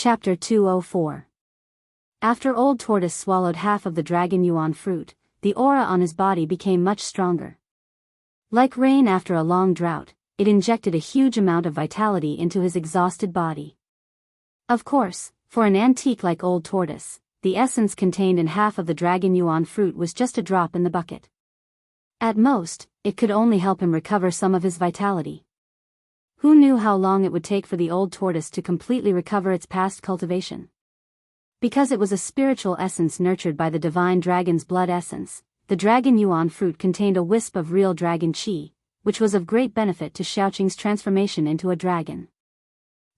Chapter 204. After Old Tortoise swallowed half of the dragon yuan fruit, the aura on his body became much stronger. Like rain after a long drought, it injected a huge amount of vitality into his exhausted body. Of course, for an antique like Old Tortoise, the essence contained in half of the dragon yuan fruit was just a drop in the bucket. At most, it could only help him recover some of his vitality. Who knew how long it would take for the Old Tortoise to completely recover its past cultivation? Because it was a spiritual essence nurtured by the divine dragon's blood essence, the dragon yuan fruit contained a wisp of real dragon qi, which was of great benefit to Xiaoqing's transformation into a dragon.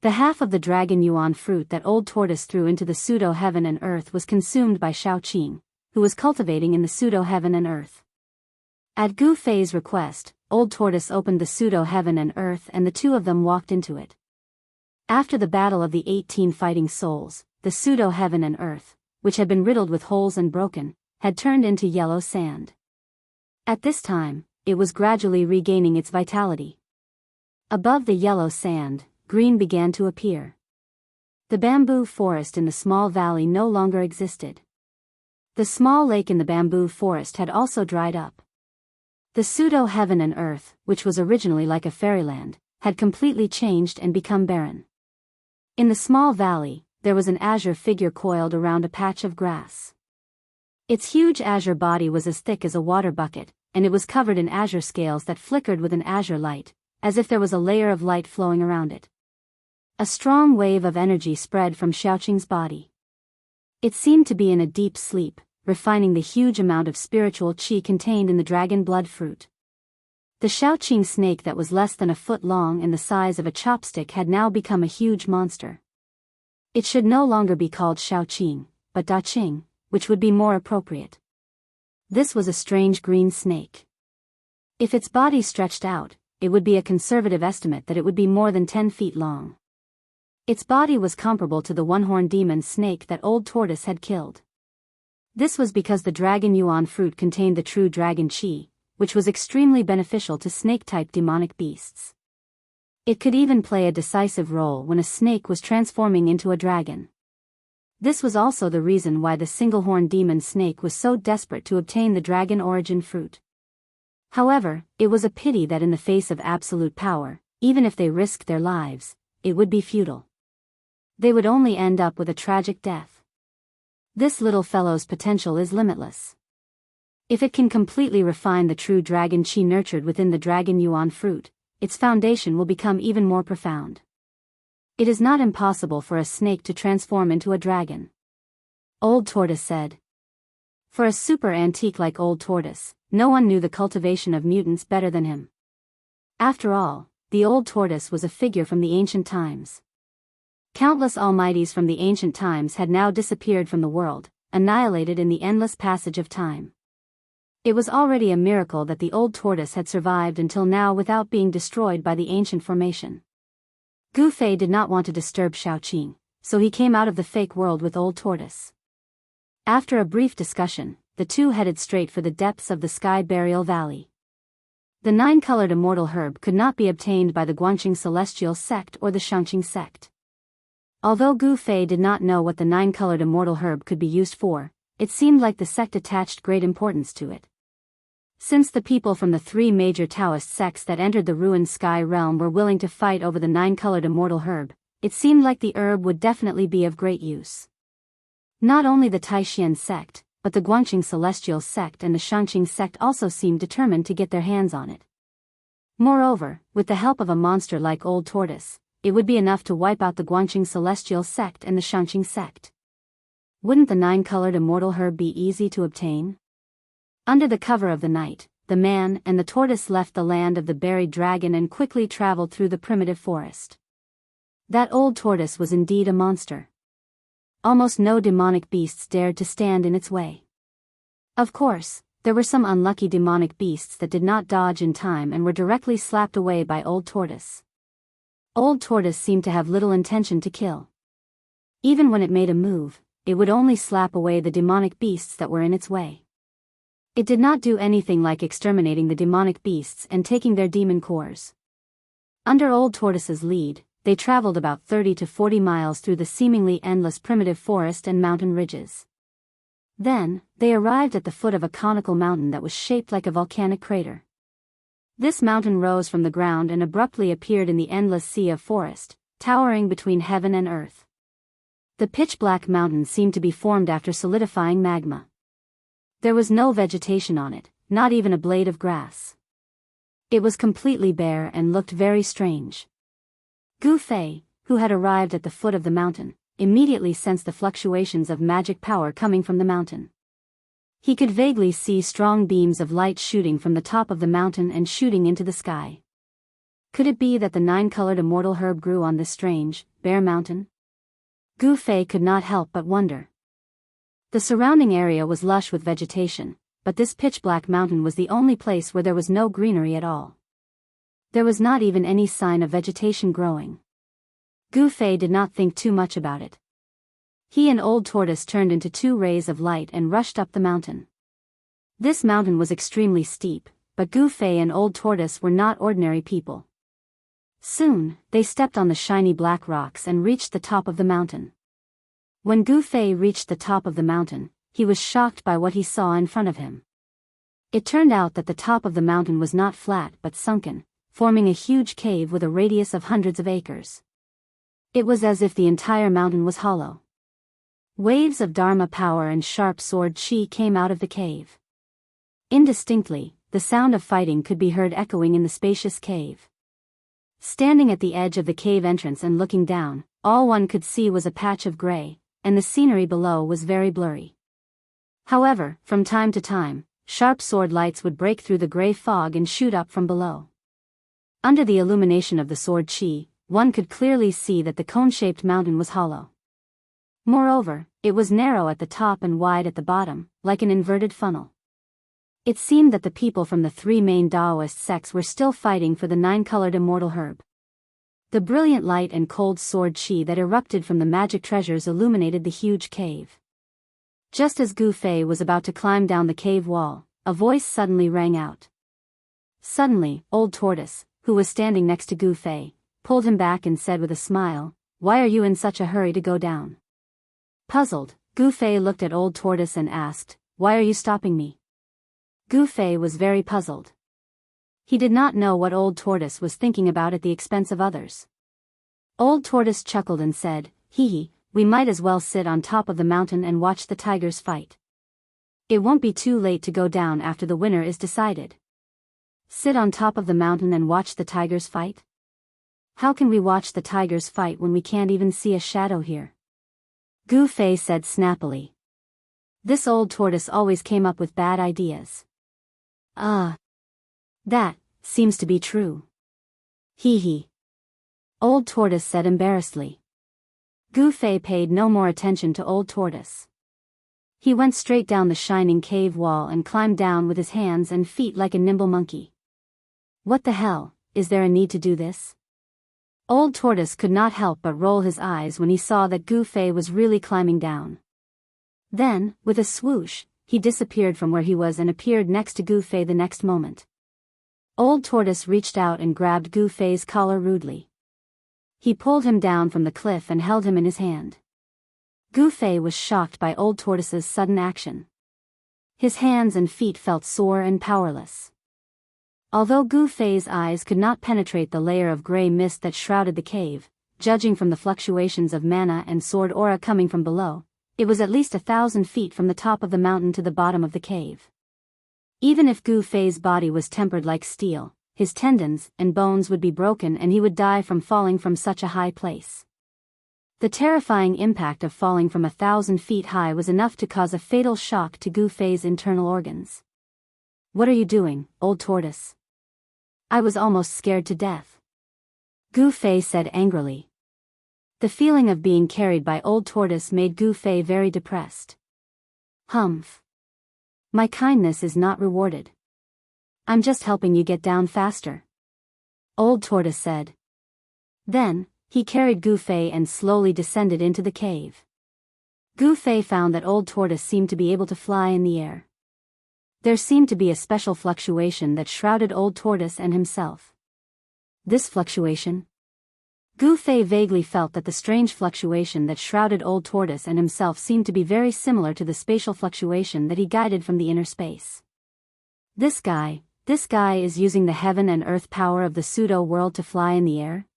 The half of the dragon yuan fruit that Old Tortoise threw into the pseudo-heaven and earth was consumed by Xiaoqing, who was cultivating in the pseudo-heaven and earth. At Gu Fei's request, Old Tortoise opened the pseudo-heaven and earth and the two of them walked into it. After the battle of the 18 fighting souls, the pseudo-heaven and earth, which had been riddled with holes and broken, had turned into yellow sand. At this time, it was gradually regaining its vitality. Above the yellow sand, green began to appear. The bamboo forest in the small valley no longer existed. The small lake in the bamboo forest had also dried up. The pseudo-heaven and earth, which was originally like a fairyland, had completely changed and become barren. In the small valley, there was an azure figure coiled around a patch of grass. Its huge azure body was as thick as a water bucket, and it was covered in azure scales that flickered with an azure light, as if there was a layer of light flowing around it. A strong wave of energy spread from Xiaoqing's body. It seemed to be in a deep sleep, refining the huge amount of spiritual qi contained in the dragon blood fruit. The Xiaoqing snake that was less than a foot long and the size of a chopstick had now become a huge monster. It should no longer be called Xiaoqing, but Daqing, which would be more appropriate. This was a strange green snake. If its body stretched out, it would be a conservative estimate that it would be more than 10 feet long. Its body was comparable to the one-horned demon snake that Old Tortoise had killed. This was because the dragon yuan fruit contained the true dragon qi, which was extremely beneficial to snake-type demonic beasts. It could even play a decisive role when a snake was transforming into a dragon. This was also the reason why the single-horned demon snake was so desperate to obtain the dragon origin fruit. However, it was a pity that in the face of absolute power, even if they risked their lives, it would be futile. They would only end up with a tragic death. This little fellow's potential is limitless. If it can completely refine the true dragon qi nurtured within the dragon yuan fruit, its foundation will become even more profound. It is not impossible for a snake to transform into a dragon. Old Tortoise said. For a super antique like Old Tortoise, no one knew the cultivation of mutants better than him. After all, the Old Tortoise was a figure from the ancient times. Countless almighties from the ancient times had now disappeared from the world, annihilated in the endless passage of time. It was already a miracle that the Old Tortoise had survived until now without being destroyed by the ancient formation. Gu Fei did not want to disturb Xiaoqing, so he came out of the fake world with Old Tortoise. After a brief discussion, the two headed straight for the depths of the Sky Burial Valley. The 9-colored immortal herb could not be obtained by the Guangqing Celestial Sect or the Xiangqing Sect. Although Gu Fei did not know what the 9-colored immortal herb could be used for, it seemed like the sect attached great importance to it. Since the people from the 3 major Daoist sects that entered the ruined sky realm were willing to fight over the 9-colored immortal herb, it seemed like the herb would definitely be of great use. Not only the Taishan sect, but the Guangqing Celestial Sect and the Xiangqing Sect also seemed determined to get their hands on it. Moreover, with the help of a monster like Old Tortoise, it would be enough to wipe out the Guangqing Celestial Sect and the Xiangqing Sect. Wouldn't the 9-colored immortal herb be easy to obtain? Under the cover of the night, the man and the tortoise left the land of the buried dragon and quickly traveled through the primitive forest. That Old Tortoise was indeed a monster. Almost no demonic beasts dared to stand in its way. Of course, there were some unlucky demonic beasts that did not dodge in time and were directly slapped away by Old Tortoise. Old Tortoise seemed to have little intention to kill. Even when it made a move, it would only slap away the demonic beasts that were in its way. It did not do anything like exterminating the demonic beasts and taking their demon cores. Under Old Tortoise's lead, they traveled about 30 to 40 miles through the seemingly endless primitive forest and mountain ridges. Then, they arrived at the foot of a conical mountain that was shaped like a volcanic crater. This mountain rose from the ground and abruptly appeared in the endless sea of forest, towering between heaven and earth. The pitch-black mountain seemed to be formed after solidifying magma. There was no vegetation on it, not even a blade of grass. It was completely bare and looked very strange. Gu Fei, who had arrived at the foot of the mountain, immediately sensed the fluctuations of magic power coming from the mountain. He could vaguely see strong beams of light shooting from the top of the mountain and shooting into the sky. Could it be that the 9-colored immortal herb grew on this strange, bare mountain? Gu Fei could not help but wonder. The surrounding area was lush with vegetation, but this pitch-black mountain was the only place where there was no greenery at all. There was not even any sign of vegetation growing. Gu Fei did not think too much about it. He and Old Tortoise turned into 2 rays of light and rushed up the mountain. This mountain was extremely steep, but Gu Fei and Old Tortoise were not ordinary people. Soon, they stepped on the shiny black rocks and reached the top of the mountain. When Gu Fei reached the top of the mountain, he was shocked by what he saw in front of him. It turned out that the top of the mountain was not flat but sunken, forming a huge cave with a radius of hundreds of acres. It was as if the entire mountain was hollow. Waves of Dharma power and sharp sword chi came out of the cave. Indistinctly, the sound of fighting could be heard echoing in the spacious cave. Standing at the edge of the cave entrance and looking down, all one could see was a patch of gray, and the scenery below was very blurry. However, from time to time, sharp sword lights would break through the gray fog and shoot up from below. Under the illumination of the sword chi, one could clearly see that the cone-shaped mountain was hollow. Moreover, it was narrow at the top and wide at the bottom, like an inverted funnel. It seemed that the people from the 3 main Daoist sects were still fighting for the 9-colored immortal herb. The brilliant light and cold sword chi that erupted from the magic treasures illuminated the huge cave. Just as Gu Fei was about to climb down the cave wall, a voice suddenly rang out. Suddenly, Old Tortoise, who was standing next to Gu Fei, pulled him back and said with a smile, "Why are you in such a hurry to go down?" Puzzled, Gu Fei looked at Old Tortoise and asked, "Why are you stopping me?" Gu Fei was very puzzled. He did not know what Old Tortoise was thinking about at the expense of others. Old Tortoise chuckled and said, "Hee hee, we might as well sit on top of the mountain and watch the tigers fight. It won't be too late to go down after the winner is decided." Sit on top of the mountain and watch the tigers fight? How can we watch the tigers fight when we can't even see a shadow here? Gu Fei said snappily. This Old Tortoise always came up with bad ideas. That seems to be true. Hee hee. Old Tortoise said embarrassedly. Gu Fei paid no more attention to Old Tortoise. He went straight down the shining cave wall and climbed down with his hands and feet like a nimble monkey. What the hell, is there a need to do this? Old Tortoise could not help but roll his eyes when he saw that Gu Fei was really climbing down. Then, with a swoosh, he disappeared from where he was and appeared next to Gu Fei the next moment. Old Tortoise reached out and grabbed Gu Fei's collar rudely. He pulled him down from the cliff and held him in his hand. Gu Fei was shocked by Old Tortoise's sudden action. His hands and feet felt sore and powerless. Although Gu Fei's eyes could not penetrate the layer of gray mist that shrouded the cave, judging from the fluctuations of mana and sword aura coming from below, it was at least 1,000 feet from the top of the mountain to the bottom of the cave. Even if Gu Fei's body was tempered like steel, his tendons and bones would be broken and he would die from falling from such a high place. The terrifying impact of falling from 1,000 feet high was enough to cause a fatal shock to Gu Fei's internal organs. "What are you doing, Old Tortoise? I was almost scared to death," Gu Fei said angrily. The feeling of being carried by Old Tortoise made Gu Fei very depressed. "Humph. My kindness is not rewarded. I'm just helping you get down faster," Old Tortoise said. Then, he carried Gu Fei and slowly descended into the cave. Gu Fei found that Old Tortoise seemed to be able to fly in the air. There seemed to be a special fluctuation that shrouded Old Tortoise and himself. This fluctuation? Gu Fei vaguely felt that the strange fluctuation that shrouded Old Tortoise and himself seemed to be very similar to the spatial fluctuation that he guided from the inner space. This guy is using the heaven and earth power of the pseudo-world to fly in the air?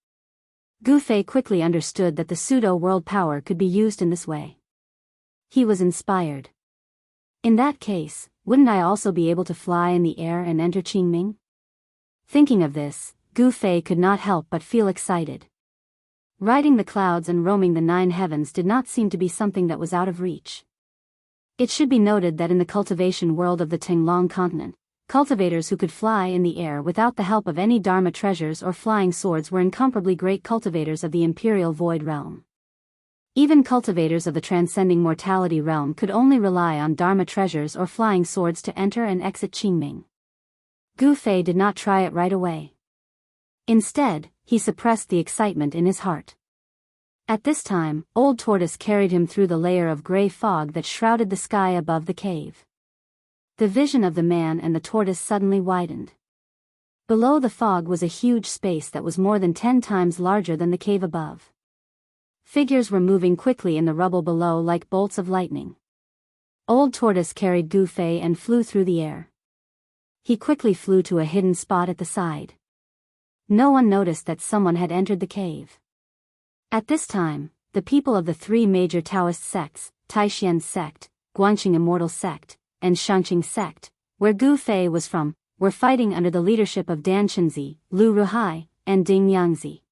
Gu Fei quickly understood that the pseudo-world power could be used in this way. He was inspired. In that case, wouldn't I also be able to fly in the air and enter Qingming? Thinking of this, Gu Fei could not help but feel excited. Riding the clouds and roaming the 9 heavens did not seem to be something that was out of reach. It should be noted that in the cultivation world of the Tinglong continent, cultivators who could fly in the air without the help of any Dharma treasures or flying swords were incomparably great cultivators of the Imperial Void Realm. Even cultivators of the Transcending Mortality Realm could only rely on Dharma treasures or flying swords to enter and exit Qingming. Gu Fei did not try it right away. Instead, he suppressed the excitement in his heart. At this time, Old Tortoise carried him through the layer of gray fog that shrouded the sky above the cave. The vision of the man and the tortoise suddenly widened. Below the fog was a huge space that was more than 10 times larger than the cave above. Figures were moving quickly in the rubble below like bolts of lightning. Old Tortoise carried Gu Fei and flew through the air. He quickly flew to a hidden spot at the side. No one noticed that someone had entered the cave. At this time, the people of the 3 major Taoist sects, Taishan sect, Guanxing Immortal sect, and Shangqing sect, where Gu Fei was from, were fighting under the leadership of Dan Chenzi, Lu Ruhai, and Ding Yangzi.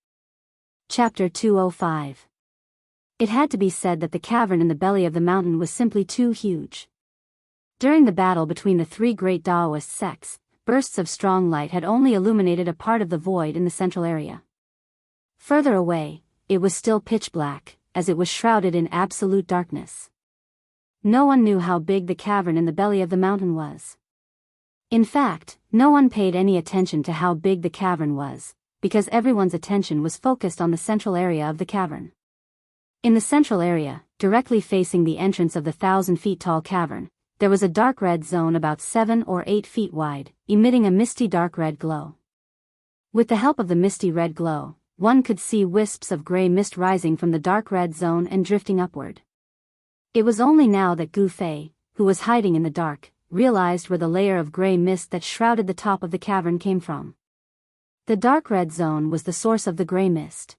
Chapter 205. It had to be said that the cavern in the belly of the mountain was simply too huge. During the battle between the 3 great Daoist sects, bursts of strong light had only illuminated a part of the void in the central area. Further away, it was still pitch black, as it was shrouded in absolute darkness. No one knew how big the cavern in the belly of the mountain was. In fact, no one paid any attention to how big the cavern was, because everyone's attention was focused on the central area of the cavern. In the central area, directly facing the entrance of the 1,000-feet-tall cavern, there was a dark red zone about 7 or 8 feet wide, emitting a misty dark red glow. With the help of the misty red glow, one could see wisps of gray mist rising from the dark red zone and drifting upward. It was only now that Gu Fei, who was hiding in the dark, realized where the layer of gray mist that shrouded the top of the cavern came from. The dark red zone was the source of the gray mist.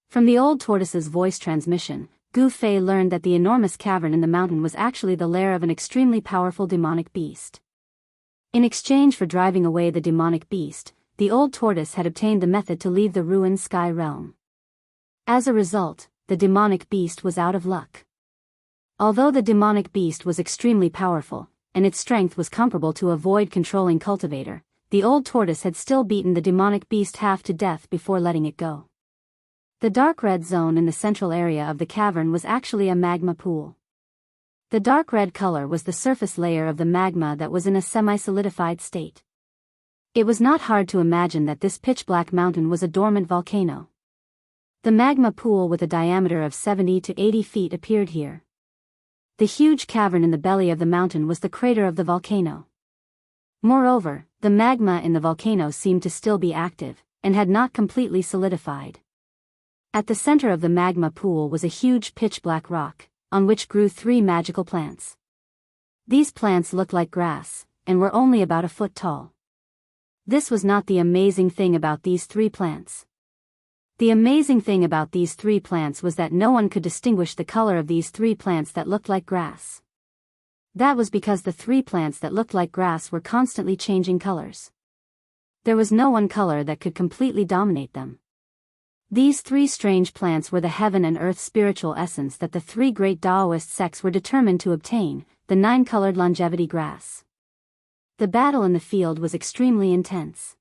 From the Old Tortoise's voice transmission, Gu Fei learned that the enormous cavern in the mountain was actually the lair of an extremely powerful demonic beast. In exchange for driving away the demonic beast, the Old Tortoise had obtained the method to leave the ruined sky realm. As a result, the demonic beast was out of luck. Although the demonic beast was extremely powerful, and its strength was comparable to a void-controlling cultivator, the Old Tortoise had still beaten the demonic beast half to death before letting it go. The dark red zone in the central area of the cavern was actually a magma pool. The dark red color was the surface layer of the magma that was in a semi-solidified state. It was not hard to imagine that this pitch-black mountain was a dormant volcano. The magma pool with a diameter of 70 to 80 feet appeared here. The huge cavern in the belly of the mountain was the crater of the volcano. Moreover, the magma in the volcano seemed to still be active, and had not completely solidified. At the center of the magma pool was a huge pitch-black rock, on which grew 3 magical plants. These plants looked like grass, and were only about a foot tall. This was not the amazing thing about these 3 plants. The amazing thing about these 3 plants was that no one could distinguish the color of these 3 plants that looked like grass. That was because the 3 plants that looked like grass were constantly changing colors. There was no one color that could completely dominate them. These 3 strange plants were the heaven and earth spiritual essence that the 3 great Daoist sects were determined to obtain, the 9-colored longevity grass. The battle in the field was extremely intense.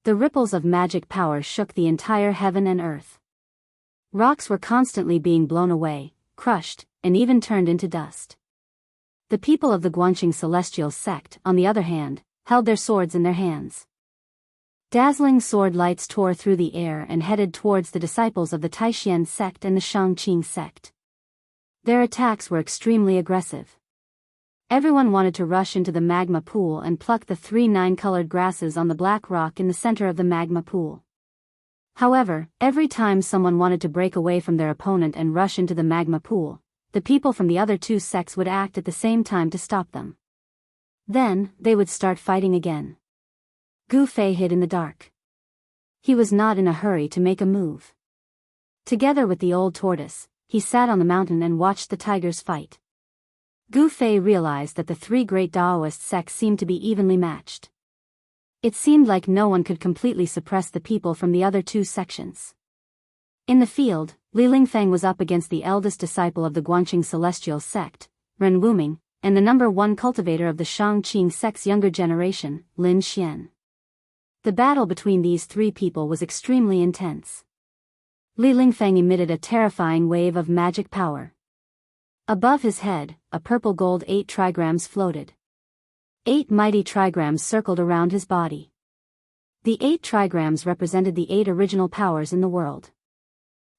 The ripples of magic power shook the entire heaven and earth. Rocks were constantly being blown away, crushed, and even turned into dust. The people of the Guanxing Celestial sect, on the other hand, held their swords in their hands. Dazzling sword lights tore through the air and headed towards the disciples of the Taishan sect and the Shangqing sect. Their attacks were extremely aggressive. Everyone wanted to rush into the magma pool and pluck the 3 9-colored grasses on the black rock in the center of the magma pool. However, every time someone wanted to break away from their opponent and rush into the magma pool, the people from the other two sects would act at the same time to stop them. Then, they would start fighting again. Gu Fei hid in the dark. He was not in a hurry to make a move. Together with the old tortoise, he sat on the mountain and watched the tigers fight. Gu Fei realized that the three great Daoist sects seemed to be evenly matched. It seemed like no one could completely suppress the people from the other two sections. In the field, Li Lingfeng was up against the eldest disciple of the Guanqing Celestial sect, Ren Wuming, and the number one cultivator of the Shangqing sect's younger generation, Lin Xian. The battle between these three people was extremely intense. Li Lingfeng emitted a terrifying wave of magic power. Above his head, a purple gold 8 trigrams floated. 8 mighty trigrams circled around his body. The 8 trigrams represented the 8 original powers in the world.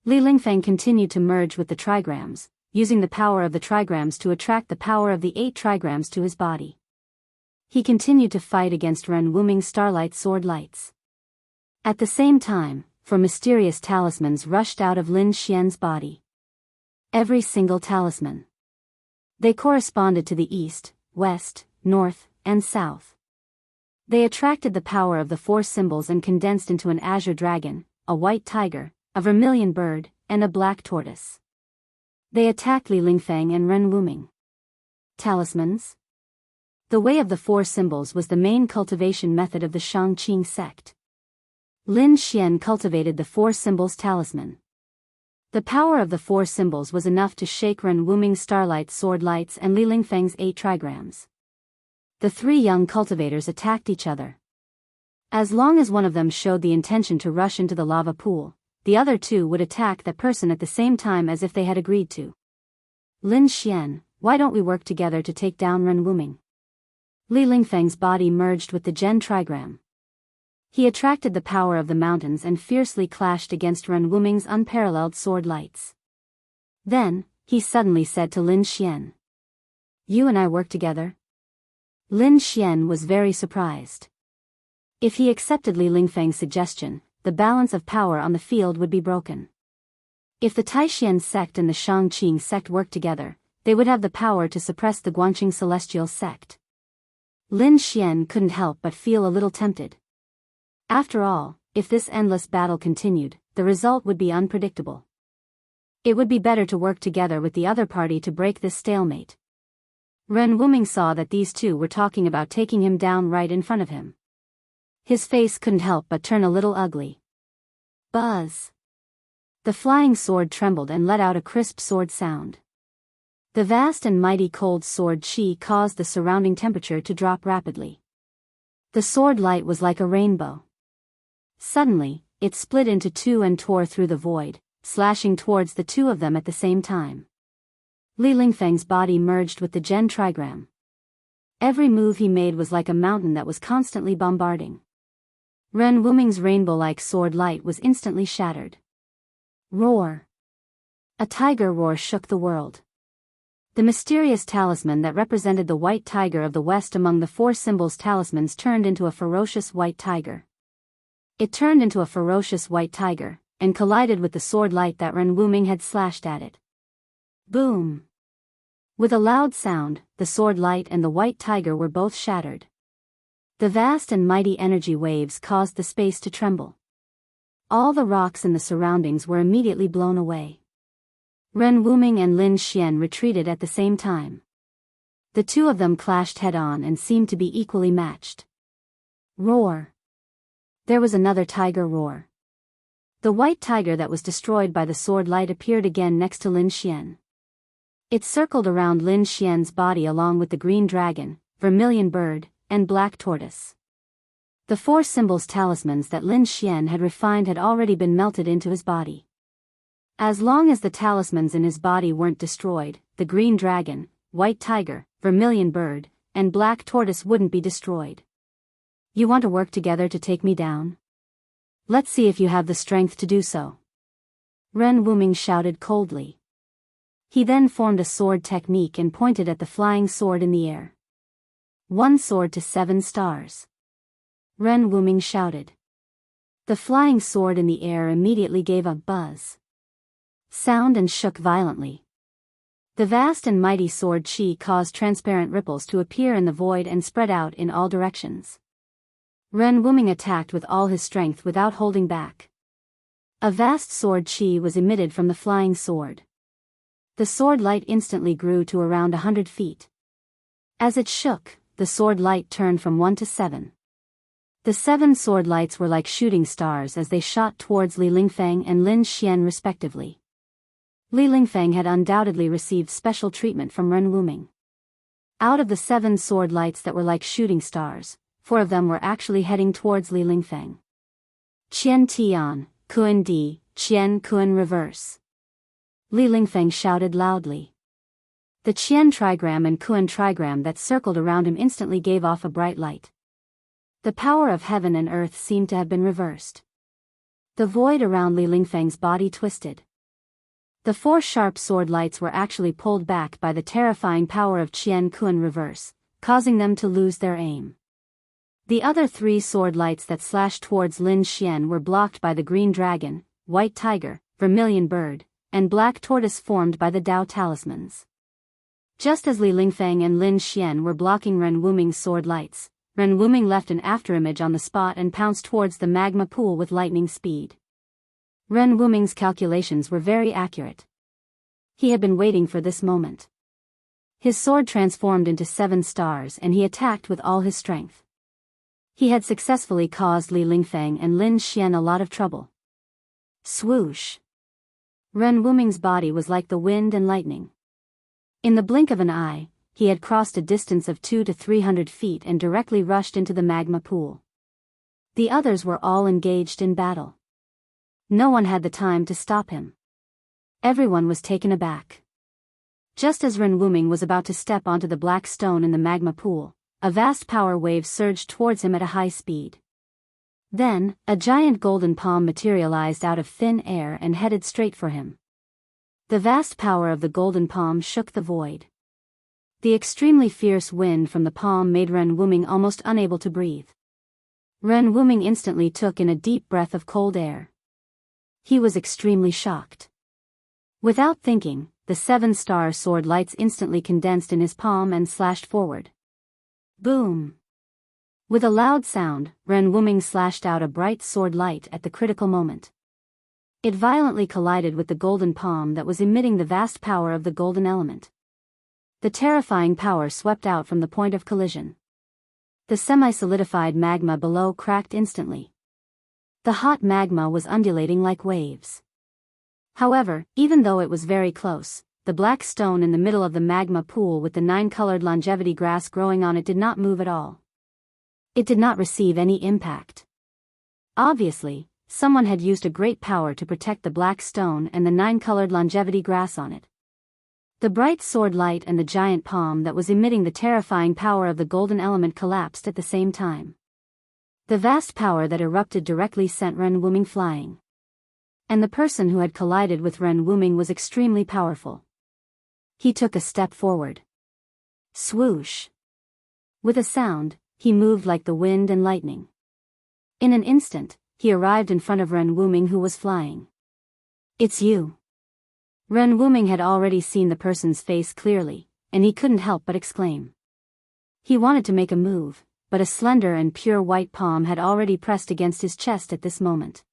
Li Lingfeng continued to merge with the trigrams, using the power of the trigrams to attract the power of the 8 trigrams to his body. He continued to fight against Ren Wuming's starlight sword lights. At the same time, 4 mysterious talismans rushed out of Lin Xian's body. Every single talisman. They corresponded to the east, west, north, and south. They attracted the power of the 4 symbols and condensed into an azure dragon, a white tiger, a vermilion bird, and a black tortoise. They attacked Li Lingfeng and Ren Wuming. Talismans? The way of the 4 symbols was the main cultivation method of the Shangqing sect. Lin Xian cultivated the 4 symbols talisman. The power of the 4 symbols was enough to shake Ren Wuming's starlight sword lights and Li Lingfeng's 8 trigrams. The 3 young cultivators attacked each other. As long as one of them showed the intention to rush into the lava pool, the other 2 would attack that person at the same time as if they had agreed to. Lin Xian, why don't we work together to take down Ren Wuming? Li Lingfeng's body merged with the Gen trigram. He attracted the power of the mountains and fiercely clashed against Ren Wuming's unparalleled sword lights. Then, he suddenly said to Lin Xian, "You and I work together?" Lin Xian was very surprised. If he accepted Li Lingfeng's suggestion, the balance of power on the field would be broken. If the Taishan sect and the Shangqing sect worked together, they would have the power to suppress the Guanqing Celestial sect. Lin Xian couldn't help but feel a little tempted. After all, if this endless battle continued, the result would be unpredictable. It would be better to work together with the other party to break this stalemate. Ren Wuming saw that these 2 were talking about taking him down right in front of him. His face couldn't help but turn a little ugly. Buzz! The flying sword trembled and let out a crisp sword sound. The vast and mighty cold sword qi caused the surrounding temperature to drop rapidly. The sword light was like a rainbow. Suddenly, it split into 2 and tore through the void, slashing towards the 2 of them at the same time. Li Lingfeng's body merged with the Gen trigram. Every move he made was like a mountain that was constantly bombarding. Ren Wuming's rainbow-like sword light was instantly shattered. Roar! A tiger roar shook the world. The mysterious talisman that represented the white tiger of the west among the 4 symbols talismans turned into a ferocious white tiger. It turned into a ferocious white tiger, and collided with the sword light that Ren Wuming had slashed at it. Boom! With a loud sound, the sword light and the white tiger were both shattered. The vast and mighty energy waves caused the space to tremble. All the rocks in the surroundings were immediately blown away. Ren Wuming and Lin Xian retreated at the same time. The 2 of them clashed head-on and seemed to be equally matched. Roar! There was another tiger roar. The white tiger that was destroyed by the sword light appeared again next to Lin Xian. It circled around Lin Xian's body along with the green dragon, vermilion bird, and black tortoise. The 4 symbols talismans that Lin Xian had refined had already been melted into his body. As long as the talismans in his body weren't destroyed, the green dragon, white tiger, vermilion bird, and black tortoise wouldn't be destroyed. You want to work together to take me down? Let's see if you have the strength to do so. Ren Wuming shouted coldly. He then formed a sword technique and pointed at the flying sword in the air. 1 sword to 7 stars. Ren Wuming shouted. The flying sword in the air immediately gave a buzz sound and shook violently. The vast and mighty sword qi caused transparent ripples to appear in the void and spread out in all directions. Ren Wuming attacked with all his strength without holding back. A vast sword qi was emitted from the flying sword. The sword light instantly grew to around 100 feet. As it shook, the sword light turned from 1 to 7. The 7 sword lights were like shooting stars as they shot towards Li Lingfeng and Lin Xian respectively. Li Lingfeng had undoubtedly received special treatment from Ren Wuming. Out of the 7 sword lights that were like shooting stars, 4 of them were actually heading towards Li Lingfeng. Qian Tian, Kuan Di, Qian Kuan reverse. Li Lingfeng shouted loudly. The Qian trigram and Kuan trigram that circled around him instantly gave off a bright light. The power of heaven and earth seemed to have been reversed. The void around Li Lingfeng's body twisted. The 4 sharp sword lights were actually pulled back by the terrifying power of Qian Kuan reverse, causing them to lose their aim. The other 3 sword lights that slashed towards Lin Xian were blocked by the green dragon, white tiger, vermilion bird, and black tortoise formed by the Dao talismans. Just as Li Lingfeng and Lin Xian were blocking Ren Wuming's sword lights, Ren Wuming left an afterimage on the spot and pounced towards the magma pool with lightning speed. Ren Wuming's calculations were very accurate. He had been waiting for this moment. His sword transformed into 7 stars and he attacked with all his strength. He had successfully caused Li Lingfeng and Lin Xian a lot of trouble. Swoosh! Ren Wuming's body was like the wind and lightning. In the blink of an eye, he had crossed a distance of 200 to 300 feet and directly rushed into the magma pool. The others were all engaged in battle. No one had the time to stop him. Everyone was taken aback. Just as Ren Wuming was about to step onto the black stone in the magma pool, a vast power wave surged towards him at a high speed. Then, a giant golden palm materialized out of thin air and headed straight for him. The vast power of the golden palm shook the void. The extremely fierce wind from the palm made Ren Wuming almost unable to breathe. Ren Wuming instantly took in a deep breath of cold air. He was extremely shocked. Without thinking, the 7-star sword lights instantly condensed in his palm and slashed forward. Boom! With a loud sound, Ren Wuming slashed out a bright sword light at the critical moment. It violently collided with the golden palm that was emitting the vast power of the golden element. The terrifying power swept out from the point of collision. The semi-solidified magma below cracked instantly. The hot magma was undulating like waves. However, even though it was very close, the black stone in the middle of the magma pool with the 9-colored longevity grass growing on it did not move at all. It did not receive any impact. Obviously, someone had used a great power to protect the black stone and the 9-colored longevity grass on it. The bright sword light and the giant palm that was emitting the terrifying power of the golden element collapsed at the same time. The vast power that erupted directly sent Ren Wuming flying. And the person who had collided with Ren Wuming was extremely powerful. He took a step forward. Swoosh! With a sound, he moved like the wind and lightning. In an instant, he arrived in front of Ren Wuming who was flying. It's you. Ren Wuming had already seen the person's face clearly, and he couldn't help but exclaim. He wanted to make a move, but a slender and pure white palm had already pressed against his chest at this moment.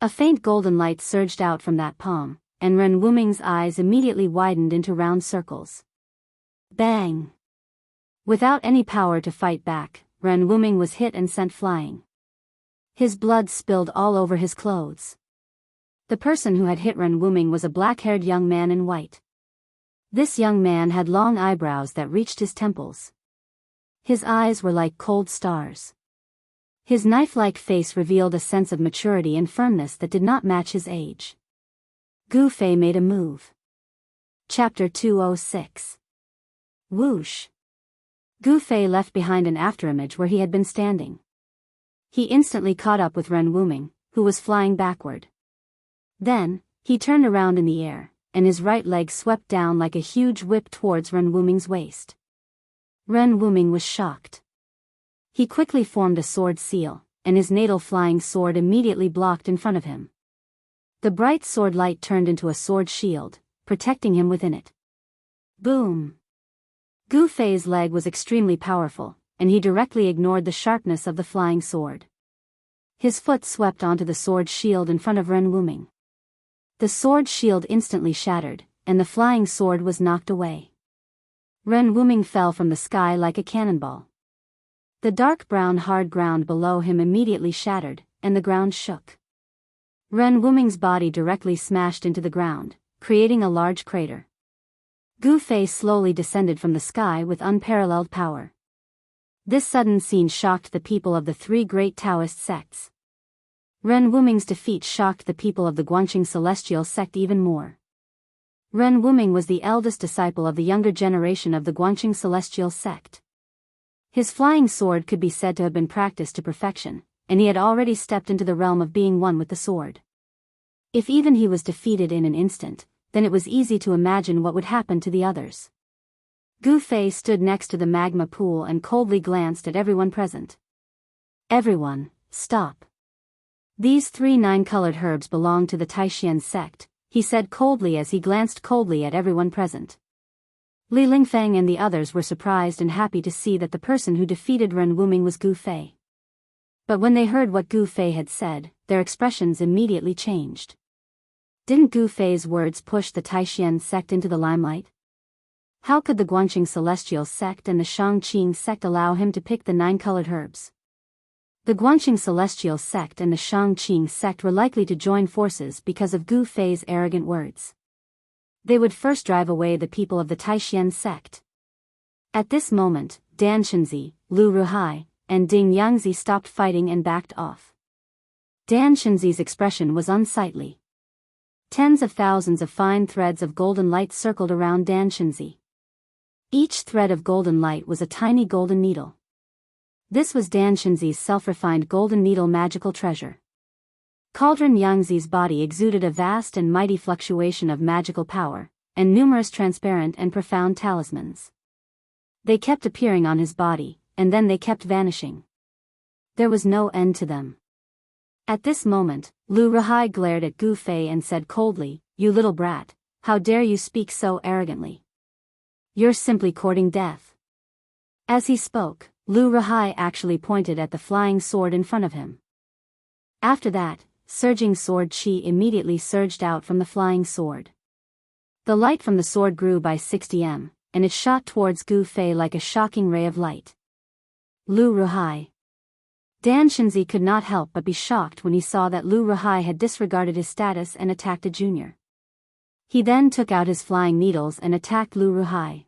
A faint golden light surged out from that palm, and Ren Wuming's eyes immediately widened into round circles. Bang! Without any power to fight back, Ren Wuming was hit and sent flying. His blood spilled all over his clothes. The person who had hit Ren Wuming was a black-haired young man in white. This young man had long eyebrows that reached his temples. His eyes were like cold stars. His knife-like face revealed a sense of maturity and firmness that did not match his age. Gu Fei made a move. Chapter 206. Whoosh! Gu Fei left behind an afterimage where he had been standing. He instantly caught up with Ren Wuming, who was flying backward. Then, he turned around in the air, and his right leg swept down like a huge whip towards Ren Wuming's waist. Ren Wuming was shocked. He quickly formed a sword seal, and his natal flying sword immediately blocked in front of him. The bright sword light turned into a sword shield, protecting him within it. Boom! Gu Fei's leg was extremely powerful, and he directly ignored the sharpness of the flying sword. His foot swept onto the sword shield in front of Ren Wuming. The sword shield instantly shattered, and the flying sword was knocked away. Ren Wuming fell from the sky like a cannonball. The dark brown hard ground below him immediately shattered, and the ground shook. Ren Wuming's body directly smashed into the ground, creating a large crater. Gu Fei slowly descended from the sky with unparalleled power. This sudden scene shocked the people of the three great Taoist sects. Ren Wuming's defeat shocked the people of the Guanxing Celestial sect even more. Ren Wuming was the eldest disciple of the younger generation of the Guanxing Celestial sect. His flying sword could be said to have been practiced to perfection, and he had already stepped into the realm of being one with the sword. If even he was defeated in an instant, then it was easy to imagine what would happen to the others. Gu Fei stood next to the magma pool and coldly glanced at everyone present. Everyone, stop. These 3 9-colored herbs belong to the Taishan sect, he said coldly as he glanced coldly at everyone present. Li Lingfeng and the others were surprised and happy to see that the person who defeated Ren Wuming was Gu Fei. But when they heard what Gu Fei had said, their expressions immediately changed. Didn't Gu Fei's words push the Taishan sect into the limelight? How could the Guanxing Celestial sect and the Shangqing sect allow him to pick the 9-colored herbs? The Guanxing Celestial sect and the Shangqing sect were likely to join forces because of Gu Fei's arrogant words. They would first drive away the people of the Taishan sect. At this moment, Dan Shenzi, Lu Ruhai, and Ding Yangzi stopped fighting and backed off. Dan Shenzi's expression was unsightly. Tens of thousands of fine threads of golden light circled around Dan Shenzi. Each thread of golden light was a tiny golden needle. This was Dan Shenzi's self-refined golden needle magical treasure. Cauldron Yangzi's body exuded a vast and mighty fluctuation of magical power, and numerous transparent and profound talismans. They kept appearing on his body, and then they kept vanishing. There was no end to them. At this moment, Lu Ruhai glared at Gu Fei and said coldly, "You little brat, how dare you speak so arrogantly? You're simply courting death." As he spoke, Lu Ruhai actually pointed at the flying sword in front of him. After that, surging sword chi immediately surged out from the flying sword. The light from the sword grew by 60 m, and it shot towards Gu Fei like a shocking ray of light. Lu Ruhai. Dan Shenzi could not help but be shocked when he saw that Lu Ruhai had disregarded his status and attacked a junior. He then took out his flying needles and attacked Lu Ruhai.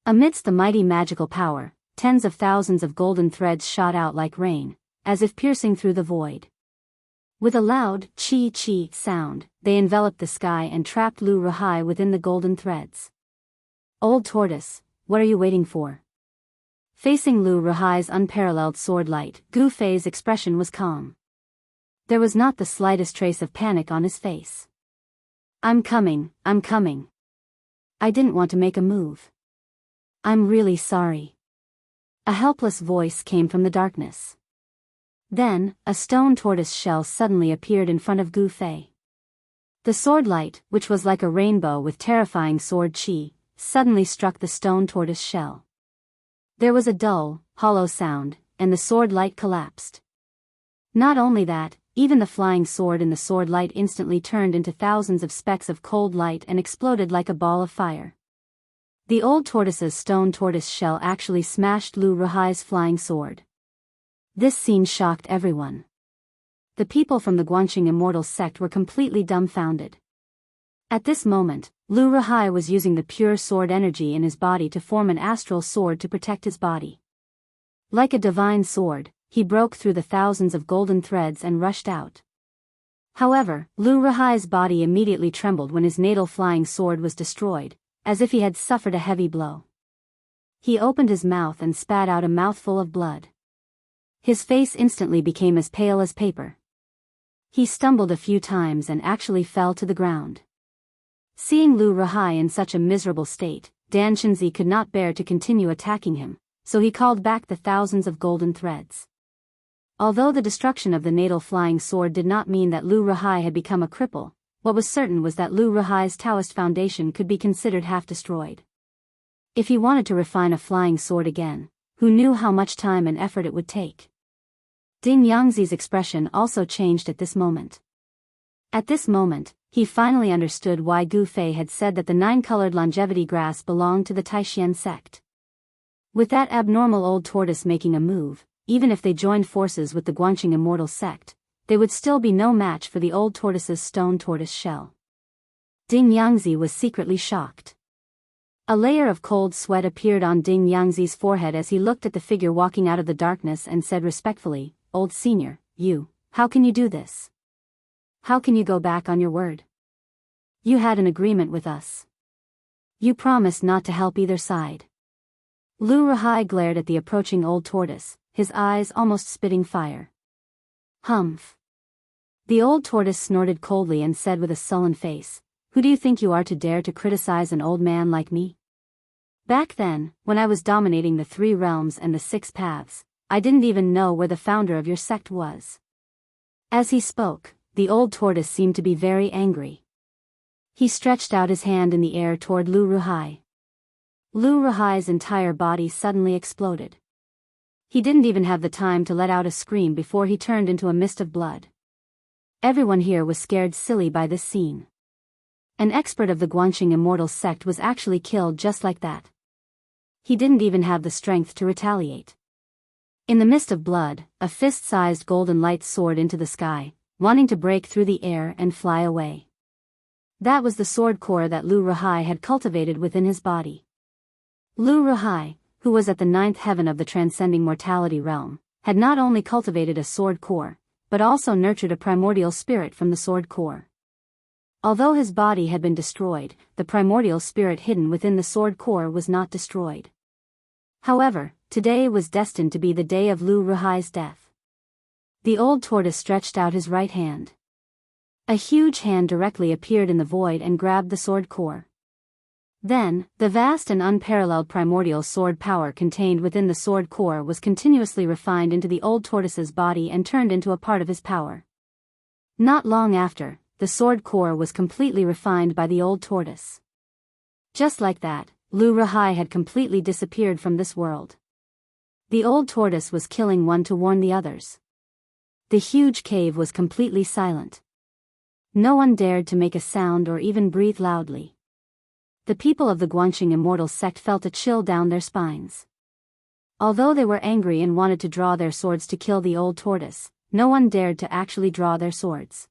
Amidst the mighty magical power, tens of thousands of golden threads shot out like rain, as if piercing through the void. With a loud chi-chi sound, they enveloped the sky and trapped Lu Ruhai within the golden threads. Old tortoise, what are you waiting for? Facing Lu Ruhai's unparalleled sword light, Gu Fei's expression was calm. There was not the slightest trace of panic on his face. I'm coming. I didn't want to make a move. I'm really sorry. A helpless voice came from the darkness. Then, a stone tortoise shell suddenly appeared in front of Gu Fei. The sword light, which was like a rainbow with terrifying sword chi, suddenly struck the stone tortoise shell. There was a dull, hollow sound, and the sword light collapsed. Not only that, even the flying sword in the sword light instantly turned into thousands of specks of cold light and exploded like a ball of fire. The old tortoise's stone tortoise shell actually smashed Lu Ruhai's flying sword. This scene shocked everyone. The people from the Guanxing Immortal sect were completely dumbfounded. At this moment, Lu Ruhai was using the pure sword energy in his body to form an astral sword to protect his body. Like a divine sword, he broke through the thousands of golden threads and rushed out. However, Lu Ruhai's body immediately trembled when his natal flying sword was destroyed, as if he had suffered a heavy blow. He opened his mouth and spat out a mouthful of blood. His face instantly became as pale as paper. He stumbled a few times and actually fell to the ground. Seeing Lu Ruhai in such a miserable state, Dan Shenzi could not bear to continue attacking him, so he called back the thousands of golden threads. Although the destruction of the natal flying sword did not mean that Lu Ruhai had become a cripple, what was certain was that Lu Ruhai's Taoist foundation could be considered half destroyed. If he wanted to refine a flying sword again, who knew how much time and effort it would take? Ding Yangzi's expression also changed at this moment. At this moment, he finally understood why Gu Fei had said that the 9-colored longevity grass belonged to the Taishan sect. With that abnormal old tortoise making a move, even if they joined forces with the Guanxing immortal sect, they would still be no match for the old tortoise's stone tortoise shell. Ding Yangzi was secretly shocked. A layer of cold sweat appeared on Ding Yangzi's forehead as he looked at the figure walking out of the darkness and said respectfully, "Old senior, how can you do this? How can you go back on your word? You had an agreement with us. You promised not to help either side." Lu Ruhai glared at the approaching old tortoise, his eyes almost spitting fire. "Humph." The old tortoise snorted coldly and said with a sullen face, "Who do you think you are to dare to criticize an old man like me? Back then, when I was dominating the 3 realms and the 6 paths, I didn't even know where the founder of your sect was." As he spoke, the old tortoise seemed to be very angry. He stretched out his hand in the air toward Lu Ruhai. Lu Ruhai's entire body suddenly exploded. He didn't even have the time to let out a scream before he turned into a mist of blood. Everyone here was scared silly by this scene. An expert of the Guanxing immortal sect was actually killed just like that. He didn't even have the strength to retaliate. In the mist of blood, a fist-sized golden light soared into the sky, wanting to break through the air and fly away. That was the sword core that Lu Ruhai had cultivated within his body. Lu Ruhai, who was at the 9th heaven of the transcending mortality realm, had not only cultivated a sword core, but also nurtured a primordial spirit from the sword core. Although his body had been destroyed, the primordial spirit hidden within the sword core was not destroyed. However, today was destined to be the day of Lu Ruhai's death. The old tortoise stretched out his right hand. A huge hand directly appeared in the void and grabbed the sword core. Then, the vast and unparalleled primordial sword power contained within the sword core was continuously refined into the old tortoise's body and turned into a part of his power. Not long after, the sword core was completely refined by the old tortoise. Just like that, Lu Ruhai had completely disappeared from this world. The old tortoise was killing one to warn the others. The huge cave was completely silent. No one dared to make a sound or even breathe loudly. The people of the Guanxing immortal sect felt a chill down their spines. Although they were angry and wanted to draw their swords to kill the old tortoise, no one dared to actually draw their swords.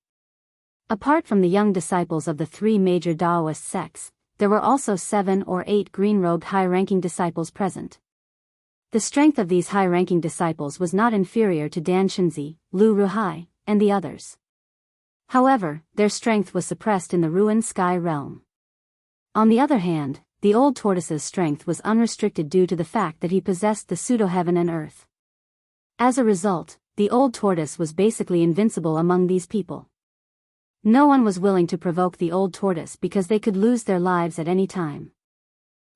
Apart from the young disciples of the 3 major Daoist sects, there were also 7 or 8 green-robed high-ranking disciples present. The strength of these high-ranking disciples was not inferior to Dan Shinzi, Lu Ruhai, and the others. However, their strength was suppressed in the ruined sky realm. On the other hand, the old tortoise's strength was unrestricted due to the fact that he possessed the pseudo-heaven and earth. As a result, the old tortoise was basically invincible among these people. No one was willing to provoke the old tortoise because they could lose their lives at any time.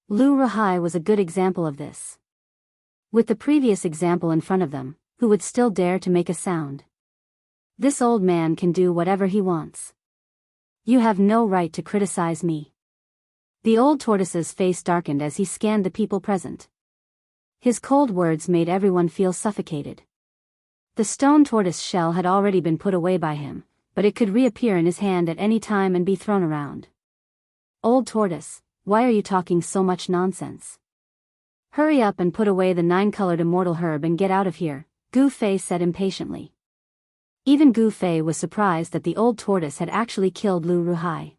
Lu Ruhai was a good example of this. With the previous example in front of them, who would still dare to make a sound? This old man can do whatever he wants. You have no right to criticize me. The old tortoise's face darkened as he scanned the people present. His cold words made everyone feel suffocated. The stone tortoise shell had already been put away by him, but it could reappear in his hand at any time and be thrown around. Old tortoise, why are you talking so much nonsense? Hurry up and put away the 9-colored immortal herb and get out of here, Gu Fei said impatiently. Even Gu Fei was surprised that the old tortoise had actually killed Lu Ruhai.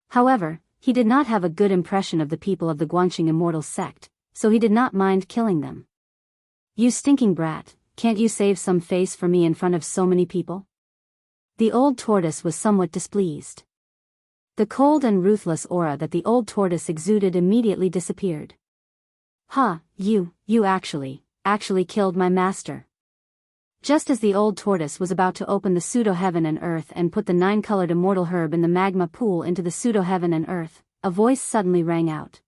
However, he did not have a good impression of the people of the Guanxing immortal sect, so he did not mind killing them. You stinking brat, can't you save some face for me in front of so many people? The old tortoise was somewhat displeased. The cold and ruthless aura that the old tortoise exuded immediately disappeared. Ha, you actually killed my master. Just as the old tortoise was about to open the pseudo-heaven and earth and put the 9-colored immortal herb in the magma pool into the pseudo-heaven and earth, a voice suddenly rang out.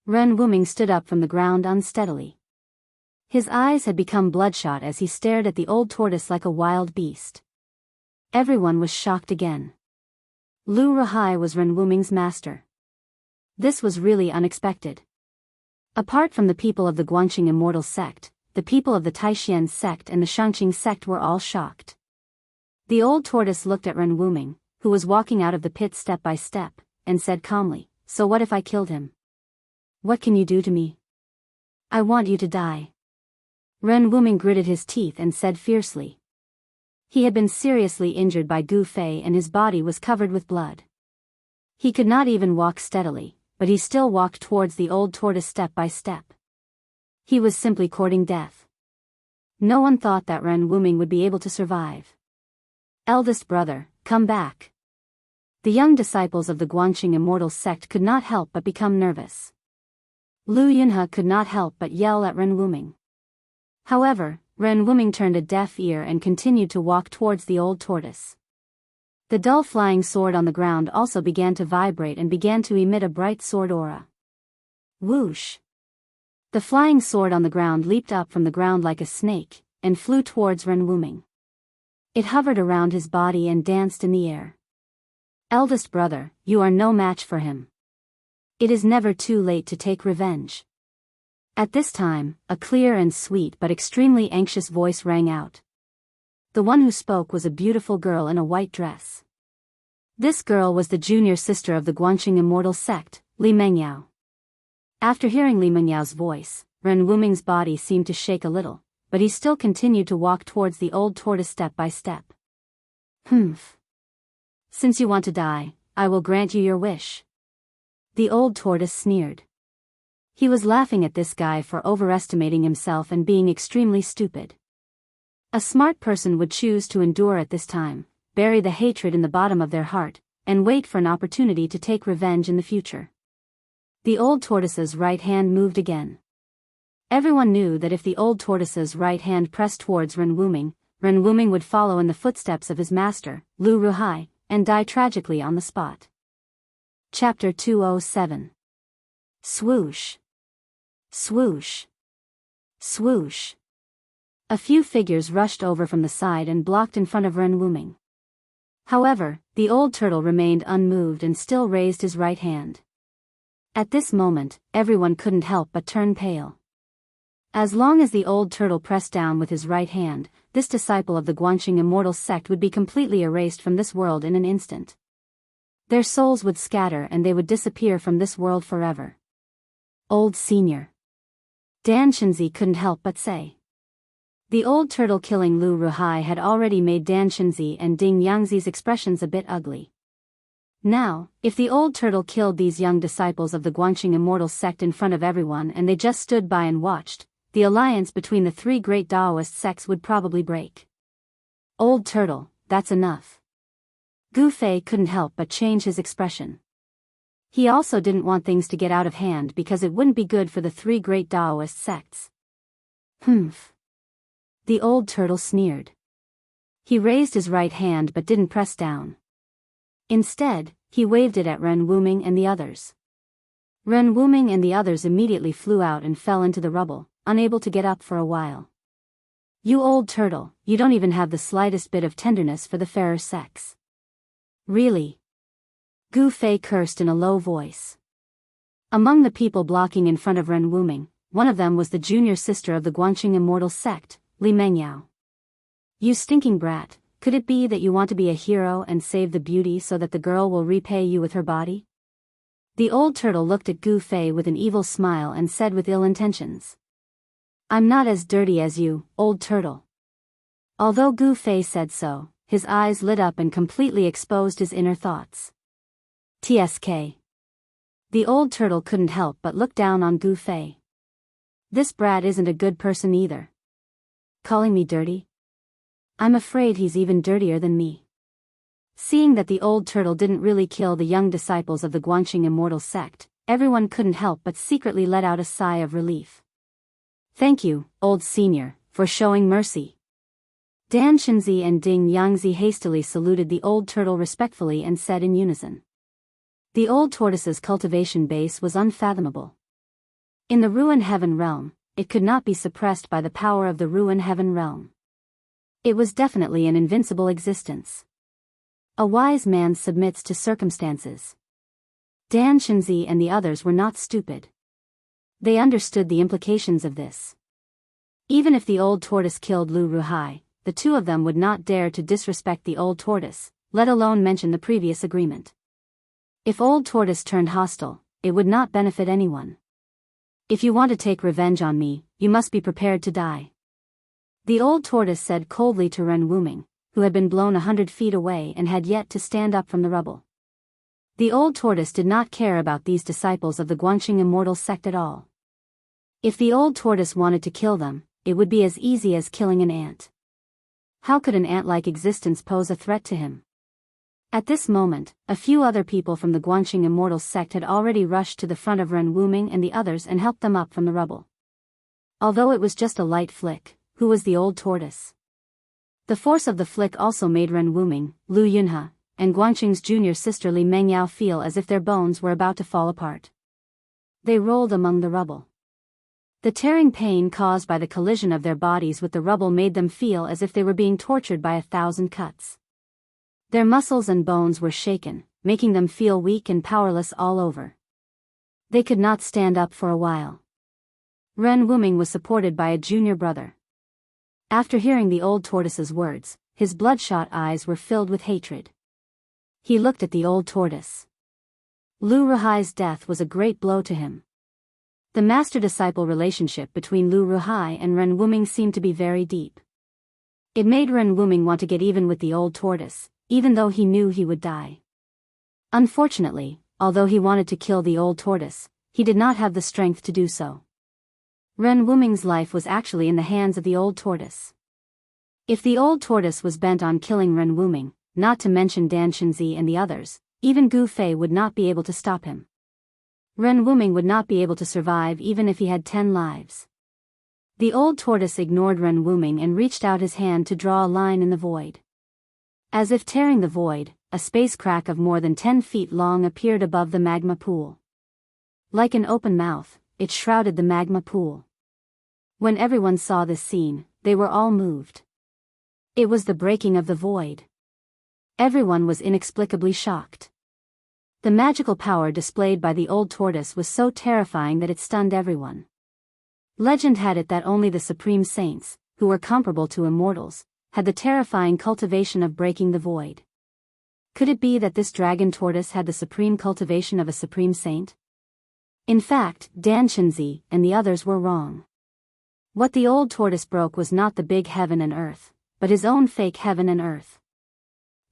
Ren Wuming stood up from the ground unsteadily. His eyes had become bloodshot as he stared at the old tortoise like a wild beast. Everyone was shocked again. Lu Ruhai was Ren Wuming's master. This was really unexpected. Apart from the people of the Guanxing Immortal sect, the people of the Taishan sect and the Shangqing sect were all shocked. The old tortoise looked at Ren Wuming, who was walking out of the pit step by step, and said calmly, "So what if I killed him? What can you do to me? I want you to die." Ren Wuming gritted his teeth and said fiercely. He had been seriously injured by Gu Fei and his body was covered with blood. He could not even walk steadily, but he still walked towards the old tortoise step by step. He was simply courting death. No one thought that Ren Wuming would be able to survive. "Eldest brother, come back." The young disciples of the Guanxing Immortal sect could not help but become nervous. Lu Yunhe could not help but yell at Ren Wuming. However, Ren Wuming turned a deaf ear and continued to walk towards the old tortoise. The dull flying sword on the ground also began to vibrate and began to emit a bright sword aura. Whoosh! The flying sword on the ground leaped up from the ground like a snake, and flew towards Ren Wuming. It hovered around his body and danced in the air. "Eldest brother, you are no match for him. It is never too late to take revenge." At this time, a clear and sweet but extremely anxious voice rang out. The one who spoke was a beautiful girl in a white dress. This girl was the junior sister of the Guanxing Immortal sect, Li Mengyao. After hearing Li Mengyao's voice, Ren Wuming's body seemed to shake a little, but he still continued to walk towards the old tortoise step by step. "Humph. Since you want to die, I will grant you your wish." The old tortoise sneered. He was laughing at this guy for overestimating himself and being extremely stupid. A smart person would choose to endure at this time, bury the hatred in the bottom of their heart, and wait for an opportunity to take revenge in the future. The old tortoise's right hand moved again. Everyone knew that if the old tortoise's right hand pressed towards Ren Wuming would follow in the footsteps of his master, Lu Ruhai, and die tragically on the spot. Chapter 207. Swoosh. Swoosh. Swoosh. A few figures rushed over from the side and blocked in front of Ren Wuming. However, the old turtle remained unmoved and still raised his right hand. At this moment, everyone couldn't help but turn pale. As long as the old turtle pressed down with his right hand, this disciple of the Guanxing Immortal sect would be completely erased from this world in an instant. Their souls would scatter and they would disappear from this world forever. Old Senior. Dan Shenzi couldn't help but say. The old turtle killing Lu Ruhai had already made Dan Shenzi and Ding Yangzi's expressions a bit ugly. Now, if the old turtle killed these young disciples of the Guanxing Immortal sect in front of everyone and they just stood by and watched, the alliance between the three great Daoist sects would probably break. "Old turtle, that's enough." Gu Fei couldn't help but change his expression. He also didn't want things to get out of hand because it wouldn't be good for the three great Daoist sects. "Humph." The old turtle sneered. He raised his right hand but didn't press down. Instead, he waved it at Ren Wuming and the others. Ren Wuming and the others immediately flew out and fell into the rubble, unable to get up for a while. "You old turtle, you don't even have the slightest bit of tenderness for the fairer sex. Really?" Gu Fei cursed in a low voice. Among the people blocking in front of Ren Wuming, one of them was the junior sister of the Guanxing Immortal sect, Li Mengyao. "You stinking brat, could it be that you want to be a hero and save the beauty so that the girl will repay you with her body?" The old turtle looked at Gu Fei with an evil smile and said with ill intentions. "I'm not as dirty as you, old turtle." Although Gu Fei said so, his eyes lit up and completely exposed his inner thoughts. TSK. The old turtle couldn't help but look down on Gu Fei. This brat isn't a good person either. Calling me dirty? I'm afraid he's even dirtier than me. Seeing that the old turtle didn't really kill the young disciples of the Guanxing Immortal sect, everyone couldn't help but secretly let out a sigh of relief. "Thank you, old senior, for showing mercy." Dan Shenzi and Ding Yangzi hastily saluted the old turtle respectfully and said in unison. The old tortoise's cultivation base was unfathomable. In the ruined heaven realm, it could not be suppressed by the power of the ruin heaven realm. It was definitely an invincible existence. A wise man submits to circumstances. Dan Shenzi and the others were not stupid. They understood the implications of this. Even if the old tortoise killed Lu Ruhai, the two of them would not dare to disrespect the old tortoise, let alone mention the previous agreement. If old tortoise turned hostile, it would not benefit anyone. If you want to take revenge on me, you must be prepared to die. The old tortoise said coldly to Ren Wuming, who had been blown 100 feet away and had yet to stand up from the rubble. The old tortoise did not care about these disciples of the Guanxing immortal sect at all. If the old tortoise wanted to kill them, it would be as easy as killing an ant. How could an ant-like existence pose a threat to him? At this moment, a few other people from the Guanxing immortal sect had already rushed to the front of Ren Wuming and the others and helped them up from the rubble. Although it was just a light flick, who was the old tortoise? The force of the flick also made Ren Wuming, Lu Yunhe, and Guanxing's junior sister Li Mengyao feel as if their bones were about to fall apart. They rolled among the rubble. The tearing pain caused by the collision of their bodies with the rubble made them feel as if they were being tortured by 1,000 cuts. Their muscles and bones were shaken, making them feel weak and powerless all over. They could not stand up for a while. Ren Wuming was supported by a junior brother. After hearing the old tortoise's words, his bloodshot eyes were filled with hatred. He looked at the old tortoise. Lu Ruhai's death was a great blow to him. The master-disciple relationship between Lu Ruhai and Ren Wuming seemed to be very deep. It made Ren Wuming want to get even with the old tortoise, even though he knew he would die. Unfortunately, although he wanted to kill the old tortoise, he did not have the strength to do so. Ren Wuming's life was actually in the hands of the old tortoise. If the old tortoise was bent on killing Ren Wuming, not to mention Dan Shenzi and the others, even Gu Fei would not be able to stop him. Ren Wuming would not be able to survive even if he had 10 lives. The old tortoise ignored Ren Wuming and reached out his hand to draw a line in the void. As if tearing the void, a space crack of more than 10 feet long appeared above the magma pool. Like an open mouth, it shrouded the magma pool. When everyone saw this scene, they were all moved. It was the breaking of the void. Everyone was inexplicably shocked. The magical power displayed by the old tortoise was so terrifying that it stunned everyone. Legend had it that only the supreme saints, who were comparable to immortals, had the terrifying cultivation of breaking the void. Could it be that this dragon tortoise had the supreme cultivation of a supreme saint? In fact, Dan Shenzi and the others were wrong. What the old tortoise broke was not the big heaven and earth, but his own fake heaven and earth.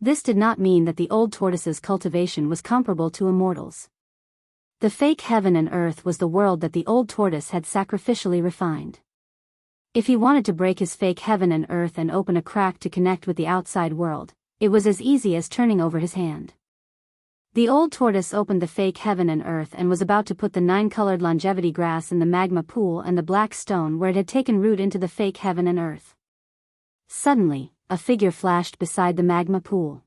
This did not mean that the old tortoise's cultivation was comparable to immortals. The fake heaven and earth was the world that the old tortoise had sacrificially refined. If he wanted to break his fake heaven and earth and open a crack to connect with the outside world, it was as easy as turning over his hand. The old tortoise opened the fake heaven and earth and was about to put the 9-colored longevity grass in the magma pool and the black stone where it had taken root into the fake heaven and earth. Suddenly, a figure flashed beside the magma pool.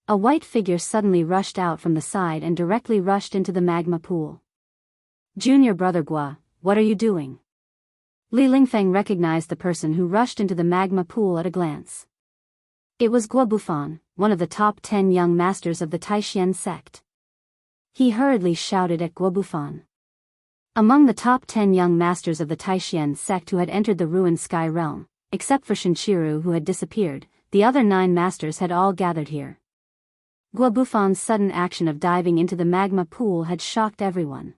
A white figure suddenly rushed out from the side and directly rushed into the magma pool. Junior brother Gua, what are you doing? Li Lingfeng recognized the person who rushed into the magma pool at a glance. It was Guo Bufan, one of the top 10 young masters of the Taishan sect. He hurriedly shouted at Guo Bufan. Among the top 10 young masters of the Taishan sect who had entered the ruined sky realm, except for Shinchiru who had disappeared, the other 9 masters had all gathered here. Guo Bufan's sudden action of diving into the magma pool had shocked everyone.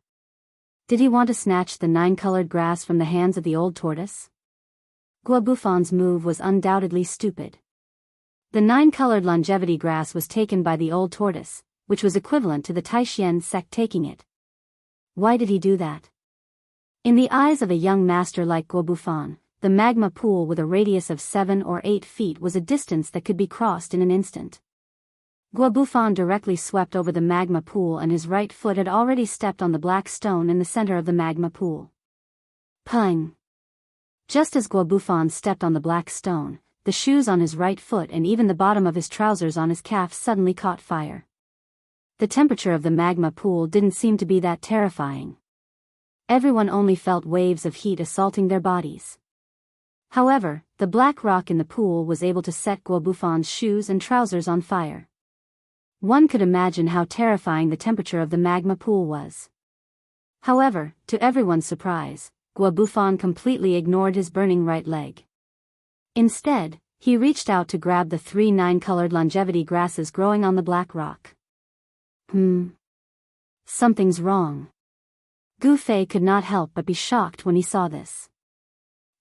Did he want to snatch the 9-colored grass from the hands of the old tortoise? Guo Bufan's move was undoubtedly stupid. The 9-colored longevity grass was taken by the old tortoise, which was equivalent to the Taishan sect taking it. Why did he do that? In the eyes of a young master like Guo Bufan, the magma pool with a radius of 7 or 8 feet was a distance that could be crossed in an instant. Guo Bufan directly swept over the magma pool and his right foot had already stepped on the black stone in the center of the magma pool. Pung! Just as Guo Bufan stepped on the black stone, the shoes on his right foot and even the bottom of his trousers on his calf suddenly caught fire. The temperature of the magma pool didn't seem to be that terrifying. everyone only felt waves of heat assaulting their bodies. However, the black rock in the pool was able to set Guobufan's shoes and trousers on fire. One could imagine how terrifying the temperature of the magma pool was. However, to everyone's surprise, Guobufan completely ignored his burning right leg. Instead, he reached out to grab the 3 9-colored longevity grasses growing on the black rock. Something's wrong. Gu Fei could not help but be shocked when he saw this.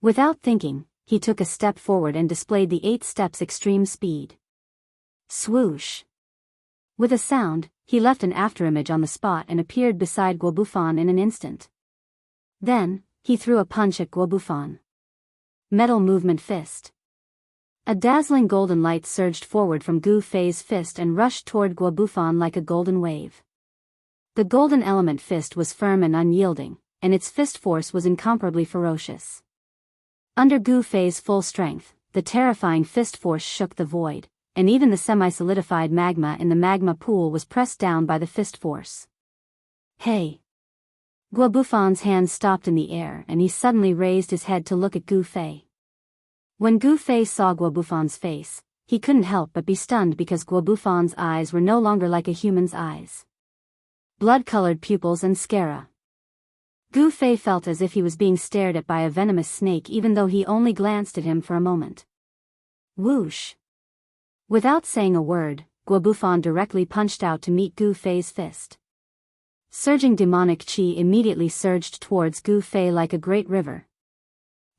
Without thinking, he took a step forward and displayed the 8 steps extreme speed. Swoosh! With a sound, he left an afterimage on the spot and appeared beside Guobufan in an instant. Then, he threw a punch at Guobufan. Metal movement fist. A dazzling golden light surged forward from Gu Fei's fist and rushed toward Guobufan like a golden wave. The golden element fist was firm and unyielding, and its fist force was incomparably ferocious. Under Gu Fei's full strength, the terrifying fist force shook the void, and even the semi-solidified magma in the magma pool was pressed down by the fist force. Hey! Guobufan's hand stopped in the air and he suddenly raised his head to look at Gu Fei. When Gu Fei saw Guobufan's face, he couldn't help but be stunned because Guobufan's eyes were no longer like a human's eyes. Blood-colored pupils and sclera. Gu Fei felt as if he was being stared at by a venomous snake even though he only glanced at him for a moment. Whoosh! Without saying a word, Guobufan directly punched out to meet Gu Fei's fist. Surging demonic qi immediately surged towards Gu Fei like a great river.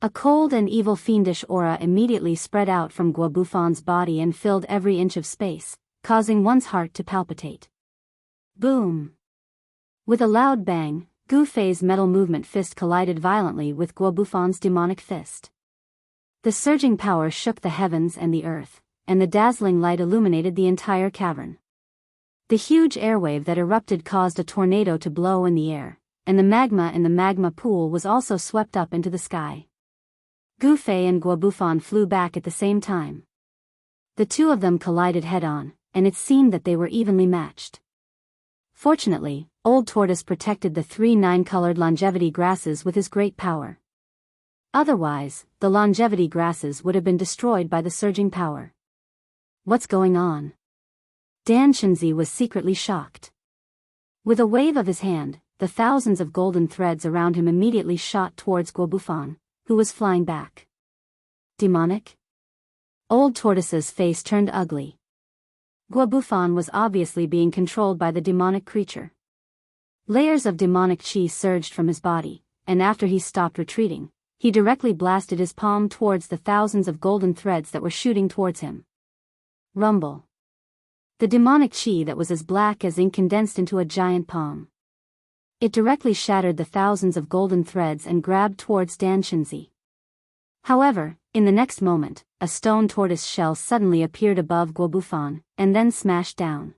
A cold and evil fiendish aura immediately spread out from Guobufan's body and filled every inch of space, causing one's heart to palpitate. Boom! With a loud bang, Gu Fei's metal movement fist collided violently with Guobufan's demonic fist. The surging power shook the heavens and the earth, and the dazzling light illuminated the entire cavern. The huge airwave that erupted caused a tornado to blow in the air, and the magma in the magma pool was also swept up into the sky. Gu Fei and Guobufan flew back at the same time. The two of them collided head-on, and it seemed that they were evenly matched. Fortunately, Old Tortoise protected the 3 9-colored longevity grasses with his great power. Otherwise, the longevity grasses would have been destroyed by the surging power. What's going on? Dan Chenzi was secretly shocked. With a wave of his hand, the thousands of golden threads around him immediately shot towards Guobufan, who was flying back. Demonic? Old Tortoise's face turned ugly. Guobufan was obviously being controlled by the demonic creature. Layers of demonic qi surged from his body, and after he stopped retreating, he directly blasted his palm towards the thousands of golden threads that were shooting towards him. Rumble. The demonic qi that was as black as ink condensed into a giant palm. It directly shattered the thousands of golden threads and grabbed towards Dan Chenzi. However, in the next moment, a stone tortoise shell suddenly appeared above Guobufan, and then smashed down.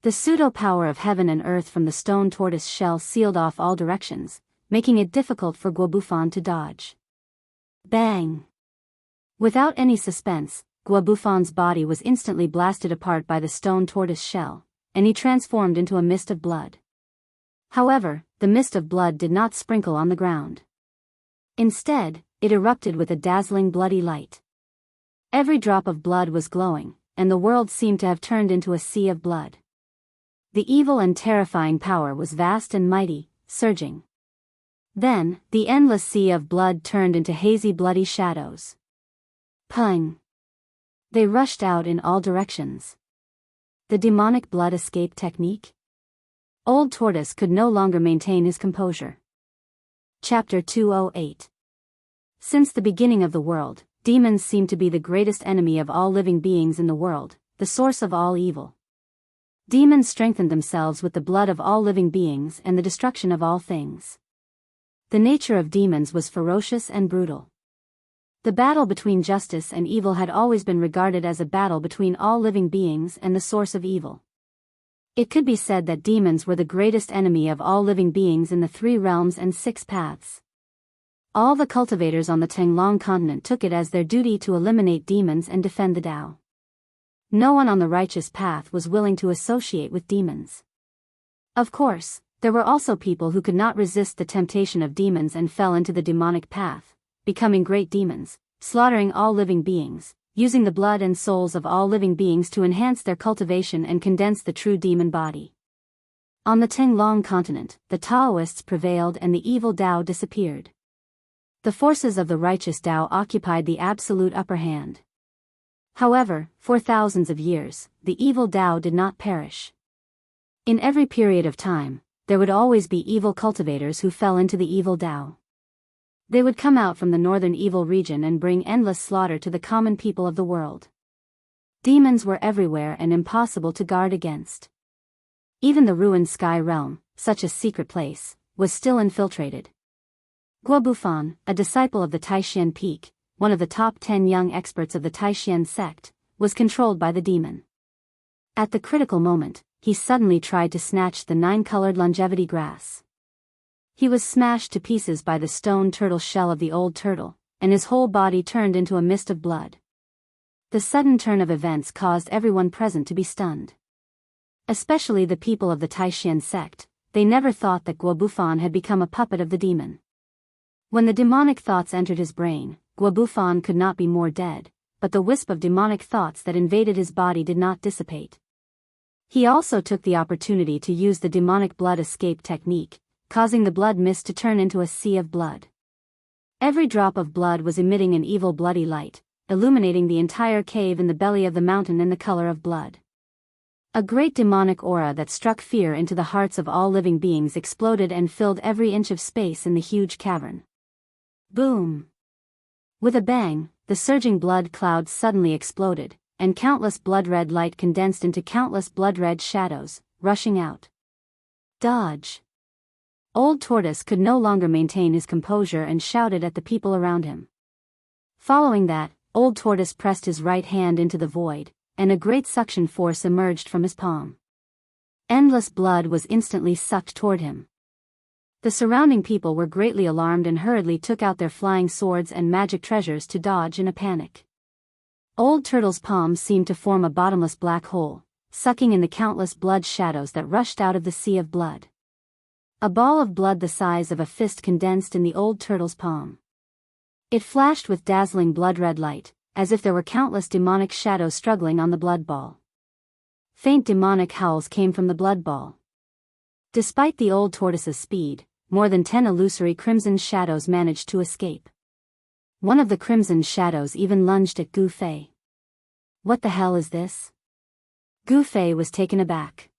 The pseudo-power of heaven and earth from the stone tortoise shell sealed off all directions, making it difficult for Guobufan to dodge. Bang! Without any suspense, Guobufan's body was instantly blasted apart by the stone tortoise shell, and he transformed into a mist of blood. However, the mist of blood did not sprinkle on the ground. Instead, it erupted with a dazzling bloody light. Every drop of blood was glowing, and the world seemed to have turned into a sea of blood. The evil and terrifying power was vast and mighty, surging. Then, the endless sea of blood turned into hazy bloody shadows. Pung! They rushed out in all directions. The demonic blood escape technique? Old Tortoise could no longer maintain his composure. Chapter 208. Since the beginning of the world, demons seem to be the greatest enemy of all living beings in the world, the source of all evil. Demons strengthened themselves with the blood of all living beings and the destruction of all things. The nature of demons was ferocious and brutal. The battle between justice and evil had always been regarded as a battle between all living beings and the source of evil. It could be said that demons were the greatest enemy of all living beings in the 3 realms and 6 paths. All the cultivators on the Tenglong continent took it as their duty to eliminate demons and defend the Tao. No one on the righteous path was willing to associate with demons. Of course, There were also people who could not resist the temptation of demons and fell into the demonic path, becoming great demons, slaughtering all living beings, using the blood and souls of all living beings to enhance their cultivation and condense the true demon body. On the Tenglong continent, the Daoists prevailed and the evil Dao disappeared. The forces of the righteous Dao occupied the absolute upper hand. However, for thousands of years, the evil Dao did not perish. In every period of time, there would always be evil cultivators who fell into the evil Dao. They would come out from the northern evil region and bring endless slaughter to the common people of the world. Demons were everywhere and impossible to guard against. Even the ruined sky realm, such a secret place, was still infiltrated. Guobufan, a disciple of the Taishan Peak, one of the top 10 young experts of the Taishan sect, was controlled by the demon. At the critical moment, he suddenly tried to snatch the 9-colored longevity grass. He was smashed to pieces by the stone turtle shell of the old turtle, and his whole body turned into a mist of blood. The sudden turn of events caused everyone present to be stunned. Especially the people of the Taishan sect, they never thought that Guobufan had become a puppet of the demon. When the demonic thoughts entered his brain, Guobufan could not be more dead, but the wisp of demonic thoughts that invaded his body did not dissipate. He also took the opportunity to use the demonic blood escape technique, causing the blood mist to turn into a sea of blood. Every drop of blood was emitting an evil bloody light, illuminating the entire cave in the belly of the mountain in the color of blood. A great demonic aura that struck fear into the hearts of all living beings exploded and filled every inch of space in the huge cavern. Boom! With a bang, the surging blood cloud suddenly exploded, and countless blood-red light condensed into countless blood-red shadows, rushing out. Dodge! Old Tortoise could no longer maintain his composure and shouted at the people around him. Following that, Old Tortoise pressed his right hand into the void, and a great suction force emerged from his palm. Endless blood was instantly sucked toward him. The surrounding people were greatly alarmed and hurriedly took out their flying swords and magic treasures to dodge in a panic. Old Turtle's palms seemed to form a bottomless black hole, sucking in the countless blood shadows that rushed out of the sea of blood. A ball of blood the size of a fist condensed in the Old Turtle's palm. It flashed with dazzling blood-red light, as if there were countless demonic shadows struggling on the blood ball. Faint demonic howls came from the blood ball. Despite the Old Tortoise's speed, more than 10 illusory crimson shadows managed to escape. One of the crimson shadows even lunged at Gu Fei. What the hell is this? Gu Fei was taken aback.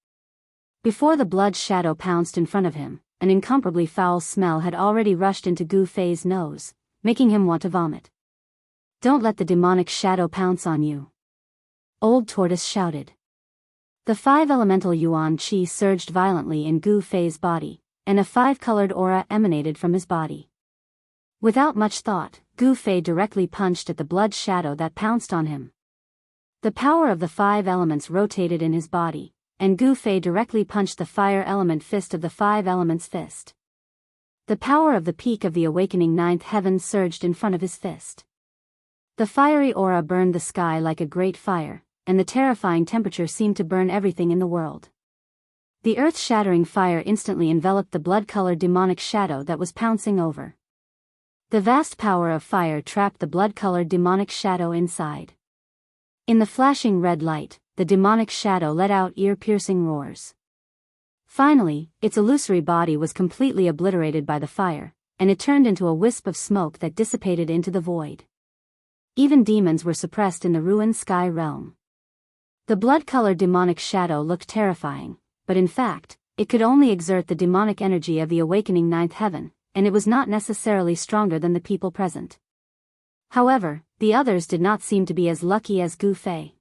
Before the blood shadow pounced in front of him, an incomparably foul smell had already rushed into Gu Fei's nose, making him want to vomit. Don't let the demonic shadow pounce on you. Old Tortoise shouted. The 5 elemental yuan qi surged violently in Gu Fei's body, and a 5-colored aura emanated from his body. Without much thought, Gu Fei directly punched at the blood shadow that pounced on him. The power of the 5 elements rotated in his body, and Gu Fei directly punched the fire element fist of the 5 elements fist. The power of the peak of the awakening 9th heaven surged in front of his fist. The fiery aura burned the sky like a great fire, and the terrifying temperature seemed to burn everything in the world. The earth-shattering fire instantly enveloped the blood-colored demonic shadow that was pouncing over. The vast power of fire trapped the blood-colored demonic shadow inside. In the flashing red light, the demonic shadow let out ear-piercing roars. Finally, its illusory body was completely obliterated by the fire, and it turned into a wisp of smoke that dissipated into the void. Even demons were suppressed in the ruined sky realm. The blood-colored demonic shadow looked terrifying, but in fact, it could only exert the demonic energy of the awakening 9th heaven, and it was not necessarily stronger than the people present. However, the others did not seem to be as lucky as Gu Fei.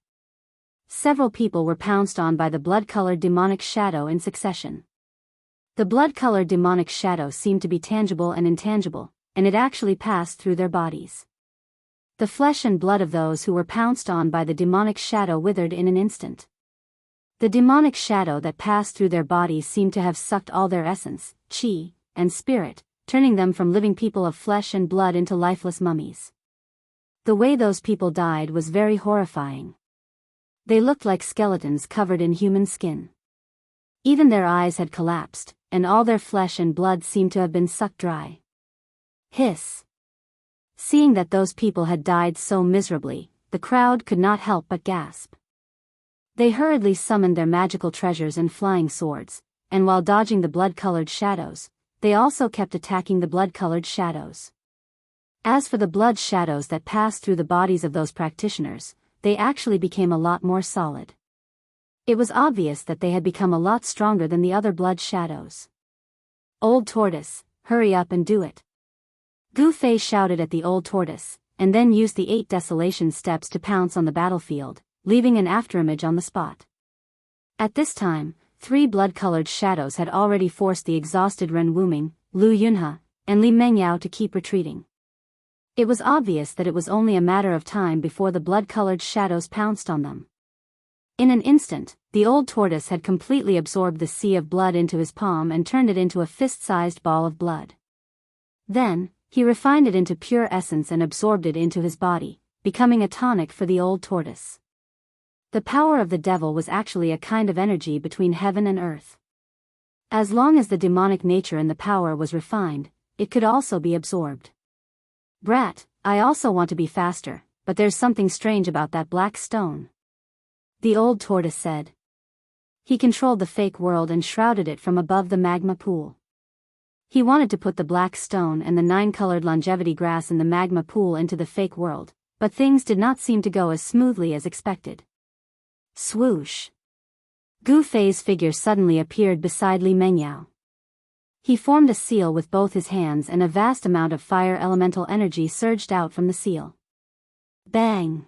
Several people were pounced on by the blood-colored demonic shadow in succession. The blood-colored demonic shadow seemed to be tangible and intangible, and it actually passed through their bodies. The flesh and blood of those who were pounced on by the demonic shadow withered in an instant. The demonic shadow that passed through their bodies seemed to have sucked all their essence, qi, and spirit, turning them from living people of flesh and blood into lifeless mummies. The way those people died was very horrifying. They looked like skeletons covered in human skin. Even their eyes had collapsed, and all their flesh and blood seemed to have been sucked dry. Hiss! Seeing that those people had died so miserably, the crowd could not help but gasp. They hurriedly summoned their magical treasures and flying swords, and while dodging the blood-colored shadows, they also kept attacking the blood-colored shadows. As for the blood shadows that passed through the bodies of those practitioners, they actually became a lot more solid. It was obvious that they had become a lot stronger than the other blood shadows. Old Tortoise, hurry up and do it. Gu Fei shouted at the old tortoise, and then used the 8 desolation steps to pounce on the battlefield, leaving an afterimage on the spot. At this time, 3 blood-colored shadows had already forced the exhausted Ren Wuming, Lu Yunhe, and Li Mengyao to keep retreating. It was obvious that it was only a matter of time before the blood-colored shadows pounced on them. In an instant, the old tortoise had completely absorbed the sea of blood into his palm and turned it into a fist-sized ball of blood. Then, he refined it into pure essence and absorbed it into his body, becoming a tonic for the old tortoise. The power of the devil was actually a kind of energy between heaven and earth. As long as the demonic nature in the power was refined, it could also be absorbed. Brat, I also want to be faster, but there's something strange about that black stone. The old tortoise said. He controlled the fake world and shrouded it from above the magma pool. He wanted to put the black stone and the 9-colored longevity grass in the magma pool into the fake world, but things did not seem to go as smoothly as expected. Swoosh! Gu Fei's figure suddenly appeared beside Li Mengyao. He formed a seal with both his hands and a vast amount of fire elemental energy surged out from the seal. Bang!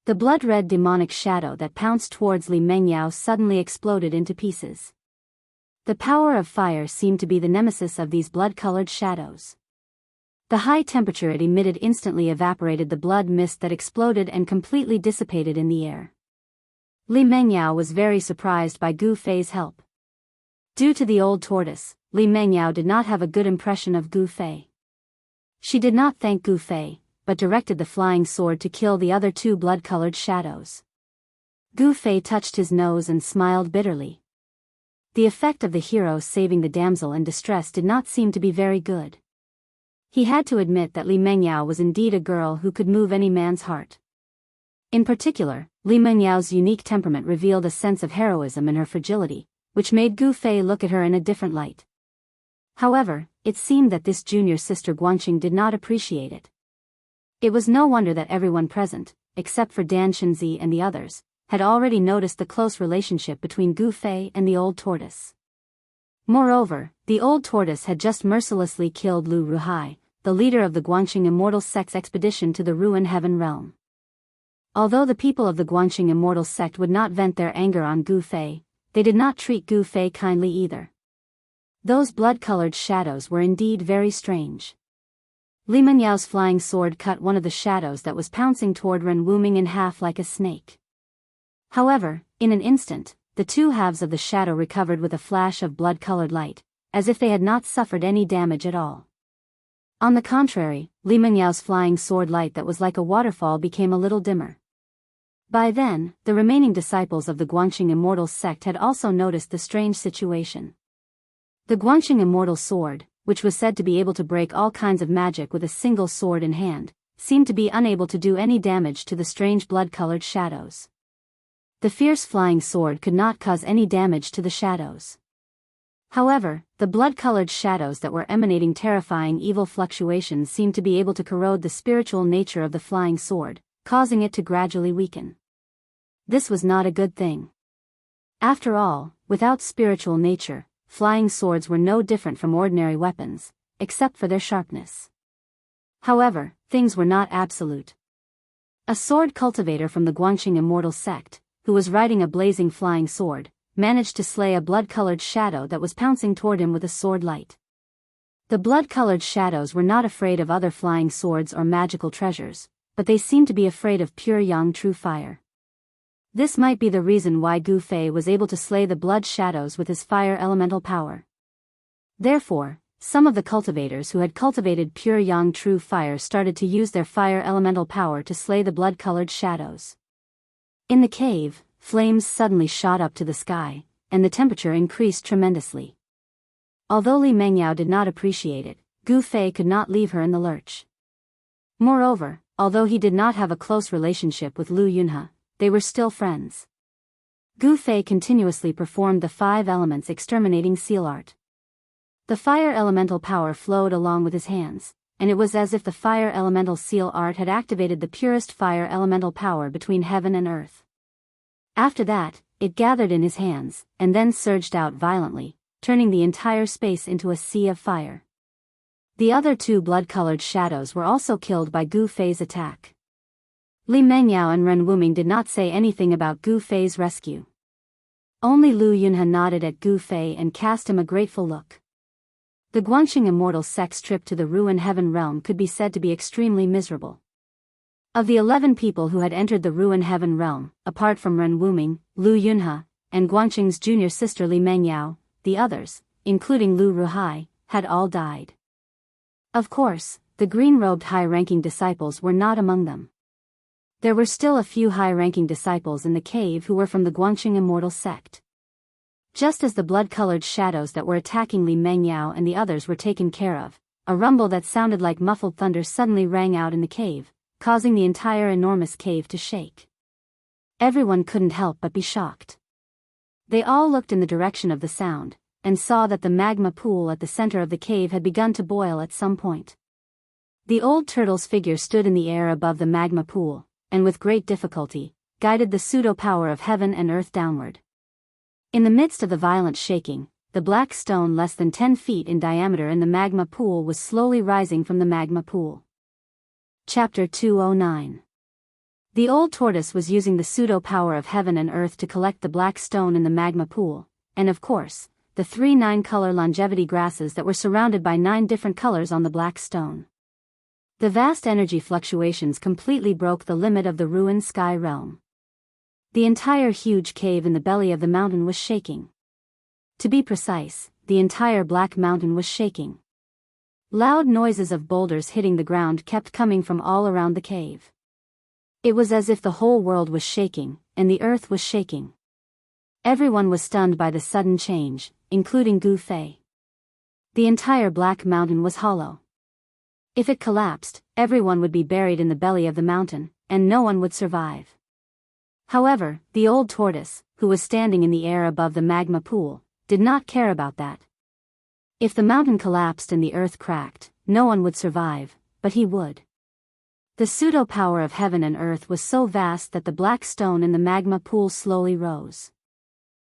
The blood-red demonic shadow that pounced towards Li Mengyao suddenly exploded into pieces. The power of fire seemed to be the nemesis of these blood-colored shadows. The high temperature it emitted instantly evaporated the blood mist that exploded and completely dissipated in the air. Li Mengyao was very surprised by Gu Fei's help. Due to the old tortoise, Li Mengyao did not have a good impression of Gu Fei. She did not thank Gu Fei, but directed the flying sword to kill the other 2 blood-colored shadows. Gu Fei touched his nose and smiled bitterly. The effect of the hero saving the damsel in distress did not seem to be very good. He had to admit that Li Mengyao was indeed a girl who could move any man's heart. In particular, Li Mengyao's unique temperament revealed a sense of heroism in her fragility, which made Gu Fei look at her in a different light. However, it seemed that this junior sister Guanqing did not appreciate it. It was no wonder that everyone present, except for Dan Shenzi and the others, had already noticed the close relationship between Gu Fei and the old tortoise. Moreover, the old tortoise had just mercilessly killed Lu Ruhai, the leader of the Guanqing Immortal Sect's expedition to the Ruin Heaven realm. Although the people of the Guanqing Immortal Sect would not vent their anger on Gu Fei, they did not treat Gu Fei kindly either. Those blood-colored shadows were indeed very strange. Li Menyao's flying sword cut one of the shadows that was pouncing toward Ren Wuming in half like a snake. However, in an instant, the 2 halves of the shadow recovered with a flash of blood-colored light, as if they had not suffered any damage at all. On the contrary, Li Menyao's flying sword light that was like a waterfall became a little dimmer. By then, the remaining disciples of the Guanqing Immortal Sect had also noticed the strange situation. The Guanqing Immortal Sword, which was said to be able to break all kinds of magic with a single sword in hand, seemed to be unable to do any damage to the strange blood-colored shadows. The fierce flying sword could not cause any damage to the shadows. However, the blood-colored shadows that were emanating terrifying evil fluctuations seemed to be able to corrode the spiritual nature of the flying sword, causing it to gradually weaken. This was not a good thing. After all, without spiritual nature, flying swords were no different from ordinary weapons, except for their sharpness. However, things were not absolute. A sword cultivator from the Guanqing Immortal Sect, who was riding a blazing flying sword, managed to slay a blood-colored shadow that was pouncing toward him with a sword light. The blood-colored shadows were not afraid of other flying swords or magical treasures, but they seemed to be afraid of pure yang true fire. This might be the reason why Gu Fei was able to slay the blood shadows with his fire elemental power. Therefore, some of the cultivators who had cultivated pure yang true fire started to use their fire elemental power to slay the blood-colored shadows. In the cave, flames suddenly shot up to the sky, and the temperature increased tremendously. Although Li Mengyao did not appreciate it, Gu Fei could not leave her in the lurch. Moreover, although he did not have a close relationship with Lu Yunhe, they were still friends. Gu Fei continuously performed the 5 elements exterminating seal art. The fire elemental power flowed along with his hands, and it was as if the fire elemental seal art had activated the purest fire elemental power between heaven and earth. After that, it gathered in his hands, and then surged out violently, turning the entire space into a sea of fire. The other 2 blood-colored shadows were also killed by Gu Fei's attack. Li Mengyao and Ren Wuming did not say anything about Gu Fei's rescue. Only Lu Yunhe nodded at Gu Fei and cast him a grateful look. The Guangxing immortal sect's trip to the Ruin Heaven realm could be said to be extremely miserable. Of the 11 people who had entered the Ruin Heaven realm, apart from Ren Wuming, Lu Yunhe, and Guangxing's junior sister Li Mengyao, the others, including Lu Ruhai, had all died. Of course, the green-robed high-ranking disciples were not among them. There were still a few high-ranking disciples in the cave who were from the Guangxing immortal sect. Just as the blood-colored shadows that were attacking Li Mengyao and the others were taken care of, a rumble that sounded like muffled thunder suddenly rang out in the cave, causing the entire enormous cave to shake. Everyone couldn't help but be shocked. They all looked in the direction of the sound, and saw that the magma pool at the center of the cave had begun to boil at some point. The old turtle's figure stood in the air above the magma pool, and with great difficulty, guided the pseudo-power of heaven and earth downward. In the midst of the violent shaking, the black stone less than 10 feet in diameter in the magma pool was slowly rising from the magma pool. Chapter 209. The old tortoise was using the pseudo-power of heaven and earth to collect the black stone in the magma pool, and of course, the 3 9-color longevity grasses that were surrounded by 9 different colors on the black stone. The vast energy fluctuations completely broke the limit of the ruined sky realm. The entire huge cave in the belly of the mountain was shaking. To be precise, the entire Black Mountain was shaking. Loud noises of boulders hitting the ground kept coming from all around the cave. It was as if the whole world was shaking, and the earth was shaking. Everyone was stunned by the sudden change, including Gu Fei. The entire Black Mountain was hollow. If it collapsed, everyone would be buried in the belly of the mountain, and no one would survive. However, the old tortoise, who was standing in the air above the magma pool, did not care about that. If the mountain collapsed and the earth cracked, no one would survive, but he would. The pseudo-power of heaven and earth was so vast that the black stone in the magma pool slowly rose.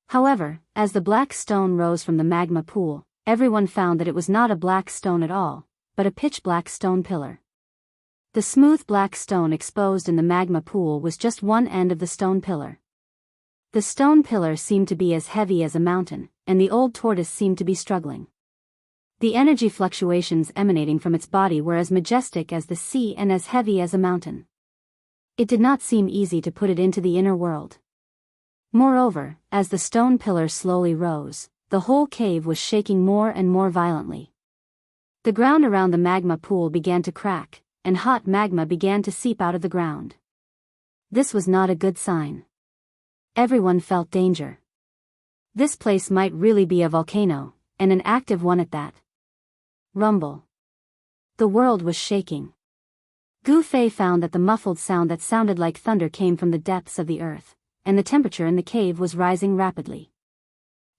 However, as the black stone rose from the magma pool, everyone found that it was not a black stone at all, but a pitch-black stone pillar. The smooth black stone exposed in the magma pool was just one end of the stone pillar. The stone pillar seemed to be as heavy as a mountain, and the old tortoise seemed to be struggling. The energy fluctuations emanating from its body were as majestic as the sea and as heavy as a mountain. It did not seem easy to put it into the inner world. Moreover, as the stone pillar slowly rose, the whole cave was shaking more and more violently. The ground around the magma pool began to crack, and hot magma began to seep out of the ground. This was not a good sign. Everyone felt danger. This place might really be a volcano, and an active one at that. Rumble. The world was shaking. Gu Fei found that the muffled sound that sounded like thunder came from the depths of the earth, and the temperature in the cave was rising rapidly.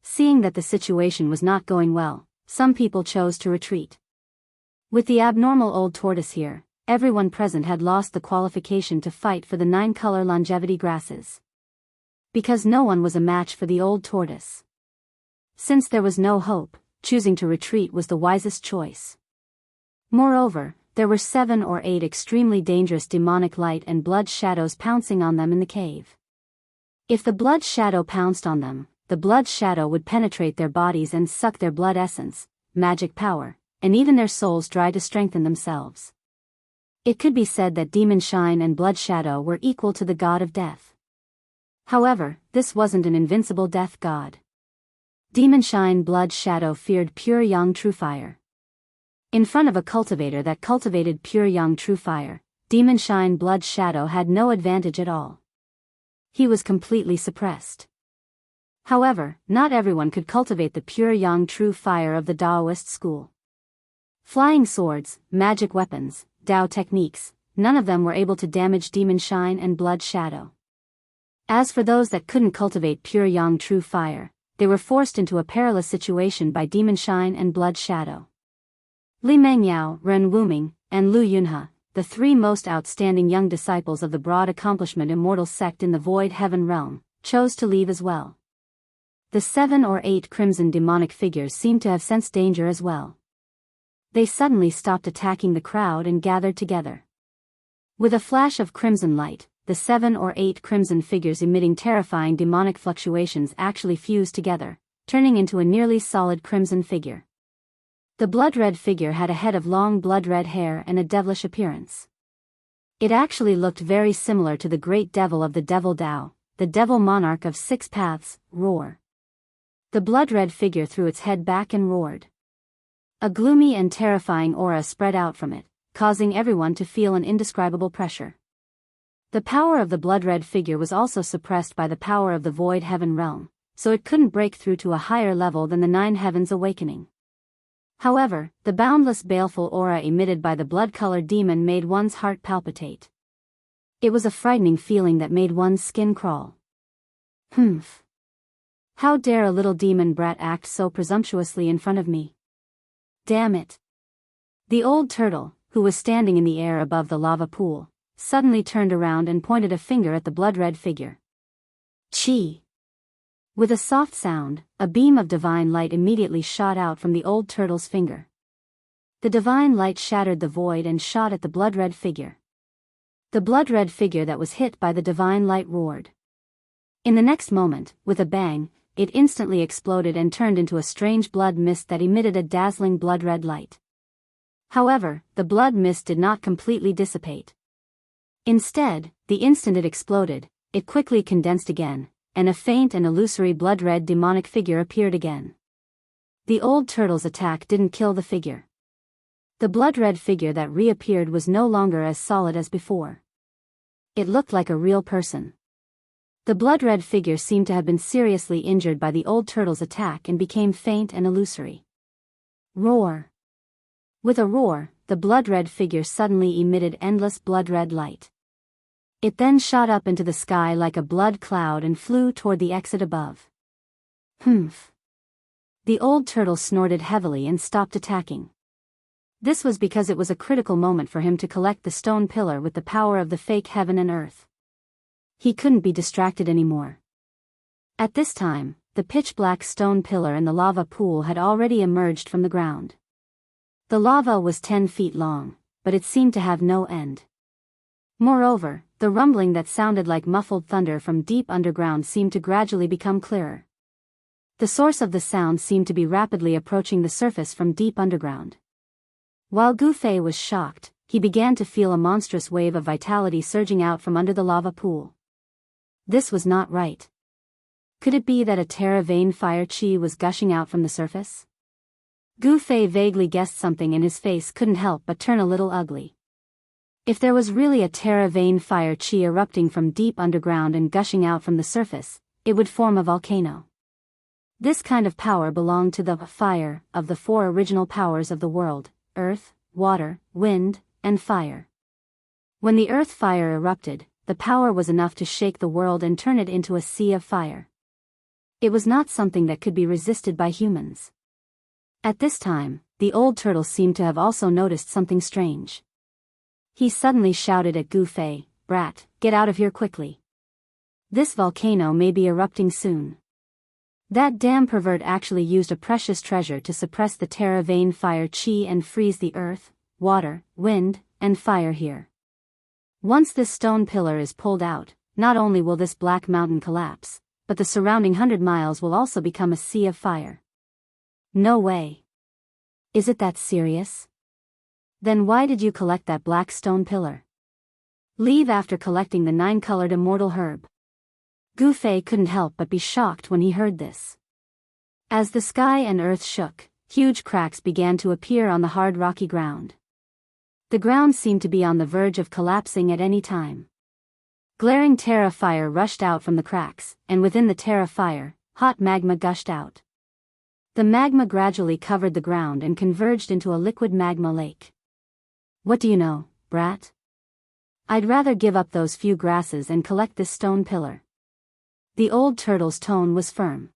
Seeing that the situation was not going well, some people chose to retreat. With the abnormal old tortoise here, everyone present had lost the qualification to fight for the 9-color longevity grasses. Because no one was a match for the old tortoise. Since there was no hope, choosing to retreat was the wisest choice. Moreover, there were 7 or 8 extremely dangerous demonic light and blood shadows pouncing on them in the cave. If the blood shadow pounced on them, the blood shadow would penetrate their bodies and suck their blood essence, magic power, and even their souls dry to strengthen themselves. It could be said that Demon Shine and Blood Shadow were equal to the god of death. However, this wasn't an invincible death god. Demon Shine Blood Shadow feared pure Yang True Fire. In front of a cultivator that cultivated pure Yang True Fire, Demon Shine Blood Shadow had no advantage at all. He was completely suppressed. However, not everyone could cultivate the pure yang true fire of the Daoist school. Flying swords, magic weapons, Dao techniques, none of them were able to damage demon shine and blood shadow. As for those that couldn't cultivate pure yang true fire, they were forced into a perilous situation by demon shine and blood shadow. Li Mengyao, Ren Wuming, and Lu Yunhe, the three most outstanding young disciples of the broad accomplishment immortal sect in the void heaven realm, chose to leave as well. The 7 or 8 crimson demonic figures seemed to have sensed danger as well. They suddenly stopped attacking the crowd and gathered together. With a flash of crimson light, the 7 or 8 crimson figures emitting terrifying demonic fluctuations actually fused together, turning into a nearly solid crimson figure. The blood-red figure had a head of long blood-red hair and a devilish appearance. It actually looked very similar to the great devil of the Devil Dao, the devil monarch of 6 paths, Roar. The blood-red figure threw its head back and roared. A gloomy and terrifying aura spread out from it, causing everyone to feel an indescribable pressure. The power of the blood-red figure was also suppressed by the power of the void heaven realm, so it couldn't break through to a higher level than the 9 heavens awakening. However, the boundless baleful aura emitted by the blood-colored demon made one's heart palpitate. It was a frightening feeling that made one's skin crawl. Humph. How dare a little demon brat act so presumptuously in front of me? Damn it. The old turtle, who was standing in the air above the lava pool, suddenly turned around and pointed a finger at the blood-red figure. Chi! With a soft sound, a beam of divine light immediately shot out from the old turtle's finger. The divine light shattered the void and shot at the blood-red figure. The blood-red figure that was hit by the divine light roared. In the next moment, with a bang, it instantly exploded and turned into a strange blood mist that emitted a dazzling blood-red light. However, the blood mist did not completely dissipate. Instead, the instant it exploded, it quickly condensed again, and a faint and illusory blood-red demonic figure appeared again. The old turtle's attack didn't kill the figure. The blood-red figure that reappeared was no longer as solid as before. It looked like a real person. The blood-red figure seemed to have been seriously injured by the old turtle's attack and became faint and illusory. Roar! With a roar, the blood-red figure suddenly emitted endless blood-red light. It then shot up into the sky like a blood cloud and flew toward the exit above. Humph! The old turtle snorted heavily and stopped attacking. This was because it was a critical moment for him to collect the stone pillar with the power of the fake heaven and earth. He couldn't be distracted anymore. At this time, the pitch-black stone pillar and the lava pool had already emerged from the ground. The lava was 10 feet long, but it seemed to have no end. Moreover, the rumbling that sounded like muffled thunder from deep underground seemed to gradually become clearer. The source of the sound seemed to be rapidly approaching the surface from deep underground. While Gu Fei was shocked, he began to feel a monstrous wave of vitality surging out from under the lava pool. This was not right. Could it be that a Terra vein fire chi was gushing out from the surface? Gu Fei vaguely guessed something and his face couldn't help but turn a little ugly. If there was really a Terra vein fire chi erupting from deep underground and gushing out from the surface, it would form a volcano. This kind of power belonged to the fire of the 4 original powers of the world: earth, water, wind, and fire. When the earth fire erupted, the power was enough to shake the world and turn it into a sea of fire. It was not something that could be resisted by humans. At this time, the old turtle seemed to have also noticed something strange. He suddenly shouted at Gu Fei, "Brat, get out of here quickly. This volcano may be erupting soon." That damn pervert actually used a precious treasure to suppress the Terra vein fire chi and freeze the earth, water, wind, and fire here. Once this stone pillar is pulled out, not only will this black mountain collapse, but the surrounding 100 miles will also become a sea of fire. No way. Is it that serious? Then why did you collect that black stone pillar? Leave after collecting the 9-colored immortal herb. Gu Fei couldn't help but be shocked when he heard this. As the sky and earth shook, huge cracks began to appear on the hard rocky ground. The ground seemed to be on the verge of collapsing at any time. Glaring Terra fire rushed out from the cracks, and within the Terra fire, hot magma gushed out. The magma gradually covered the ground and converged into a liquid magma lake. What do you know, brat? I'd rather give up those few grasses and collect this stone pillar. The old turtle's tone was firm.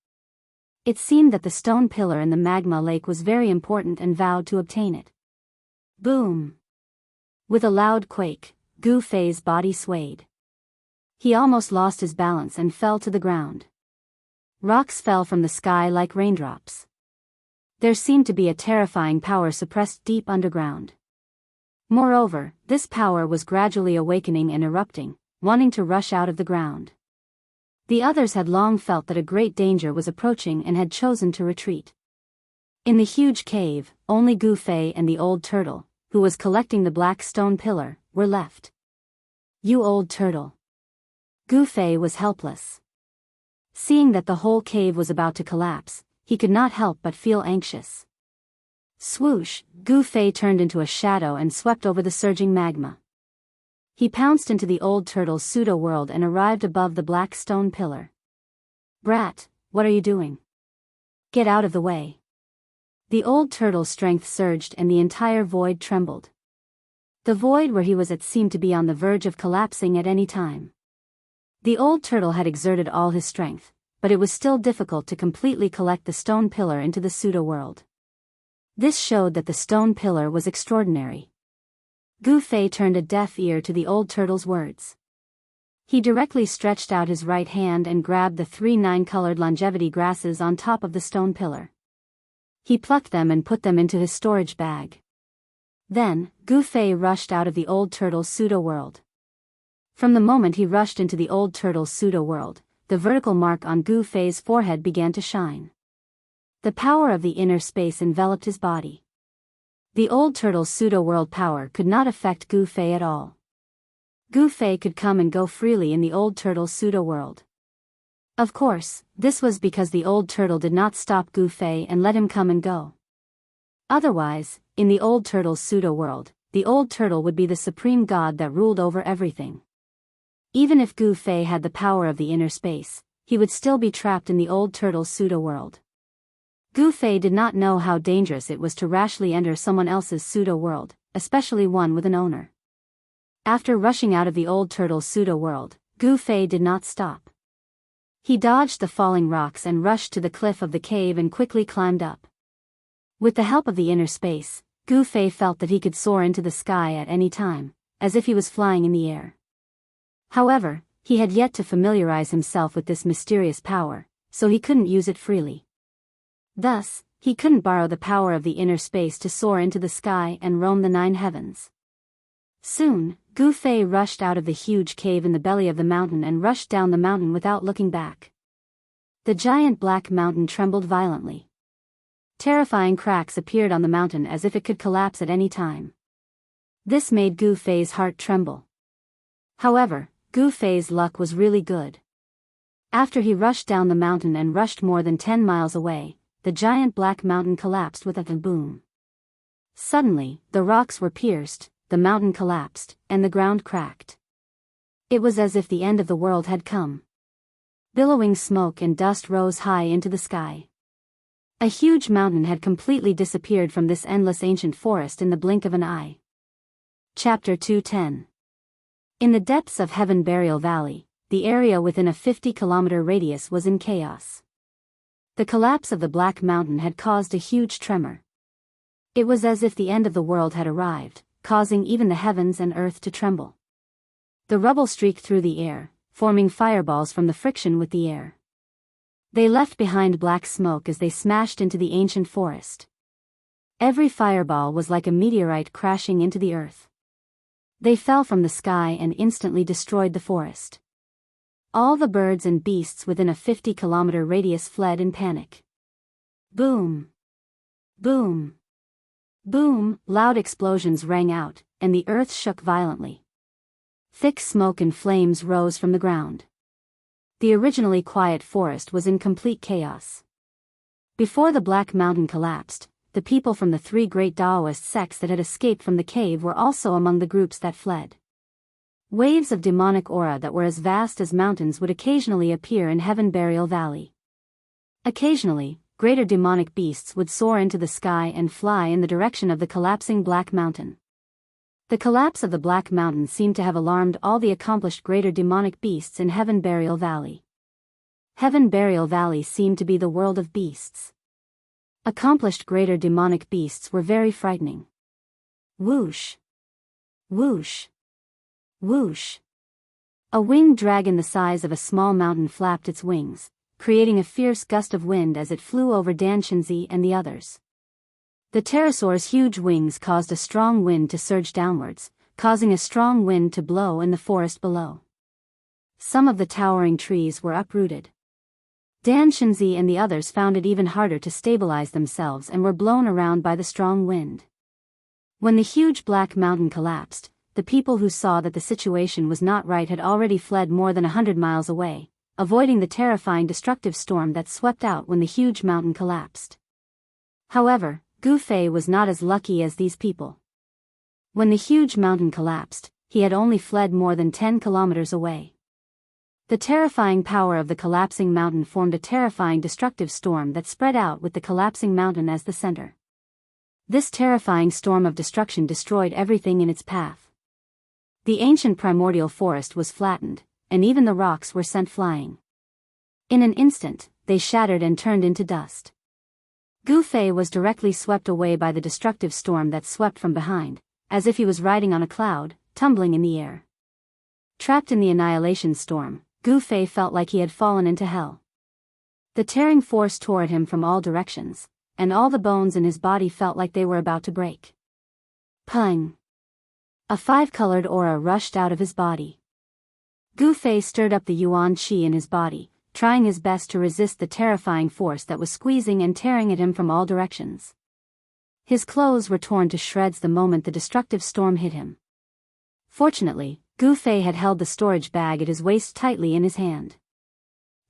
It seemed that the stone pillar in the magma lake was very important and vowed to obtain it. Boom! With a loud quake, Gu Fei's body swayed. He almost lost his balance and fell to the ground. Rocks fell from the sky like raindrops. There seemed to be a terrifying power suppressed deep underground. Moreover, this power was gradually awakening and erupting, wanting to rush out of the ground. The others had long felt that a great danger was approaching and had chosen to retreat. In the huge cave, only Gu Fei and the old turtle, who was collecting the black stone pillar, were left. You old turtle. Gu Fei was helpless. Seeing that the whole cave was about to collapse, he could not help but feel anxious. Swoosh, Gu Fei turned into a shadow and swept over the surging magma. He pounced into the old turtle's pseudo-world and arrived above the black stone pillar. Brat, what are you doing? Get out of the way. The old turtle's strength surged and the entire void trembled. The void where he was at seemed to be on the verge of collapsing at any time. The old turtle had exerted all his strength, but it was still difficult to completely collect the stone pillar into the pseudo-world. This showed that the stone pillar was extraordinary. Gu Fei turned a deaf ear to the old turtle's words. He directly stretched out his right hand and grabbed the 3 9-colored longevity grasses on top of the stone pillar. He plucked them and put them into his storage bag. Then, Gu Fei rushed out of the old turtle's pseudo-world. From the moment he rushed into the old turtle's pseudo-world, the vertical mark on Gu Fei's forehead began to shine. The power of the inner space enveloped his body. The old turtle's pseudo-world power could not affect Gu Fei at all. Gu Fei could come and go freely in the old turtle's pseudo-world. Of course, this was because the old turtle did not stop Gu Fei and let him come and go. Otherwise, in the old turtle's pseudo-world, the old turtle would be the supreme god that ruled over everything. Even if Gu Fei had the power of the inner space, he would still be trapped in the old turtle's pseudo-world. Gu Fei did not know how dangerous it was to rashly enter someone else's pseudo-world, especially one with an owner. After rushing out of the old turtle's pseudo-world, Gu Fei did not stop. He dodged the falling rocks and rushed to the cliff of the cave and quickly climbed up. With the help of the inner space, Gu Fei felt that he could soar into the sky at any time, as if he was flying in the air. However, he had yet to familiarize himself with this mysterious power, so he couldn't use it freely. Thus, he couldn't borrow the power of the inner space to soar into the sky and roam the 9 heavens. Soon, Gu Fei rushed out of the huge cave in the belly of the mountain and rushed down the mountain without looking back. The giant black mountain trembled violently. Terrifying cracks appeared on the mountain as if it could collapse at any time. This made Gu Fei's heart tremble. However, Gu Fei's luck was really good. After he rushed down the mountain and rushed more than 10 miles away, the giant black mountain collapsed with a boom. Suddenly, the rocks were pierced, the mountain collapsed, and the ground cracked. It was as if the end of the world had come. Billowing smoke and dust rose high into the sky. A huge mountain had completely disappeared from this endless ancient forest in the blink of an eye. Chapter 210. In the depths of Heaven Burial Valley, the area within a 50-kilometer radius was in chaos. The collapse of the Black Mountain had caused a huge tremor. It was as if the end of the world had arrived, causing even the heavens and earth to tremble. The rubble streaked through the air, forming fireballs from the friction with the air. They left behind black smoke as they smashed into the ancient forest. Every fireball was like a meteorite crashing into the earth. They fell from the sky and instantly destroyed the forest. All the birds and beasts within a 50-kilometer radius fled in panic. Boom! Boom! Boom! Loud explosions rang out, and the earth shook violently. Thick smoke and flames rose from the ground. The originally quiet forest was in complete chaos. Before the Black Mountain collapsed, the people from the 3 great Daoist sects that had escaped from the cave were also among the groups that fled. Waves of demonic aura that were as vast as mountains would occasionally appear in Heaven Burial Valley. Occasionally, greater demonic beasts would soar into the sky and fly in the direction of the collapsing Black Mountain. The collapse of the Black Mountain seemed to have alarmed all the accomplished greater demonic beasts in Heaven Burial Valley. Heaven Burial Valley seemed to be the world of beasts. Accomplished greater demonic beasts were very frightening. Whoosh! Whoosh! Whoosh! A winged dragon the size of a small mountain flapped its wings, creating a fierce gust of wind as it flew over Xianxia and the others. The pterosaur's huge wings caused a strong wind to surge downwards, causing a strong wind to blow in the forest below. Some of the towering trees were uprooted. Xianxia and the others found it even harder to stabilize themselves and were blown around by the strong wind. When the huge Black Mountain collapsed, the people who saw that the situation was not right had already fled more than 100 miles away, avoiding the terrifying destructive storm that swept out when the huge mountain collapsed. However, Gu Fei was not as lucky as these people. When the huge mountain collapsed, he had only fled more than 10 kilometers away. The terrifying power of the collapsing mountain formed a terrifying destructive storm that spread out with the collapsing mountain as the center. This terrifying storm of destruction destroyed everything in its path. The ancient primordial forest was flattened, and even the rocks were sent flying. In an instant, they shattered and turned into dust. Gu Fei was directly swept away by the destructive storm that swept from behind, as if he was riding on a cloud, tumbling in the air. Trapped in the annihilation storm, Gu Fei felt like he had fallen into hell. The tearing force tore at him from all directions, and all the bones in his body felt like they were about to break. Pung! A five-colored aura rushed out of his body. Gu Fei stirred up the yuan qi in his body, trying his best to resist the terrifying force that was squeezing and tearing at him from all directions. His clothes were torn to shreds the moment the destructive storm hit him. Fortunately, Gu Fei had held the storage bag at his waist tightly in his hand.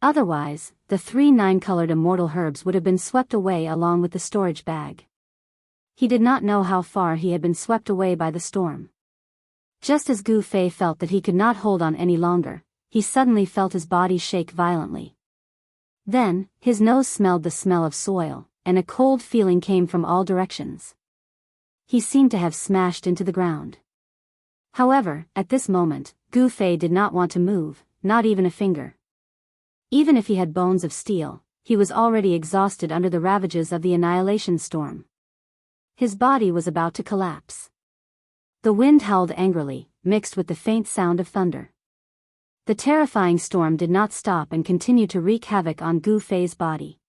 Otherwise, the 3 9-colored immortal herbs would have been swept away along with the storage bag. He did not know how far he had been swept away by the storm. Just as Gu Fei felt that he could not hold on any longer, he suddenly felt his body shake violently. Then, his nose smelled the smell of soil, and a cold feeling came from all directions. He seemed to have smashed into the ground. However, at this moment, Gu Fei did not want to move, not even a finger. Even if he had bones of steel, he was already exhausted under the ravages of the annihilation storm. His body was about to collapse. The wind howled angrily, mixed with the faint sound of thunder. The terrifying storm did not stop and continued to wreak havoc on Gu Fei's body.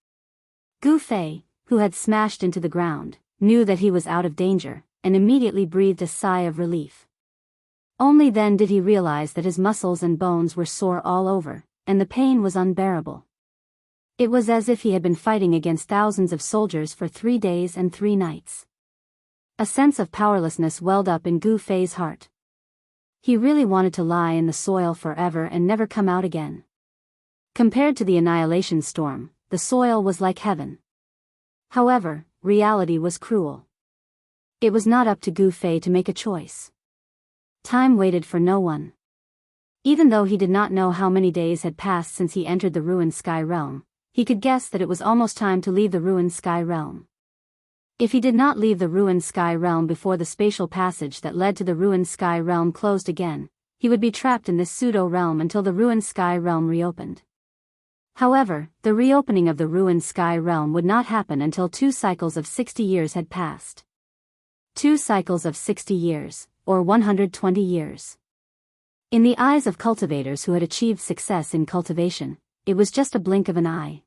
Gu Fei, who had smashed into the ground, knew that he was out of danger, and immediately breathed a sigh of relief. Only then did he realize that his muscles and bones were sore all over, and the pain was unbearable. It was as if he had been fighting against thousands of soldiers for 3 days and 3 nights. A sense of powerlessness welled up in Gu Fei's heart. He really wanted to lie in the soil forever and never come out again. Compared to the annihilation storm, the soil was like heaven. However, reality was cruel. It was not up to Gu Fei to make a choice. Time waited for no one. Even though he did not know how many days had passed since he entered the ruined sky realm, he could guess that it was almost time to leave the ruined sky realm. If he did not leave the ruined sky realm before the spatial passage that led to the ruined sky realm closed again, he would be trapped in this pseudo-realm until the ruined sky realm reopened. However, the reopening of the ruined sky realm would not happen until 2 cycles of 60 years had passed. 2 cycles of 60 years, or 120 years. In the eyes of cultivators who had achieved success in cultivation, it was just a blink of an eye.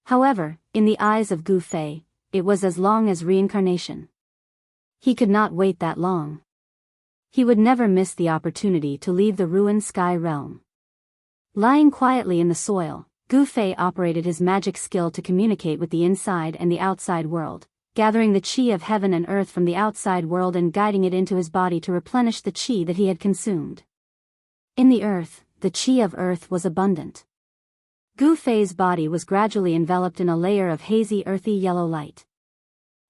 However, in the eyes of Gu Fei, it was as long as reincarnation. He could not wait that long. He would never miss the opportunity to leave the ruined sky realm. Lying quietly in the soil, Gu Fei operated his magic skill to communicate with the inside and the outside world, gathering the qi of heaven and earth from the outside world and guiding it into his body to replenish the qi that he had consumed. In the earth, the qi of earth was abundant. Gu Fei's body was gradually enveloped in a layer of hazy earthy yellow light.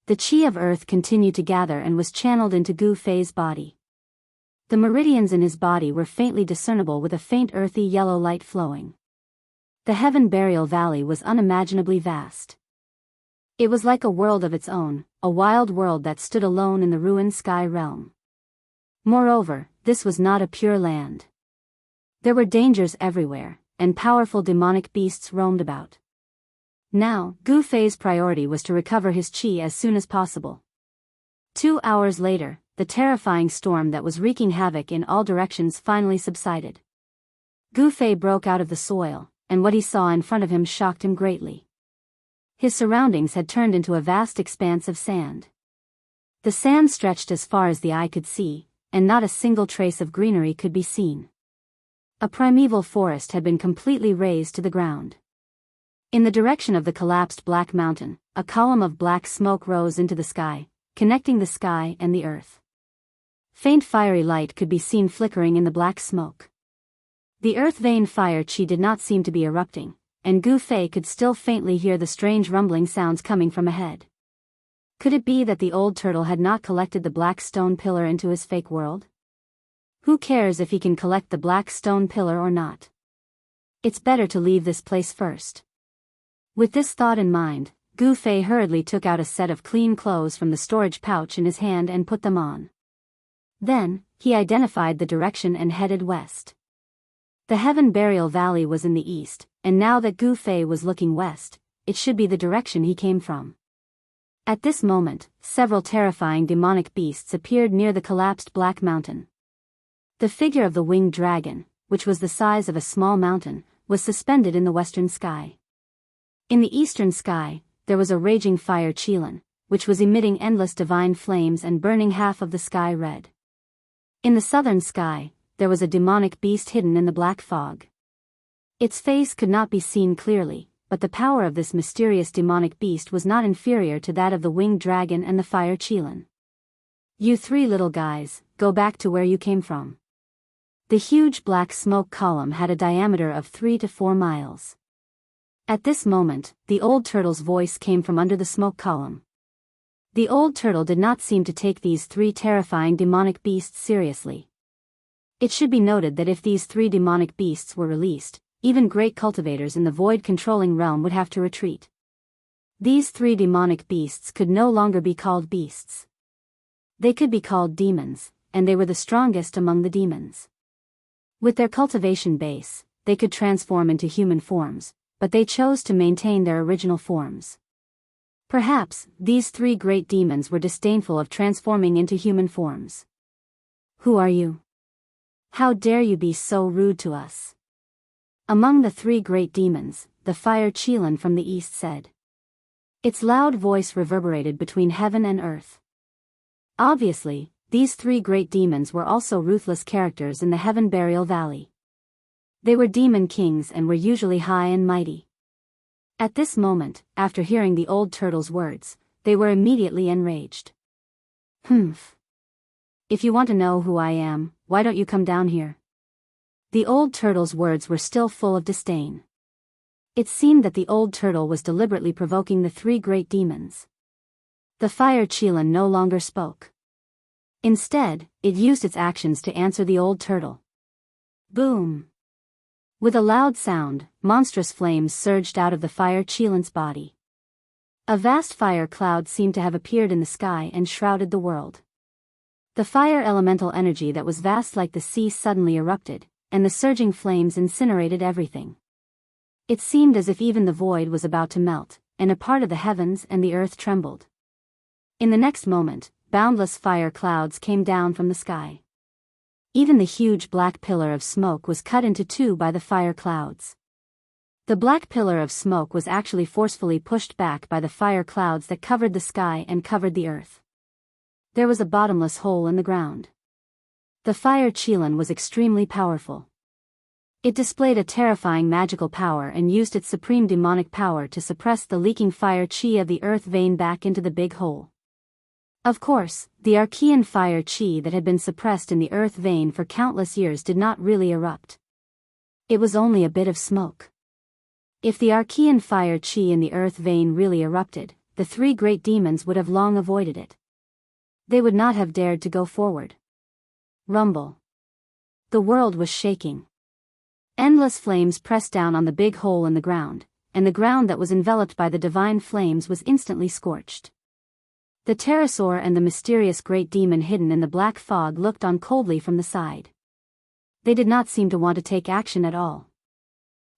The qi of earth continued to gather and was channeled into Gu Fei's body. The meridians in his body were faintly discernible with a faint earthy yellow light flowing. The Heaven Burial Valley was unimaginably vast. It was like a world of its own, a wild world that stood alone in the ruined sky realm. Moreover, this was not a pure land. There were dangers everywhere, and powerful demonic beasts roamed about. Now, Gu Fei's priority was to recover his qi as soon as possible. 2 hours later, the terrifying storm that was wreaking havoc in all directions finally subsided. Gu Fei broke out of the soil, and what he saw in front of him shocked him greatly. His surroundings had turned into a vast expanse of sand. The sand stretched as far as the eye could see, and not a single trace of greenery could be seen. A primeval forest had been completely razed to the ground. In the direction of the collapsed Black Mountain, a column of black smoke rose into the sky, connecting the sky and the earth. Faint fiery light could be seen flickering in the black smoke. The earth vein fire qi did not seem to be erupting, and Gu Fei could still faintly hear the strange rumbling sounds coming from ahead. Could it be that the old turtle had not collected the black stone pillar into his fake world? Who cares if he can collect the black stone pillar or not? It's better to leave this place first. With this thought in mind, Gu Fei hurriedly took out a set of clean clothes from the storage pouch in his hand and put them on. Then, he identified the direction and headed west. The Heaven Burial Valley was in the east, and now that Gu Fei was looking west, it should be the direction he came from. At this moment, several terrifying demonic beasts appeared near the collapsed Black Mountain. The figure of the winged dragon, which was the size of a small mountain, was suspended in the western sky. In the eastern sky, there was a raging fire Qilin, which was emitting endless divine flames and burning half of the sky red. In the southern sky, there was a demonic beast hidden in the black fog. Its face could not be seen clearly, but the power of this mysterious demonic beast was not inferior to that of the winged dragon and the fire Qilin. You 3 little guys, go back to where you came from. The huge black smoke column had a diameter of 3 to 4 miles. At this moment, the old turtle's voice came from under the smoke column. The old turtle did not seem to take these 3 terrifying demonic beasts seriously. It should be noted that if these 3 demonic beasts were released, even great cultivators in the void-controlling realm would have to retreat. These 3 demonic beasts could no longer be called beasts. They could be called demons, and they were the strongest among the demons. With their cultivation base, they could transform into human forms, but they chose to maintain their original forms. Perhaps, these 3 great demons were disdainful of transforming into human forms. Who are you? How dare you be so rude to us? Among the 3 great demons, the fire Qilin from the east said. Its loud voice reverberated between heaven and earth. Obviously, these 3 great demons were also ruthless characters in the Heaven Burial Valley. They were demon kings and were usually high and mighty. At this moment, after hearing the old turtle's words, they were immediately enraged. Humph. If you want to know who I am, why don't you come down here? The old turtle's words were still full of disdain. It seemed that the old turtle was deliberately provoking the 3 great demons. The fire Qilin no longer spoke. Instead, it used its actions to answer the old turtle. Boom! With a loud sound, monstrous flames surged out of the fire Qilin's body. A vast fire cloud seemed to have appeared in the sky and shrouded the world. The fire elemental energy that was vast like the sea suddenly erupted, and the surging flames incinerated everything. It seemed as if even the void was about to melt, and a part of the heavens and the earth trembled. In the next moment, boundless fire clouds came down from the sky. Even the huge black pillar of smoke was cut into 2 by the fire clouds. The black pillar of smoke was actually forcefully pushed back by the fire clouds that covered the sky and covered the earth. There was a bottomless hole in the ground. The fire Qilin was extremely powerful. It displayed a terrifying magical power and used its supreme demonic power to suppress the leaking fire qi of the earth vein back into the big hole. Of course, the Archean fire qi that had been suppressed in the earth vein for countless years did not really erupt. It was only a bit of smoke. If the Archean fire qi in the earth vein really erupted, the 3 great demons would have long avoided it. They would not have dared to go forward. Rumble. The world was shaking. Endless flames pressed down on the big hole in the ground, and the ground that was enveloped by the divine flames was instantly scorched. The pterosaur and the mysterious great demon hidden in the black fog looked on coldly from the side. They did not seem to want to take action at all.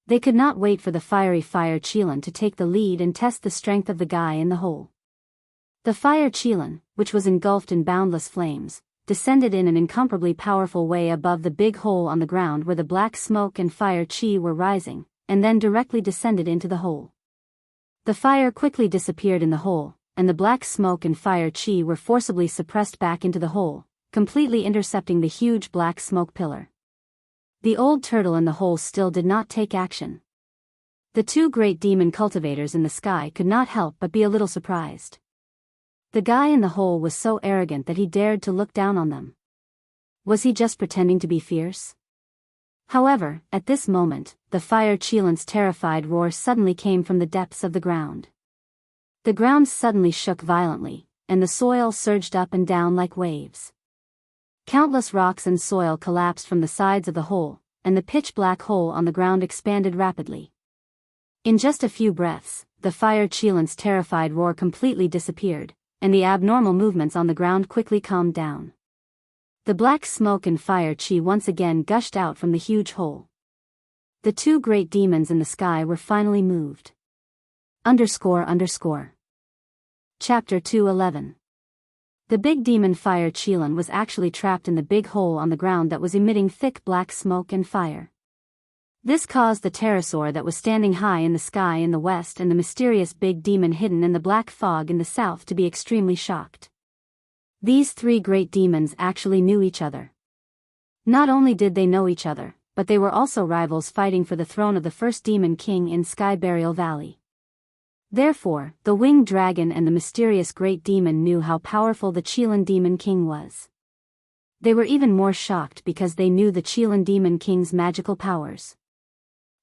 They could not wait for the fiery Fire Qilin to take the lead and test the strength of the guy in the hole. The Fire Qilin, which was engulfed in boundless flames, descended in an incomparably powerful way above the big hole on the ground where the black smoke and fire qi were rising, and then directly descended into the hole. The fire quickly disappeared in the hole, and the black smoke and fire qi were forcibly suppressed back into the hole, completely intercepting the huge black smoke pillar. The old turtle in the hole still did not take action. The two great demon cultivators in the sky could not help but be a little surprised. The guy in the hole was so arrogant that he dared to look down on them. Was he just pretending to be fierce? However, at this moment, the Fire Qilin's terrified roar suddenly came from the depths of the ground. The ground suddenly shook violently, and the soil surged up and down like waves. Countless rocks and soil collapsed from the sides of the hole, and the pitch-black hole on the ground expanded rapidly. In just a few breaths, the Fire Qilin's terrified roar completely disappeared, and the abnormal movements on the ground quickly calmed down. The black smoke and fire qi once again gushed out from the huge hole. The two great demons in the sky were finally moved. Chapter 211. The big demon Fire Qilin was actually trapped in the big hole on the ground that was emitting thick black smoke and fire. This caused the pterosaur that was standing high in the sky in the west and the mysterious big demon hidden in the black fog in the south to be extremely shocked. These three great demons actually knew each other. Not only did they know each other, but they were also rivals fighting for the throne of the first demon king in Sky Burial Valley. Therefore, the winged dragon and the mysterious great demon knew how powerful the Qilin demon king was. They were even more shocked because they knew the Qilin demon king's magical powers.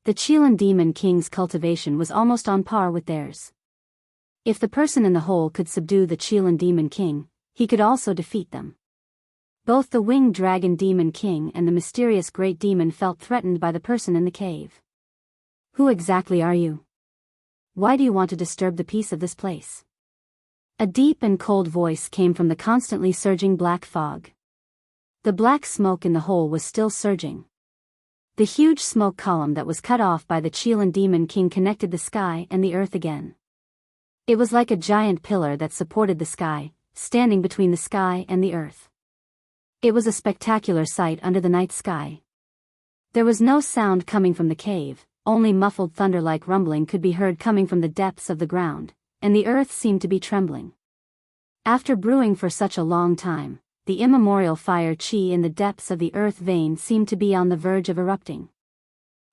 The Qilin demon king's cultivation was almost on par with theirs. If the person in the hole could subdue the Qilin demon king, he could also defeat them. Both the winged dragon demon king and the mysterious great demon felt threatened by the person in the cave. Who exactly are you? Why do you want to disturb the peace of this place? A deep and cold voice came from the constantly surging black fog. The black smoke in the hole was still surging. The huge smoke column that was cut off by the Qilin demon king connected the sky and the earth again. It was like a giant pillar that supported the sky, standing between the sky and the earth. It was a spectacular sight under the night sky. There was no sound coming from the cave. Only muffled thunder-like rumbling could be heard coming from the depths of the ground, and the earth seemed to be trembling. After brewing for such a long time, the immemorial fire qi in the depths of the earth vein seemed to be on the verge of erupting.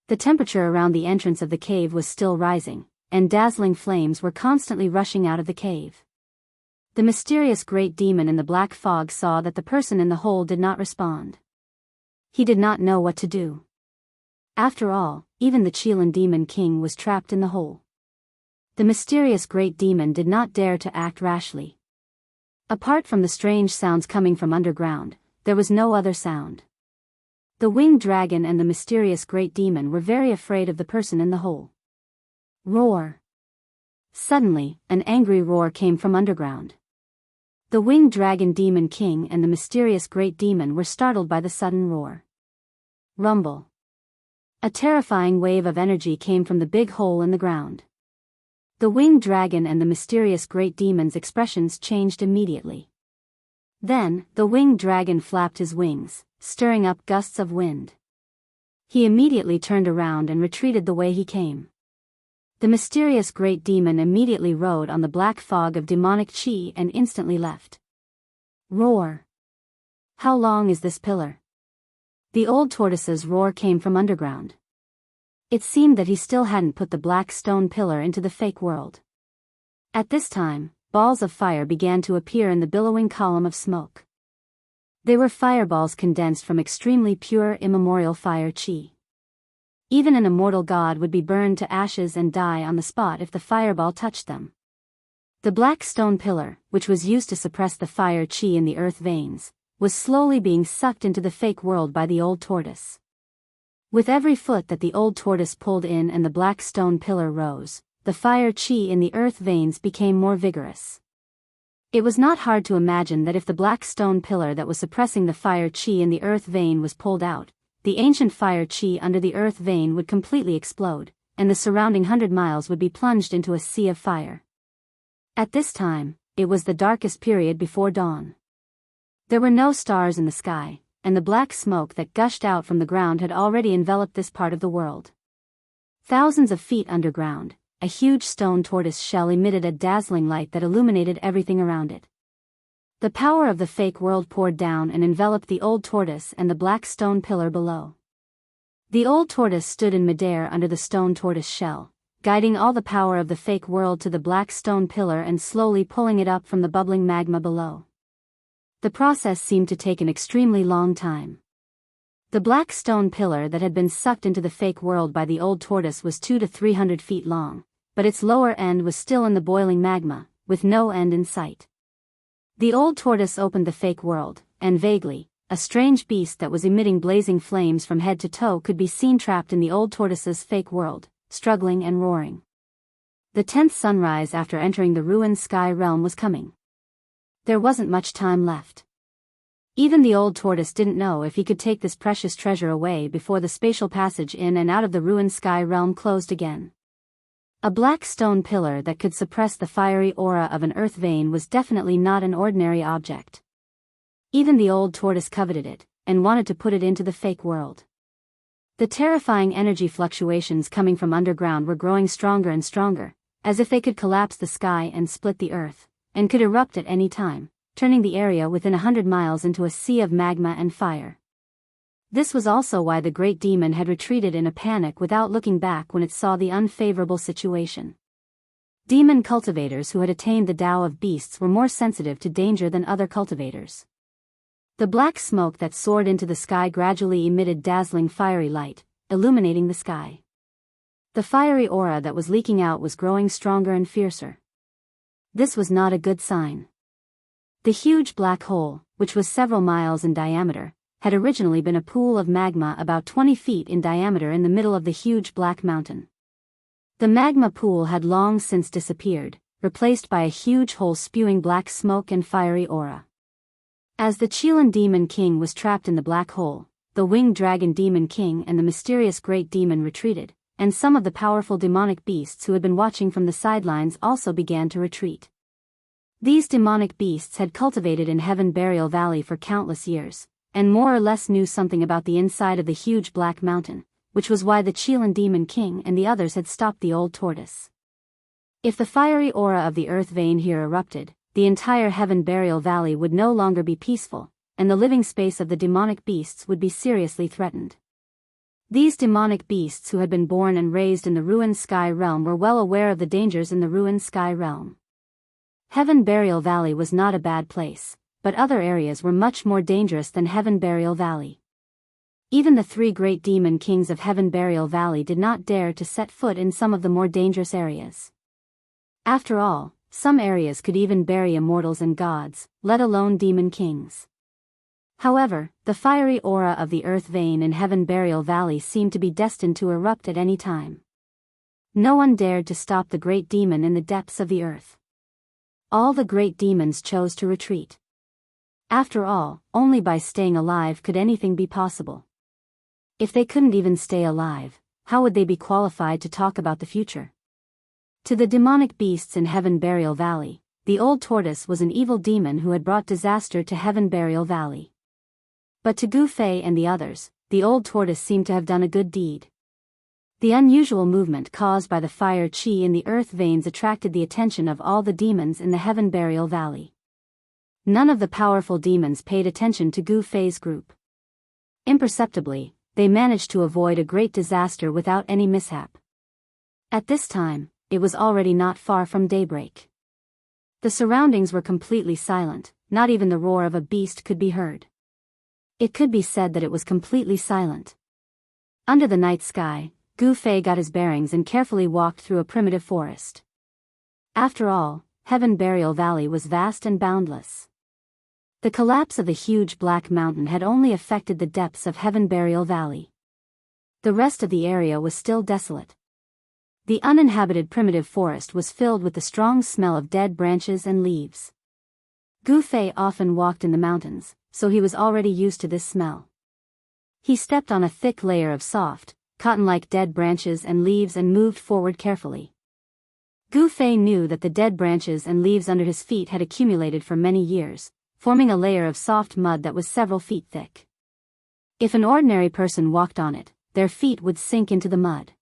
The temperature around the entrance of the cave was still rising, and dazzling flames were constantly rushing out of the cave. The mysterious great demon in the black fog saw that the person in the hole did not respond. He did not know what to do. After all, even the Qilin demon king was trapped in the hole. The mysterious great demon did not dare to act rashly. Apart from the strange sounds coming from underground, there was no other sound. The winged dragon and the mysterious great demon were very afraid of the person in the hole. Roar! Suddenly, an angry roar came from underground. The winged dragon demon king and the mysterious great demon were startled by the sudden roar. Rumble! A terrifying wave of energy came from the big hole in the ground. The winged dragon and the mysterious great demon's expressions changed immediately. Then, the winged dragon flapped his wings, stirring up gusts of wind. He immediately turned around and retreated the way he came. The mysterious great demon immediately rode on the black fog of demonic qi and instantly left. Roar! How long is this pillar? The old tortoise's roar came from underground. It seemed that he still hadn't put the black stone pillar into the fake world. At this time, balls of fire began to appear in the billowing column of smoke. They were fireballs condensed from extremely pure immemorial fire qi. Even an immortal god would be burned to ashes and die on the spot if the fireball touched them. The black stone pillar, which was used to suppress the fire qi in the earth veins, was slowly being sucked into the fake world by the old tortoise. With every foot that the old tortoise pulled in and the black stone pillar rose, the fire chi in the earth veins became more vigorous. It was not hard to imagine that if the black stone pillar that was suppressing the fire chi in the earth vein was pulled out, the ancient fire chi under the earth vein would completely explode, and the surrounding 100 miles would be plunged into a sea of fire. At this time, it was the darkest period before dawn. There were no stars in the sky, and the black smoke that gushed out from the ground had already enveloped this part of the world. Thousands of feet underground, a huge stone tortoise shell emitted a dazzling light that illuminated everything around it. The power of the fake world poured down and enveloped the old tortoise and the black stone pillar below. The old tortoise stood in midair under the stone tortoise shell, guiding all the power of the fake world to the black stone pillar and slowly pulling it up from the bubbling magma below. The process seemed to take an extremely long time. The black stone pillar that had been sucked into the fake world by the old tortoise was 200 to 300 feet long, but its lower end was still in the boiling magma, with no end in sight. The old tortoise opened the fake world, and vaguely, a strange beast that was emitting blazing flames from head to toe could be seen trapped in the old tortoise's fake world, struggling and roaring. The 10th sunrise after entering the ruined sky realm was coming. There wasn't much time left. Even the old tortoise didn't know if he could take this precious treasure away before the spatial passage in and out of the ruined sky realm closed again. A black stone pillar that could suppress the fiery aura of an earth vein was definitely not an ordinary object. Even the old tortoise coveted it, and wanted to put it into the fake world. The terrifying energy fluctuations coming from underground were growing stronger and stronger, as if they could collapse the sky and split the earth, and could erupt at any time, turning the area within 100 miles into a sea of magma and fire. This was also why the great demon had retreated in a panic without looking back when it saw the unfavorable situation. Demon cultivators who had attained the Tao of beasts were more sensitive to danger than other cultivators. The black smoke that soared into the sky gradually emitted dazzling fiery light, illuminating the sky. The fiery aura that was leaking out was growing stronger and fiercer. This was not a good sign. The huge black hole, which was several miles in diameter, had originally been a pool of magma about 20 feet in diameter in the middle of the huge black mountain. The magma pool had long since disappeared, replaced by a huge hole spewing black smoke and fiery aura. As the Chilan Demon King was trapped in the black hole, the Winged Dragon Demon King and the mysterious Great Demon retreated, and some of the powerful demonic beasts who had been watching from the sidelines also began to retreat. These demonic beasts had cultivated in Heaven Burial Valley for countless years, and more or less knew something about the inside of the huge black mountain, which was why the Chilan Demon King and the others had stopped the old tortoise. If the fiery aura of the earth vein here erupted, the entire Heaven Burial Valley would no longer be peaceful, and the living space of the demonic beasts would be seriously threatened. These demonic beasts who had been born and raised in the ruined sky realm were well aware of the dangers in the ruined sky realm. Heaven Burial Valley was not a bad place, but other areas were much more dangerous than Heaven Burial Valley. Even the 3 great demon kings of Heaven Burial Valley did not dare to set foot in some of the more dangerous areas. After all, some areas could even bury immortals and gods, let alone demon kings. However, the fiery aura of the earth vein in Heaven Burial Valley seemed to be destined to erupt at any time. No one dared to stop the great demon in the depths of the earth. All the great demons chose to retreat. After all, only by staying alive could anything be possible. If they couldn't even stay alive, how would they be qualified to talk about the future? To the demonic beasts in Heaven Burial Valley, the old tortoise was an evil demon who had brought disaster to Heaven Burial Valley. But to Gu Fei and the others, the old tortoise seemed to have done a good deed. The unusual movement caused by the fire chi in the earth veins attracted the attention of all the demons in the Heaven Burial Valley. None of the powerful demons paid attention to Gu Fei's group. Imperceptibly, they managed to avoid a great disaster without any mishap. At this time, it was already not far from daybreak. The surroundings were completely silent, not even the roar of a beast could be heard. It could be said that it was completely silent. Under the night sky, Gu Fei got his bearings and carefully walked through a primitive forest. After all, Heaven Burial Valley was vast and boundless. The collapse of the huge black mountain had only affected the depths of Heaven Burial Valley. The rest of the area was still desolate. The uninhabited primitive forest was filled with the strong smell of dead branches and leaves. Gu Fei often walked in the mountains, so he was already used to this smell. He stepped on a thick layer of soft, cotton-like dead branches and leaves and moved forward carefully. Gu Fei knew that the dead branches and leaves under his feet had accumulated for many years, forming a layer of soft mud that was several feet thick. If an ordinary person walked on it, their feet would sink into the mud.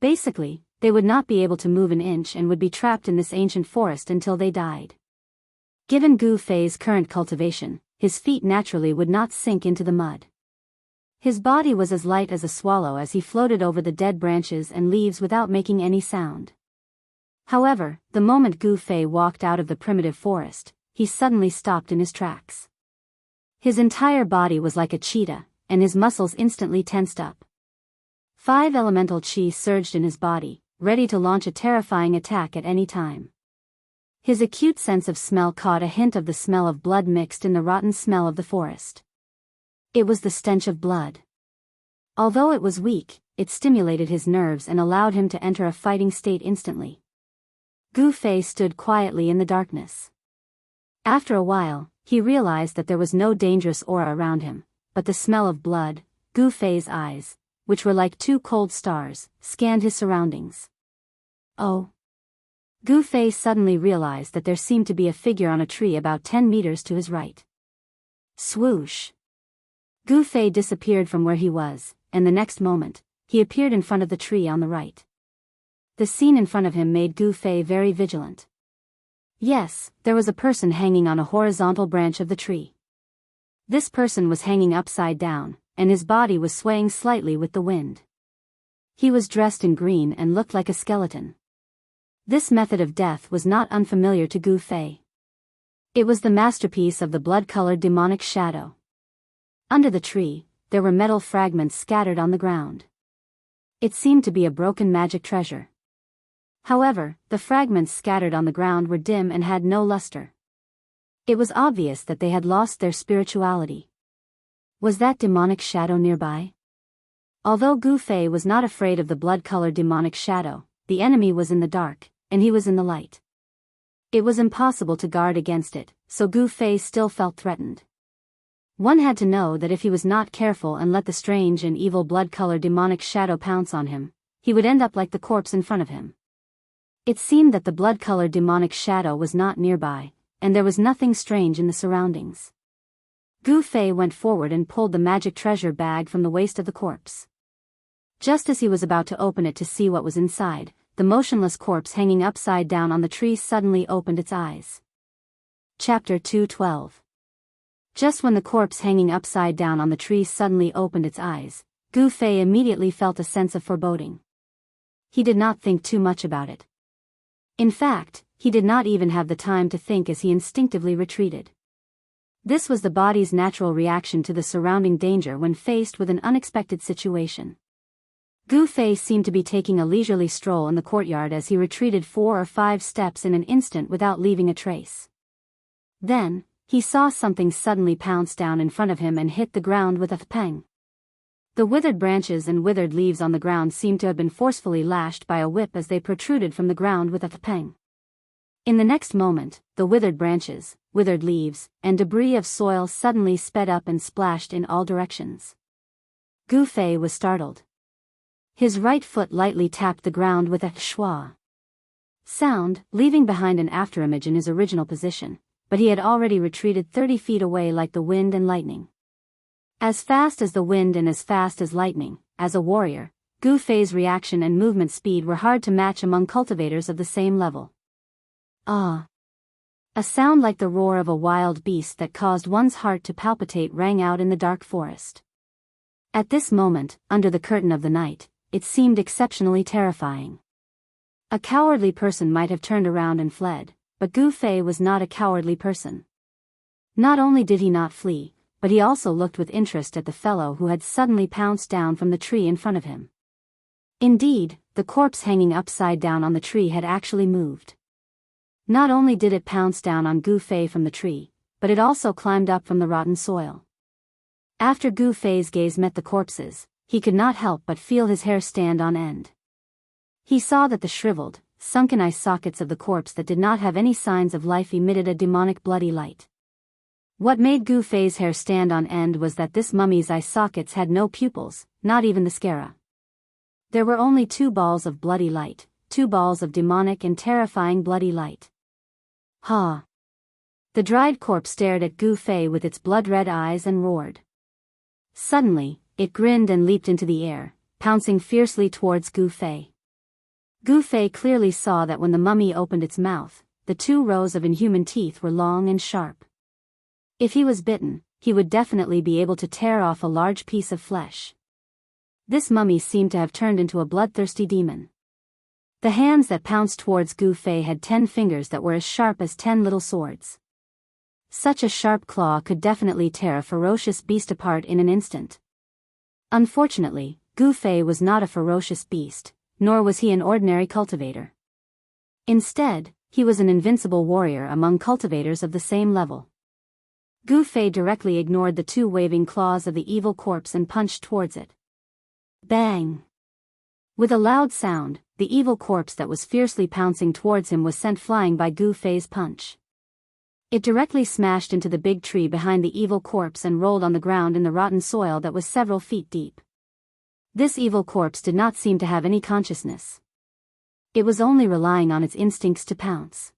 Basically, they would not be able to move an inch and would be trapped in this ancient forest until they died. Given Gu Fei's current cultivation, his feet naturally would not sink into the mud. His body was as light as a swallow as he floated over the dead branches and leaves without making any sound. However, the moment Gu Fei walked out of the primitive forest, he suddenly stopped in his tracks. His entire body was like a cheetah, and his muscles instantly tensed up. 5 elemental qi surged in his body, ready to launch a terrifying attack at any time. His acute sense of smell caught a hint of the smell of blood mixed in the rotten smell of the forest. It was the stench of blood. Although it was weak, it stimulated his nerves and allowed him to enter a fighting state instantly. Gu Fei stood quietly in the darkness. After a while, he realized that there was no dangerous aura around him, but the smell of blood. Gu Fei's eyes, which were like 2 cold stars, scanned his surroundings. Oh! Gu Fei suddenly realized that there seemed to be a figure on a tree about 10 meters to his right. Swoosh! Gu Fei disappeared from where he was, and the next moment, he appeared in front of the tree on the right. The scene in front of him made Gu Fei very vigilant. Yes, there was a person hanging on a horizontal branch of the tree. This person was hanging upside down, and his body was swaying slightly with the wind. He was dressed in green and looked like a skeleton. This method of death was not unfamiliar to Gu Fei. It was the masterpiece of the blood-colored demonic shadow. Under the tree, there were metal fragments scattered on the ground. It seemed to be a broken magic treasure. However, the fragments scattered on the ground were dim and had no luster. It was obvious that they had lost their spirituality. Was that demonic shadow nearby? Although Gu Fei was not afraid of the blood-colored demonic shadow, the enemy was in the dark, and he was in the light. It was impossible to guard against it, so Gu Fei still felt threatened. One had to know that if he was not careful and let the strange and evil blood-colored demonic shadow pounce on him, he would end up like the corpse in front of him. It seemed that the blood-colored demonic shadow was not nearby, and there was nothing strange in the surroundings. Gu Fei went forward and pulled the magic treasure bag from the waist of the corpse. Just as he was about to open it to see what was inside, the motionless corpse hanging upside down on the tree suddenly opened its eyes. Chapter 212. Just when the corpse hanging upside down on the tree suddenly opened its eyes, Gu Fei immediately felt a sense of foreboding. He did not think too much about it. In fact, he did not even have the time to think as he instinctively retreated. This was the body's natural reaction to the surrounding danger when faced with an unexpected situation. Gu Fei seemed to be taking a leisurely stroll in the courtyard as he retreated 4 or 5 steps in an instant without leaving a trace. Then, he saw something suddenly pounce down in front of him and hit the ground with a thpang. The withered branches and withered leaves on the ground seemed to have been forcefully lashed by a whip as they protruded from the ground with a thpang. In the next moment, the withered branches, withered leaves, and debris of soil suddenly sped up and splashed in all directions. Gu Fei was startled. His right foot lightly tapped the ground with a schwa sound, leaving behind an afterimage in his original position, but he had already retreated 30 feet away like the wind and lightning. As fast as the wind and as fast as lightning, as a warrior, Gu Fei's reaction and movement speed were hard to match among cultivators of the same level. Ah! A sound like the roar of a wild beast that caused one's heart to palpitate rang out in the dark forest. At this moment, under the curtain of the night, it seemed exceptionally terrifying. A cowardly person might have turned around and fled, but Gu Fei was not a cowardly person. Not only did he not flee, but he also looked with interest at the fellow who had suddenly pounced down from the tree in front of him. Indeed, the corpse hanging upside down on the tree had actually moved. Not only did it pounce down on Gu Fei from the tree, but it also climbed up from the rotten soil. After Gu Fei's gaze met the corpse's, he could not help but feel his hair stand on end. He saw that the shriveled, sunken eye sockets of the corpse that did not have any signs of life emitted a demonic bloody light. What made Gu Fei's hair stand on end was that this mummy's eye sockets had no pupils, not even the sclera. There were only 2 balls of bloody light, 2 balls of demonic and terrifying bloody light. Ha! The dried corpse stared at Gu Fei with its blood-red eyes and roared. Suddenly, it grinned and leaped into the air, pouncing fiercely towards Gu Fei. Gu Fei clearly saw that when the mummy opened its mouth, the 2 rows of inhuman teeth were long and sharp. If he was bitten, he would definitely be able to tear off a large piece of flesh. This mummy seemed to have turned into a bloodthirsty demon. The hands that pounced towards Gu Fei had 10 fingers that were as sharp as 10 little swords. Such a sharp claw could definitely tear a ferocious beast apart in an instant. Unfortunately, Gu Fei was not a ferocious beast, nor was he an ordinary cultivator. Instead, he was an invincible warrior among cultivators of the same level. Gu Fei directly ignored the 2 waving claws of the evil corpse and punched towards it. Bang! With a loud sound, the evil corpse that was fiercely pouncing towards him was sent flying by Gu Fei's punch. It directly smashed into the big tree behind the evil corpse and rolled on the ground in the rotten soil that was several feet deep. This evil corpse did not seem to have any consciousness. It was only relying on its instincts to pounce.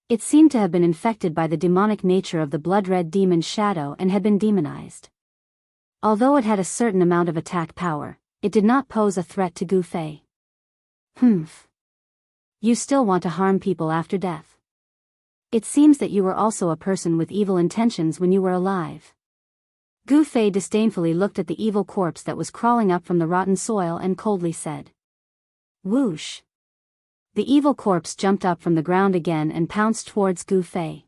It seemed to have been infected by the demonic nature of the blood-red demon shadow and had been demonized. Although it had a certain amount of attack power, it did not pose a threat to Gu Fei. Humph. You still want to harm people after death. It seems that you were also a person with evil intentions when you were alive. Gu Fei disdainfully looked at the evil corpse that was crawling up from the rotten soil and coldly said. Whoosh! The evil corpse jumped up from the ground again and pounced towards Gu Fei.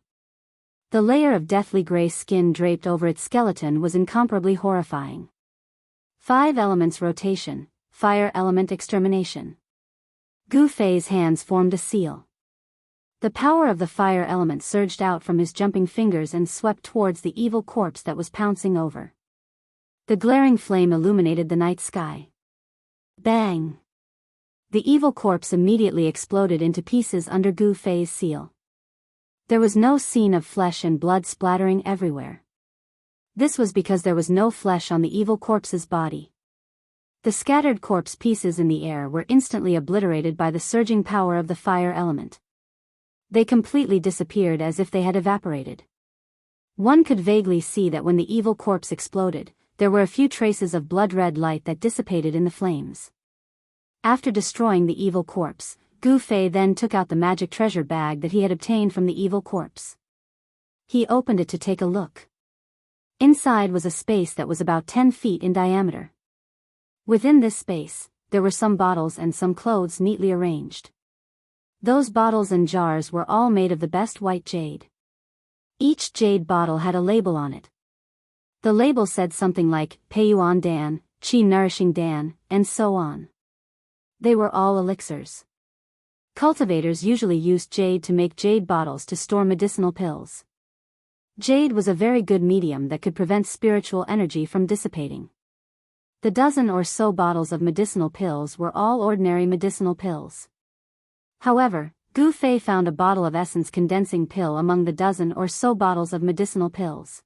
The layer of deathly gray skin draped over its skeleton was incomparably horrifying. 5 elements rotation, fire element extermination. Gu Fei's hands formed a seal. The power of the fire element surged out from his jumping fingers and swept towards the evil corpse that was pouncing over. The glaring flame illuminated the night sky. Bang! The evil corpse immediately exploded into pieces under Gu Fei's seal. There was no scene of flesh and blood splattering everywhere. This was because there was no flesh on the evil corpse's body. The scattered corpse pieces in the air were instantly obliterated by the surging power of the fire element. They completely disappeared as if they had evaporated. One could vaguely see that when the evil corpse exploded, there were a few traces of blood-red light that dissipated in the flames. After destroying the evil corpse, Gu Fei then took out the magic treasure bag that he had obtained from the evil corpse. He opened it to take a look. Inside was a space that was about 10 feet in diameter. Within this space, there were some bottles and some clothes neatly arranged. Those bottles and jars were all made of the best white jade. Each jade bottle had a label on it. The label said something like, Peiyuan Dan, Qi Nourishing Dan, and so on. They were all elixirs. Cultivators usually used jade to make jade bottles to store medicinal pills. Jade was a very good medium that could prevent spiritual energy from dissipating. The dozen or so bottles of medicinal pills were all ordinary medicinal pills. However, Gu Fei found a bottle of essence condensing pill among the dozen or so bottles of medicinal pills.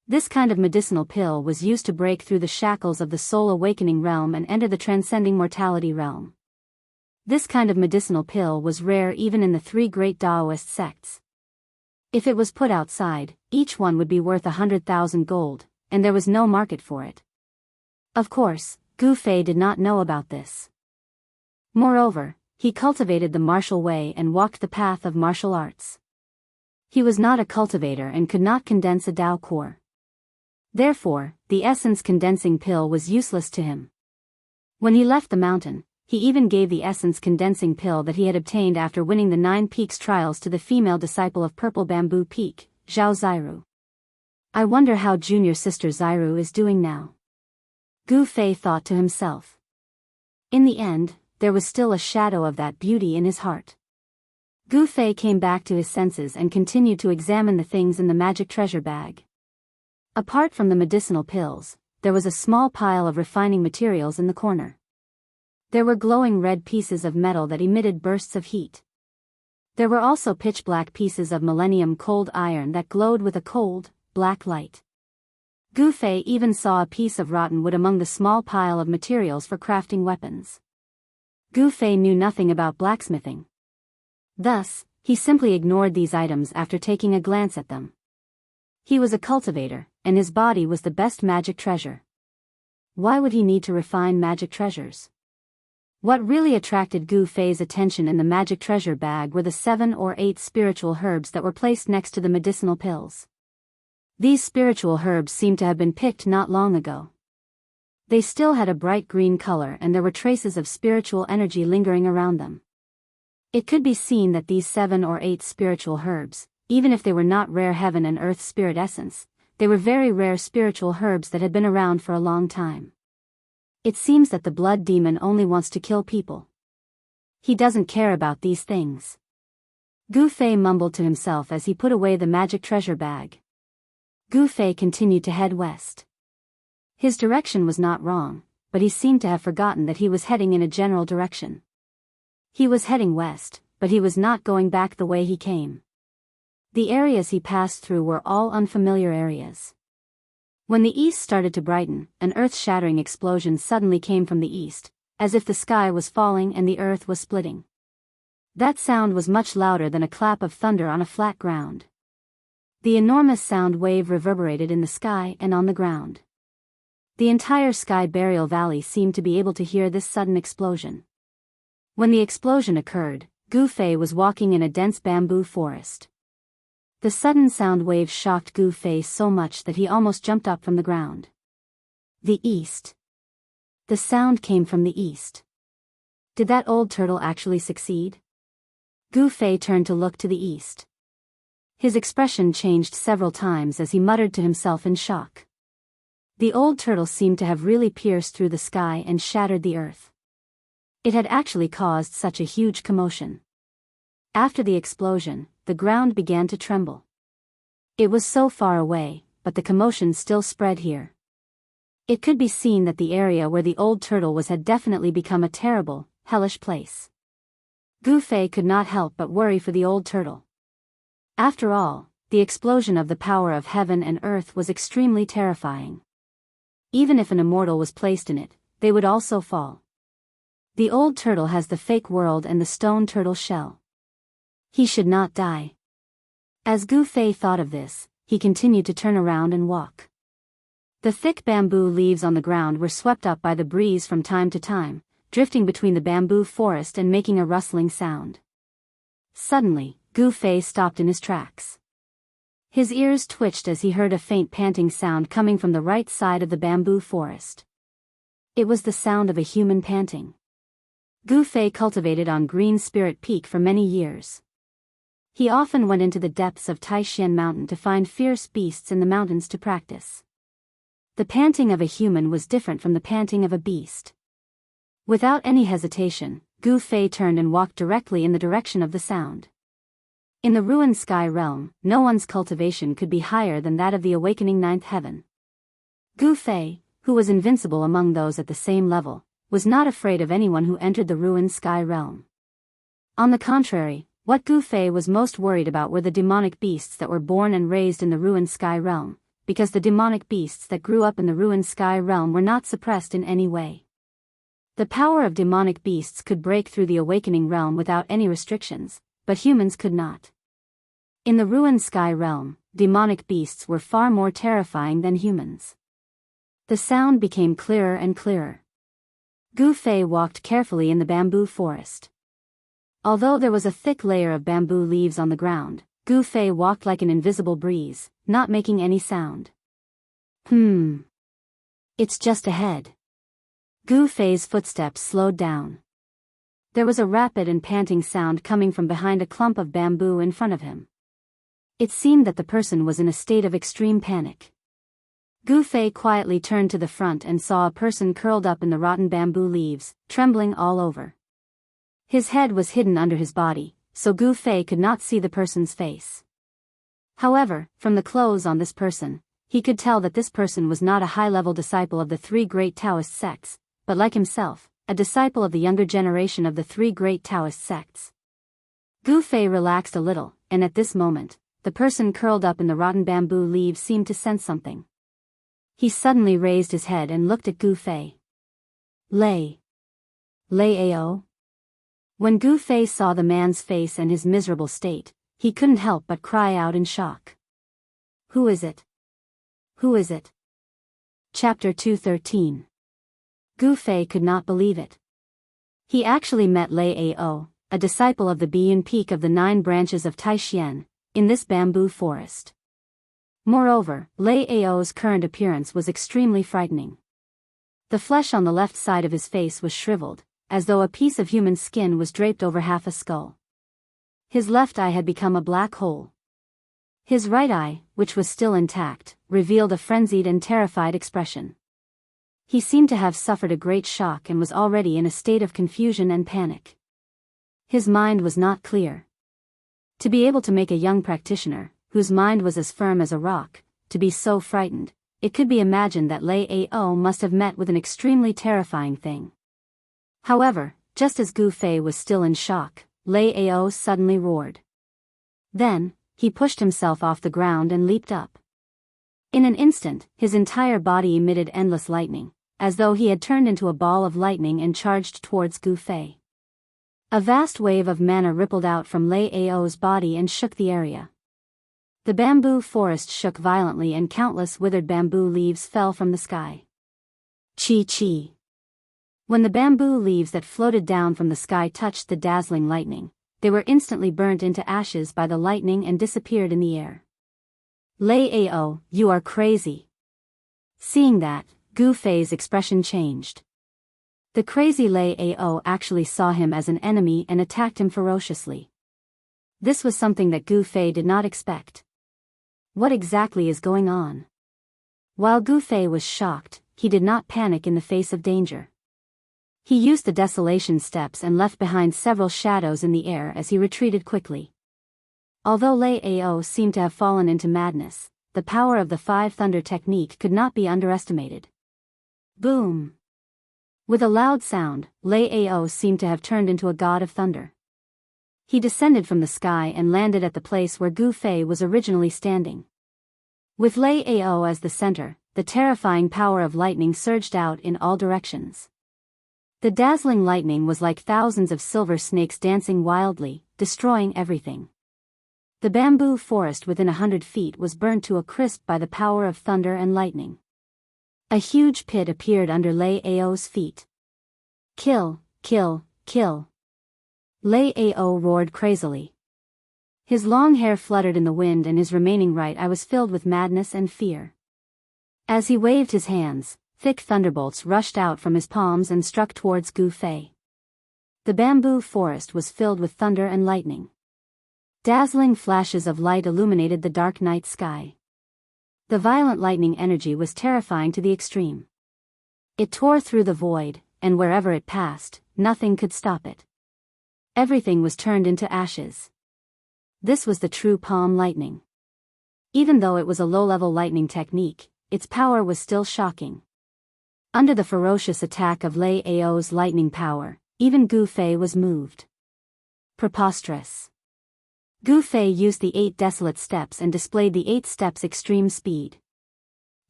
This kind of medicinal pill was used to break through the shackles of the soul awakening realm and enter the transcending mortality realm. This kind of medicinal pill was rare even in the 3 great Daoist sects. If it was put outside, each one would be worth 100,000 gold, and there was no market for it. Of course, Gu Fei did not know about this. Moreover, he cultivated the martial way and walked the path of martial arts. He was not a cultivator and could not condense a Dao core. Therefore, the essence condensing pill was useless to him. When he left the mountain, he even gave the essence condensing pill that he had obtained after winning the 9 Peaks trials to the female disciple of Purple Bamboo Peak, Zhao Zairu. I wonder how junior sister Zairu is doing now. Gu Fei thought to himself. In the end, there was still a shadow of that beauty in his heart. Gu Fei came back to his senses and continued to examine the things in the magic treasure bag. Apart from the medicinal pills, there was a small pile of refining materials in the corner. There were glowing red pieces of metal that emitted bursts of heat. There were also pitch-black pieces of millennium cold iron that glowed with a cold, black light. Gu Fei even saw a piece of rotten wood among the small pile of materials for crafting weapons. Gu Fei knew nothing about blacksmithing. Thus, he simply ignored these items after taking a glance at them. He was a cultivator, and his body was the best magic treasure. Why would he need to refine magic treasures? What really attracted Gu Fei's attention in the magic treasure bag were the 7 or 8 spiritual herbs that were placed next to the medicinal pills. These spiritual herbs seemed to have been picked not long ago. They still had a bright green color and there were traces of spiritual energy lingering around them. It could be seen that these 7 or 8 spiritual herbs, even if they were not rare heaven and earth spirit essence, they were very rare spiritual herbs that had been around for a long time. It seems that the blood demon only wants to kill people. He doesn't care about these things. Gu Fei mumbled to himself as he put away the magic treasure bag. Gu Fei continued to head west. His direction was not wrong, but he seemed to have forgotten that he was heading in a general direction. He was heading west, but he was not going back the way he came. The areas he passed through were all unfamiliar areas. When the east started to brighten, an earth-shattering explosion suddenly came from the east, as if the sky was falling and the earth was splitting. That sound was much louder than a clap of thunder on a flat ground. The enormous sound wave reverberated in the sky and on the ground. The entire Sky Burial Valley seemed to be able to hear this sudden explosion. When the explosion occurred, Gu Fei was walking in a dense bamboo forest. The sudden sound wave shocked Gu Fei so much that he almost jumped up from the ground. The east. The sound came from the east. Did that old turtle actually succeed? Gu Fei turned to look to the east. His expression changed several times as he muttered to himself in shock. The old turtle seemed to have really pierced through the sky and shattered the earth. It had actually caused such a huge commotion. After the explosion, the ground began to tremble. It was so far away, but the commotion still spread here. It could be seen that the area where the old turtle was had definitely become a terrible, hellish place. Gu Fei could not help but worry for the old turtle. After all, the explosion of the power of heaven and earth was extremely terrifying. Even if an immortal was placed in it, they would also fall. The old turtle has the fake world and the stone turtle shell. He should not die. As Gu Fei thought of this, he continued to turn around and walk. The thick bamboo leaves on the ground were swept up by the breeze from time to time, drifting between the bamboo forest and making a rustling sound. Suddenly, Gu Fei stopped in his tracks. His ears twitched as he heard a faint panting sound coming from the right side of the bamboo forest. It was the sound of a human panting. Gu Fei cultivated on Green Spirit Peak for many years. He often went into the depths of Taishan Mountain to find fierce beasts in the mountains to practice. The panting of a human was different from the panting of a beast. Without any hesitation, Gu Fei turned and walked directly in the direction of the sound. In the ruined sky realm, no one's cultivation could be higher than that of the awakening ninth heaven. Gu Fei, who was invincible among those at the same level, was not afraid of anyone who entered the ruined sky realm. On the contrary, what Gu Fei was most worried about were the demonic beasts that were born and raised in the ruined sky realm, because the demonic beasts that grew up in the ruined sky realm were not suppressed in any way. The power of demonic beasts could break through the awakening realm without any restrictions, but humans could not. In the ruined sky realm, demonic beasts were far more terrifying than humans. The sound became clearer and clearer. Gu Fei walked carefully in the bamboo forest. Although there was a thick layer of bamboo leaves on the ground, Gu Fei walked like an invisible breeze, not making any sound. It's just ahead. Gu Fei's footsteps slowed down. There was a rapid and panting sound coming from behind a clump of bamboo in front of him. It seemed that the person was in a state of extreme panic. Gu Fei quietly turned to the front and saw a person curled up in the rotten bamboo leaves, trembling all over. His head was hidden under his body, so Gu Fei could not see the person's face. However, from the clothes on this person, he could tell that this person was not a high-level disciple of the three great Taoist sects, but like himself, a disciple of the younger generation of the three great Taoist sects. Gu Fei relaxed a little, and at this moment, the person curled up in the rotten bamboo leaves seemed to sense something. He suddenly raised his head and looked at Gu Fei. Lei Ao? When Gu Fei saw the man's face and his miserable state, he couldn't help but cry out in shock. Who is it? Who is it? Chapter 213. Gu Fei could not believe it. He actually met Lei Ao, a disciple of the Biyun Peak of the 9 branches of Taishan, in this bamboo forest. Moreover, Lei Ao's current appearance was extremely frightening. The flesh on the left side of his face was shriveled, as though a piece of human skin was draped over half a skull. His left eye had become a black hole. His right eye, which was still intact, revealed a frenzied and terrified expression. He seemed to have suffered a great shock and was already in a state of confusion and panic. His mind was not clear. To be able to make a young practitioner, whose mind was as firm as a rock, to be so frightened, it could be imagined that Lei Ao must have met with an extremely terrifying thing. However, just as Gu Fei was still in shock, Lei Ao suddenly roared. Then, he pushed himself off the ground and leaped up. In an instant, his entire body emitted endless lightning, as though he had turned into a ball of lightning and charged towards Gu Fei. A vast wave of mana rippled out from Lei Ao's body and shook the area. The bamboo forest shook violently and countless withered bamboo leaves fell from the sky. Chi. When the bamboo leaves that floated down from the sky touched the dazzling lightning, they were instantly burnt into ashes by the lightning and disappeared in the air. Lei Ao, you are crazy. Seeing that, Gu Fei's expression changed. The crazy Lei Ao actually saw him as an enemy and attacked him ferociously. This was something that Gu Fei did not expect. What exactly is going on? While Gu Fei was shocked, he did not panic in the face of danger. He used the desolation steps and left behind several shadows in the air as he retreated quickly. Although Lei Ao seemed to have fallen into madness, the power of the 5 thunder technique could not be underestimated. Boom! With a loud sound, Lei Ao seemed to have turned into a god of thunder. He descended from the sky and landed at the place where Gu Fei was originally standing. With Lei Ao as the center, the terrifying power of lightning surged out in all directions. The dazzling lightning was like thousands of silver snakes dancing wildly, destroying everything. The bamboo forest within 100 feet was burnt to a crisp by the power of thunder and lightning. A huge pit appeared under Lei Ao's feet. Kill, kill, kill. Lei Ao roared crazily. His long hair fluttered in the wind and his remaining right eye was filled with madness and fear. As he waved his hands, thick thunderbolts rushed out from his palms and struck towards Gu Fei. The bamboo forest was filled with thunder and lightning. Dazzling flashes of light illuminated the dark night sky. The violent lightning energy was terrifying to the extreme. It tore through the void, and wherever it passed, nothing could stop it. Everything was turned into ashes. This was the true palm lightning. Even though it was a low-level lightning technique, its power was still shocking. Under the ferocious attack of Lei Ao's lightning power, even Gu Fei was moved. Preposterous. Gu Fei used the 8 desolate steps and displayed the 8 steps' extreme speed.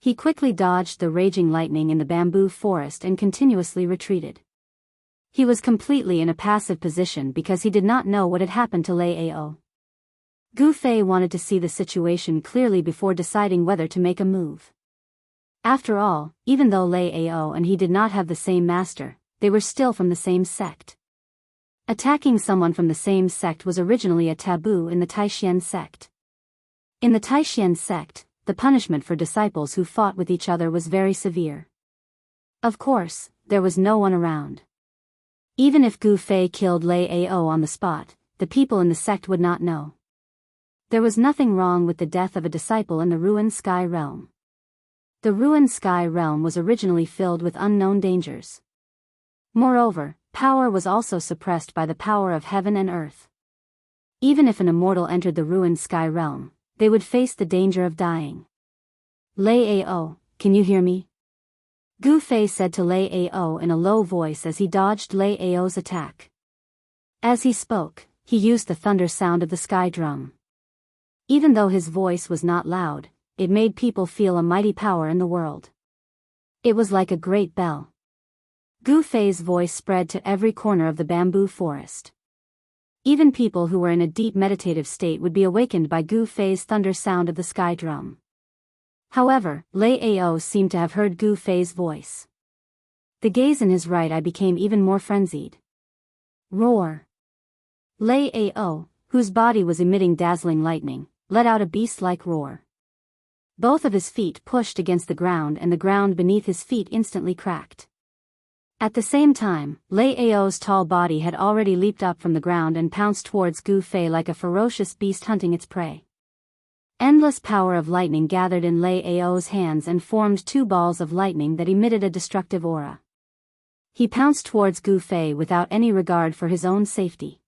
He quickly dodged the raging lightning in the bamboo forest and continuously retreated. He was completely in a passive position because he did not know what had happened to Lei Ao. Gu Fei wanted to see the situation clearly before deciding whether to make a move. After all, even though Lei Ao and he did not have the same master, they were still from the same sect. Attacking someone from the same sect was originally a taboo in the Taishan sect. In the Taishan sect, the punishment for disciples who fought with each other was very severe. Of course, there was no one around. Even if Gu Fei killed Lei Ao on the spot, the people in the sect would not know. There was nothing wrong with the death of a disciple in the ruined sky realm. The ruined sky realm was originally filled with unknown dangers. Moreover, power was also suppressed by the power of heaven and earth. Even if an immortal entered the ruined sky realm, they would face the danger of dying. Lei Ao, can you hear me? Gu Fei said to Lei Ao in a low voice as he dodged Lei Ao's attack. As he spoke, he used the thunder sound of the sky drum. Even though his voice was not loud, it made people feel a mighty power in the world. It was like a great bell. Gu Fei's voice spread to every corner of the bamboo forest. Even people who were in a deep meditative state would be awakened by Gu Fei's thunder sound of the sky drum. However, Lei Ao seemed to have heard Gu Fei's voice. The gaze in his right eye became even more frenzied. Roar! Lei Ao, whose body was emitting dazzling lightning, let out a beast-like roar. Both of his feet pushed against the ground and the ground beneath his feet instantly cracked. At the same time, Lei Ao's tall body had already leaped up from the ground and pounced towards Gu Fei like a ferocious beast hunting its prey. Endless power of lightning gathered in Lei Ao's hands and formed two balls of lightning that emitted a destructive aura. He pounced towards Gu Fei without any regard for his own safety.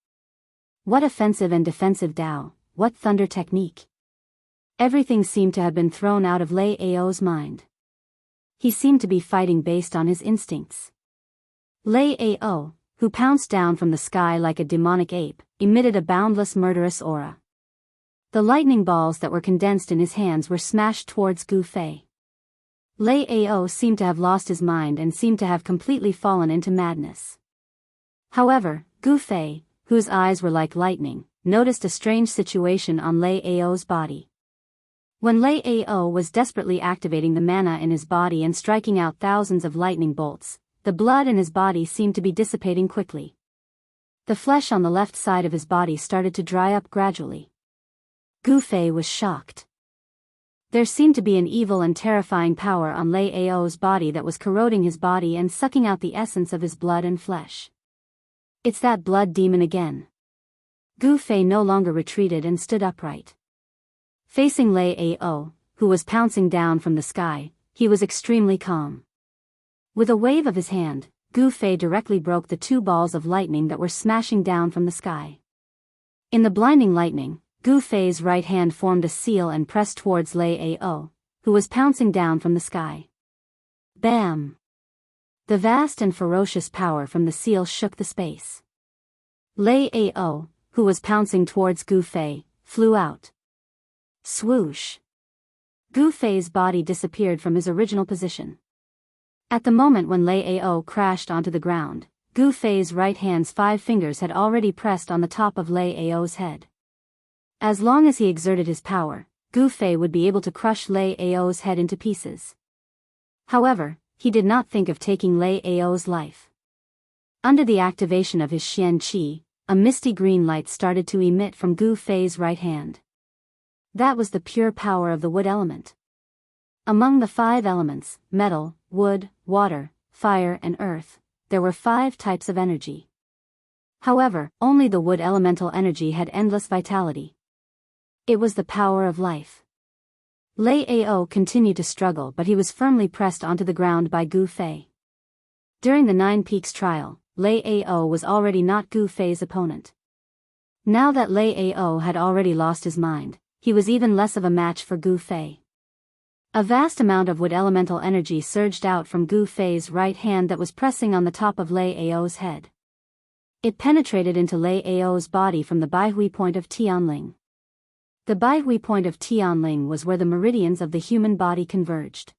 What offensive and defensive Dao, what thunder technique! Everything seemed to have been thrown out of Lei Ao's mind. He seemed to be fighting based on his instincts. Lei Ao, who pounced down from the sky like a demonic ape, emitted a boundless murderous aura. The lightning balls that were condensed in his hands were smashed towards Gu Fei. Lei Ao seemed to have lost his mind and seemed to have completely fallen into madness. However, Gu Fei, whose eyes were like lightning, noticed a strange situation on Lei Ao's body. When Lei Ao was desperately activating the mana in his body and striking out thousands of lightning bolts, the blood in his body seemed to be dissipating quickly. The flesh on the left side of his body started to dry up gradually. Gu Fei was shocked. There seemed to be an evil and terrifying power on Lei Ao's body that was corroding his body and sucking out the essence of his blood and flesh. It's that blood demon again. Gu Fei no longer retreated and stood upright. Facing Lei Ao, who was pouncing down from the sky, he was extremely calm. With a wave of his hand, Gu Fei directly broke the two balls of lightning that were smashing down from the sky. In the blinding lightning, Gu Fei's right hand formed a seal and pressed towards Lei Ao, who was pouncing down from the sky. Bam! The vast and ferocious power from the seal shook the space. Lei Ao, who was pouncing towards Gu Fei, flew out. Swoosh! Gu Fei's body disappeared from his original position. At the moment when Lei Ao crashed onto the ground, Gu Fei's right hand's 5 fingers had already pressed on the top of Lei Ao's head. As long as he exerted his power, Gu Fei would be able to crush Lei Ao's head into pieces. However, he did not think of taking Lei Ao's life. Under the activation of his Xian Qi, a misty green light started to emit from Gu Fei's right hand. That was the pure power of the wood element. Among the 5 elements, metal, wood, water, fire and earth, there were 5 types of energy. However, only the wood elemental energy had endless vitality. It was the power of life. Lei Ao continued to struggle, but he was firmly pressed onto the ground by Gu Fei. During the 9 Peaks trial, Lei Ao was already not Gu Fei's opponent. Now that Lei Ao had already lost his mind, he was even less of a match for Gu Fei. A vast amount of wood elemental energy surged out from Gu Fei's right hand that was pressing on the top of Lei Ao's head. It penetrated into Lei Ao's body from the Baihui point of Tianling. The Baihui point of Tianling was where the meridians of the human body converged.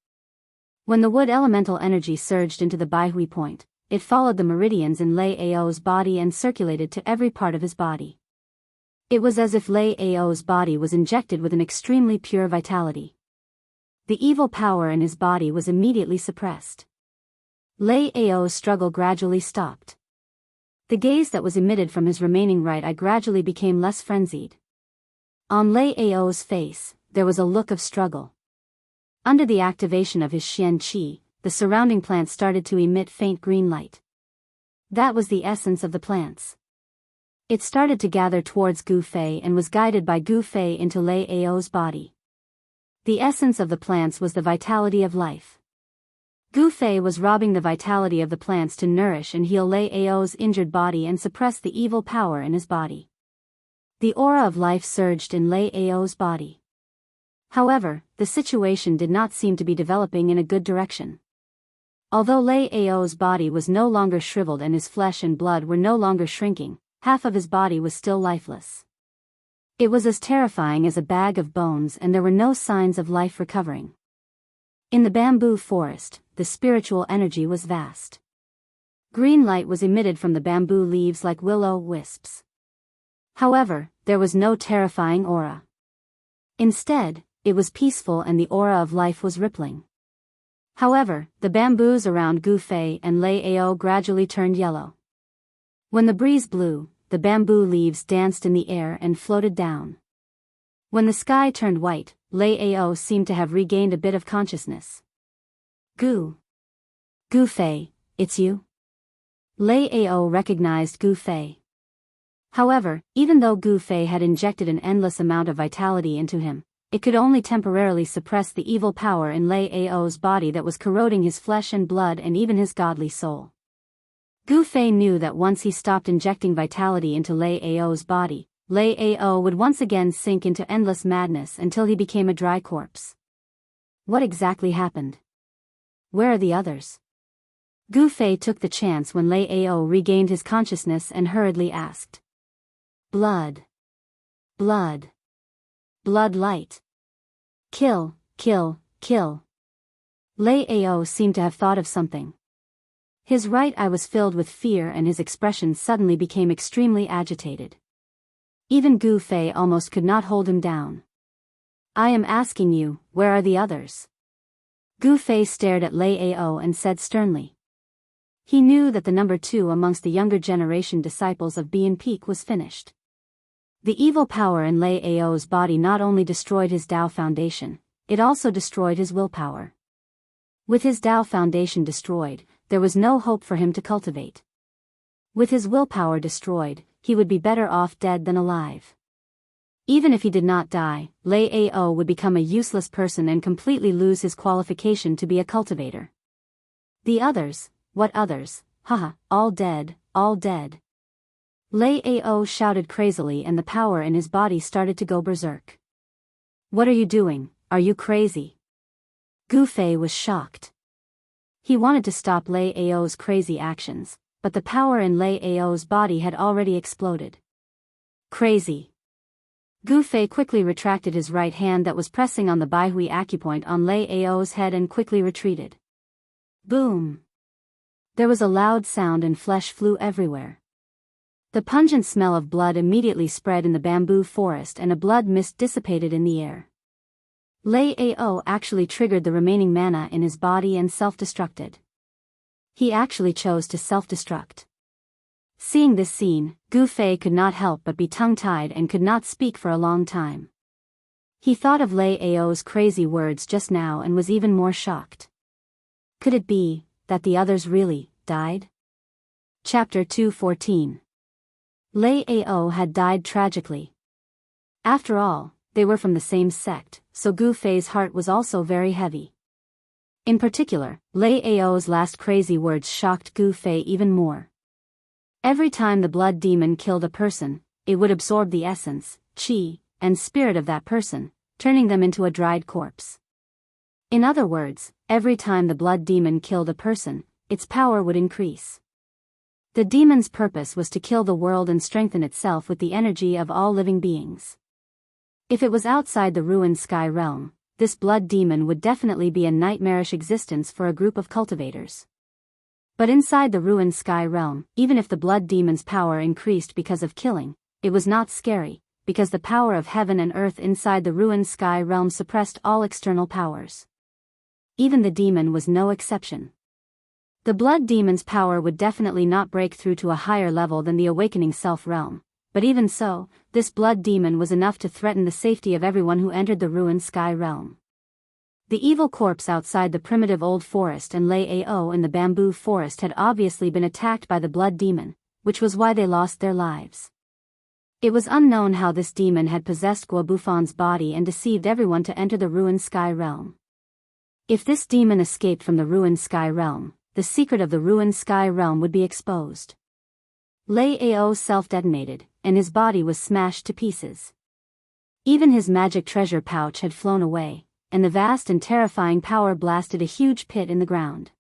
When the wood elemental energy surged into the Baihui point, it followed the meridians in Lei Ao's body and circulated to every part of his body. It was as if Lei Ao's body was injected with an extremely pure vitality. The evil power in his body was immediately suppressed. Lei Ao's struggle gradually stopped. The gaze that was emitted from his remaining right eye gradually became less frenzied. On Lei Ao's face, there was a look of struggle. Under the activation of his Xian Qi, the surrounding plants started to emit faint green light. That was the essence of the plants. It started to gather towards Gu Fei and was guided by Gu Fei into Lei Ao's body. The essence of the plants was the vitality of life. Gu Fei was robbing the vitality of the plants to nourish and heal Lei Ao's injured body and suppress the evil power in his body. The aura of life surged in Lei Ao's body. However, the situation did not seem to be developing in a good direction. Although Lei Ao's body was no longer shriveled and his flesh and blood were no longer shrinking, half of his body was still lifeless. It was as terrifying as a bag of bones, and there were no signs of life recovering. In the bamboo forest, the spiritual energy was vast. Green light was emitted from the bamboo leaves like will-o-wisps. However, there was no terrifying aura. Instead, it was peaceful and the aura of life was rippling. However, the bamboos around Gu Fei and Lei Ao gradually turned yellow. When the breeze blew, the bamboo leaves danced in the air and floated down. When the sky turned white, Lei Ao seemed to have regained a bit of consciousness. Gu Fei, it's you? Lei Ao recognized Gu Fei. However, even though Gu Fei had injected an endless amount of vitality into him, it could only temporarily suppress the evil power in Lei Ao's body that was corroding his flesh and blood and even his godly soul. Gu Fei knew that once he stopped injecting vitality into Lei Ao's body, Lei Ao would once again sink into endless madness until he became a dry corpse. What exactly happened? Where are the others? Gu Fei took the chance when Lei Ao regained his consciousness and hurriedly asked. Blood. Blood. Blood light. Kill, kill, kill. Lei Ao seemed to have thought of something. His right eye was filled with fear and his expression suddenly became extremely agitated. Even Gu Fei almost could not hold him down. I am asking you, where are the others? Gu Fei stared at Lei Ao and said sternly. He knew that the number 2 amongst the younger generation disciples of Bian Peak was finished. The evil power in Lei Ao's body not only destroyed his Dao foundation, it also destroyed his willpower. With his Dao foundation destroyed, there was no hope for him to cultivate. With his willpower destroyed, he would be better off dead than alive. Even if he did not die, Lei Ao would become a useless person and completely lose his qualification to be a cultivator. The others, what others? Haha, all dead, all dead. Lei Ao shouted crazily and the power in his body started to go berserk. What are you doing? Are you crazy? Gu Fei was shocked. He wanted to stop Lei Ao's crazy actions, but the power in Lei Ao's body had already exploded. Crazy. Gu Fei quickly retracted his right hand that was pressing on the Baihui acupoint on Lei Ao's head and quickly retreated. Boom. There was a loud sound and flesh flew everywhere. The pungent smell of blood immediately spread in the bamboo forest and a blood mist dissipated in the air. Lei Ao actually triggered the remaining mana in his body and self-destructed. He actually chose to self-destruct. Seeing this scene, Gu Fei could not help but be tongue-tied and could not speak for a long time. He thought of Lei Ao's crazy words just now and was even more shocked. Could it be that the others really died? Chapter 214. Lei Ao had died tragically. After all, they were from the same sect, so Gu Fei's heart was also very heavy. In particular, Lei Ao's last crazy words shocked Gu Fei even more. Every time the blood demon killed a person, it would absorb the essence, qi, and spirit of that person, turning them into a dried corpse. In other words, every time the blood demon killed a person, its power would increase. The demon's purpose was to kill the world and strengthen itself with the energy of all living beings. If it was outside the ruined sky realm, this blood demon would definitely be a nightmarish existence for a group of cultivators. But inside the ruined sky realm, even if the blood demon's power increased because of killing, it was not scary, because the power of heaven and earth inside the ruined sky realm suppressed all external powers. Even the demon was no exception. The blood demon's power would definitely not break through to a higher level than the awakening self realm, but even so, this blood demon was enough to threaten the safety of everyone who entered the ruined sky realm. The evil corpse outside the primitive old forest and Lei Ao in the bamboo forest had obviously been attacked by the blood demon, which was why they lost their lives. It was unknown how this demon had possessed Guo Bufon's body and deceived everyone to enter the ruined sky realm. If this demon escaped from the ruined sky realm, the secret of the ruined sky realm would be exposed. Lei Ao self-detonated, and his body was smashed to pieces. Even his magic treasure pouch had flown away, and the vast and terrifying power blasted a huge pit in the ground.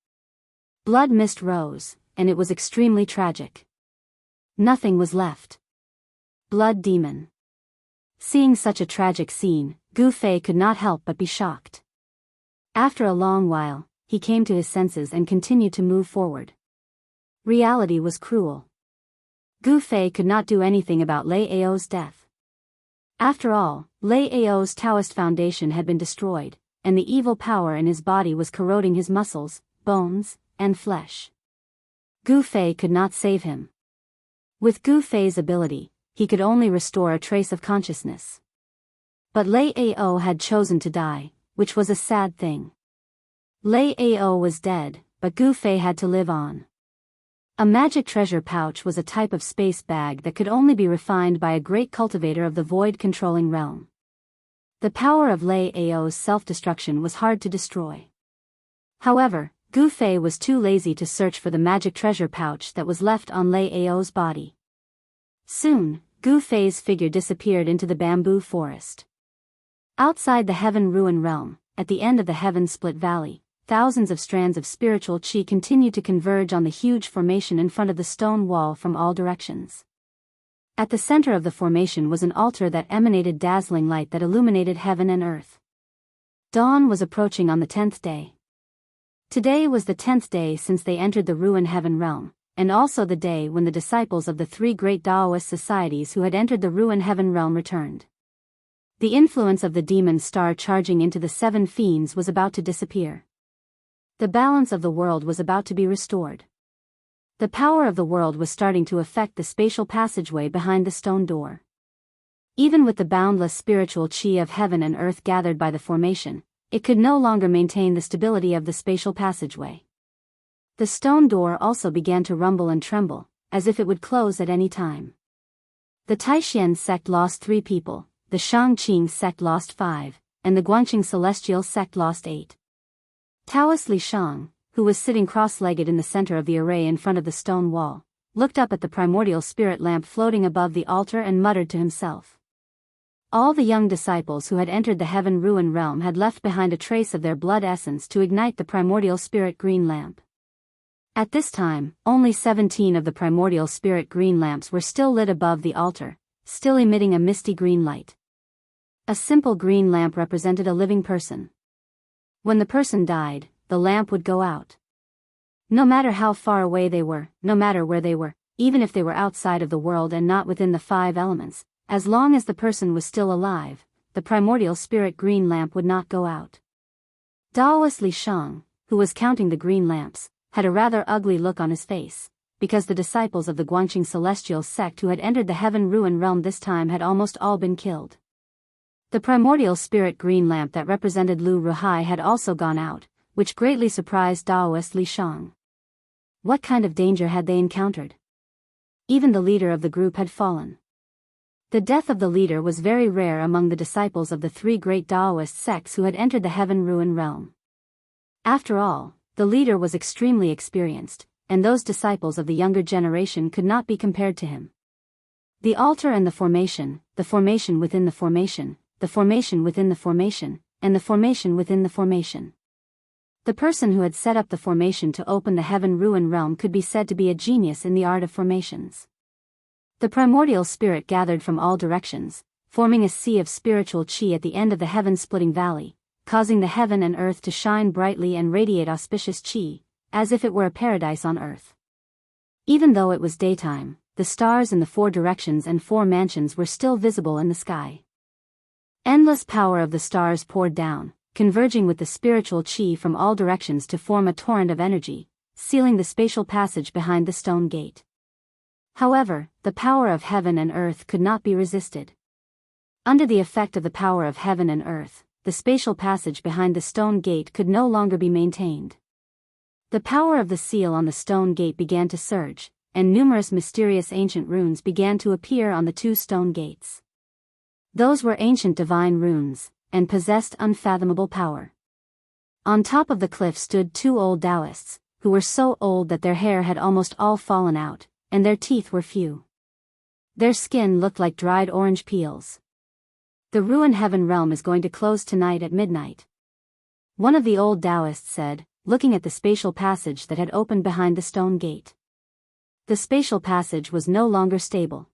Blood mist rose, and it was extremely tragic. Nothing was left. Blood demon. Seeing such a tragic scene, Gu Fei could not help but be shocked. After a long while, he came to his senses and continued to move forward. Reality was cruel. Gu Fei could not do anything about Lei Ao's death. After all, Lei Ao's Taoist foundation had been destroyed, and the evil power in his body was corroding his muscles, bones, and flesh. Gu Fei could not save him. With Gu Fei's ability, he could only restore a trace of consciousness. But Lei Ao had chosen to die, which was a sad thing. Lei Ao was dead, but Gu Fei had to live on. A magic treasure pouch was a type of space bag that could only be refined by a great cultivator of the void-controlling realm. The power of Lei Ao's self-destruction was hard to destroy. However, Gu Fei was too lazy to search for the magic treasure pouch that was left on Lei Ao's body. Soon, Gu Fei's figure disappeared into the bamboo forest. Outside the Heaven Ruin Realm, at the end of the Heaven Split Valley, thousands of strands of spiritual qi continued to converge on the huge formation in front of the stone wall from all directions. At the center of the formation was an altar that emanated dazzling light that illuminated heaven and earth. Dawn was approaching on the 10th day. Today was the 10th day since they entered the Ruin Heaven Realm, and also the day when the disciples of the three great Daoist societies who had entered the Ruin Heaven Realm returned. The influence of the demon star charging into the seven fiends was about to disappear. The balance of the world was about to be restored. The power of the world was starting to affect the spatial passageway behind the stone door. Even with the boundless spiritual qi of heaven and earth gathered by the formation, it could no longer maintain the stability of the spatial passageway. The stone door also began to rumble and tremble, as if it would close at any time. The Taishan sect lost 3 people, the Shangqing sect lost 5, and the Guangqing Celestial sect lost 8. Taoist Li Shang, who was sitting cross-legged in the center of the array in front of the stone wall, looked up at the primordial spirit lamp floating above the altar and muttered to himself. All the young disciples who had entered the Heaven Ruin Realm had left behind a trace of their blood essence to ignite the primordial spirit green lamp. At this time, only 17 of the primordial spirit green lamps were still lit above the altar, still emitting a misty green light. A simple green lamp represented a living person. When the person died, the lamp would go out. No matter how far away they were, no matter where they were, even if they were outside of the world and not within the 5 elements, as long as the person was still alive, the primordial spirit green lamp would not go out. Daoist Li Shang, who was counting the green lamps, had a rather ugly look on his face, because the disciples of the Guangqing Celestial sect who had entered the Heaven Ruin Realm this time had almost all been killed. The primordial spirit green lamp that represented Lu Ruhai had also gone out, which greatly surprised Daoist Li Shang. What kind of danger had they encountered? Even the leader of the group had fallen. The death of the leader was very rare among the disciples of the 3 great Daoist sects who had entered the Heaven Ruin Realm. After all, the leader was extremely experienced, and those disciples of the younger generation could not be compared to him. The altar and the formation within the formation, the formation within the formation, and the formation within the formation. The person who had set up the formation to open the Heaven Ruin Realm could be said to be a genius in the art of formations. The primordial spirit gathered from all directions, forming a sea of spiritual qi at the end of the heaven-splitting valley, causing the heaven and earth to shine brightly and radiate auspicious qi, as if it were a paradise on earth. Even though it was daytime, the stars in the 4 directions and 4 mansions were still visible in the sky. Endless power of the stars poured down, converging with the spiritual qi from all directions to form a torrent of energy, sealing the spatial passage behind the stone gate. However, the power of heaven and earth could not be resisted. Under the effect of the power of heaven and earth, the spatial passage behind the stone gate could no longer be maintained. The power of the seal on the stone gate began to surge, and numerous mysterious ancient runes began to appear on the 2 stone gates. Those were ancient divine runes, and possessed unfathomable power. On top of the cliff stood 2 old Daoists, who were so old that their hair had almost all fallen out, and their teeth were few. Their skin looked like dried orange peels. The ruined heaven realm is going to close tonight at midnight. One of the old Daoists said, looking at the spatial passage that had opened behind the stone gate. The spatial passage was no longer stable.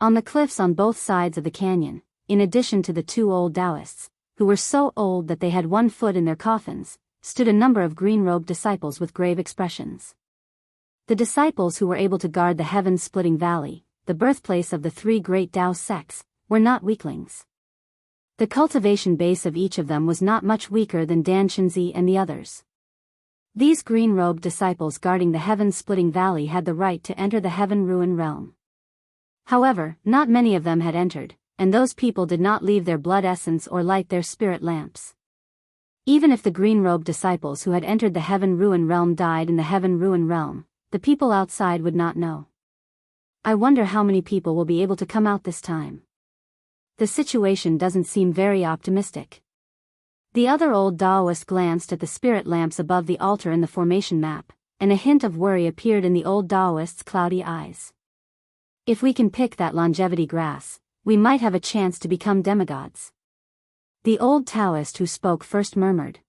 On the cliffs on both sides of the canyon, in addition to the two old Daoists, who were so old that they had one foot in their coffins, stood a number of green-robed disciples with grave expressions. The disciples who were able to guard the heaven-splitting valley, the birthplace of the three great Dao sects, were not weaklings. The cultivation base of each of them was not much weaker than Dan Shenzi and the others. These green-robed disciples guarding the heaven-splitting valley had the right to enter the heaven-ruin realm. However, not many of them had entered, and those people did not leave their blood essence or light their spirit lamps. Even if the green-robed disciples who had entered the heaven-ruin realm died in the heaven-ruin realm, the people outside would not know. I wonder how many people will be able to come out this time. The situation doesn't seem very optimistic. The other old Daoist glanced at the spirit lamps above the altar in the formation map, and a hint of worry appeared in the old Daoist's cloudy eyes. If we can pick that longevity grass, we might have a chance to become demigods. The old Taoist who spoke first murmured.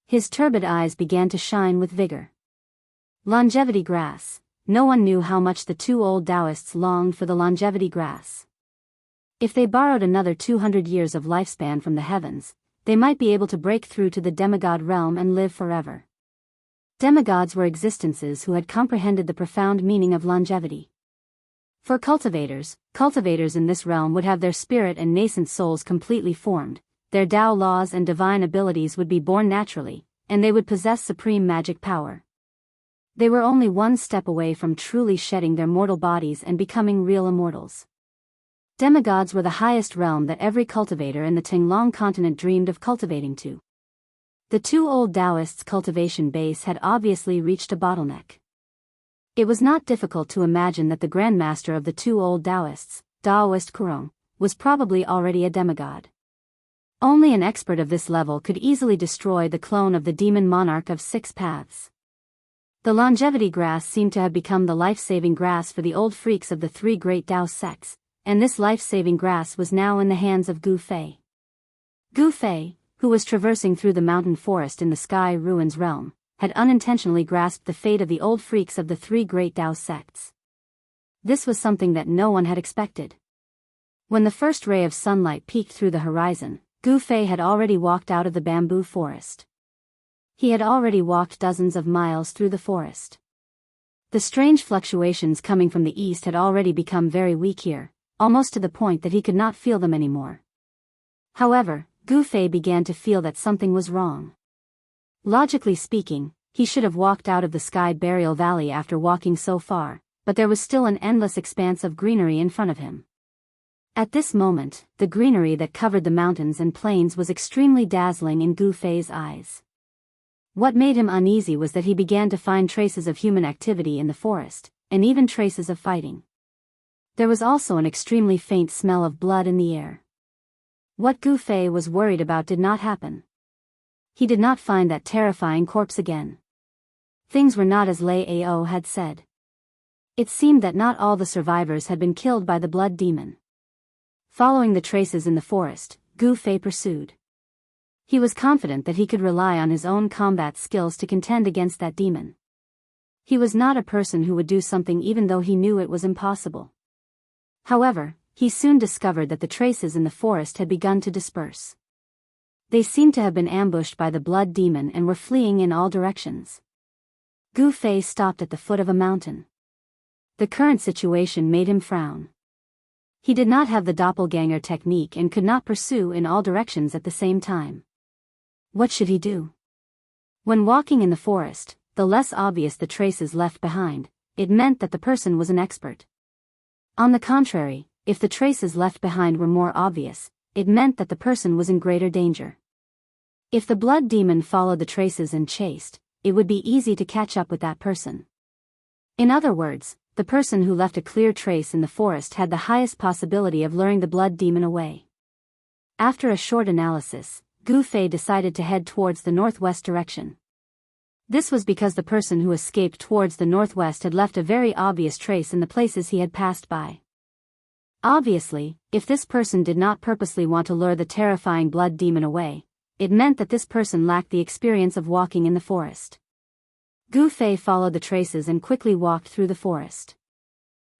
His turbid eyes began to shine with vigor. Longevity grass. No one knew how much the two old Daoists longed for the longevity grass. If they borrowed another 200 years of lifespan from the heavens, they might be able to break through to the demigod realm and live forever. Demigods were existences who had comprehended the profound meaning of longevity. For cultivators in this realm would have their spirit and nascent souls completely formed, their Dao laws and divine abilities would be born naturally, and they would possess supreme magic power. They were only one step away from truly shedding their mortal bodies and becoming real immortals. Demigods were the highest realm that every cultivator in the Tinglong continent dreamed of cultivating to. The two old Daoists' cultivation base had obviously reached a bottleneck. It was not difficult to imagine that the grandmaster of the two old Daoists, Daoist Kurong, was probably already a demigod. Only an expert of this level could easily destroy the clone of the demon monarch of six paths. The longevity grass seemed to have become the life-saving grass for the old freaks of the three great Dao sects, and this life-saving grass was now in the hands of Gu Fei. Gu Fei, who was traversing through the mountain forest in the Sky Ruins realm, had unintentionally grasped the fate of the old freaks of the three great Dao sects. This was something that no one had expected. When the first ray of sunlight peeked through the horizon, Gu Fei had already walked out of the bamboo forest. He had already walked dozens of miles through the forest. The strange fluctuations coming from the east had already become very weak here, almost to the point that he could not feel them anymore. However, Gu Fei began to feel that something was wrong. Logically speaking, he should have walked out of the Sky Burial Valley after walking so far, but there was still an endless expanse of greenery in front of him. At this moment, the greenery that covered the mountains and plains was extremely dazzling in Gu Fei's eyes. What made him uneasy was that he began to find traces of human activity in the forest, and even traces of fighting. There was also an extremely faint smell of blood in the air. What Gu Fei was worried about did not happen. He did not find that terrifying corpse again. Things were not as Lei Ao had said. It seemed that not all the survivors had been killed by the blood demon. Following the traces in the forest, Gu Fei pursued. He was confident that he could rely on his own combat skills to contend against that demon. He was not a person who would do something even though he knew it was impossible. However, he soon discovered that the traces in the forest had begun to disperse. They seemed to have been ambushed by the blood demon and were fleeing in all directions. Gu Fei stopped at the foot of a mountain. The current situation made him frown. He did not have the doppelganger technique and could not pursue in all directions at the same time. What should he do? When walking in the forest, the less obvious the traces left behind, it meant that the person was an expert. On the contrary, if the traces left behind were more obvious, it meant that the person was in greater danger. If the blood demon followed the traces and chased, it would be easy to catch up with that person. In other words, the person who left a clear trace in the forest had the highest possibility of luring the blood demon away. After a short analysis, Gu Fei decided to head towards the northwest direction. This was because the person who escaped towards the northwest had left a very obvious trace in the places he had passed by. Obviously, if this person did not purposely want to lure the terrifying blood demon away, it meant that this person lacked the experience of walking in the forest. Gu Fei followed the traces and quickly walked through the forest.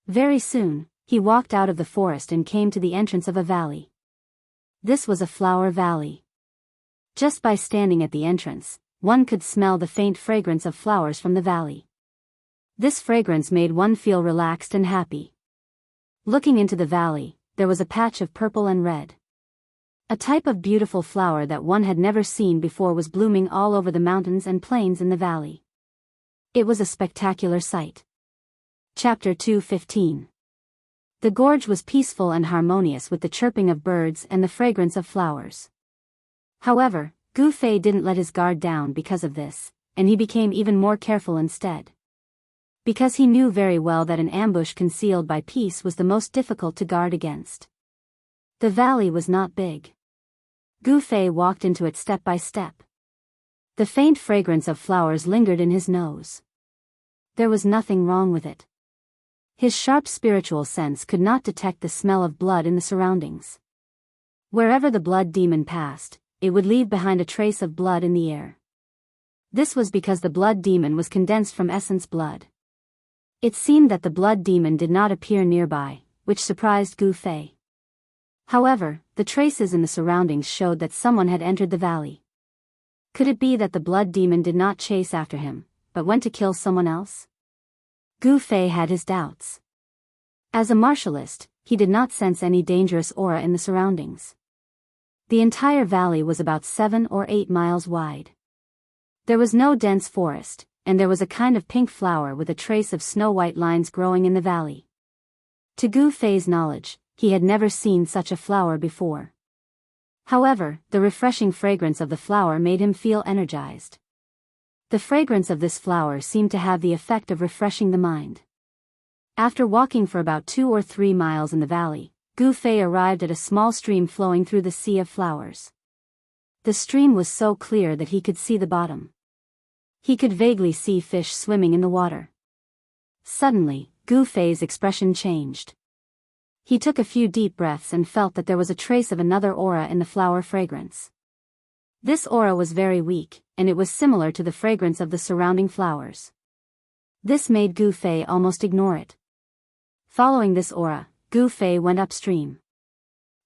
Very soon, he walked out of the forest and came to the entrance of a valley. This was a flower valley. Just by standing at the entrance, one could smell the faint fragrance of flowers from the valley. This fragrance made one feel relaxed and happy. Looking into the valley, there was a patch of purple and red. A type of beautiful flower that one had never seen before was blooming all over the mountains and plains in the valley. It was a spectacular sight. Chapter 2:15. The gorge was peaceful and harmonious with the chirping of birds and the fragrance of flowers. However, Gu Fei didn't let his guard down because of this, and he became even more careful instead. Because he knew very well that an ambush concealed by peace was the most difficult to guard against. The valley was not big. Gu Fei walked into it step by step. The faint fragrance of flowers lingered in his nose. There was nothing wrong with it. His sharp spiritual sense could not detect the smell of blood in the surroundings. Wherever the blood demon passed, it would leave behind a trace of blood in the air. This was because the blood demon was condensed from essence blood. It seemed that the blood demon did not appear nearby, which surprised Gu Fei. However, the traces in the surroundings showed that someone had entered the valley. Could it be that the blood demon did not chase after him, but went to kill someone else? Gu Fei had his doubts. As a martialist, he did not sense any dangerous aura in the surroundings. The entire valley was about 7 or 8 miles wide. There was no dense forest, and there was a kind of pink flower with a trace of snow-white lines growing in the valley. To Gu Fei's knowledge, he had never seen such a flower before. However, the refreshing fragrance of the flower made him feel energized. The fragrance of this flower seemed to have the effect of refreshing the mind. After walking for about 2 or 3 miles in the valley, Gu Fei arrived at a small stream flowing through the sea of flowers. The stream was so clear that he could see the bottom. He could vaguely see fish swimming in the water. Suddenly, Gu Fei's expression changed. He took a few deep breaths and felt that there was a trace of another aura in the flower fragrance. This aura was very weak, and it was similar to the fragrance of the surrounding flowers. This made Gu Fei almost ignore it. Following this aura, Gu Fei went upstream.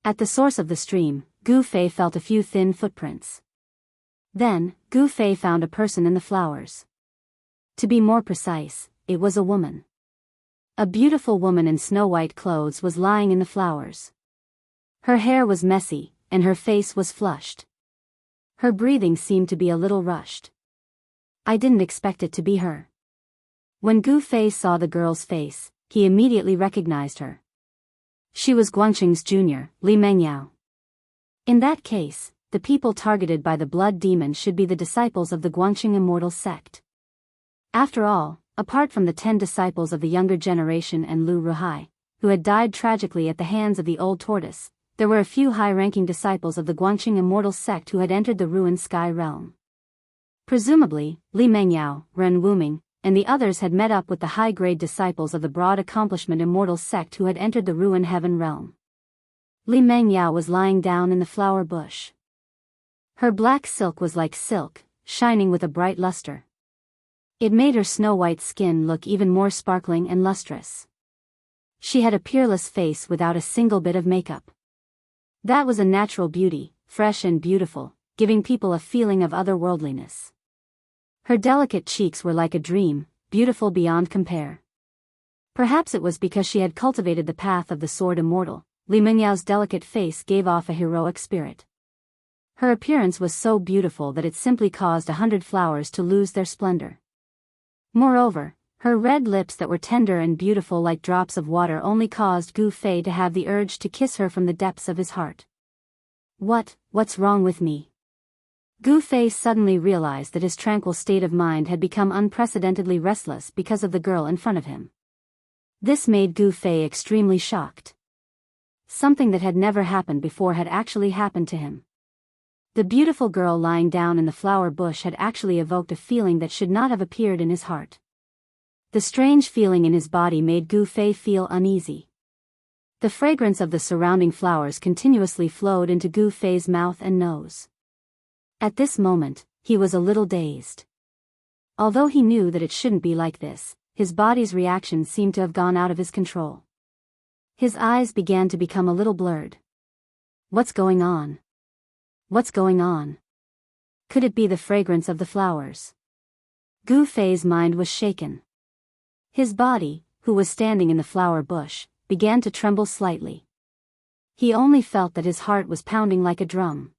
At the source of the stream, Gu Fei felt a few thin footprints. Then, Gu Fei found a person in the flowers. To be more precise, it was a woman. A beautiful woman in snow-white clothes was lying in the flowers. Her hair was messy, and her face was flushed. Her breathing seemed to be a little rushed. I didn't expect it to be her. When Gu Fei saw the girl's face, he immediately recognized her. She was Guangqing's junior, Li Mengyao. In that case, the people targeted by the blood demon should be the disciples of the Guangqing immortal sect. After all, apart from the 10 disciples of the younger generation and Lu Ruhai, who had died tragically at the hands of the old tortoise, there were a few high-ranking disciples of the Guangqing immortal sect who had entered the ruined sky realm. Presumably, Li Mengyao, Ren Wuming, and the others had met up with the high-grade disciples of the broad accomplishment immortal sect who had entered the ruined heaven realm. Li Mengyao was lying down in the flower bush. Her black silk was like silk, shining with a bright luster. It made her snow-white skin look even more sparkling and lustrous. She had a peerless face without a single bit of makeup. That was a natural beauty, fresh and beautiful, giving people a feeling of otherworldliness. Her delicate cheeks were like a dream, beautiful beyond compare. Perhaps it was because she had cultivated the path of the sword immortal. Li Mengyao's delicate face gave off a heroic spirit. Her appearance was so beautiful that it simply caused 100 flowers to lose their splendor. Moreover, her red lips that were tender and beautiful like drops of water only caused Gu Fei to have the urge to kiss her from the depths of his heart. What's wrong with me? Gu Fei suddenly realized that his tranquil state of mind had become unprecedentedly restless because of the girl in front of him. This made Gu Fei extremely shocked. Something that had never happened before had actually happened to him. The beautiful girl lying down in the flower bush had actually evoked a feeling that should not have appeared in his heart. The strange feeling in his body made Gu Fei feel uneasy. The fragrance of the surrounding flowers continuously flowed into Gu Fei's mouth and nose. At this moment, he was a little dazed. Although he knew that it shouldn't be like this, his body's reaction seemed to have gone out of his control. His eyes began to become a little blurred. What's going on? What's going on? Could it be the fragrance of the flowers? Gu Fei's mind was shaken. His body, who was standing in the flower bush, began to tremble slightly. He only felt that his heart was pounding like a drum.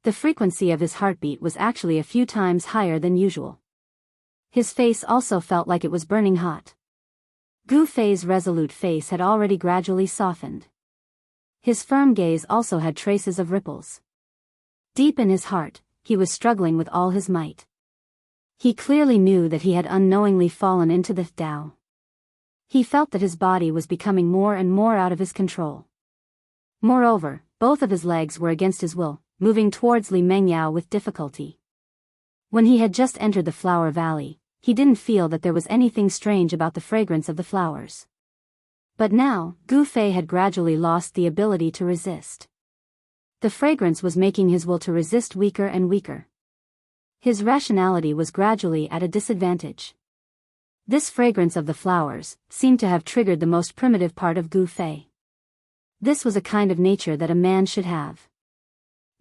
The frequency of his heartbeat was actually a few times higher than usual. His face also felt like it was burning hot. Gu Fei's resolute face had already gradually softened. His firm gaze also had traces of ripples. Deep in his heart, he was struggling with all his might. He clearly knew that he had unknowingly fallen into the Tao. He felt that his body was becoming more and more out of his control. Moreover, both of his legs were against his will, moving towards Li Mengyao with difficulty. When he had just entered the flower valley, he didn't feel that there was anything strange about the fragrance of the flowers. But now, Gu Fei had gradually lost the ability to resist. The fragrance was making his will to resist weaker and weaker. His rationality was gradually at a disadvantage. This fragrance of the flowers seemed to have triggered the most primitive part of Gu Fei. This was a kind of nature that a man should have.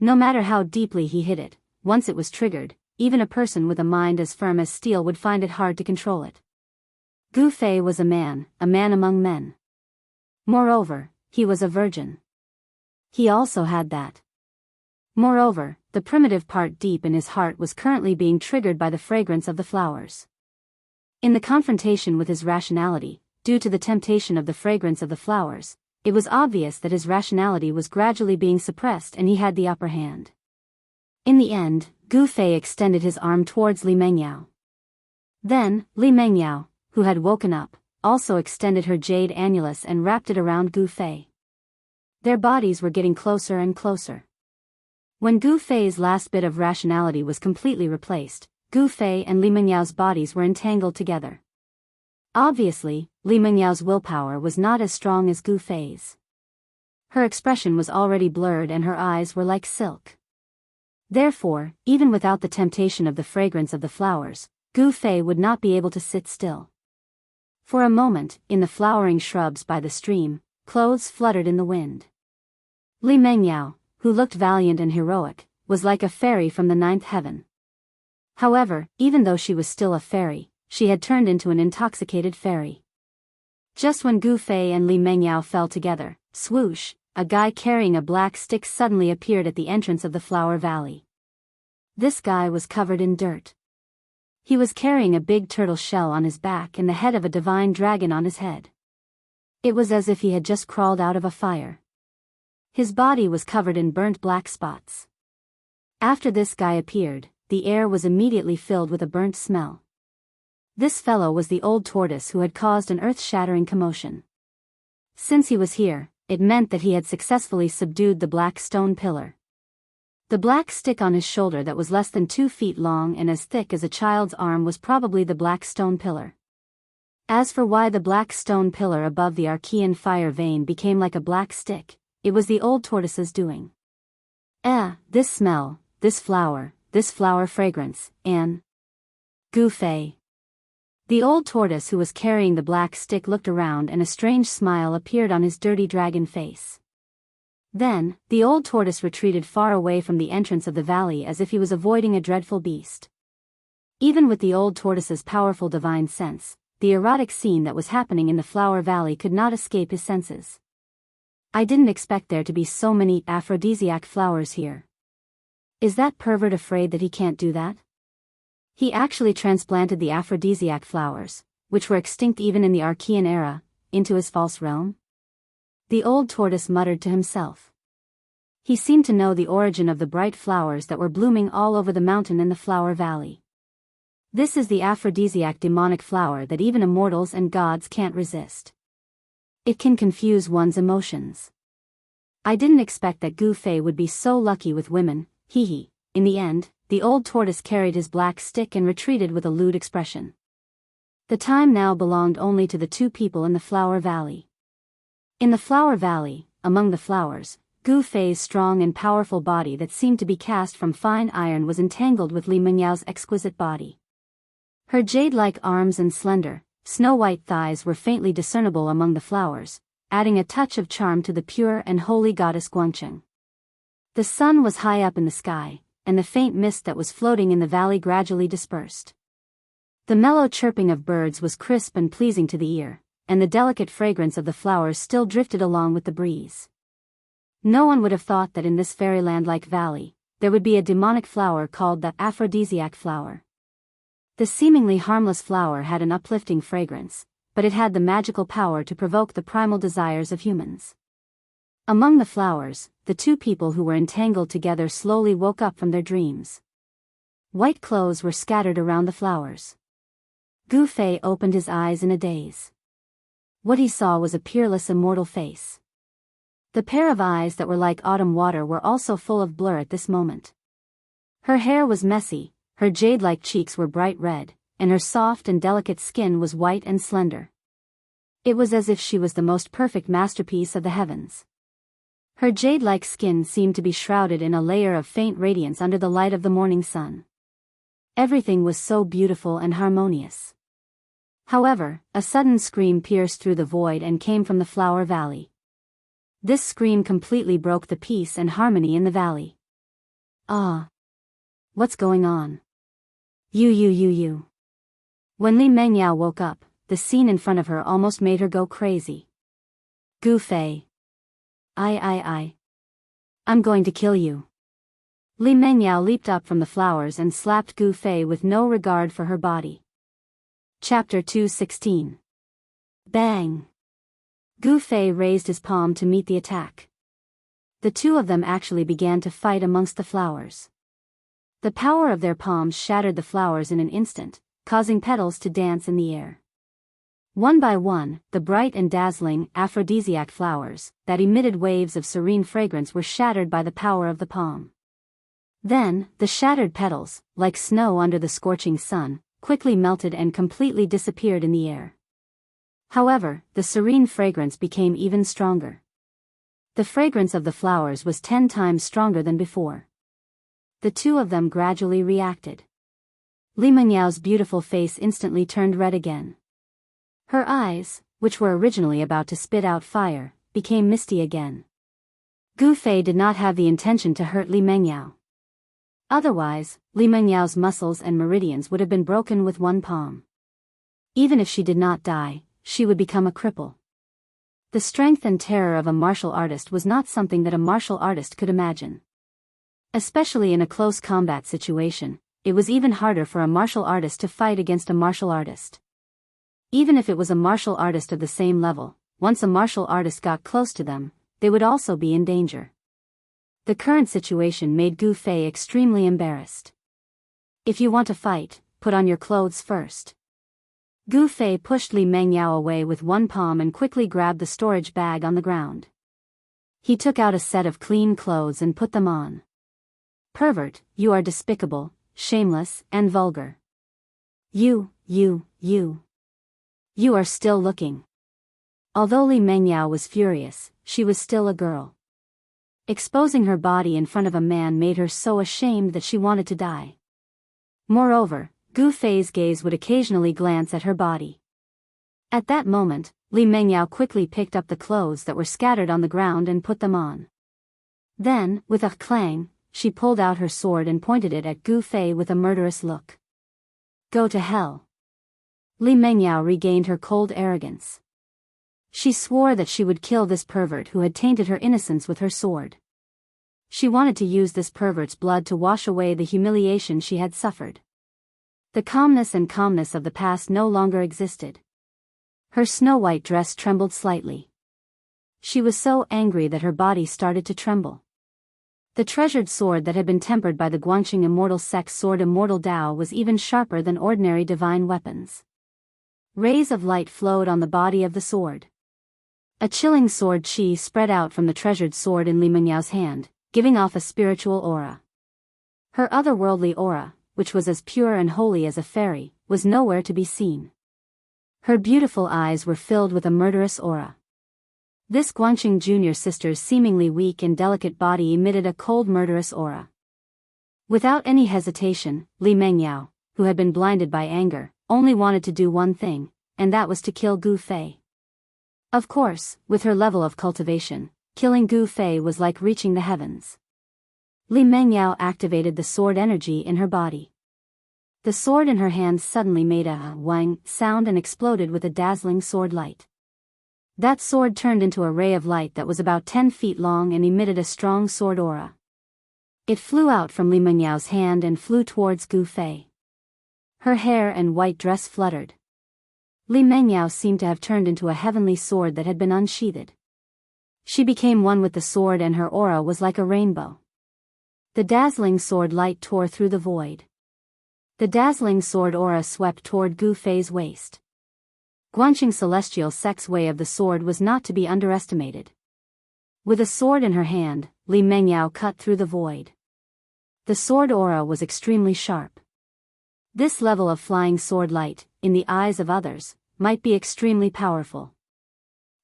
No matter how deeply he hid it, once it was triggered, even a person with a mind as firm as steel would find it hard to control it. Gu Fei was a man among men. Moreover, he was a virgin. He also had that. Moreover, the primitive part deep in his heart was currently being triggered by the fragrance of the flowers. In the confrontation with his rationality, due to the temptation of the fragrance of the flowers, it was obvious that his rationality was gradually being suppressed and he had the upper hand. In the end, Gu Fei extended his arm towards Li Mengyao. Then, Li Mengyao, who had woken up, also extended her jade annulus and wrapped it around Gu Fei. Their bodies were getting closer and closer. When Gu Fei's last bit of rationality was completely replaced, Gu Fei and Li Mengyao's bodies were entangled together. Obviously, Li Mengyao's willpower was not as strong as Gu Fei's. Her expression was already blurred and her eyes were like silk. Therefore, even without the temptation of the fragrance of the flowers, Gu Fei would not be able to sit still. For a moment, in the flowering shrubs by the stream, clothes fluttered in the wind. Li Mengyao, who looked valiant and heroic, was like a fairy from the ninth heaven. However, even though she was still a fairy, she had turned into an intoxicated fairy. Just when Gu Fei and Li Mengyao fell together, swoosh, a guy carrying a black stick suddenly appeared at the entrance of the flower valley. This guy was covered in dirt. He was carrying a big turtle shell on his back and the head of a divine dragon on his head. It was as if he had just crawled out of a fire. His body was covered in burnt black spots. After this guy appeared, the air was immediately filled with a burnt smell. This fellow was the old tortoise who had caused an earth-shattering commotion. Since he was here, it meant that he had successfully subdued the black stone pillar. The black stick on his shoulder that was less than 2 feet long and as thick as a child's arm was probably the black stone pillar. As for why the black stone pillar above the Archean fire vein became like a black stick, it was the old tortoise's doing. This smell, this flower fragrance, and Gu Fei. The old tortoise who was carrying the black stick looked around and a strange smile appeared on his dirty dragon face. Then, the old tortoise retreated far away from the entrance of the valley as if he was avoiding a dreadful beast. Even with the old tortoise's powerful divine sense, the erotic scene that was happening in the flower valley could not escape his senses. I didn't expect there to be so many aphrodisiac flowers here. Is that pervert afraid that he can't do that? He actually transplanted the aphrodisiac flowers, which were extinct even in the Archean era, into his false realm? The old tortoise muttered to himself. He seemed to know the origin of the bright flowers that were blooming all over the mountain in the flower valley. This is the aphrodisiac demonic flower that even immortals and gods can't resist. It can confuse one's emotions. I didn't expect that Gu Fei would be so lucky with women, hee. In the end, the old tortoise carried his black stick and retreated with a lewd expression. The time now belonged only to the two people in the flower valley. In the flower valley, among the flowers, Gu Fei's strong and powerful body that seemed to be cast from fine iron was entangled with Li Mengyao's exquisite body. Her jade-like arms and slender, snow-white thighs were faintly discernible among the flowers, adding a touch of charm to the pure and holy goddess Guangcheng. The sun was high up in the sky, and the faint mist that was floating in the valley gradually dispersed. The mellow chirping of birds was crisp and pleasing to the ear, and the delicate fragrance of the flowers still drifted along with the breeze. No one would have thought that in this fairyland-like valley, there would be a demonic flower called the aphrodisiac flower. The seemingly harmless flower had an uplifting fragrance, but it had the magical power to provoke the primal desires of humans. Among the flowers, the two people who were entangled together slowly woke up from their dreams. White clothes were scattered around the flowers. Gu Fei opened his eyes in a daze. What he saw was a peerless immortal face. The pair of eyes that were like autumn water were also full of blur at this moment. Her hair was messy, her jade-like cheeks were bright red, and her soft and delicate skin was white and slender. It was as if she was the most perfect masterpiece of the heavens. Her jade-like skin seemed to be shrouded in a layer of faint radiance under the light of the morning sun. Everything was so beautiful and harmonious. However, a sudden scream pierced through the void and came from the flower valley. This scream completely broke the peace and harmony in the valley. Ah! What's going on? You. When Li Mengyao woke up, the scene in front of her almost made her go crazy. Gu Fei. I'm going to kill you. Li Mengyao leaped up from the flowers and slapped Gu Fei with no regard for her body. Chapter 216. Bang! Gu Fei raised his palm to meet the attack. The two of them actually began to fight amongst the flowers. The power of their palms shattered the flowers in an instant, causing petals to dance in the air. One by one, the bright and dazzling aphrodisiac flowers, that emitted waves of serene fragrance, were shattered by the power of the palm. Then, the shattered petals, like snow under the scorching sun, quickly melted and completely disappeared in the air. However, the serene fragrance became even stronger. The fragrance of the flowers was 10 times stronger than before. The two of them gradually reacted. Li Mengyao's beautiful face instantly turned red again. Her eyes, which were originally about to spit out fire, became misty again. Gu Fei did not have the intention to hurt Li Mengyao. Otherwise, Li Mengyao's muscles and meridians would have been broken with one palm. Even if she did not die, she would become a cripple. The strength and terror of a martial artist was not something that a martial artist could imagine. Especially in a close combat situation, it was even harder for a martial artist to fight against a martial artist. Even if it was a martial artist of the same level, once a martial artist got close to them, they would also be in danger. The current situation made Gu Fei extremely embarrassed. If you want to fight, put on your clothes first. Gu Fei pushed Li Mengyao away with one palm and quickly grabbed the storage bag on the ground. He took out a set of clean clothes and put them on. Pervert, you are despicable, shameless, and vulgar. You are still looking. Although Li Mengyao was furious, she was still a girl. Exposing her body in front of a man made her so ashamed that she wanted to die. Moreover, Gu Fei's gaze would occasionally glance at her body. At that moment, Li Mengyao quickly picked up the clothes that were scattered on the ground and put them on. Then, with a clang, she pulled out her sword and pointed it at Gu Fei with a murderous look. Go to hell. Li Mengyao regained her cold arrogance. She swore that she would kill this pervert who had tainted her innocence with her sword. She wanted to use this pervert's blood to wash away the humiliation she had suffered. The calmness of the past no longer existed. Her snow-white dress trembled slightly. She was so angry that her body started to tremble. The treasured sword that had been tempered by the Guangxing immortal sect's sword Immortal Dao was even sharper than ordinary divine weapons. Rays of light flowed on the body of the sword. A chilling sword chi spread out from the treasured sword in Li Mengyao's hand, giving off a spiritual aura. Her otherworldly aura, which was as pure and holy as a fairy, was nowhere to be seen. Her beautiful eyes were filled with a murderous aura. This Guanxing Jr. sister's seemingly weak and delicate body emitted a cold murderous aura. Without any hesitation, Li Mengyao, who had been blinded by anger, only wanted to do one thing, and that was to kill Gu Fei. Of course, with her level of cultivation, killing Gu Fei was like reaching the heavens. Li Mengyao activated the sword energy in her body. The sword in her hand suddenly made a wang sound and exploded with a dazzling sword light. That sword turned into a ray of light that was about 10 feet long and emitted a strong sword aura. It flew out from Li Mengyao's hand and flew towards Gu Fei. Her hair and white dress fluttered. Li Mengyao seemed to have turned into a heavenly sword that had been unsheathed. She became one with the sword and her aura was like a rainbow. The dazzling sword light tore through the void. The dazzling sword aura swept toward Gu Fei's waist. Guanxing's celestial sex way of the sword was not to be underestimated. With a sword in her hand, Li Mengyao cut through the void. The sword aura was extremely sharp. This level of flying sword light, in the eyes of others, might be extremely powerful.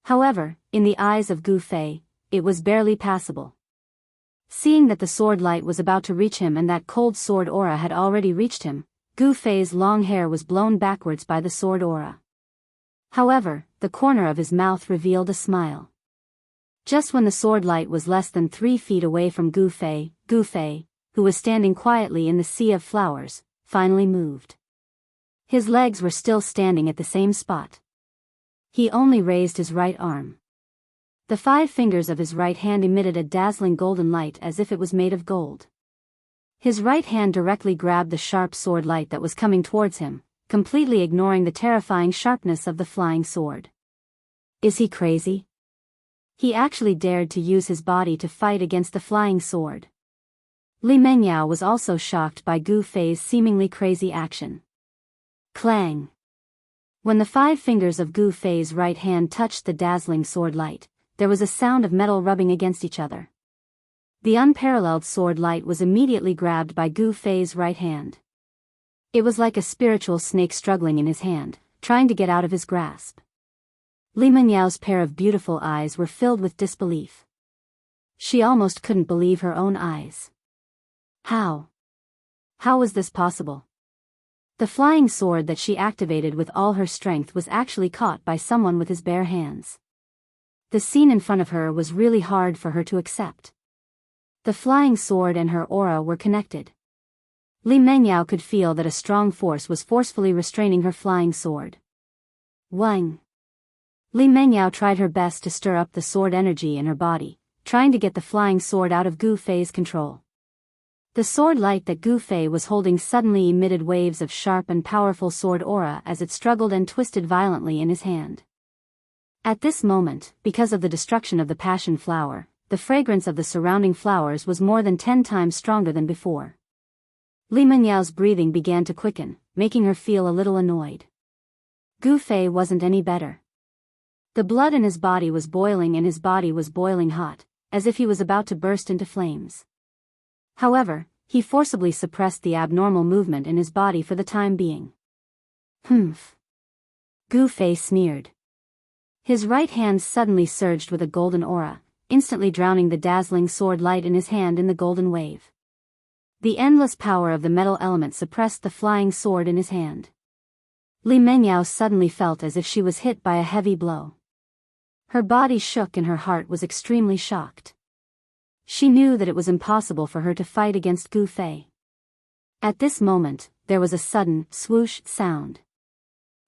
However, in the eyes of Gu Fei, it was barely passable. Seeing that the sword light was about to reach him and that cold sword aura had already reached him, Gu Fei's long hair was blown backwards by the sword aura. However, the corner of his mouth revealed a smile. Just when the sword light was less than 3 feet away from Gu Fei, who was standing quietly in the sea of flowers, finally moved. His legs were still standing at the same spot. He only raised his right arm. The 5 fingers of his right hand emitted a dazzling golden light as if it was made of gold. His right hand directly grabbed the sharp sword light that was coming towards him, completely ignoring the terrifying sharpness of the flying sword. Is he crazy? He actually dared to use his body to fight against the flying sword. Li Mengyao was also shocked by Gu Fei's seemingly crazy action. Clang! When the 5 fingers of Gu Fei's right hand touched the dazzling sword light, there was a sound of metal rubbing against each other. The unparalleled sword light was immediately grabbed by Gu Fei's right hand. It was like a spiritual snake struggling in his hand, trying to get out of his grasp. Li Mengyao's pair of beautiful eyes were filled with disbelief. She almost couldn't believe her own eyes. How? How was this possible? The flying sword that she activated with all her strength was actually caught by someone with his bare hands. The scene in front of her was really hard for her to accept. The flying sword and her aura were connected. Li Mengyao could feel that a strong force was forcefully restraining her flying sword. Wang! Li Mengyao tried her best to stir up the sword energy in her body, trying to get the flying sword out of Gu Fei's control. The sword light that Gu Fei was holding suddenly emitted waves of sharp and powerful sword aura as it struggled and twisted violently in his hand. At this moment, because of the destruction of the passion flower, the fragrance of the surrounding flowers was more than 10 times stronger than before. Li Mengyao's breathing began to quicken, making her feel a little annoyed. Gu Fei wasn't any better. The blood in his body was boiling and his body was boiling hot, as if he was about to burst into flames. However, he forcibly suppressed the abnormal movement in his body for the time being. Humph! Gu Fei sneered. His right hand suddenly surged with a golden aura, instantly drowning the dazzling sword light in his hand in the golden wave. The endless power of the metal element suppressed the flying sword in his hand. Li Mengyao suddenly felt as if she was hit by a heavy blow. Her body shook and her heart was extremely shocked. She knew that it was impossible for her to fight against Gu Fei. At this moment, there was a sudden swoosh sound.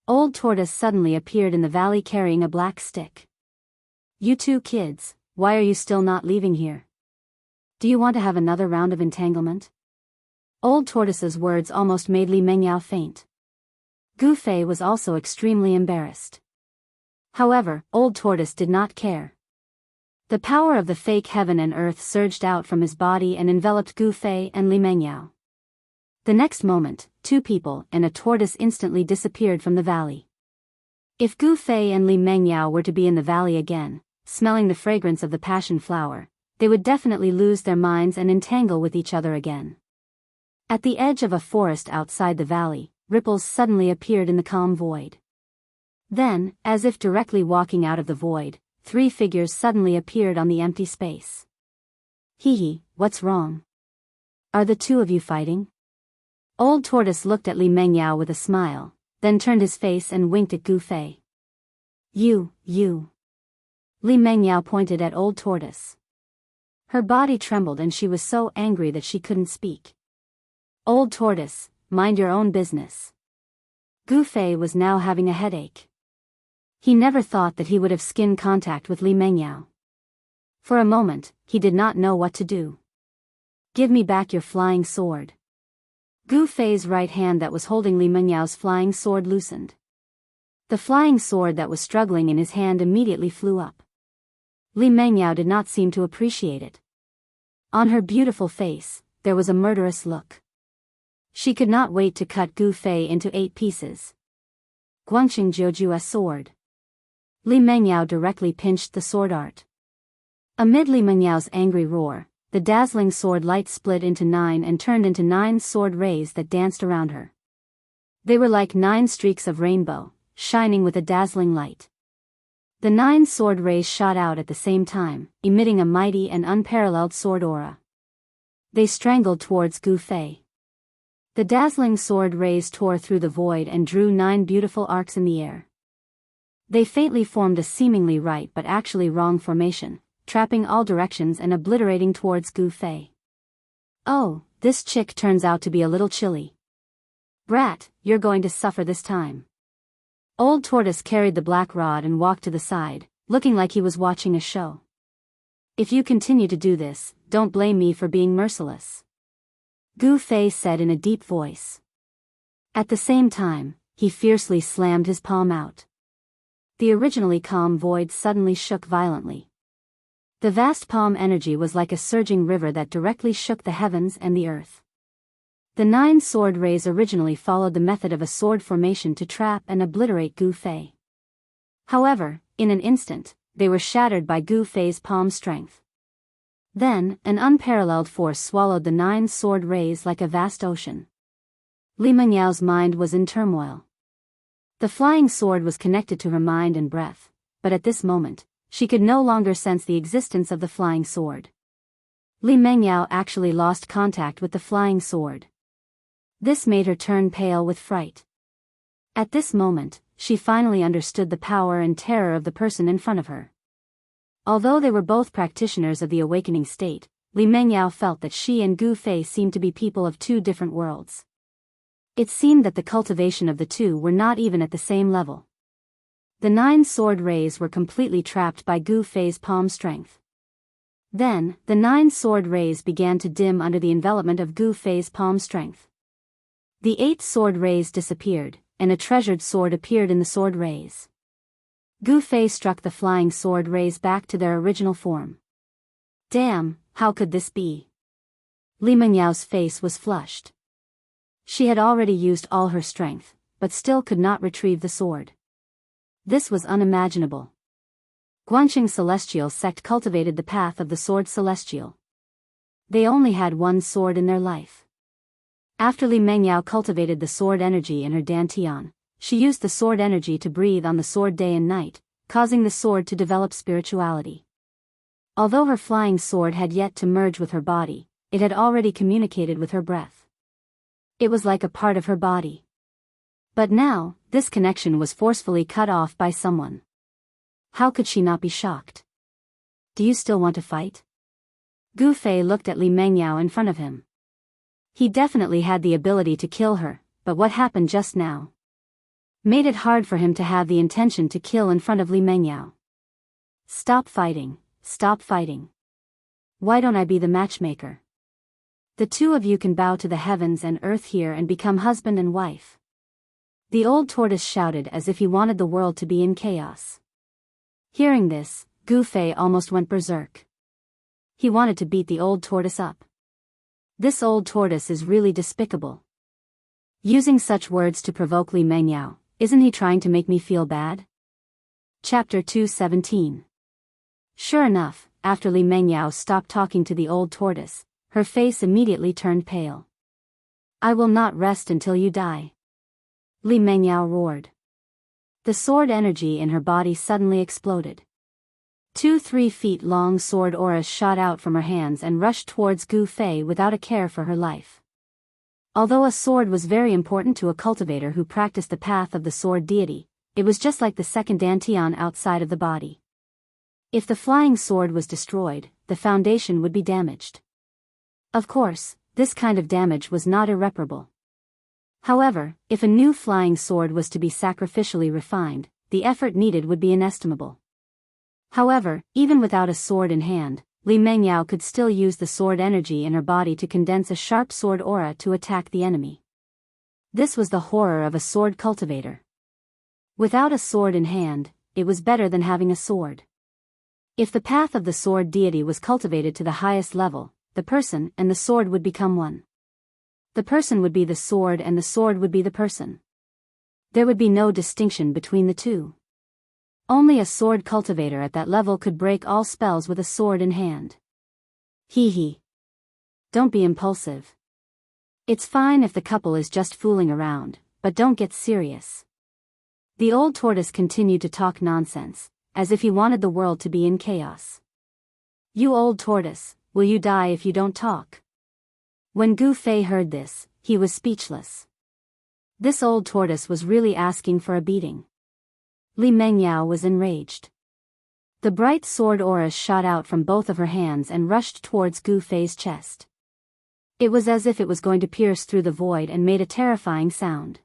Old Tortoise suddenly appeared in the valley carrying a black stick. You 2 kids, why are you still not leaving here? Do you want to have another round of entanglement? Old Tortoise's words almost made Li Mengyao faint. Gu Fei was also extremely embarrassed. However, Old Tortoise did not care. The power of the fake heaven and earth surged out from his body and enveloped Gu Fei and Li Mengyao. The next moment, 2 people and a tortoise instantly disappeared from the valley. If Gu Fei and Li Mengyao were to be in the valley again, smelling the fragrance of the passion flower, they would definitely lose their minds and entangle with each other again. At the edge of a forest outside the valley, ripples suddenly appeared in the calm void. Then, as if directly walking out of the void, three figures suddenly appeared on the empty space. Hee, what's wrong? Are the two of you fighting? Old Tortoise looked at Li Mengyao with a smile, then turned his face and winked at Gu Fei. You. Li Mengyao pointed at Old Tortoise. Her body trembled and she was so angry that she couldn't speak. Old Tortoise, mind your own business. Gu Fei was now having a headache. He never thought that he would have skin contact with Li Mengyao. For a moment, he did not know what to do. Give me back your flying sword. Gu Fei's right hand that was holding Li Mengyao's flying sword loosened. The flying sword that was struggling in his hand immediately flew up. Li Mengyao did not seem to appreciate it. On her beautiful face, there was a murderous look. She could not wait to cut Gu Fei into 8 pieces. Guangxing Jiuju a sword. Li Mengyao directly pinched the sword art. Amid Li Mengyao's angry roar, the dazzling sword light split into 9 and turned into 9 sword rays that danced around her. They were like 9 streaks of rainbow, shining with a dazzling light. The 9 sword rays shot out at the same time, emitting a mighty and unparalleled sword aura. They strangled towards Gu Fei. The dazzling sword rays tore through the void and drew 9 beautiful arcs in the air. They faintly formed a seemingly right but actually wrong formation, trapping all directions and obliterating towards Gu Fei. Oh, this chick turns out to be a little chilly. Brat, you're going to suffer this time. Old Tortoise carried the black rod and walked to the side, looking like he was watching a show. If you continue to do this, don't blame me for being merciless. Gu Fei said in a deep voice. At the same time, he fiercely slammed his palm out. The originally calm void suddenly shook violently. The vast palm energy was like a surging river that directly shook the heavens and the earth. The 9 sword rays originally followed the method of a sword formation to trap and obliterate Gu Fei. However, in an instant, they were shattered by Gu Fei's palm strength. Then, an unparalleled force swallowed the 9 sword rays like a vast ocean. Li Mengyao's mind was in turmoil. The flying sword was connected to her mind and breath, but at this moment, she could no longer sense the existence of the flying sword. Li Mengyao actually lost contact with the flying sword. This made her turn pale with fright. At this moment, she finally understood the power and terror of the person in front of her. Although they were both practitioners of the awakening state, Li Mengyao felt that she and Gu Fei seemed to be people of 2 different worlds. It seemed that the cultivation of the two were not even at the same level. The 9 sword rays were completely trapped by Gu Fei's palm strength. Then, the 9 sword rays began to dim under the envelopment of Gu Fei's palm strength. The 8 sword rays disappeared, and a treasured sword appeared in the sword rays. Gu Fei struck the flying sword rays back to their original form. Damn, how could this be? Li Mengyao's face was flushed. She had already used all her strength, but still could not retrieve the sword. This was unimaginable. Guangxing Celestial Sect cultivated the path of the sword celestial. They only had 1 sword in their life. After Li Mengyao cultivated the sword energy in her dantian, she used the sword energy to breathe on the sword day and night, causing the sword to develop spirituality. Although her flying sword had yet to merge with her body, it had already communicated with her breath. It was like a part of her body. But now, this connection was forcefully cut off by someone. How could she not be shocked? Do you still want to fight? Gu Fei looked at Li Mengyao in front of him. He definitely had the ability to kill her, but what happened just now made it hard for him to have the intention to kill in front of Li Mengyao. Stop fighting, stop fighting. Why don't I be the matchmaker? The 2 of you can bow to the heavens and earth here and become husband and wife. The old tortoise shouted as if he wanted the world to be in chaos. Hearing this, Gu Fei almost went berserk. He wanted to beat the old tortoise up. This old tortoise is really despicable. Using such words to provoke Li Mengyao, isn't he trying to make me feel bad? Chapter 217. Sure enough, after Li Mengyao stopped talking to the old tortoise, her face immediately turned pale. I will not rest until you die. Li Mengyao roared. The sword energy in her body suddenly exploded. Two 3-feet-long sword auras shot out from her hands and rushed towards Gu Fei without a care for her life. Although a sword was very important to a cultivator who practiced the path of the sword deity, it was just like the second dantian outside of the body. If the flying sword was destroyed, the foundation would be damaged. Of course, this kind of damage was not irreparable. However, if a new flying sword was to be sacrificially refined, the effort needed would be inestimable. However, even without a sword in hand, Li Mengyao could still use the sword energy in her body to condense a sharp sword aura to attack the enemy. This was the horror of a sword cultivator. Without a sword in hand, it was better than having a sword. If the path of the sword deity was cultivated to the highest level, the person and the sword would become one. The person would be the sword and the sword would be the person. There would be no distinction between the two. Only a sword cultivator at that level could break all spells with a sword in hand. Hee. Don't be impulsive. It's fine if the couple is just fooling around, but don't get serious. The old tortoise continued to talk nonsense, as if he wanted the world to be in chaos. You old tortoise, will you die if you don't talk? When Gu Fei heard this, he was speechless. This old tortoise was really asking for a beating. Li Mengyao was enraged. The bright sword auras shot out from both of her hands and rushed towards Gu Fei's chest. It was as if it was going to pierce through the void and made a terrifying sound.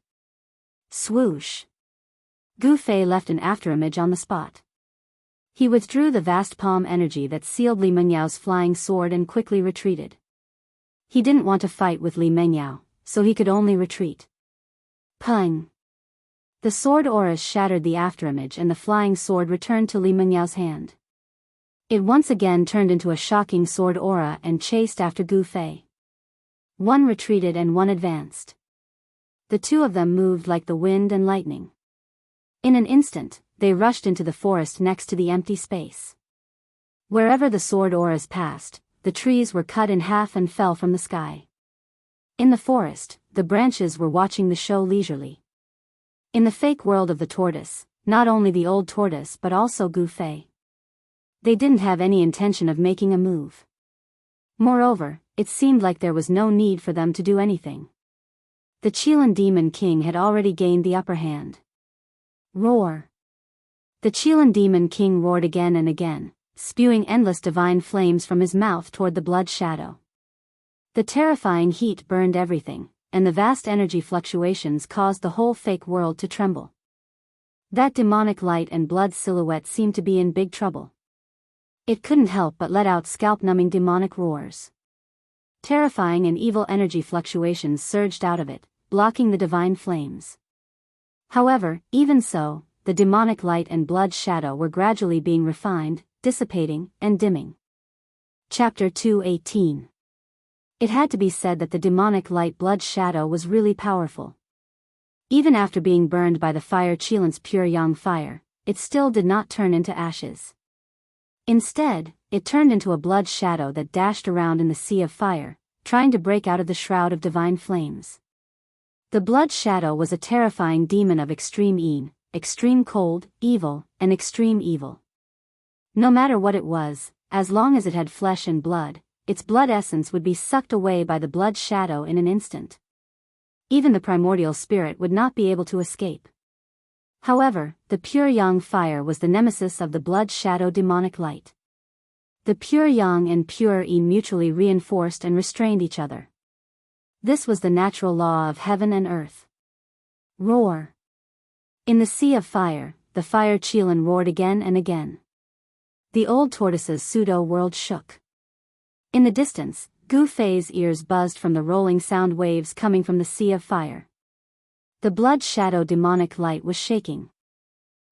Swoosh! Gu Fei left an afterimage on the spot. He withdrew the vast palm energy that sealed Li Mengyao's flying sword and quickly retreated. He didn't want to fight with Li Mengyao, so he could only retreat. Pung! The sword auras shattered the afterimage and the flying sword returned to Li Mengyao's hand. It once again turned into a shocking sword aura and chased after Gu Fei. One retreated and one advanced. The two of them moved like the wind and lightning. In an instant, they rushed into the forest next to the empty space. Wherever the sword auras passed, the trees were cut in half and fell from the sky. In the forest, the branches were watching the show leisurely. In the fake world of the tortoise, not only the old tortoise but also Gu Fei. They didn't have any intention of making a move. Moreover, it seemed like there was no need for them to do anything. The Qilin Demon King had already gained the upper hand. Roar! The Qilin Demon King roared again and again, spewing endless divine flames from his mouth toward the blood shadow. The terrifying heat burned everything, and the vast energy fluctuations caused the whole fake world to tremble. That demonic light and blood silhouette seemed to be in big trouble. It couldn't help but let out scalp-numbing demonic roars. Terrifying and evil energy fluctuations surged out of it, blocking the divine flames. However, even so, the demonic light and blood shadow were gradually being refined, dissipating, and dimming. Chapter 2:18. It had to be said that the demonic light blood shadow was really powerful. Even after being burned by the fire Qilin's pure yang fire, it still did not turn into ashes. Instead, it turned into a blood shadow that dashed around in the sea of fire, trying to break out of the shroud of divine flames. The blood shadow was a terrifying demon of extreme yin, extreme cold, evil, and extreme evil. No matter what it was, as long as it had flesh and blood, its blood essence would be sucked away by the blood shadow in an instant. Even the primordial spirit would not be able to escape. However, the pure yang fire was the nemesis of the blood shadow demonic light. The pure yang and pure yin mutually reinforced and restrained each other. This was the natural law of heaven and earth. Roar! In the sea of fire, the fire Qilin roared again and again. The old tortoise's pseudo-world shook. In the distance, Gu Fei's ears buzzed from the rolling sound waves coming from the sea of fire. The blood shadow demonic light was shaking.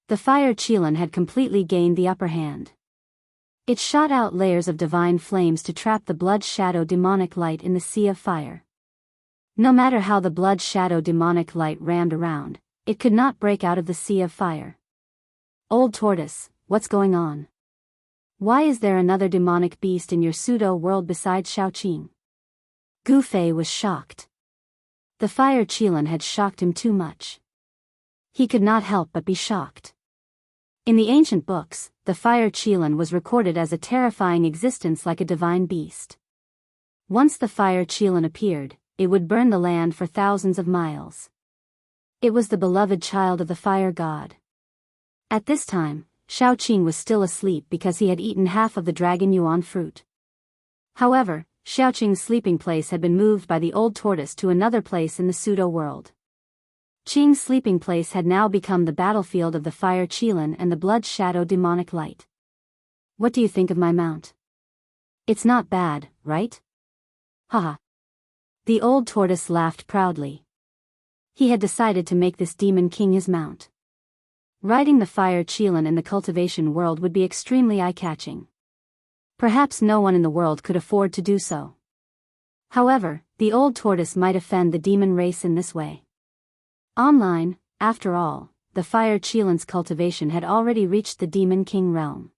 The fire Qilin had completely gained the upper hand. It shot out layers of divine flames to trap the blood shadow demonic light in the sea of fire. No matter how the blood shadow demonic light rammed around, it could not break out of the sea of fire. Old tortoise, what's going on? Why is there another demonic beast in your pseudo-world besides Shaoqing? Gu Fei was shocked. The fire Qilin had shocked him too much. He could not help but be shocked. In the ancient books, the fire Qilin was recorded as a terrifying existence like a divine beast. Once the fire Qilin appeared, it would burn the land for thousands of miles. It was the beloved child of the fire god. At this time, Xiaoqing was still asleep because he had eaten half of the dragon yuan fruit. However, Xiaoqing's sleeping place had been moved by the old tortoise to another place in the pseudo-world. Qing's sleeping place had now become the battlefield of the fire Qilin and the blood shadow demonic light. What do you think of my mount? It's not bad, right? Haha. The old tortoise laughed proudly. He had decided to make this demon king his mount. Riding the fire Qilin in the cultivation world would be extremely eye-catching. Perhaps no one in the world could afford to do so. However, the old tortoise might offend the demon race in this way. Online, after all, the fire Qilin's cultivation had already reached the demon king realm.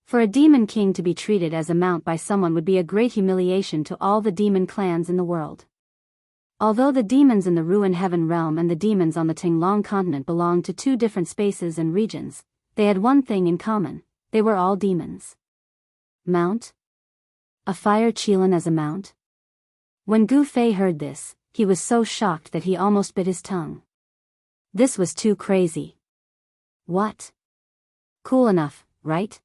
For a demon king to be treated as a mount by someone would be a great humiliation to all the demon clans in the world. Although the demons in the Ruin Heaven realm and the demons on the Tinglong continent belonged to two different spaces and regions, they had one thing in common: they were all demons. Mount? A fire Qilin as a mount? When Gu Fei heard this, he was so shocked that he almost bit his tongue. This was too crazy. What? Cool enough, right?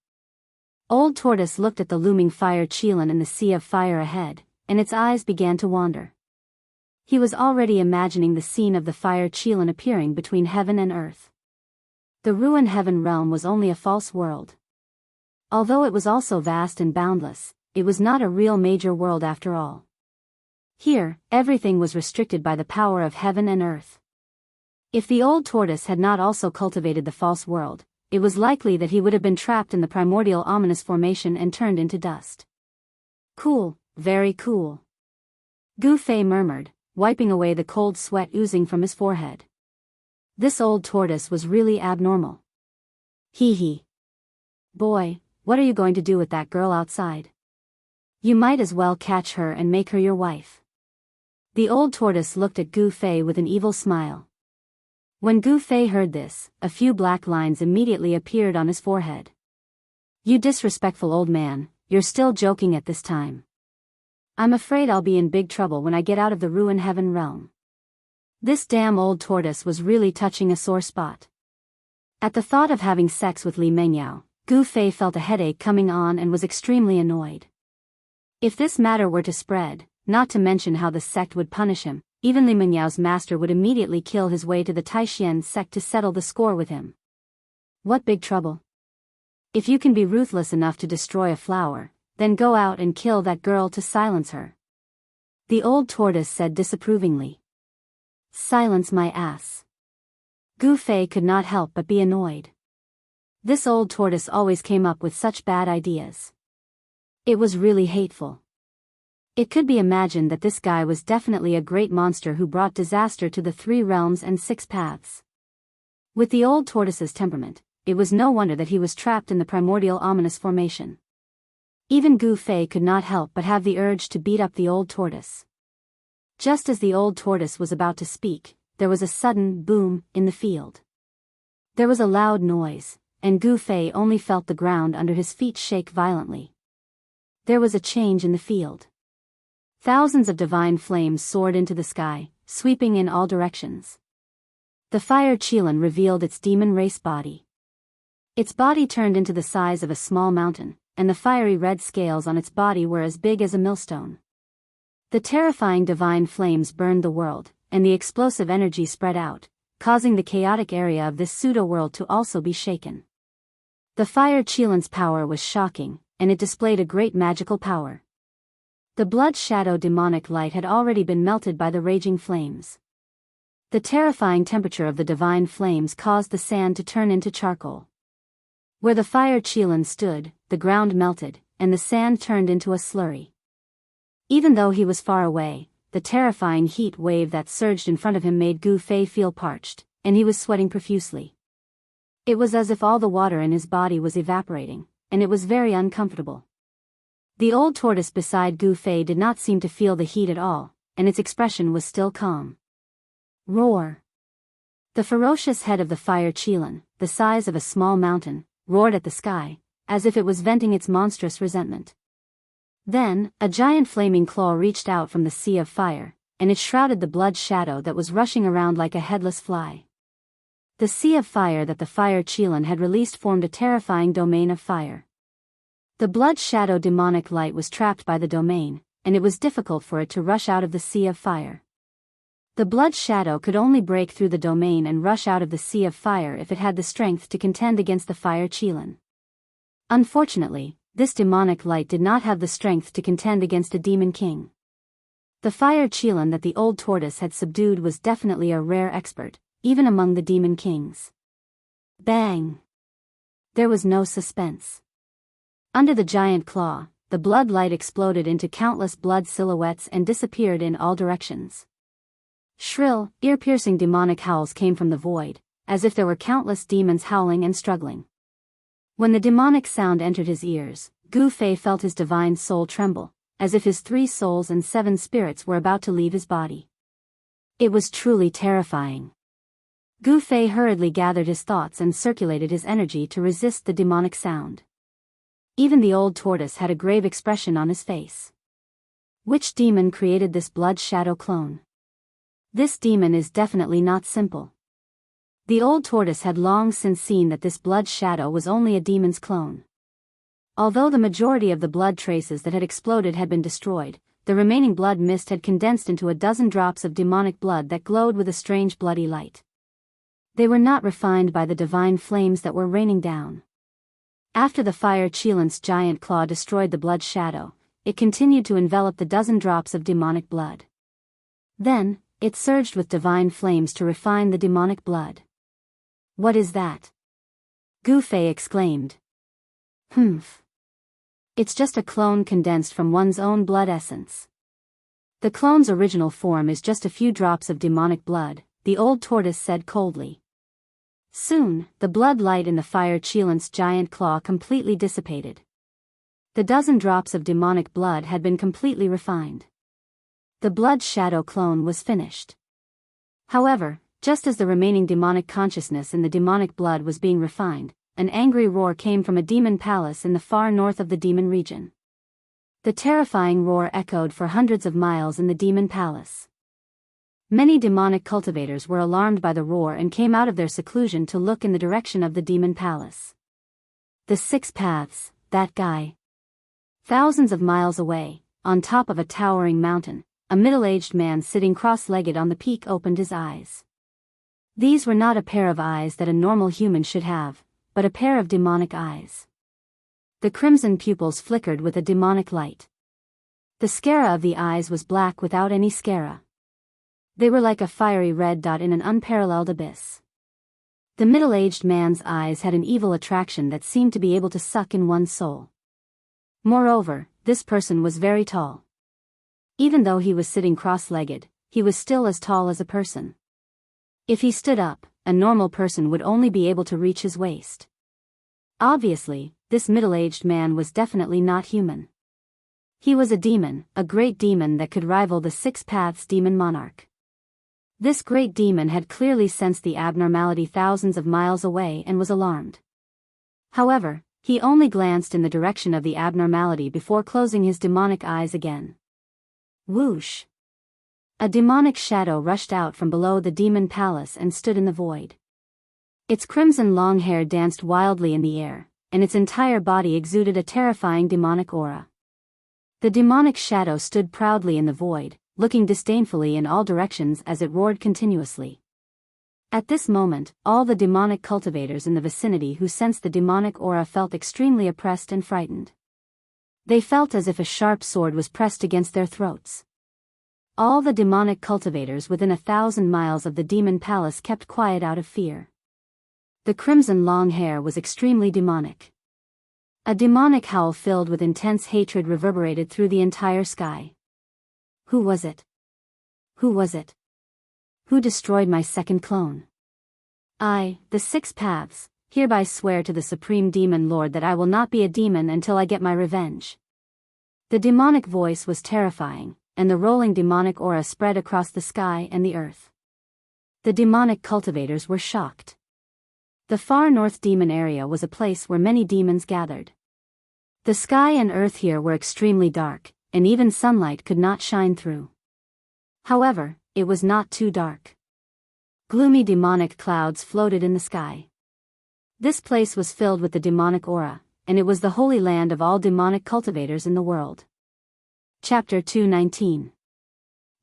Old Tortoise looked at the looming fire Qilin in the sea of fire ahead, and its eyes began to wander. He was already imagining the scene of the fire Qilin appearing between heaven and earth. The Ruin Heaven realm was only a false world. Although it was also vast and boundless, it was not a real major world after all. Here, everything was restricted by the power of heaven and earth. If the old tortoise had not also cultivated the false world, it was likely that he would have been trapped in the primordial ominous formation and turned into dust. Cool, very cool. Gu Fei murmured, wiping away the cold sweat oozing from his forehead. This old tortoise was really abnormal. Hee hee. Boy, what are you going to do with that girl outside? You might as well catch her and make her your wife. The old tortoise looked at Gu Fei with an evil smile. When Gu Fei heard this, a few black lines immediately appeared on his forehead. You disrespectful old man, you're still joking at this time. I'm afraid I'll be in big trouble when I get out of the Ruin Heaven realm. This damn old tortoise was really touching a sore spot. At the thought of having sex with Li Mengyao, Gu Fei felt a headache coming on and was extremely annoyed. If this matter were to spread, not to mention how the sect would punish him, even Li Mengyao's master would immediately kill his way to the Taishian sect to settle the score with him. What big trouble? If you can be ruthless enough to destroy a flower, then go out and kill that girl to silence her. The old tortoise said disapprovingly. Silence my ass. Gu Fei could not help but be annoyed. This old tortoise always came up with such bad ideas. It was really hateful. It could be imagined that this guy was definitely a great monster who brought disaster to the 3 realms and 6 paths. With the old tortoise's temperament, it was no wonder that he was trapped in the primordial ominous formation. Even Gu Fei could not help but have the urge to beat up the old tortoise. Just as the old tortoise was about to speak, there was a sudden boom in the field. There was a loud noise, and Gu Fei only felt the ground under his feet shake violently. There was a change in the field. Thousands of divine flames soared into the sky, sweeping in all directions. The fire Qilin revealed its demon race body. Its body turned into the size of a small mountain, and the fiery red scales on its body were as big as a millstone. The terrifying divine flames burned the world, and the explosive energy spread out, causing the chaotic area of this pseudo-world to also be shaken. The fire Qilin's power was shocking, and it displayed a great magical power. The blood shadow demonic light had already been melted by the raging flames. The terrifying temperature of the divine flames caused the sand to turn into charcoal. Where the fire Qilin stood, the ground melted, and the sand turned into a slurry. Even though he was far away, the terrifying heat wave that surged in front of him made Gu Fei feel parched, and he was sweating profusely. It was as if all the water in his body was evaporating, and it was very uncomfortable. The old tortoise beside Gu Fei did not seem to feel the heat at all, and its expression was still calm. Roar! The ferocious head of the fire Qilin, the size of a small mountain, roared at the sky, as if it was venting its monstrous resentment. Then, a giant flaming claw reached out from the sea of fire, and it shrouded the blood shadow that was rushing around like a headless fly. The sea of fire that the fire Qilin had released formed a terrifying domain of fire. The blood shadow demonic light was trapped by the domain, and it was difficult for it to rush out of the sea of fire. The blood shadow could only break through the domain and rush out of the sea of fire if it had the strength to contend against the fire Qilin. Unfortunately, this demonic light did not have the strength to contend against a demon king. The fire Qilin that the old tortoise had subdued was definitely a rare expert, even among the demon kings. Bang! There was no suspense. Under the giant claw, the blood light exploded into countless blood silhouettes and disappeared in all directions. Shrill, ear-piercing demonic howls came from the void, as if there were countless demons howling and struggling. When the demonic sound entered his ears, Gu Fei felt his divine soul tremble, as if his 3 souls and 7 spirits were about to leave his body. It was truly terrifying. Gu Fei hurriedly gathered his thoughts and circulated his energy to resist the demonic sound. Even the old tortoise had a grave expression on his face. Which demon created this blood shadow clone? This demon is definitely not simple. The old tortoise had long since seen that this blood shadow was only a demon's clone. Although the majority of the blood traces that had exploded had been destroyed, the remaining blood mist had condensed into a dozen drops of demonic blood that glowed with a strange bloody light. They were not refined by the divine flames that were raining down. After the fire Qilin's giant claw destroyed the blood shadow, it continued to envelop the dozen drops of demonic blood. Then, it surged with divine flames to refine the demonic blood. What is that? Gu Fei exclaimed. Humph. It's just a clone condensed from one's own blood essence. The clone's original form is just a few drops of demonic blood, the old tortoise said coldly. Soon, the blood light in the fire Qilin's giant claw completely dissipated. The dozen drops of demonic blood had been completely refined. The blood shadow clone was finished. However, just as the remaining demonic consciousness in the demonic blood was being refined, an angry roar came from a demon palace in the far north of the demon region. The terrifying roar echoed for hundreds of miles in the demon palace. Many demonic cultivators were alarmed by the roar and came out of their seclusion to look in the direction of the demon palace. The 6 paths, that guy. Thousands of miles away, on top of a towering mountain, a middle-aged man sitting cross-legged on the peak opened his eyes. These were not a pair of eyes that a normal human should have, but a pair of demonic eyes. The crimson pupils flickered with a demonic light. The scara of the eyes was black without any scara. They were like a fiery red dot in an unparalleled abyss. The middle-aged man's eyes had an evil attraction that seemed to be able to suck in one's soul. Moreover, this person was very tall. Even though he was sitting cross-legged, he was still as tall as a person. If he stood up, a normal person would only be able to reach his waist. Obviously, this middle-aged man was definitely not human. He was a demon, a great demon that could rival the 6 Paths demon monarch. This great demon had clearly sensed the abnormality thousands of miles away and was alarmed. However, he only glanced in the direction of the abnormality before closing his demonic eyes again. Whoosh! A demonic shadow rushed out from below the demon palace and stood in the void. Its crimson long hair danced wildly in the air, and its entire body exuded a terrifying demonic aura. The demonic shadow stood proudly in the void, looking disdainfully in all directions as it roared continuously. At this moment, all the demonic cultivators in the vicinity who sensed the demonic aura felt extremely oppressed and frightened. They felt as if a sharp sword was pressed against their throats. All the demonic cultivators within 1,000 miles of the demon palace kept quiet out of fear. The crimson long hair was extremely demonic. A demonic howl filled with intense hatred reverberated through the entire sky. Who was it? Who was it? Who destroyed my second clone? I, the 6 Paths, hereby swear to the Supreme Demon Lord that I will not be a demon until I get my revenge. The demonic voice was terrifying, and the rolling demonic aura spread across the sky and the earth. The demonic cultivators were shocked. The far north demon area was a place where many demons gathered. The sky and earth here were extremely dark, and even sunlight could not shine through. However, it was not too dark. Gloomy demonic clouds floated in the sky. This place was filled with the demonic aura, and it was the holy land of all demonic cultivators in the world. Chapter 219.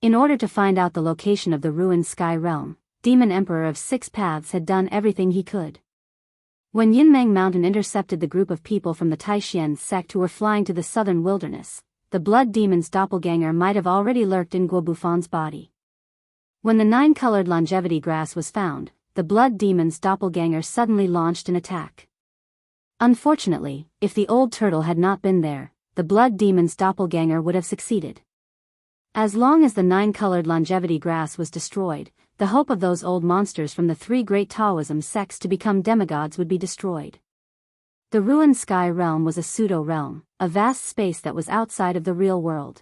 In order to find out the location of the ruined sky realm, Demon Emperor of Six Paths had done everything he could. When Yunmeng Mountain intercepted the group of people from the Taishian sect who were flying to the southern wilderness, the blood demon's doppelganger might have already lurked in Guo Bufon's body. When the 9-colored longevity grass was found, the blood demon's doppelganger suddenly launched an attack. Unfortunately, if the old turtle had not been there, the blood demon's doppelganger would have succeeded. As long as the 9-colored longevity grass was destroyed, the hope of those old monsters from the 3 great Taoism sects to become demigods would be destroyed. The ruined sky realm was a pseudo-realm, a vast space that was outside of the real world.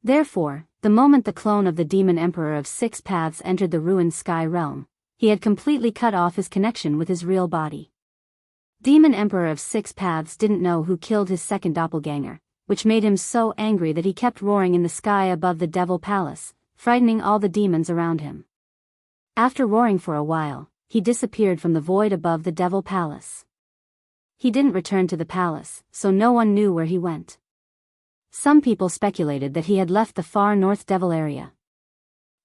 Therefore, the moment the clone of the Demon Emperor of Six Paths entered the ruined sky realm, he had completely cut off his connection with his real body. Demon Emperor of Six Paths didn't know who killed his second doppelganger, which made him so angry that he kept roaring in the sky above the Devil Palace, frightening all the demons around him. After roaring for a while, he disappeared from the void above the Devil Palace. He didn't return to the palace, so no one knew where he went. Some people speculated that he had left the far north devil area.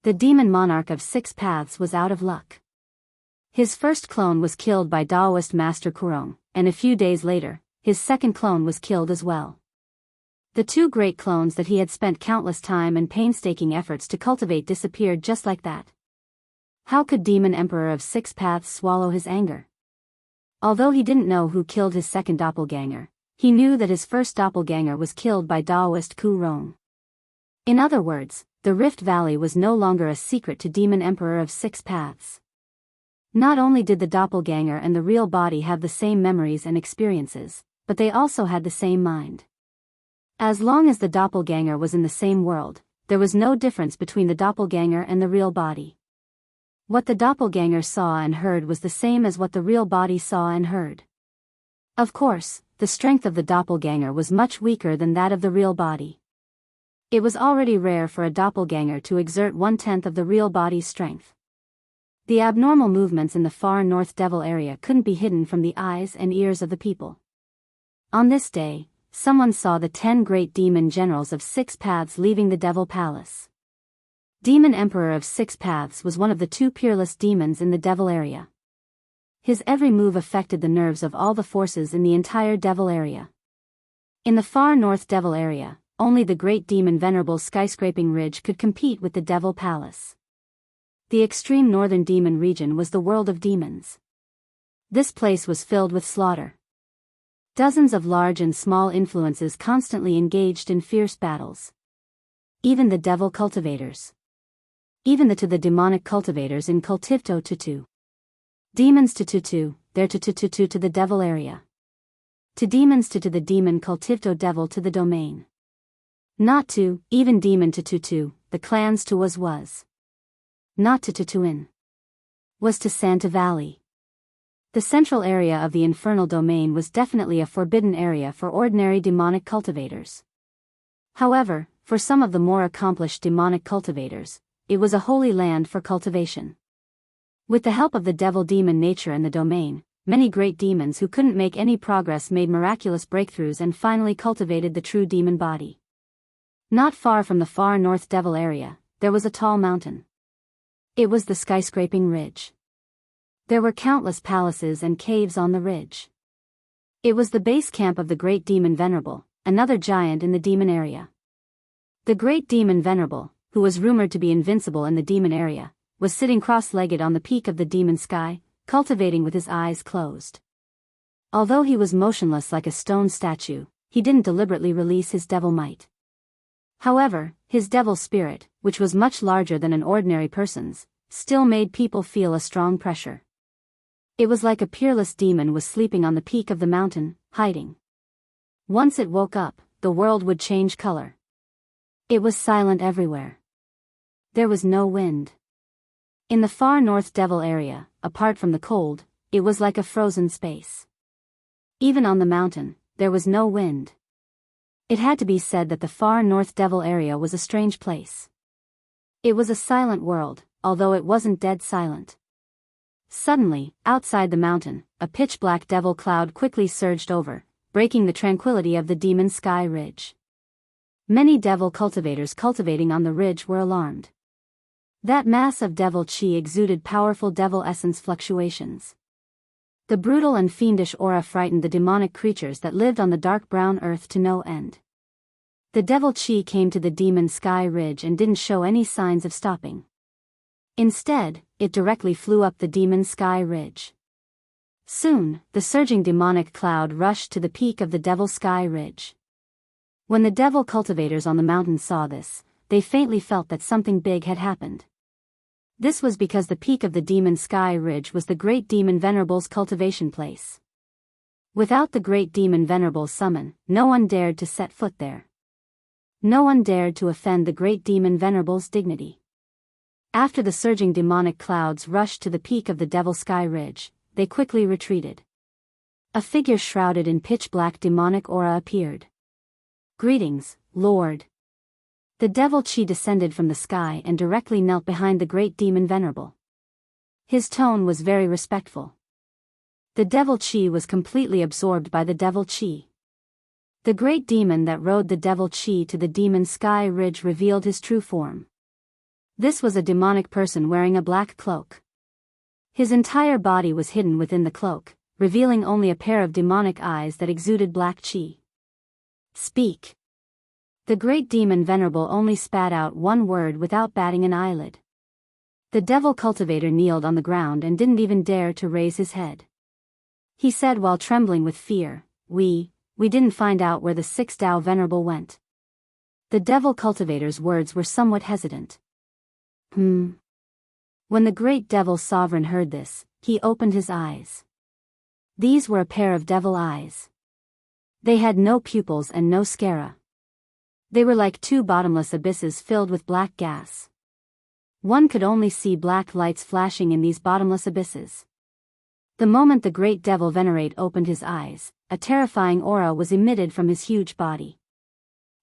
The demon monarch of Six Paths was out of luck. His first clone was killed by Daoist Master Kurong, and a few days later, his second clone was killed as well. The 2 great clones that he had spent countless time and painstaking efforts to cultivate disappeared just like that. How could Demon Emperor of Six Paths swallow his anger? Although he didn't know who killed his second doppelganger, he knew that his first doppelganger was killed by Daoist Kurong. In other words, the Rift Valley was no longer a secret to Demon Emperor of Six Paths. Not only did the doppelganger and the real body have the same memories and experiences, but they also had the same mind. As long as the doppelganger was in the same world, there was no difference between the doppelganger and the real body. What the doppelganger saw and heard was the same as what the real body saw and heard. Of course, the strength of the doppelganger was much weaker than that of the real body. It was already rare for a doppelganger to exert 1/10 of the real body's strength. The abnormal movements in the far north devil area couldn't be hidden from the eyes and ears of the people. On this day, someone saw the 10 great demon generals of Six Paths leaving the Devil Palace. Demon Emperor of Six Paths was one of the 2 peerless demons in the devil area. His every move affected the nerves of all the forces in the entire devil area. In the far north devil area, only the great demon Venerable Skyscraping Ridge could compete with the Devil Palace. The extreme northern demon region was the world of demons. This place was filled with slaughter. Dozens of large and small influences constantly engaged in fierce battles. Even the devil cultivators. Even the demonic cultivators in Cultivto Tutu. Demons to their to the devil area. To demons to the demon Cultivto devil to the domain. Not to, even demon to the clans to was. Not to in. Was to Santa Valley. The central area of the infernal domain was definitely a forbidden area for ordinary demonic cultivators. However, for some of the more accomplished demonic cultivators, it was a holy land for cultivation. With the help of the devil demon nature and the domain, many great demons who couldn't make any progress made miraculous breakthroughs and finally cultivated the true demon body. Not far from the far north devil area, there was a tall mountain. It was the Skyscraping Ridge. There were countless palaces and caves on the ridge. It was the base camp of the great demon Venerable, another giant in the demon area. The great demon Venerable, who was rumored to be invincible in the demon area, was sitting cross-legged on the peak of the demon sky, cultivating with his eyes closed. Although he was motionless like a stone statue, he didn't deliberately release his devil might. However, his devil spirit, which was much larger than an ordinary person's, still made people feel a strong pressure. It was like a peerless demon was sleeping on the peak of the mountain, hiding. Once it woke up, the world would change color. It was silent everywhere. There was no wind. In the far north devil area, apart from the cold, it was like a frozen space. Even on the mountain, there was no wind. It had to be said that the far north devil area was a strange place. It was a silent world, although it wasn't dead silent. Suddenly, outside the mountain, a pitch-black devil cloud quickly surged over, breaking the tranquility of the demon sky ridge. Many devil cultivators cultivating on the ridge were alarmed. That mass of devil chi exuded powerful devil essence fluctuations. The brutal and fiendish aura frightened the demonic creatures that lived on the dark brown earth to no end. The devil chi came to the demon sky ridge and didn't show any signs of stopping. Instead, it directly flew up the demon sky ridge. Soon, the surging demonic cloud rushed to the peak of the devil sky ridge. When the devil cultivators on the mountain saw this, they faintly felt that something big had happened. This was because the peak of the demon sky ridge was the great demon Venerable's cultivation place. Without the great demon Venerable's summon, no one dared to set foot there. No one dared to offend the great demon Venerable's dignity. After the surging demonic clouds rushed to the peak of the devil sky ridge, they quickly retreated. A figure shrouded in pitch-black demonic aura appeared. "Greetings, Lord." The devil chi descended from the sky and directly knelt behind the great demon Venerable. His tone was very respectful. The devil chi was completely absorbed by the devil chi. The great demon that rode the devil chi to the demon sky ridge revealed his true form. This was a demonic person wearing a black cloak. His entire body was hidden within the cloak, revealing only a pair of demonic eyes that exuded black chi. "Speak." The great demon Venerable only spat out one word without batting an eyelid. The devil cultivator kneeled on the ground and didn't even dare to raise his head. He said while trembling with fear, We didn't find out where the 6th Tao Venerable went." The devil cultivator's words were somewhat hesitant. When the great devil sovereign heard this, he opened his eyes. These were a pair of devil eyes. They had no pupils and no sclera. They were like two bottomless abysses filled with black gas. One could only see black lights flashing in these bottomless abysses. The moment the great devil Venerate opened his eyes, a terrifying aura was emitted from his huge body.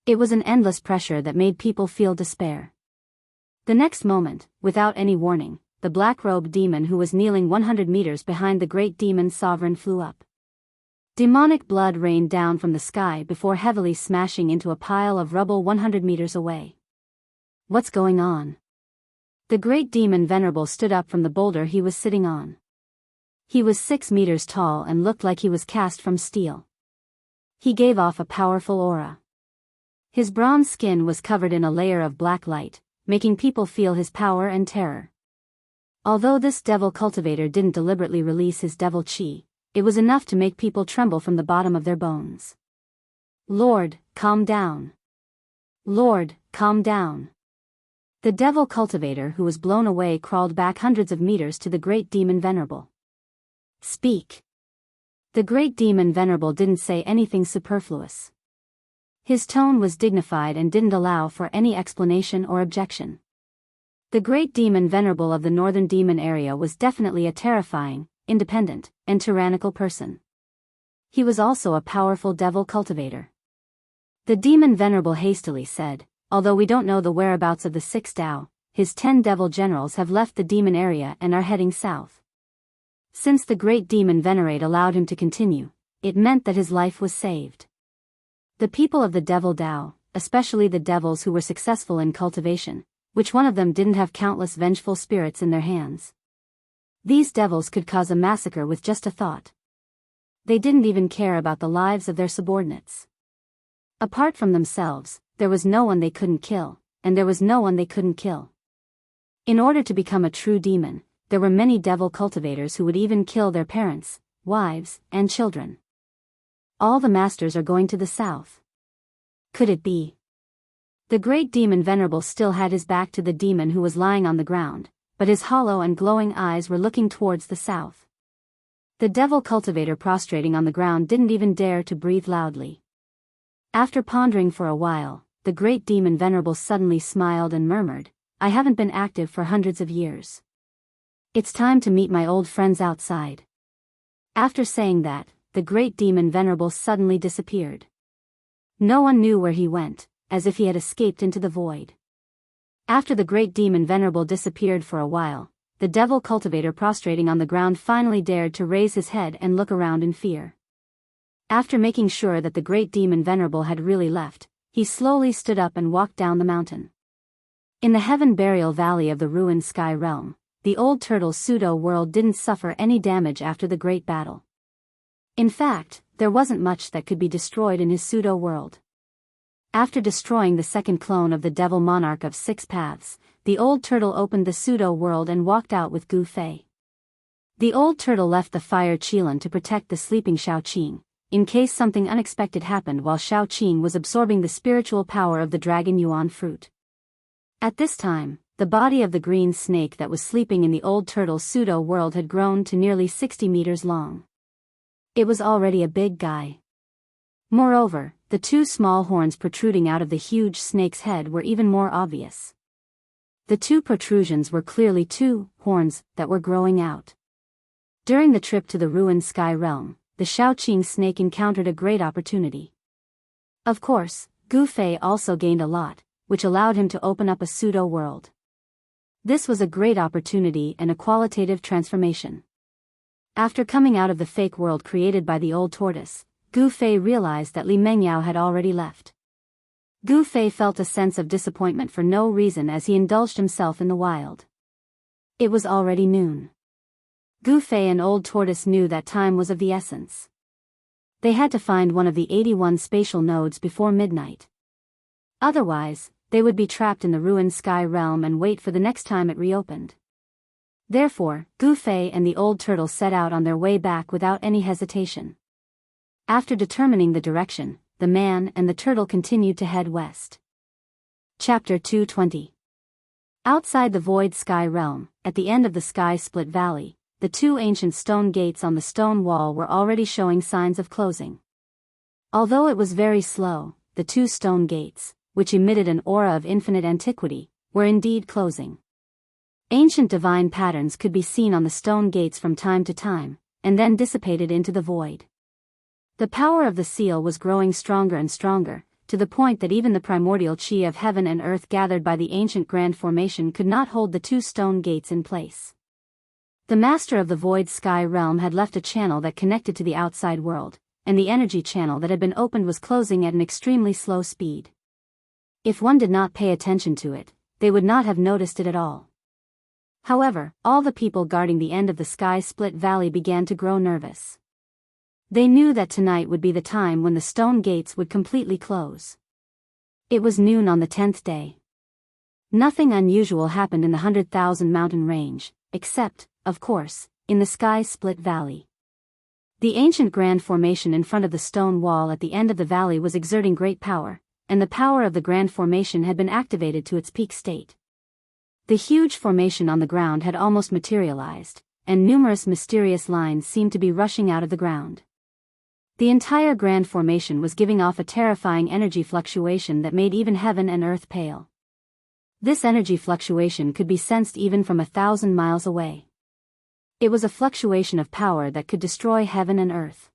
It was an endless pressure that made people feel despair. The next moment, without any warning, the black-robed demon who was kneeling 100 meters behind the great demon sovereign flew up. Demonic blood rained down from the sky before heavily smashing into a pile of rubble 100 meters away. "What's going on?" The great demon Venerable stood up from the boulder he was sitting on. He was 6 meters tall and looked like he was cast from steel. He gave off a powerful aura. His bronze skin was covered in a layer of black light, making people feel his power and terror. Although this devil cultivator didn't deliberately release his devil chi, it was enough to make people tremble from the bottom of their bones. "Lord, calm down. Lord, calm down." The devil cultivator who was blown away crawled back hundreds of meters to the great demon Venerable. "Speak." The great demon Venerable didn't say anything superfluous. His tone was dignified and didn't allow for any explanation or objection. The great demon Venerable of the northern demon area was definitely a terrifying, independent, and tyrannical person. He was also a powerful devil cultivator. The demon Venerable hastily said, "Although we don't know the whereabouts of the 6th Tao, his 10 devil generals have left the demon area and are heading south." Since the great demon Venerate allowed him to continue, it meant that his life was saved. The people of the devil Tao, especially the devils who were successful in cultivation, which one of them didn't have countless vengeful spirits in their hands? These devils could cause a massacre with just a thought. They didn't even care about the lives of their subordinates. Apart from themselves, there was no one they couldn't kill, and there was no one they couldn't kill. In order to become a true demon, there were many devil cultivators who would even kill their parents, wives, and children. All the masters are going to the south. Could it be? The great demon Venerable still had his back to the demon who was lying on the ground, but his hollow and glowing eyes were looking towards the south. The devil cultivator prostrating on the ground didn't even dare to breathe loudly. After pondering for a while, the great demon Venerable suddenly smiled and murmured, "I haven't been active for hundreds of years. It's time to meet my old friends outside." After saying that, the great demon Venerable suddenly disappeared. No one knew where he went, as if he had escaped into the void. After the great demon Venerable disappeared for a while, the devil cultivator prostrating on the ground finally dared to raise his head and look around in fear. After making sure that the great demon Venerable had really left, he slowly stood up and walked down the mountain. In the Heaven Burial Valley of the ruined Sky Realm, the old turtle's pseudo-world didn't suffer any damage after the great battle. In fact, there wasn't much that could be destroyed in his pseudo-world. After destroying the second clone of the Devil Monarch of Six Paths, the old turtle opened the pseudo-world and walked out with Gu Fei. The old turtle left the fire Qilin to protect the sleeping Xiaoqing, in case something unexpected happened while Xiaoqing was absorbing the spiritual power of the Dragon Yuan fruit. At this time, the body of the green snake that was sleeping in the old turtle's pseudo-world had grown to nearly 60 meters long. It was already a big guy. Moreover, the two small horns protruding out of the huge snake's head were even more obvious. The two protrusions were clearly two horns that were growing out. During the trip to the ruined Sky Realm, the Xiaoqing snake encountered a great opportunity. Of course, Gu Fei also gained a lot, which allowed him to open up a pseudo-world. This was a great opportunity and a qualitative transformation. After coming out of the fake world created by the old tortoise, Gu Fei realized that Li Mengyao had already left. Gu Fei felt a sense of disappointment for no reason as he indulged himself in the wild. It was already noon. Gu Fei and Old Tortoise knew that time was of the essence. They had to find one of the 81 spatial nodes before midnight. Otherwise, they would be trapped in the ruined Sky Realm and wait for the next time it reopened. Therefore, Gu Fei and the old turtle set out on their way back without any hesitation. After determining the direction, the man and the turtle continued to head west. Chapter 220. Outside the void Sky Realm, at the end of the Sky Split Valley, the two ancient stone gates on the stone wall were already showing signs of closing. Although it was very slow, the two stone gates, which emitted an aura of infinite antiquity, were indeed closing. Ancient divine patterns could be seen on the stone gates from time to time, and then dissipated into the void. The power of the seal was growing stronger and stronger, to the point that even the primordial chi of heaven and earth gathered by the ancient grand formation could not hold the two stone gates in place. The master of the void sky realm had left a channel that connected to the outside world, and the energy channel that had been opened was closing at an extremely slow speed. If one did not pay attention to it, they would not have noticed it at all. However, all the people guarding the end of the Sky Split Valley began to grow nervous. They knew that tonight would be the time when the stone gates would completely close. It was noon on the 10th day. Nothing unusual happened in the 100,000 mountain range, except, of course, in the Sky Split Valley. The ancient grand formation in front of the stone wall at the end of the valley was exerting great power, and the power of the grand formation had been activated to its peak state. The huge formation on the ground had almost materialized, and numerous mysterious lines seemed to be rushing out of the ground. The entire grand formation was giving off a terrifying energy fluctuation that made even heaven and earth pale. This energy fluctuation could be sensed even from 1,000 miles away. It was a fluctuation of power that could destroy heaven and earth.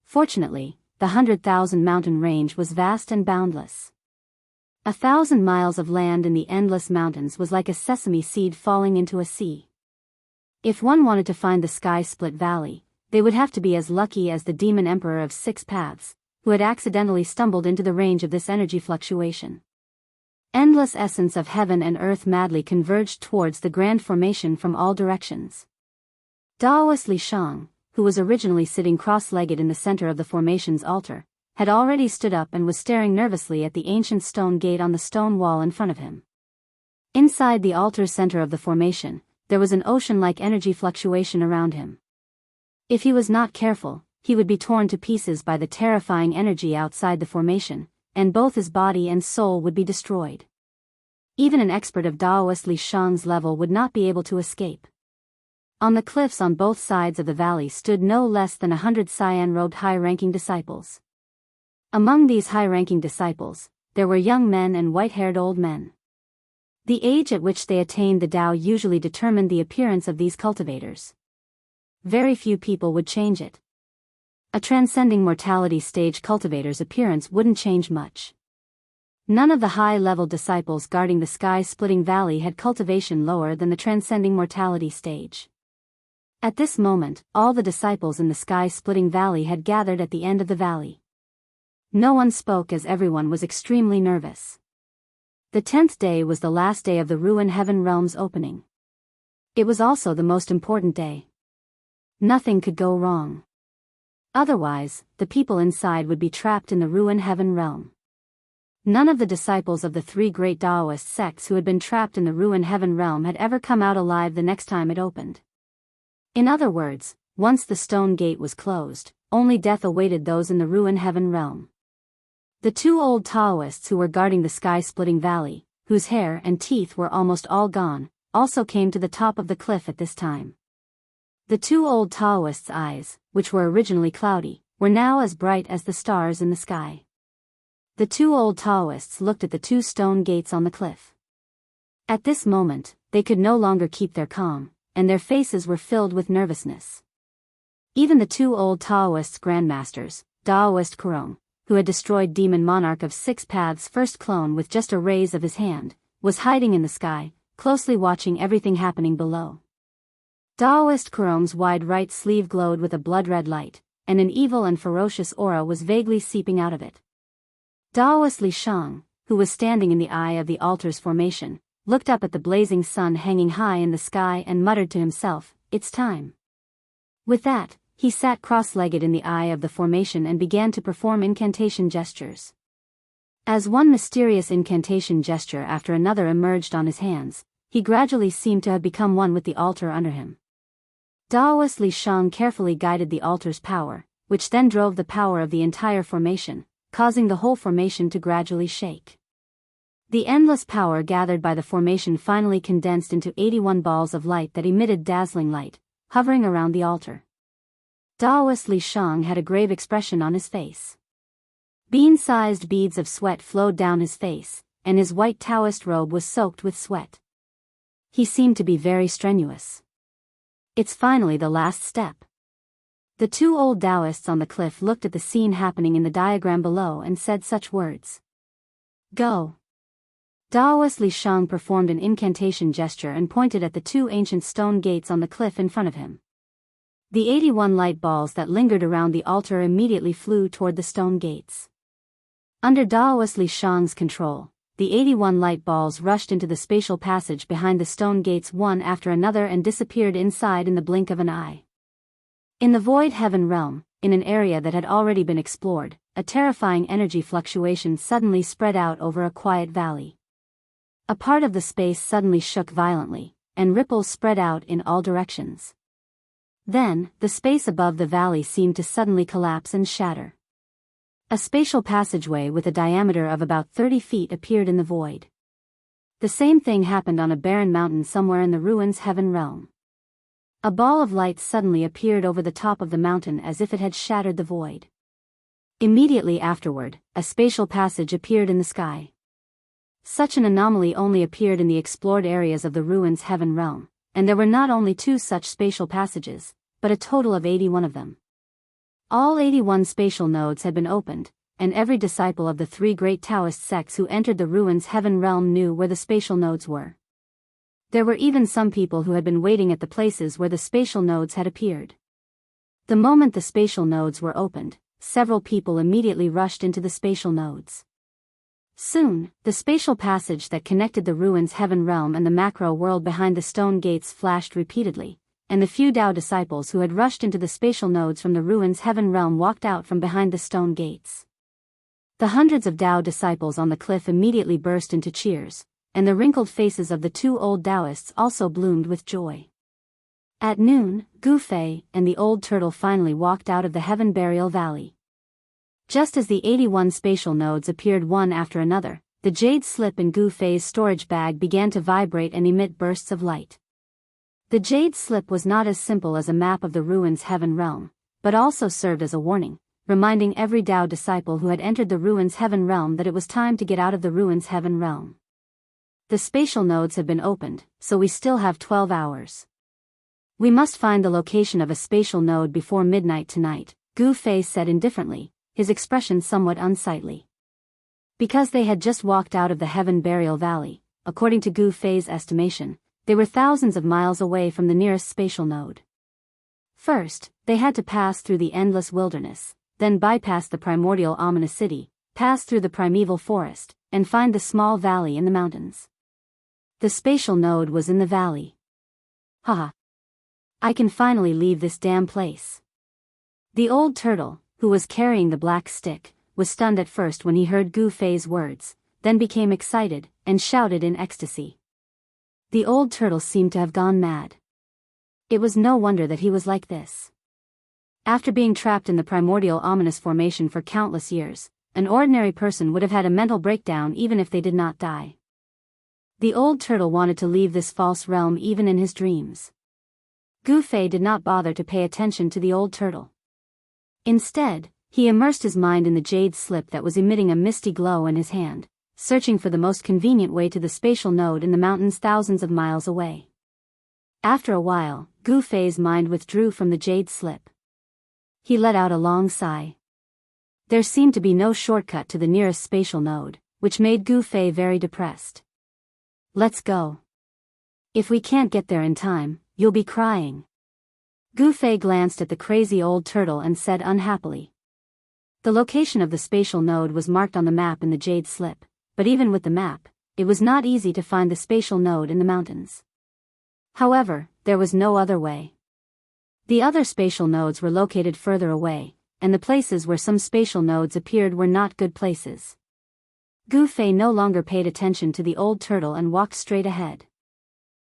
Fortunately, the 100,000 mountain range was vast and boundless. 1,000 miles of land in the endless mountains was like a sesame seed falling into a sea. If one wanted to find the Sky Split Valley, they would have to be as lucky as the demon emperor of Six Paths, who had accidentally stumbled into the range of this energy fluctuation. Endless essence of heaven and earth madly converged towards the grand formation from all directions. Daoist Li Shang, who was originally sitting cross-legged in the center of the formation's altar, had already stood up and was staring nervously at the ancient stone gate on the stone wall in front of him. Inside the altar center of the formation, there was an ocean-like energy fluctuation around him. If he was not careful, he would be torn to pieces by the terrifying energy outside the formation, and both his body and soul would be destroyed. Even an expert of Daoist Li Shang's level would not be able to escape. On the cliffs on both sides of the valley stood no less than 100 cyan-robed high-ranking disciples. Among these high-ranking disciples, there were young men and white-haired old men. The age at which they attained the Tao usually determined the appearance of these cultivators. very few people would change it. A transcending mortality stage cultivator's appearance wouldn't change much. None of the high-level disciples guarding the sky-splitting valley had cultivation lower than the transcending mortality stage. At this moment, all the disciples in the sky-splitting valley had gathered at the end of the valley. No one spoke as everyone was extremely nervous. The 10th day was the last day of the Ruin Heaven Realm's opening. It was also the most important day. Nothing could go wrong. Otherwise, the people inside would be trapped in the Ruin Heaven Realm. None of the disciples of the three great Daoist sects who had been trapped in the Ruin Heaven Realm had ever come out alive the next time it opened. In other words, once the stone gate was closed, only death awaited those in the Ruin Heaven Realm. The two old Taoists who were guarding the sky-splitting valley, whose hair and teeth were almost all gone, also came to the top of the cliff at this time. The two old Taoists' eyes, which were originally cloudy, were now as bright as the stars in the sky. The two old Taoists looked at the two stone gates on the cliff. At this moment, they could no longer keep their calm, and their faces were filled with nervousness. Even the two old Taoists' grandmasters, Daoist Kurong, who had destroyed Demon Monarch of Six Paths' first clone with just a raise of his hand, was hiding in the sky, closely watching everything happening below. Daoist Kurong's wide right sleeve glowed with a blood-red light, and an evil and ferocious aura was vaguely seeping out of it. Daoist Li Shang, who was standing in the eye of the altar's formation, looked up at the blazing sun hanging high in the sky and muttered to himself, "It's time." With that, he sat cross-legged in the eye of the formation and began to perform incantation gestures. As one mysterious incantation gesture after another emerged on his hands, he gradually seemed to have become one with the altar under him. Daoist Li Shang carefully guided the altar's power, which then drove the power of the entire formation, causing the whole formation to gradually shake. The endless power gathered by the formation finally condensed into 81 balls of light that emitted dazzling light, hovering around the altar. Daoist Li Shang had a grave expression on his face. Bean-sized beads of sweat flowed down his face, and his white Taoist robe was soaked with sweat. He seemed to be very strenuous. It's finally the last step. The two old Daoists on the cliff looked at the scene happening in the diagram below and said such words. Go. Daoist Li Shang performed an incantation gesture and pointed at the two ancient stone gates on the cliff in front of him. The 81 light balls that lingered around the altar immediately flew toward the stone gates. Under Daoist Li Shang's control, the 81 light balls rushed into the spatial passage behind the stone gates one after another and disappeared inside in the blink of an eye. In the Void Heaven Realm, in an area that had already been explored, a terrifying energy fluctuation suddenly spread out over a quiet valley. A part of the space suddenly shook violently, and ripples spread out in all directions. Then, the space above the valley seemed to suddenly collapse and shatter. A spatial passageway with a diameter of about 30 feet appeared in the void. The same thing happened on a barren mountain somewhere in the Ruins Heaven Realm. A ball of light suddenly appeared over the top of the mountain as if it had shattered the void. Immediately afterward, a spatial passage appeared in the sky. Such an anomaly only appeared in the explored areas of the Ruins Heaven Realm, and there were not only 2 such spatial passages, but a total of 81 of them. All 81 spatial nodes had been opened, and every disciple of the 3 great Taoist sects who entered the Ruins Heaven Realm knew where the spatial nodes were. There were even some people who had been waiting at the places where the spatial nodes had appeared. The moment the spatial nodes were opened, several people immediately rushed into the spatial nodes. Soon, the spatial passage that connected the Ruins Heaven Realm and the macro world behind the stone gates flashed repeatedly, and the few Dao disciples who had rushed into the spatial nodes from the Ruins Heaven Realm walked out from behind the stone gates. The hundreds of Dao disciples on the cliff immediately burst into cheers, and the wrinkled faces of the 2 old Daoists also bloomed with joy. At noon, Gu Fei and the old turtle finally walked out of the Heaven Burial Valley. Just as the 81 spatial nodes appeared one after another, the jade slip in Gu Fei's storage bag began to vibrate and emit bursts of light. The jade slip was not as simple as a map of the Ruins Heaven Realm, but also served as a warning, reminding every Dao disciple who had entered the Ruins Heaven Realm that it was time to get out of the Ruins Heaven Realm. The spatial nodes have been opened, so we still have 12 hours. We must find the location of a spatial node before midnight tonight, Gu Fei said indifferently, his expression somewhat unsightly. Because they had just walked out of the Heaven Burial Valley, according to Gu Fei's estimation, they were thousands of miles away from the nearest spatial node. First, they had to pass through the endless wilderness, then bypass the primordial ominous city, pass through the primeval forest, and find the small valley in the mountains. The spatial node was in the valley. Haha. I can finally leave this damn place. The old turtle, who was carrying the black stick, was stunned at first when he heard Gu Fei's words, then became excited, and shouted in ecstasy. The old turtle seemed to have gone mad. It was no wonder that he was like this. After being trapped in the primordial ominous formation for countless years, an ordinary person would have had a mental breakdown even if they did not die. The old turtle wanted to leave this false realm even in his dreams. Gu Fei did not bother to pay attention to the old turtle. Instead, he immersed his mind in the jade slip that was emitting a misty glow in his hand, searching for the most convenient way to the spatial node in the mountains thousands of miles away. After a while, Gu Fei's mind withdrew from the jade slip. He let out a long sigh. There seemed to be no shortcut to the nearest spatial node, which made Gu Fei very depressed. Let's go. If we can't get there in time, you'll be crying. Gu Fei glanced at the crazy old turtle and said unhappily. The location of the spatial node was marked on the map in the jade slip, but even with the map, it was not easy to find the spatial node in the mountains. However, there was no other way. The other spatial nodes were located further away, and the places where some spatial nodes appeared were not good places. Gu Fei no longer paid attention to the old turtle and walked straight ahead.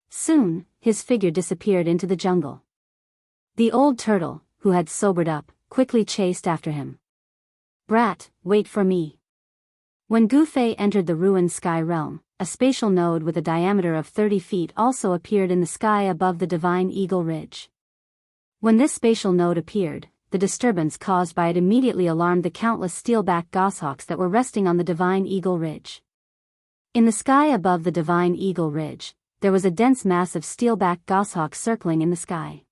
Soon, his figure disappeared into the jungle. The old turtle, who had sobered up, quickly chased after him. Brat, wait for me. When Gu Fei entered the ruined sky realm, a spatial node with a diameter of 30 feet also appeared in the sky above the Divine Eagle Ridge. When this spatial node appeared, the disturbance caused by it immediately alarmed the countless steelback goshawks that were resting on the Divine Eagle Ridge. In the sky above the Divine Eagle Ridge, there was a dense mass of steelback goshawks circling in the sky.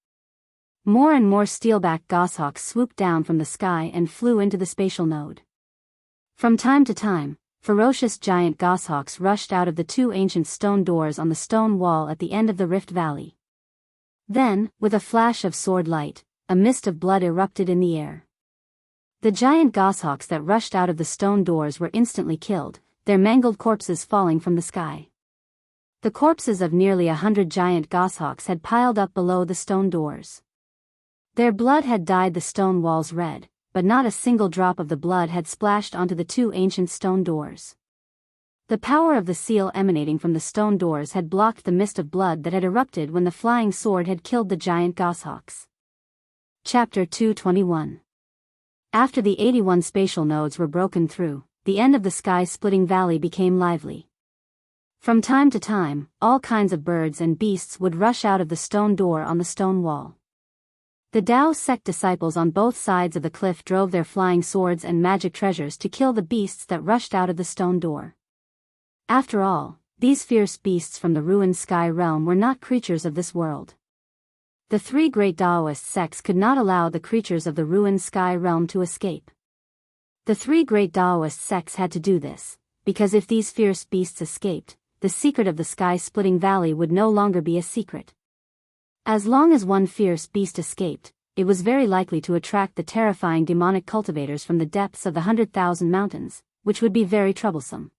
More and more steelback goshawks swooped down from the sky and flew into the spatial node. From time to time, ferocious giant goshawks rushed out of the two ancient stone doors on the stone wall at the end of the Rift Valley. Then, with a flash of sword light, a mist of blood erupted in the air. The giant goshawks that rushed out of the stone doors were instantly killed, their mangled corpses falling from the sky. The corpses of nearly 100 giant goshawks had piled up below the stone doors. Their blood had dyed the stone walls red, but not a single drop of the blood had splashed onto the two ancient stone doors. The power of the seal emanating from the stone doors had blocked the mist of blood that had erupted when the flying sword had killed the giant goshawks. Chapter 221. After the 81 spatial nodes were broken through, the end of the sky-splitting valley became lively. From time to time, all kinds of birds and beasts would rush out of the stone door on the stone wall. The Daoist sect disciples on both sides of the cliff drove their flying swords and magic treasures to kill the beasts that rushed out of the stone door. After all, these fierce beasts from the ruined sky realm were not creatures of this world. The three great Daoist sects could not allow the creatures of the ruined sky realm to escape. The three great Daoist sects had to do this, because if these fierce beasts escaped, the secret of the sky-splitting valley would no longer be a secret. As long as one fierce beast escaped, it was very likely to attract the terrifying demonic cultivators from the depths of the 100,000 mountains, which would be very troublesome.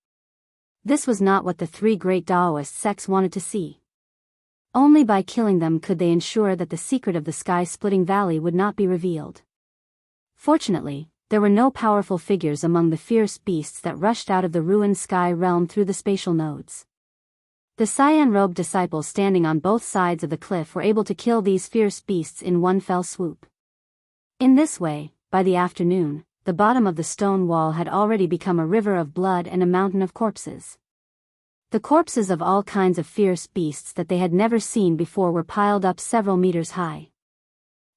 This was not what the three great Daoist sects wanted to see. Only by killing them could they ensure that the secret of the sky-splitting valley would not be revealed. Fortunately, there were no powerful figures among the fierce beasts that rushed out of the ruined sky realm through the spatial nodes. The cyan-robed disciples standing on both sides of the cliff were able to kill these fierce beasts in one fell swoop. In this way, by the afternoon, the bottom of the stone wall had already become a river of blood and a mountain of corpses. The corpses of all kinds of fierce beasts that they had never seen before were piled up several meters high.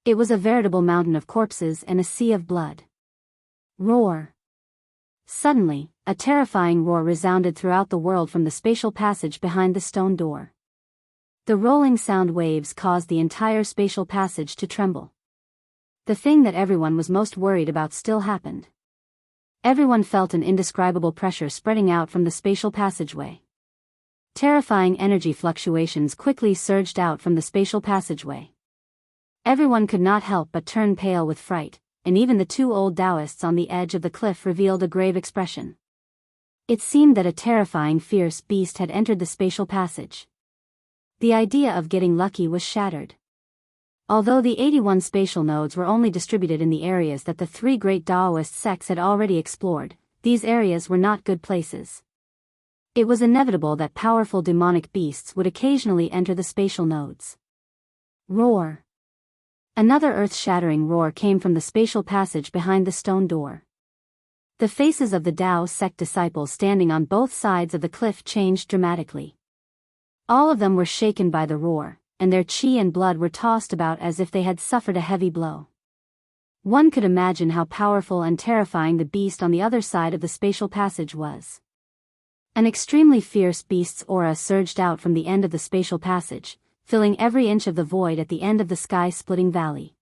It was a veritable mountain of corpses and a sea of blood. Roar! Suddenly, a terrifying roar resounded throughout the world from the spatial passage behind the stone door. The rolling sound waves caused the entire spatial passage to tremble. The thing that everyone was most worried about still happened. Everyone felt an indescribable pressure spreading out from the spatial passageway. Terrifying energy fluctuations quickly surged out from the spatial passageway. Everyone could not help but turn pale with fright, and even the two old Daoists on the edge of the cliff revealed a grave expression. It seemed that a terrifying fierce beast had entered the spatial passage. The idea of getting lucky was shattered. Although the 81 spatial nodes were only distributed in the areas that the three great Daoist sects had already explored, these areas were not good places. It was inevitable that powerful demonic beasts would occasionally enter the spatial nodes. Roar. Another earth-shattering roar came from the spatial passage behind the stone door. The faces of the Dao sect disciples standing on both sides of the cliff changed dramatically. All of them were shaken by the roar, and their chi and blood were tossed about as if they had suffered a heavy blow. One could imagine how powerful and terrifying the beast on the other side of the spatial passage was. An extremely fierce beast's aura surged out from the end of the spatial passage, filling every inch of the void at the end of the sky-splitting valley.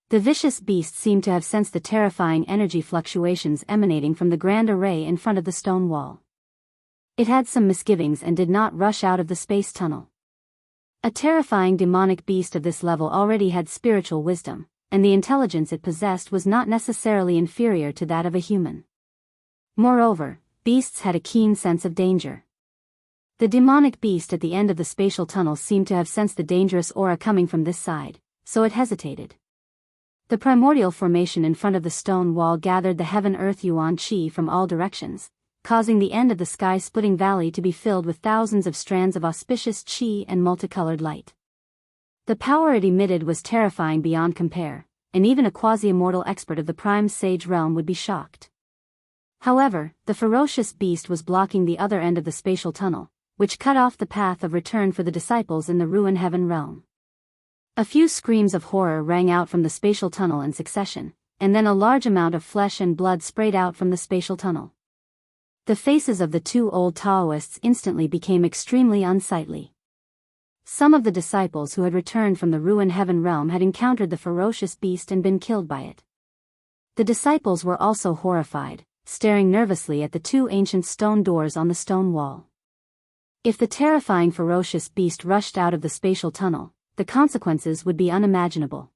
The vicious beast seemed to have sensed the terrifying energy fluctuations emanating from the grand array in front of the stone wall. It had some misgivings and did not rush out of the space tunnel. A terrifying demonic beast of this level already had spiritual wisdom, and the intelligence it possessed was not necessarily inferior to that of a human. Moreover, beasts had a keen sense of danger. The demonic beast at the end of the spatial tunnel seemed to have sensed the dangerous aura coming from this side, so it hesitated. The primordial formation in front of the stone wall gathered the heaven-earth yuan qi from all directions, causing the end of the sky-splitting valley to be filled with thousands of strands of auspicious qi and multicolored light. The power it emitted was terrifying beyond compare, and even a quasi-immortal expert of the prime sage realm would be shocked. However, the ferocious beast was blocking the other end of the spatial tunnel, which cut off the path of return for the disciples in the ruin heaven realm. A few screams of horror rang out from the spatial tunnel in succession, and then a large amount of flesh and blood sprayed out from the spatial tunnel. The faces of the two old Taoists instantly became extremely unsightly. Some of the disciples who had returned from the ruin heaven realm had encountered the ferocious beast and been killed by it. The disciples were also horrified, staring nervously at the two ancient stone doors on the stone wall. If the terrifying ferocious beast rushed out of the spatial tunnel, the consequences would be unimaginable.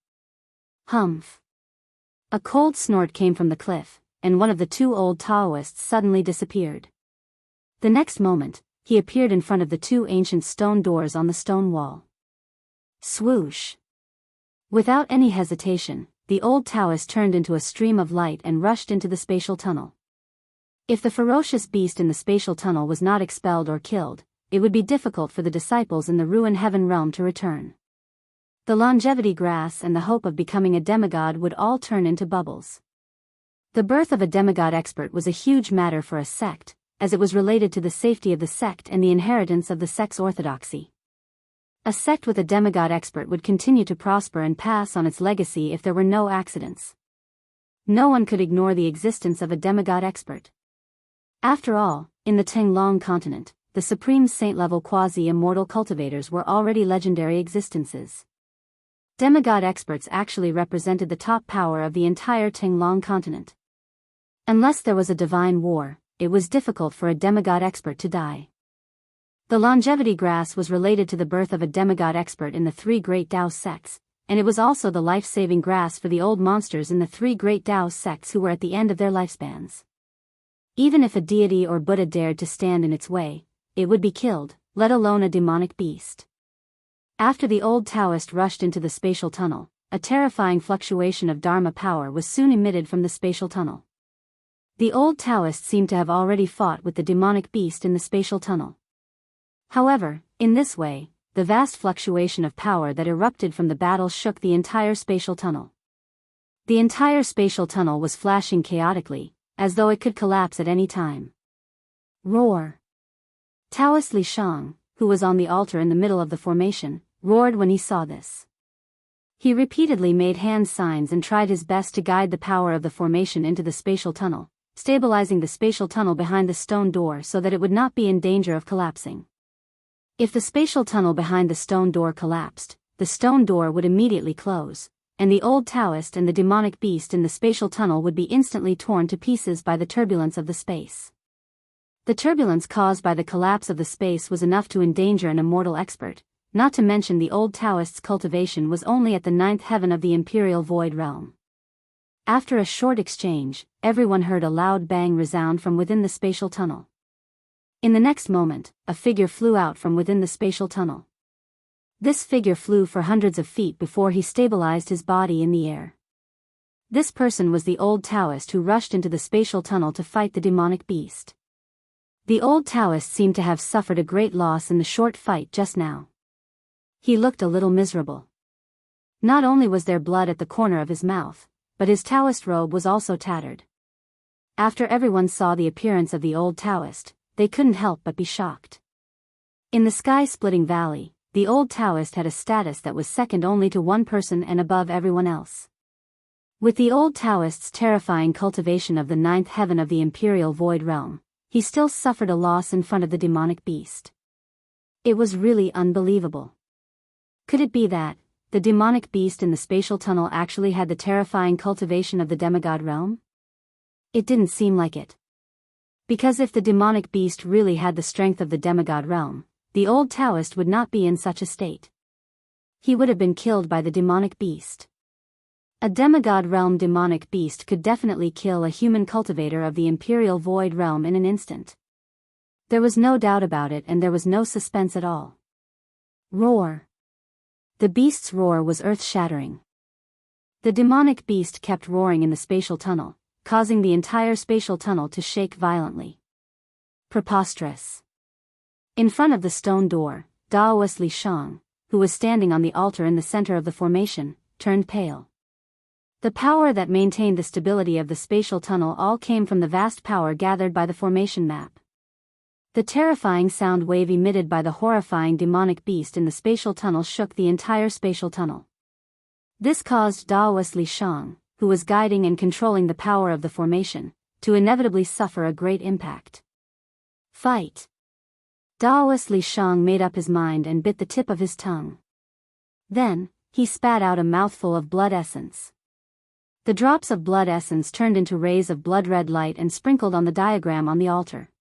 Humph! A cold snort came from the cliff, and one of the two old Taoists suddenly disappeared. The next moment, he appeared in front of the two ancient stone doors on the stone wall. Swoosh! Without any hesitation, the old Taoist turned into a stream of light and rushed into the spatial tunnel. If the ferocious beast in the spatial tunnel was not expelled or killed, it would be difficult for the disciples in the ruin heaven realm to return. The longevity grass and the hope of becoming a demigod would all turn into bubbles. The birth of a demigod expert was a huge matter for a sect, as it was related to the safety of the sect and the inheritance of the sect's orthodoxy. A sect with a demigod expert would continue to prosper and pass on its legacy if there were no accidents. No one could ignore the existence of a demigod expert. After all, in the Tenglong continent, the supreme saint-level quasi-immortal cultivators were already legendary existences. Demigod experts actually represented the top power of the entire Tenglong continent. Unless there was a divine war, it was difficult for a demigod expert to die. The longevity grass was related to the birth of a demigod expert in the three great Dao sects, and it was also the life-saving grass for the old monsters in the three great Dao sects who were at the end of their lifespans. Even if a deity or Buddha dared to stand in its way, it would be killed, let alone a demonic beast. After the old Taoist rushed into the spatial tunnel, a terrifying fluctuation of Dharma power was soon emitted from the spatial tunnel. The old Taoist seemed to have already fought with the demonic beast in the spatial tunnel. However, in this way, the vast fluctuation of power that erupted from the battle shook the entire spatial tunnel. The entire spatial tunnel was flashing chaotically, as though it could collapse at any time. Roar! Taoist Li Shang, who was on the altar in the middle of the formation, roared when he saw this. He repeatedly made hand signs and tried his best to guide the power of the formation into the spatial tunnel, stabilizing the spatial tunnel behind the stone door so that it would not be in danger of collapsing. If the spatial tunnel behind the stone door collapsed, the stone door would immediately close, and the old Taoist and the demonic beast in the spatial tunnel would be instantly torn to pieces by the turbulence of the space. The turbulence caused by the collapse of the space was enough to endanger an immortal expert, not to mention the old Taoist's cultivation was only at the 9th heaven of the imperial void realm. After a short exchange, everyone heard a loud bang resound from within the spatial tunnel. In the next moment, a figure flew out from within the spatial tunnel. This figure flew for hundreds of feet before he stabilized his body in the air. This person was the old Taoist who rushed into the spatial tunnel to fight the demonic beast. The old Taoist seemed to have suffered a great loss in the short fight just now. He looked a little miserable. Not only was there blood at the corner of his mouth, but his Taoist robe was also tattered. After everyone saw the appearance of the old Taoist, they couldn't help but be shocked. In the sky-splitting valley, the old Taoist had a status that was second only to one person and above everyone else. With the old Taoist's terrifying cultivation of the 9th heaven of the imperial void realm, he still suffered a loss in front of the demonic beast. It was really unbelievable. Could it be that the demonic beast in the spatial tunnel actually had the terrifying cultivation of the demigod realm? It didn't seem like it. Because if the demonic beast really had the strength of the demigod realm, the old Taoist would not be in such a state. He would have been killed by the demonic beast. A demigod realm demonic beast could definitely kill a human cultivator of the imperial void realm in an instant. There was no doubt about it, and there was no suspense at all. Roar. The beast's roar was earth-shattering. The demonic beast kept roaring in the spatial tunnel, causing the entire spatial tunnel to shake violently. Preposterous. In front of the stone door, Daoist Li Shang, who was standing on the altar in the center of the formation, turned pale. The power that maintained the stability of the spatial tunnel all came from the vast power gathered by the formation map. The terrifying sound wave emitted by the horrifying demonic beast in the spatial tunnel shook the entire spatial tunnel. This caused Daoist Li Shang, who was guiding and controlling the power of the formation, to inevitably suffer a great impact. Fight. Daoist Li Shang made up his mind and bit the tip of his tongue. Then, he spat out a mouthful of blood essence. The drops of blood essence turned into rays of blood-red light and sprinkled on the diagram on the altar.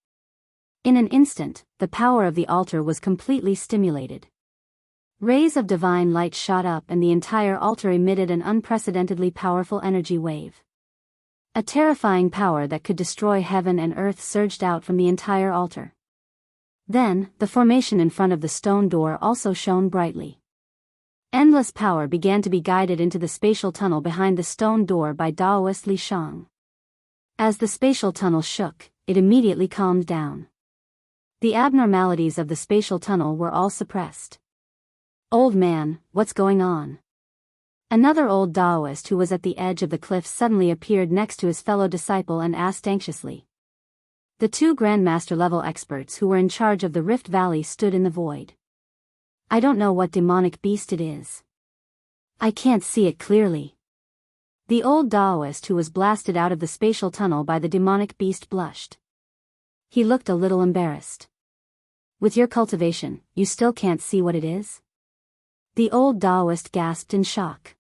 In an instant, the power of the altar was completely stimulated. Rays of divine light shot up and the entire altar emitted an unprecedentedly powerful energy wave. A terrifying power that could destroy heaven and earth surged out from the entire altar. Then, the formation in front of the stone door also shone brightly. Endless power began to be guided into the spatial tunnel behind the stone door by Daoist Li Shang. As the spatial tunnel shook, it immediately calmed down. The abnormalities of the spatial tunnel were all suppressed. "Old man, what's going on?" Another old Daoist who was at the edge of the cliff suddenly appeared next to his fellow disciple and asked anxiously. The two Grandmaster-level experts who were in charge of the Rift Valley stood in the void. "I don't know what demonic beast it is. I can't see it clearly." The old Daoist who was blasted out of the spatial tunnel by the demonic beast blushed. He looked a little embarrassed. "With your cultivation, you still can't see what it is?" The old Daoist gasped in shock.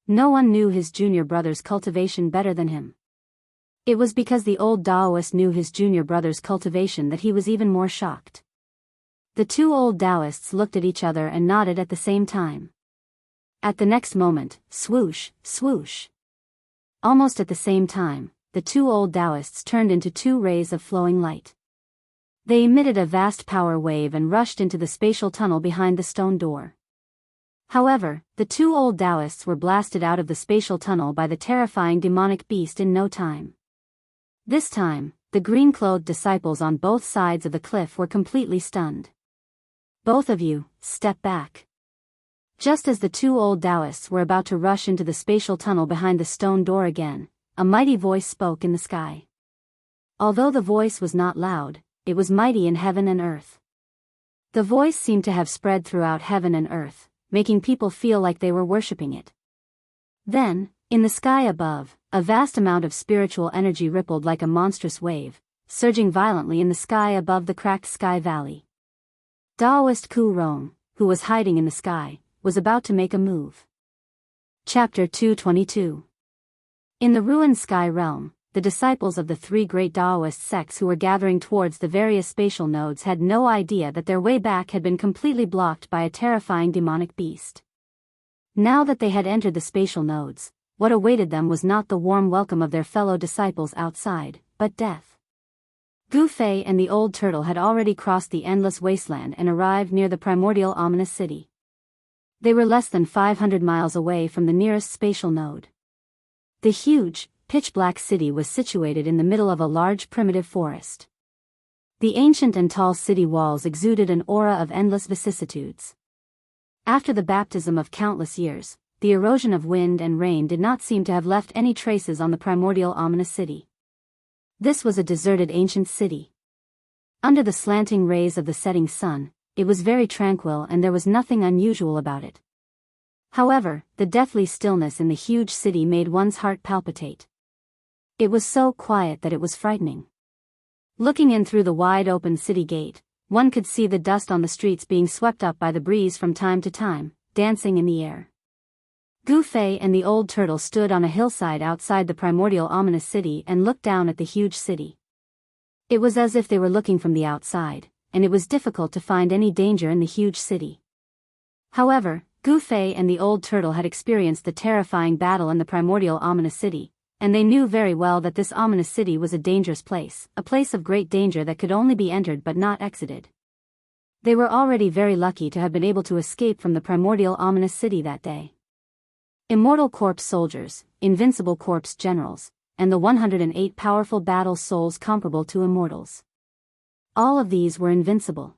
No one knew his junior brother's cultivation better than him. It was because the old Daoist knew his junior brother's cultivation that he was even more shocked. The two old Daoists looked at each other and nodded at the same time. At the next moment, swoosh, swoosh. Almost at the same time, the two old Daoists turned into two rays of flowing light. They emitted a vast power wave and rushed into the spatial tunnel behind the stone door. However, the two old Daoists were blasted out of the spatial tunnel by the terrifying demonic beast in no time. This time, the green-clothed disciples on both sides of the cliff were completely stunned. "Both of you, step back." Just as the two old Daoists were about to rush into the spatial tunnel behind the stone door again, a mighty voice spoke in the sky. Although the voice was not loud, it was mighty in heaven and earth. The voice seemed to have spread throughout heaven and earth, making people feel like they were worshipping it. Then, in the sky above, a vast amount of spiritual energy rippled like a monstrous wave, surging violently in the sky above the cracked sky valley. Daoist Ku Rong, who was hiding in the sky, was about to make a move. Chapter 222. In the ruined sky realm, the disciples of the three great Daoist sects who were gathering towards the various spatial nodes had no idea that their way back had been completely blocked by a terrifying demonic beast. Now that they had entered the spatial nodes, what awaited them was not the warm welcome of their fellow disciples outside, but death. Gu Fei and the old turtle had already crossed the endless wasteland and arrived near the primordial ominous city. They were less than 500 miles away from the nearest spatial node. The huge, pitch-black city was situated in the middle of a large primitive forest. The ancient and tall city walls exuded an aura of endless vicissitudes. After the baptism of countless years, the erosion of wind and rain did not seem to have left any traces on the primordial ominous city. This was a deserted ancient city. Under the slanting rays of the setting sun, it was very tranquil and there was nothing unusual about it. However, the deathly stillness in the huge city made one's heart palpitate. It was so quiet that it was frightening. Looking in through the wide-open city gate, one could see the dust on the streets being swept up by the breeze from time to time, dancing in the air. Gu Fei and the old turtle stood on a hillside outside the primordial ominous city and looked down at the huge city. It was as if they were looking from the outside, and it was difficult to find any danger in the huge city. However, Gu Fei and the old turtle had experienced the terrifying battle in the primordial ominous city, and they knew very well that this ominous city was a dangerous place, a place of great danger that could only be entered but not exited. They were already very lucky to have been able to escape from the primordial ominous city that day. Immortal corpse soldiers, invincible corpse generals, and the 108 powerful battle souls comparable to immortals. All of these were invincible.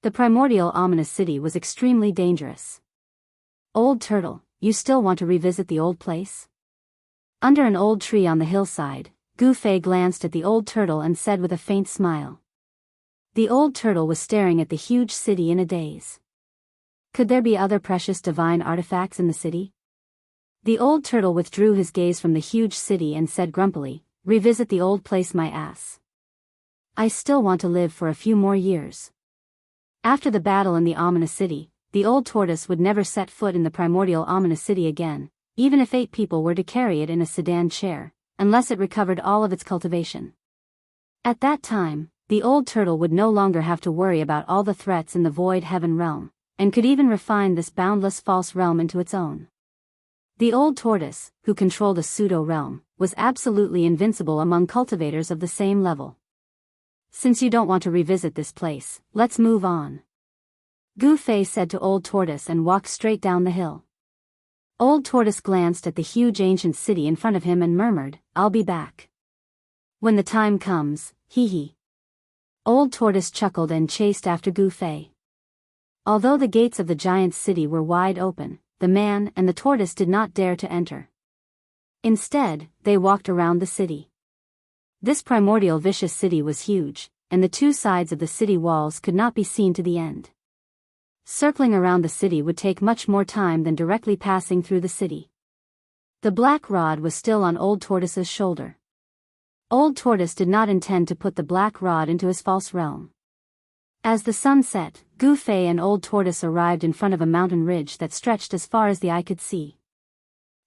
The primordial ominous city was extremely dangerous. Old turtle, you still want to revisit the old place? Under an old tree on the hillside, Gu Fei glanced at the old turtle and said with a faint smile. The old turtle was staring at the huge city in a daze. Could there be other precious divine artifacts in the city? The old turtle withdrew his gaze from the huge city and said grumpily, "Revisit the old place, my ass. I still want to live for a few more years." After the battle in the ominous city, the old tortoise would never set foot in the primordial ominous city again, even if 8 people were to carry it in a sedan chair, unless it recovered all of its cultivation. At that time, the old turtle would no longer have to worry about all the threats in the void heaven realm, and could even refine this boundless false realm into its own. The old tortoise, who controlled a pseudo-realm, was absolutely invincible among cultivators of the same level. Since you don't want to revisit this place, let's move on. Gu Fei said to Old Tortoise and walked straight down the hill. Old Tortoise glanced at the huge ancient city in front of him and murmured, "I'll be back when the time comes, hee hee." Old Tortoise chuckled and chased after Gu Fei. Although the gates of the giant city were wide open, the man and the tortoise did not dare to enter. Instead, they walked around the city. This primordial vicious city was huge, and the 2 sides of the city walls could not be seen to the end. Circling around the city would take much more time than directly passing through the city. The black rod was still on Old Tortoise's shoulder. Old Tortoise did not intend to put the black rod into his false realm. As the sun set, Gu Fei and Old Tortoise arrived in front of a mountain ridge that stretched as far as the eye could see.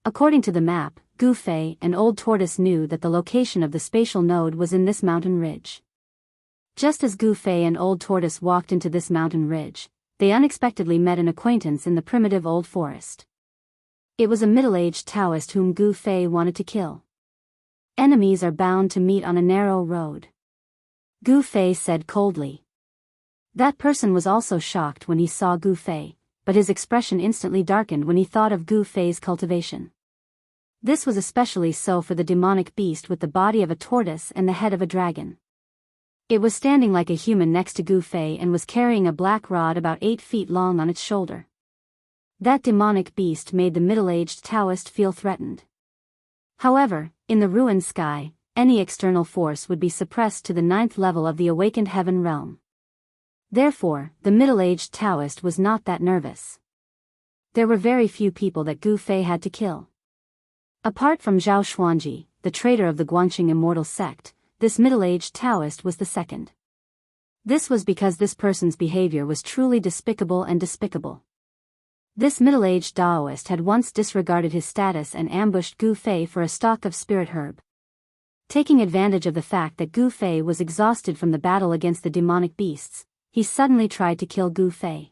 According to the map, Gu Fei and Old Tortoise knew that the location of the spatial node was in this mountain ridge. Just as Gu Fei and Old Tortoise walked into this mountain ridge, they unexpectedly met an acquaintance in the primitive old forest. It was a middle-aged Taoist whom Gu Fei wanted to kill. Enemies are bound to meet on a narrow road, Gu Fei said coldly. That person was also shocked when he saw Gu Fei, but his expression instantly darkened when he thought of Gu Fei's cultivation. This was especially so for the demonic beast with the body of a tortoise and the head of a dragon. It was standing like a human next to Gu Fei and was carrying a black rod about 8 feet long on its shoulder. That demonic beast made the middle-aged Taoist feel threatened. However, in the ruined sky, any external force would be suppressed to the 9th level of the awakened heaven realm. Therefore, the middle-aged Taoist was not that nervous. There were very few people that Gu Fei had to kill. Apart from Zhao Xuanji, the traitor of the Guangqing immortal sect, this middle-aged Taoist was the second. This was because this person's behavior was truly despicable and despicable. This middle-aged Daoist had once disregarded his status and ambushed Gu Fei for a stalk of spirit herb. Taking advantage of the fact that Gu Fei was exhausted from the battle against the demonic beasts, he suddenly tried to kill Gu Fei.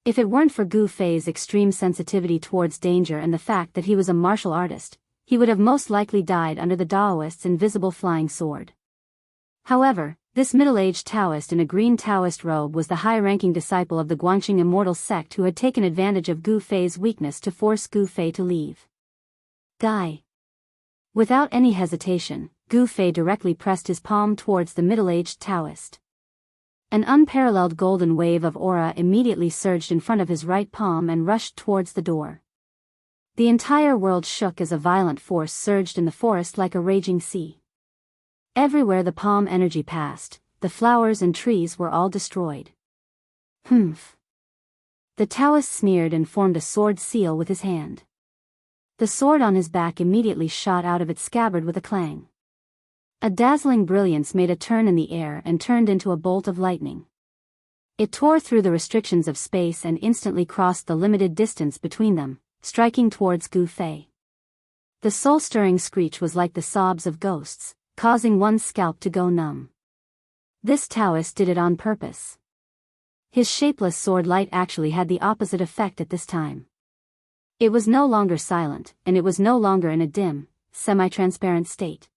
If it weren't for Gu Fei's extreme sensitivity towards danger and the fact that he was a martial artist, he would have most likely died under the Daoist's invisible flying sword. However, this middle-aged Taoist in a green Taoist robe was the high-ranking disciple of the Guangxing immortal sect who had taken advantage of Gu Fei's weakness to force Gu Fei to leave. Die. Without any hesitation, Gu Fei directly pressed his palm towards the middle-aged Taoist. An unparalleled golden wave of aura immediately surged in front of his right palm and rushed towards the door. The entire world shook as a violent force surged in the forest like a raging sea. Everywhere the palm energy passed, the flowers and trees were all destroyed. Humph. The Taoist sneered and formed a sword seal with his hand. The sword on his back immediately shot out of its scabbard with a clang. A dazzling brilliance made a turn in the air and turned into a bolt of lightning. It tore through the restrictions of space and instantly crossed the limited distance between them, striking towards Gu Fei. The soul-stirring screech was like the sobs of ghosts, causing one's scalp to go numb. This Taoist did it on purpose. His shapeless sword light actually had the opposite effect at this time. It was no longer silent, and it was no longer in a dim, semi-transparent state.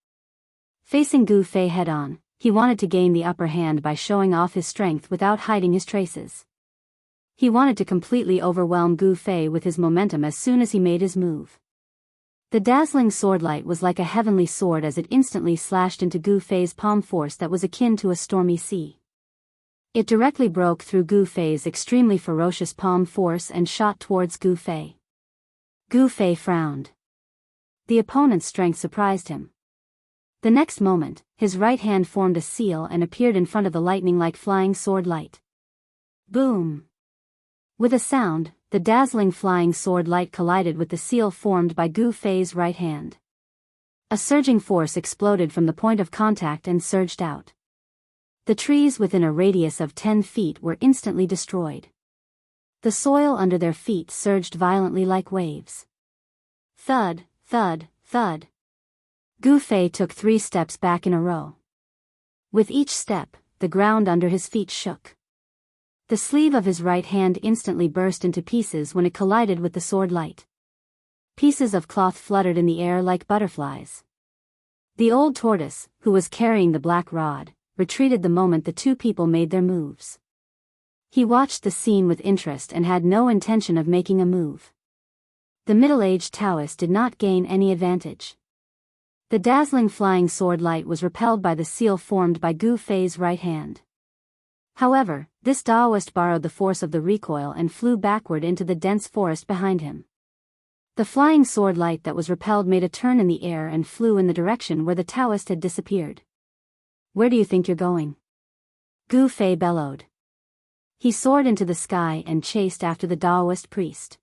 Facing Gu Fei head-on, he wanted to gain the upper hand by showing off his strength without hiding his traces. He wanted to completely overwhelm Gu Fei with his momentum as soon as he made his move. The dazzling swordlight was like a heavenly sword as it instantly slashed into Gu Fei's palm force that was akin to a stormy sea. It directly broke through Gu Fei's extremely ferocious palm force and shot towards Gu Fei. Gu Fei frowned. The opponent's strength surprised him. The next moment, his right hand formed a seal and appeared in front of the lightning-like flying sword light. Boom! With a sound, the dazzling flying sword light collided with the seal formed by Gu Fei's right hand. A surging force exploded from the point of contact and surged out. The trees within a radius of 10 feet were instantly destroyed. The soil under their feet surged violently like waves. Thud, thud, thud. Gu Fei took 3 steps back in a row. With each step, the ground under his feet shook. The sleeve of his right hand instantly burst into pieces when it collided with the sword light. Pieces of cloth fluttered in the air like butterflies. The old tortoise, who was carrying the black rod, retreated the moment the two people made their moves. He watched the scene with interest and had no intention of making a move. The middle-aged Taoist did not gain any advantage. The dazzling flying sword light was repelled by the seal formed by Gu Fei's right hand. However, this Daoist borrowed the force of the recoil and flew backward into the dense forest behind him. The flying sword light that was repelled made a turn in the air and flew in the direction where the Taoist had disappeared. Where do you think you're going? Gu Fei bellowed. He soared into the sky and chased after the Daoist priest.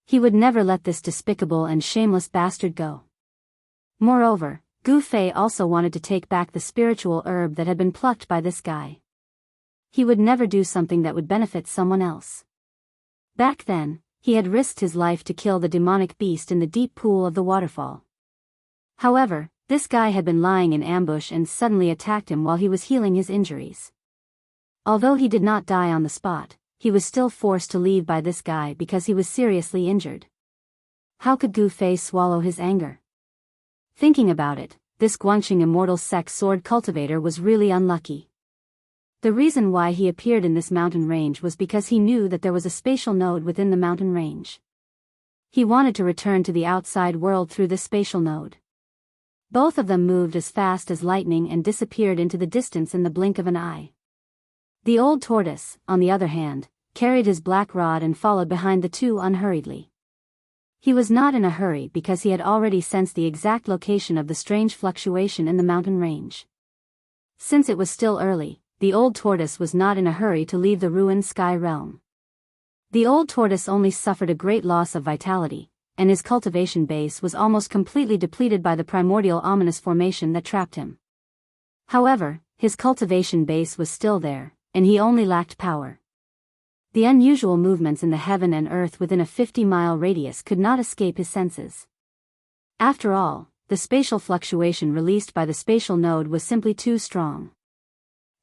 He would never let this despicable and shameless bastard go. Moreover, Gu Fei also wanted to take back the spiritual herb that had been plucked by this guy. He would never do something that would benefit someone else. Back then, he had risked his life to kill the demonic beast in the deep pool of the waterfall. However, this guy had been lying in ambush and suddenly attacked him while he was healing his injuries. Although he did not die on the spot, he was still forced to leave by this guy because he was seriously injured. How could Gu Fei swallow his anger? Thinking about it, this Guangxing immortal sect sword cultivator was really unlucky. The reason why he appeared in this mountain range was because he knew that there was a spatial node within the mountain range. He wanted to return to the outside world through this spatial node. Both of them moved as fast as lightning and disappeared into the distance in the blink of an eye. The old tortoise, on the other hand, carried his black rod and followed behind the two unhurriedly. He was not in a hurry because he had already sensed the exact location of the strange fluctuation in the mountain range. Since it was still early, the old tortoise was not in a hurry to leave the ruined sky realm. The old tortoise only suffered a great loss of vitality, and his cultivation base was almost completely depleted by the primordial ominous formation that trapped him. However, his cultivation base was still there, and he only lacked power. The unusual movements in the heaven and earth within a 50-mile radius could not escape his senses. After all, the spatial fluctuation released by the spatial node was simply too strong.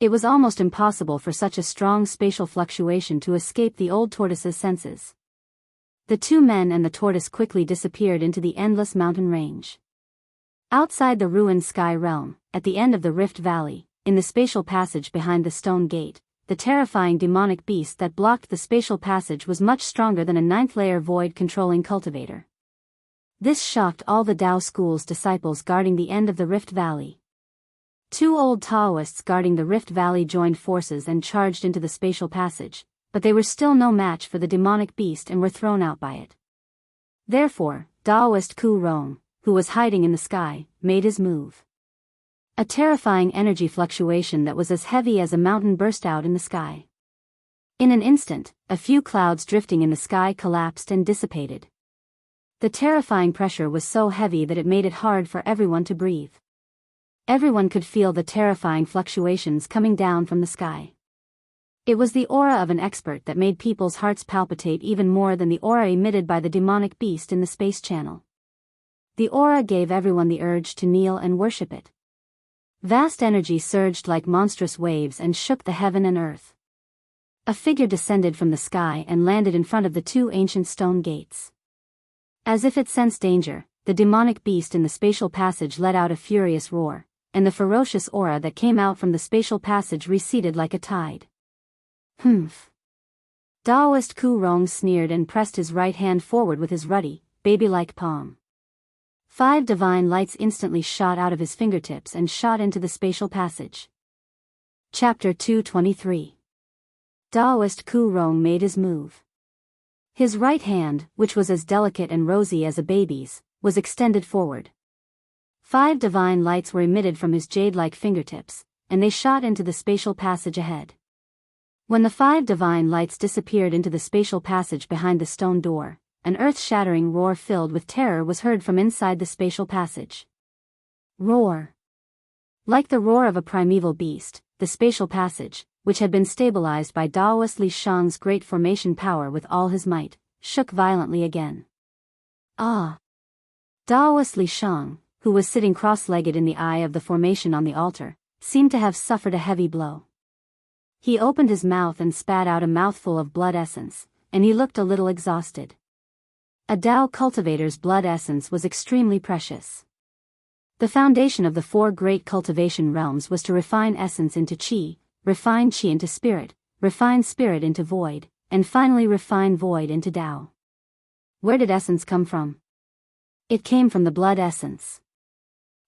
It was almost impossible for such a strong spatial fluctuation to escape the old tortoise's senses. The two men and the tortoise quickly disappeared into the endless mountain range. Outside the ruined sky realm, at the end of the Rift Valley, in the spatial passage behind the stone gate, the terrifying demonic beast that blocked the spatial passage was much stronger than a ninth-layer void-controlling cultivator. This shocked all the Dao school's disciples guarding the end of the Rift Valley. Two old Daoists guarding the Rift Valley joined forces and charged into the spatial passage, but they were still no match for the demonic beast and were thrown out by it. Therefore, Daoist Ku Rong, who was hiding in the sky, made his move. A terrifying energy fluctuation that was as heavy as a mountain burst out in the sky. In an instant, a few clouds drifting in the sky collapsed and dissipated. The terrifying pressure was so heavy that it made it hard for everyone to breathe. Everyone could feel the terrifying fluctuations coming down from the sky. It was the aura of an expert that made people's hearts palpitate even more than the aura emitted by the demonic beast in the space channel. The aura gave everyone the urge to kneel and worship it. Vast energy surged like monstrous waves and shook the heaven and earth. A figure descended from the sky and landed in front of the two ancient stone gates. As if it sensed danger, the demonic beast in the spatial passage let out a furious roar, and the ferocious aura that came out from the spatial passage receded like a tide. Humph. Daoist Ku Rong sneered and pressed his right hand forward with his ruddy, baby-like palm. 5 divine lights instantly shot out of his fingertips and shot into the spatial passage. Chapter 223. Daoist Ku Rong made his move. His right hand, which was as delicate and rosy as a baby's, was extended forward. 5 divine lights were emitted from his jade-like fingertips, and they shot into the spatial passage ahead. When the 5 divine lights disappeared into the spatial passage behind the stone door, an earth-shattering roar filled with terror was heard from inside the spatial passage. Roar. Like the roar of a primeval beast, the spatial passage, which had been stabilized by Daoist Li Shang's great formation power with all his might, shook violently again. Ah! Daoist Li Shang, who was sitting cross-legged in the eye of the formation on the altar, seemed to have suffered a heavy blow. He opened his mouth and spat out a mouthful of blood essence, and he looked a little exhausted. A Dao cultivator's blood essence was extremely precious. The foundation of the 4 great cultivation realms was to refine essence into qi, refine qi into spirit, refine spirit into void, and finally refine void into Dao. Where did essence come from? It came from the blood essence.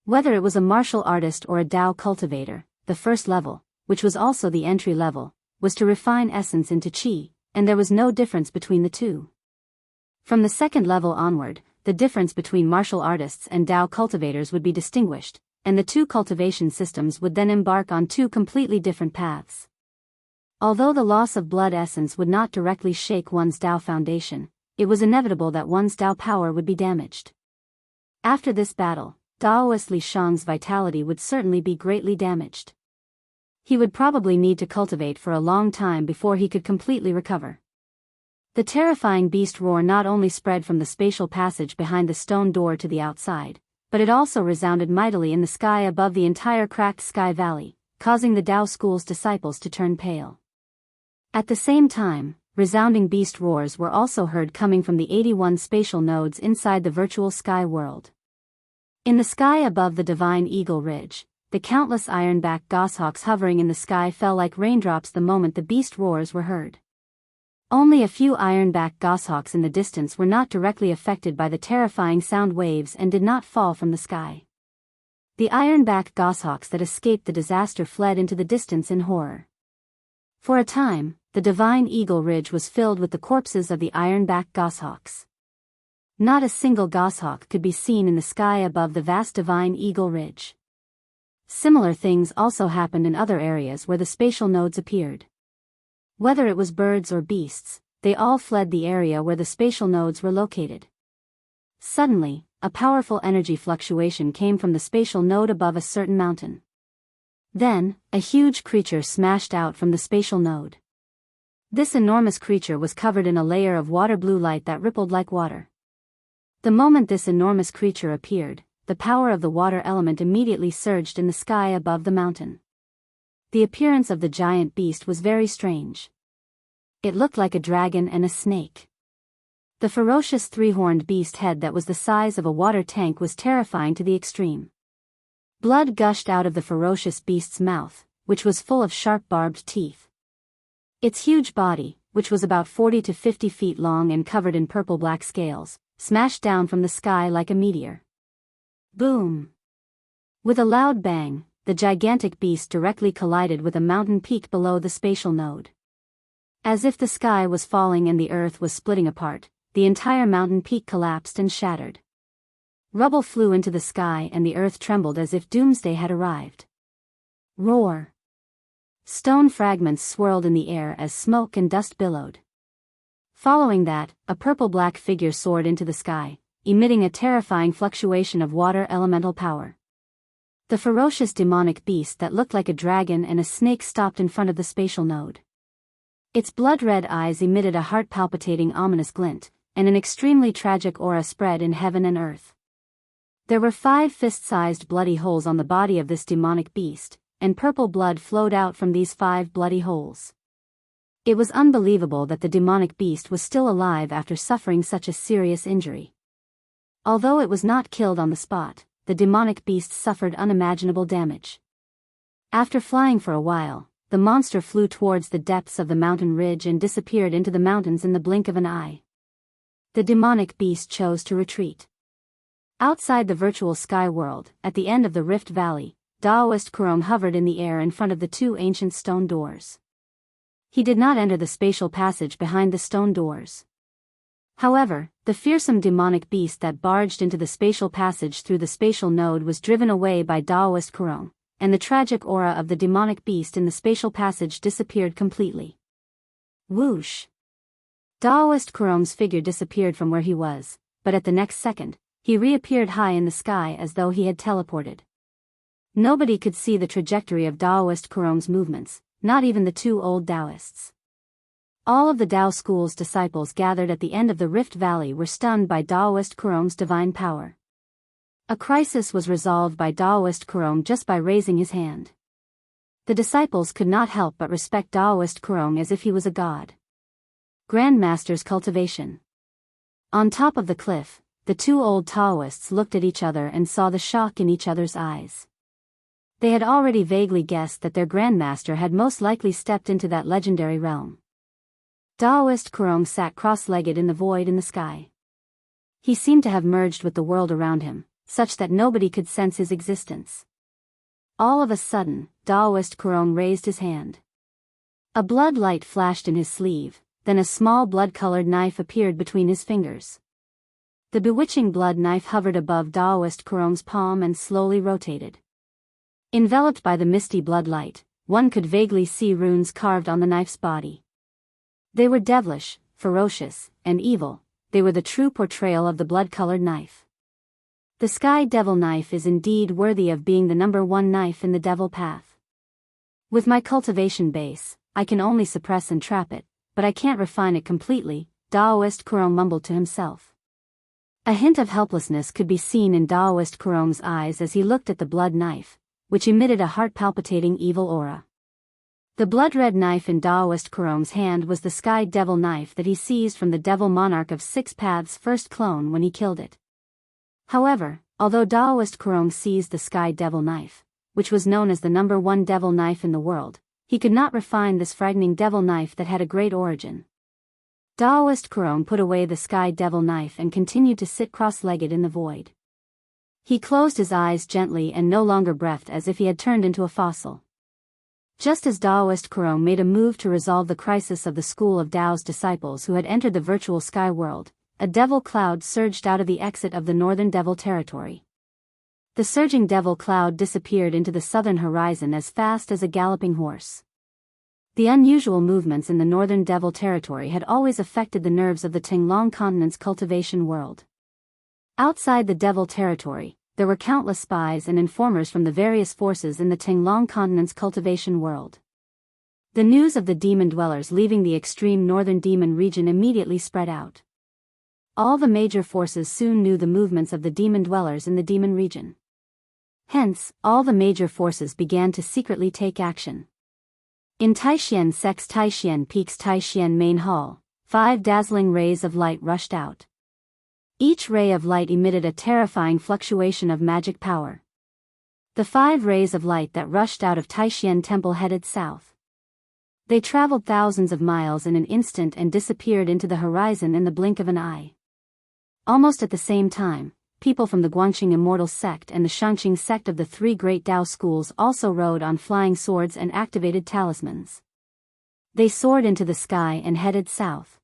Whether it was a martial artist or a Dao cultivator, the first level, which was also the entry level, was to refine essence into qi, and there was no difference between the two. From the second level onward, the difference between martial artists and Dao cultivators would be distinguished, and the 2 cultivation systems would then embark on 2 completely different paths. Although the loss of blood essence would not directly shake one's Dao foundation, it was inevitable that one's Dao power would be damaged. After this battle, Daoist Li Shang's vitality would certainly be greatly damaged. He would probably need to cultivate for a long time before he could completely recover. The terrifying beast roar not only spread from the spatial passage behind the stone door to the outside, but it also resounded mightily in the sky above the entire cracked sky valley, causing the Dao school's disciples to turn pale. At the same time, resounding beast roars were also heard coming from the 81 spatial nodes inside the virtual sky world. In the sky above the divine eagle ridge, the countless iron-backed goshawks hovering in the sky fell like raindrops the moment the beast roars were heard. Only a few iron-backed goshawks in the distance were not directly affected by the terrifying sound waves and did not fall from the sky. The iron-backed goshawks that escaped the disaster fled into the distance in horror. For a time, the divine eagle ridge was filled with the corpses of the iron-backed goshawks. Not a single goshawk could be seen in the sky above the vast divine eagle ridge. Similar things also happened in other areas where the spatial nodes appeared. Whether it was birds or beasts, they all fled the area where the spatial nodes were located. Suddenly, a powerful energy fluctuation came from the spatial node above a certain mountain. Then, a huge creature smashed out from the spatial node. This enormous creature was covered in a layer of water blue light that rippled like water. The moment this enormous creature appeared, the power of the water element immediately surged in the sky above the mountain. The appearance of the giant beast was very strange. It looked like a dragon and a snake. The ferocious three-horned beast head that was the size of a water tank was terrifying to the extreme. Blood gushed out of the ferocious beast's mouth, which was full of sharp barbed teeth. Its huge body, which was about 40 to 50 feet long and covered in purple-black scales, smashed down from the sky like a meteor. Boom! With a loud bang, the gigantic beast directly collided with a mountain peak below the spatial node. As if the sky was falling and the earth was splitting apart, the entire mountain peak collapsed and shattered. Rubble flew into the sky and the earth trembled as if doomsday had arrived. Roar! Stone fragments swirled in the air as smoke and dust billowed. Following that, a purple-black figure soared into the sky, emitting a terrifying fluctuation of water elemental power. The ferocious demonic beast that looked like a dragon and a snake stopped in front of the spatial node. Its blood-red eyes emitted a heart-palpitating ominous glint, and an extremely tragic aura spread in heaven and earth. There were 5 fist-sized bloody holes on the body of this demonic beast, and purple blood flowed out from these 5 bloody holes. It was unbelievable that the demonic beast was still alive after suffering such a serious injury. Although it was not killed on the spot, the demonic beast suffered unimaginable damage. After flying for a while, the monster flew towards the depths of the mountain ridge and disappeared into the mountains in the blink of an eye. The demonic beast chose to retreat. Outside the virtual sky world, at the end of the Rift Valley, Daoist Kurong hovered in the air in front of the 2 ancient stone doors. He did not enter the spatial passage behind the stone doors. However, the fearsome demonic beast that barged into the spatial passage through the spatial node was driven away by Daoist Kurong, and the tragic aura of the demonic beast in the spatial passage disappeared completely. Whoosh! Daoist Kurong's figure disappeared from where he was, but at the next second, he reappeared high in the sky as though he had teleported. Nobody could see the trajectory of Daoist Kurong's movements, not even the 2 old Daoists. All of the Dao school's disciples gathered at the end of the Rift Valley were stunned by Daoist Kurong's divine power. A crisis was resolved by Daoist Kurong just by raising his hand. The disciples could not help but respect Daoist Kurong as if he was a god. Grandmaster's Cultivation. On top of the cliff, the 2 old Taoists looked at each other and saw the shock in each other's eyes. They had already vaguely guessed that their grandmaster had most likely stepped into that legendary realm. Daoist Kurong sat cross-legged in the void in the sky. He seemed to have merged with the world around him, such that nobody could sense his existence. All of a sudden, Daoist Kurong raised his hand. A blood light flashed in his sleeve, then a small blood-colored knife appeared between his fingers. The bewitching blood knife hovered above Daoist Kurong's palm and slowly rotated. Enveloped by the misty blood light, one could vaguely see runes carved on the knife's body. They were devilish, ferocious, and evil. They were the true portrayal of the blood-colored knife. The Sky Devil knife is indeed worthy of being the #1 knife in the devil path. With my cultivation base, I can only suppress and trap it, but I can't refine it completely, Daoist Kurong mumbled to himself. A hint of helplessness could be seen in Daoist Kurong's eyes as he looked at the blood knife, which emitted a heart-palpitating evil aura. The blood-red knife in Daoist Kurong's hand was the Sky Devil knife that he seized from the Devil Monarch of 6 Paths' first clone when he killed it. However, although Daoist Kurong seized the Sky Devil knife, which was known as the #1 devil knife in the world, he could not refine this frightening devil knife that had a great origin. Daoist Kurong put away the Sky Devil knife and continued to sit cross-legged in the void. He closed his eyes gently and no longer breathed as if he had turned into a fossil. Just as Daoist Kurong made a move to resolve the crisis of the school of Dao's disciples who had entered the virtual sky world, a devil cloud surged out of the exit of the northern devil territory. The surging devil cloud disappeared into the southern horizon as fast as a galloping horse. The unusual movements in the northern devil territory had always affected the nerves of the Tinglong continent's cultivation world. Outside the devil territory, there were countless spies and informers from the various forces in the Tinglong continent's cultivation world. The news of the demon dwellers leaving the extreme northern demon region immediately spread out. All the major forces soon knew the movements of the demon dwellers in the demon region. Hence, all the major forces began to secretly take action. In Taishian Sec's Taishian Peak's Taishian Main Hall, 5 dazzling rays of light rushed out. Each ray of light emitted a terrifying fluctuation of magic power. The 5 rays of light that rushed out of Taishian Temple headed south. They traveled thousands of miles in an instant and disappeared into the horizon in the blink of an eye. Almost at the same time, people from the Guangxing Immortal Sect and the Xianxia sect of the 3 great Dao schools also rode on flying swords and activated talismans. They soared into the sky and headed south.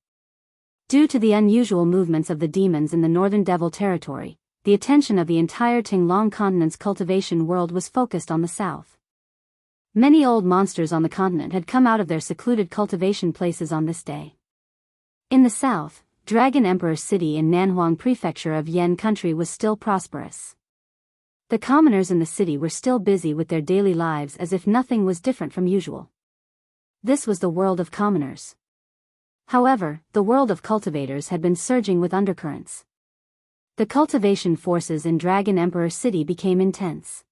Due to the unusual movements of the demons in the northern devil territory, the attention of the entire Tinglong continent's cultivation world was focused on the south. Many old monsters on the continent had come out of their secluded cultivation places on this day. In the south, Dragon Emperor City in Nanhuang Prefecture of Yan Country was still prosperous. The commoners in the city were still busy with their daily lives as if nothing was different from usual. This was the world of commoners. However, the world of cultivators had been surging with undercurrents. The cultivation forces in Dragon Emperor City became intense.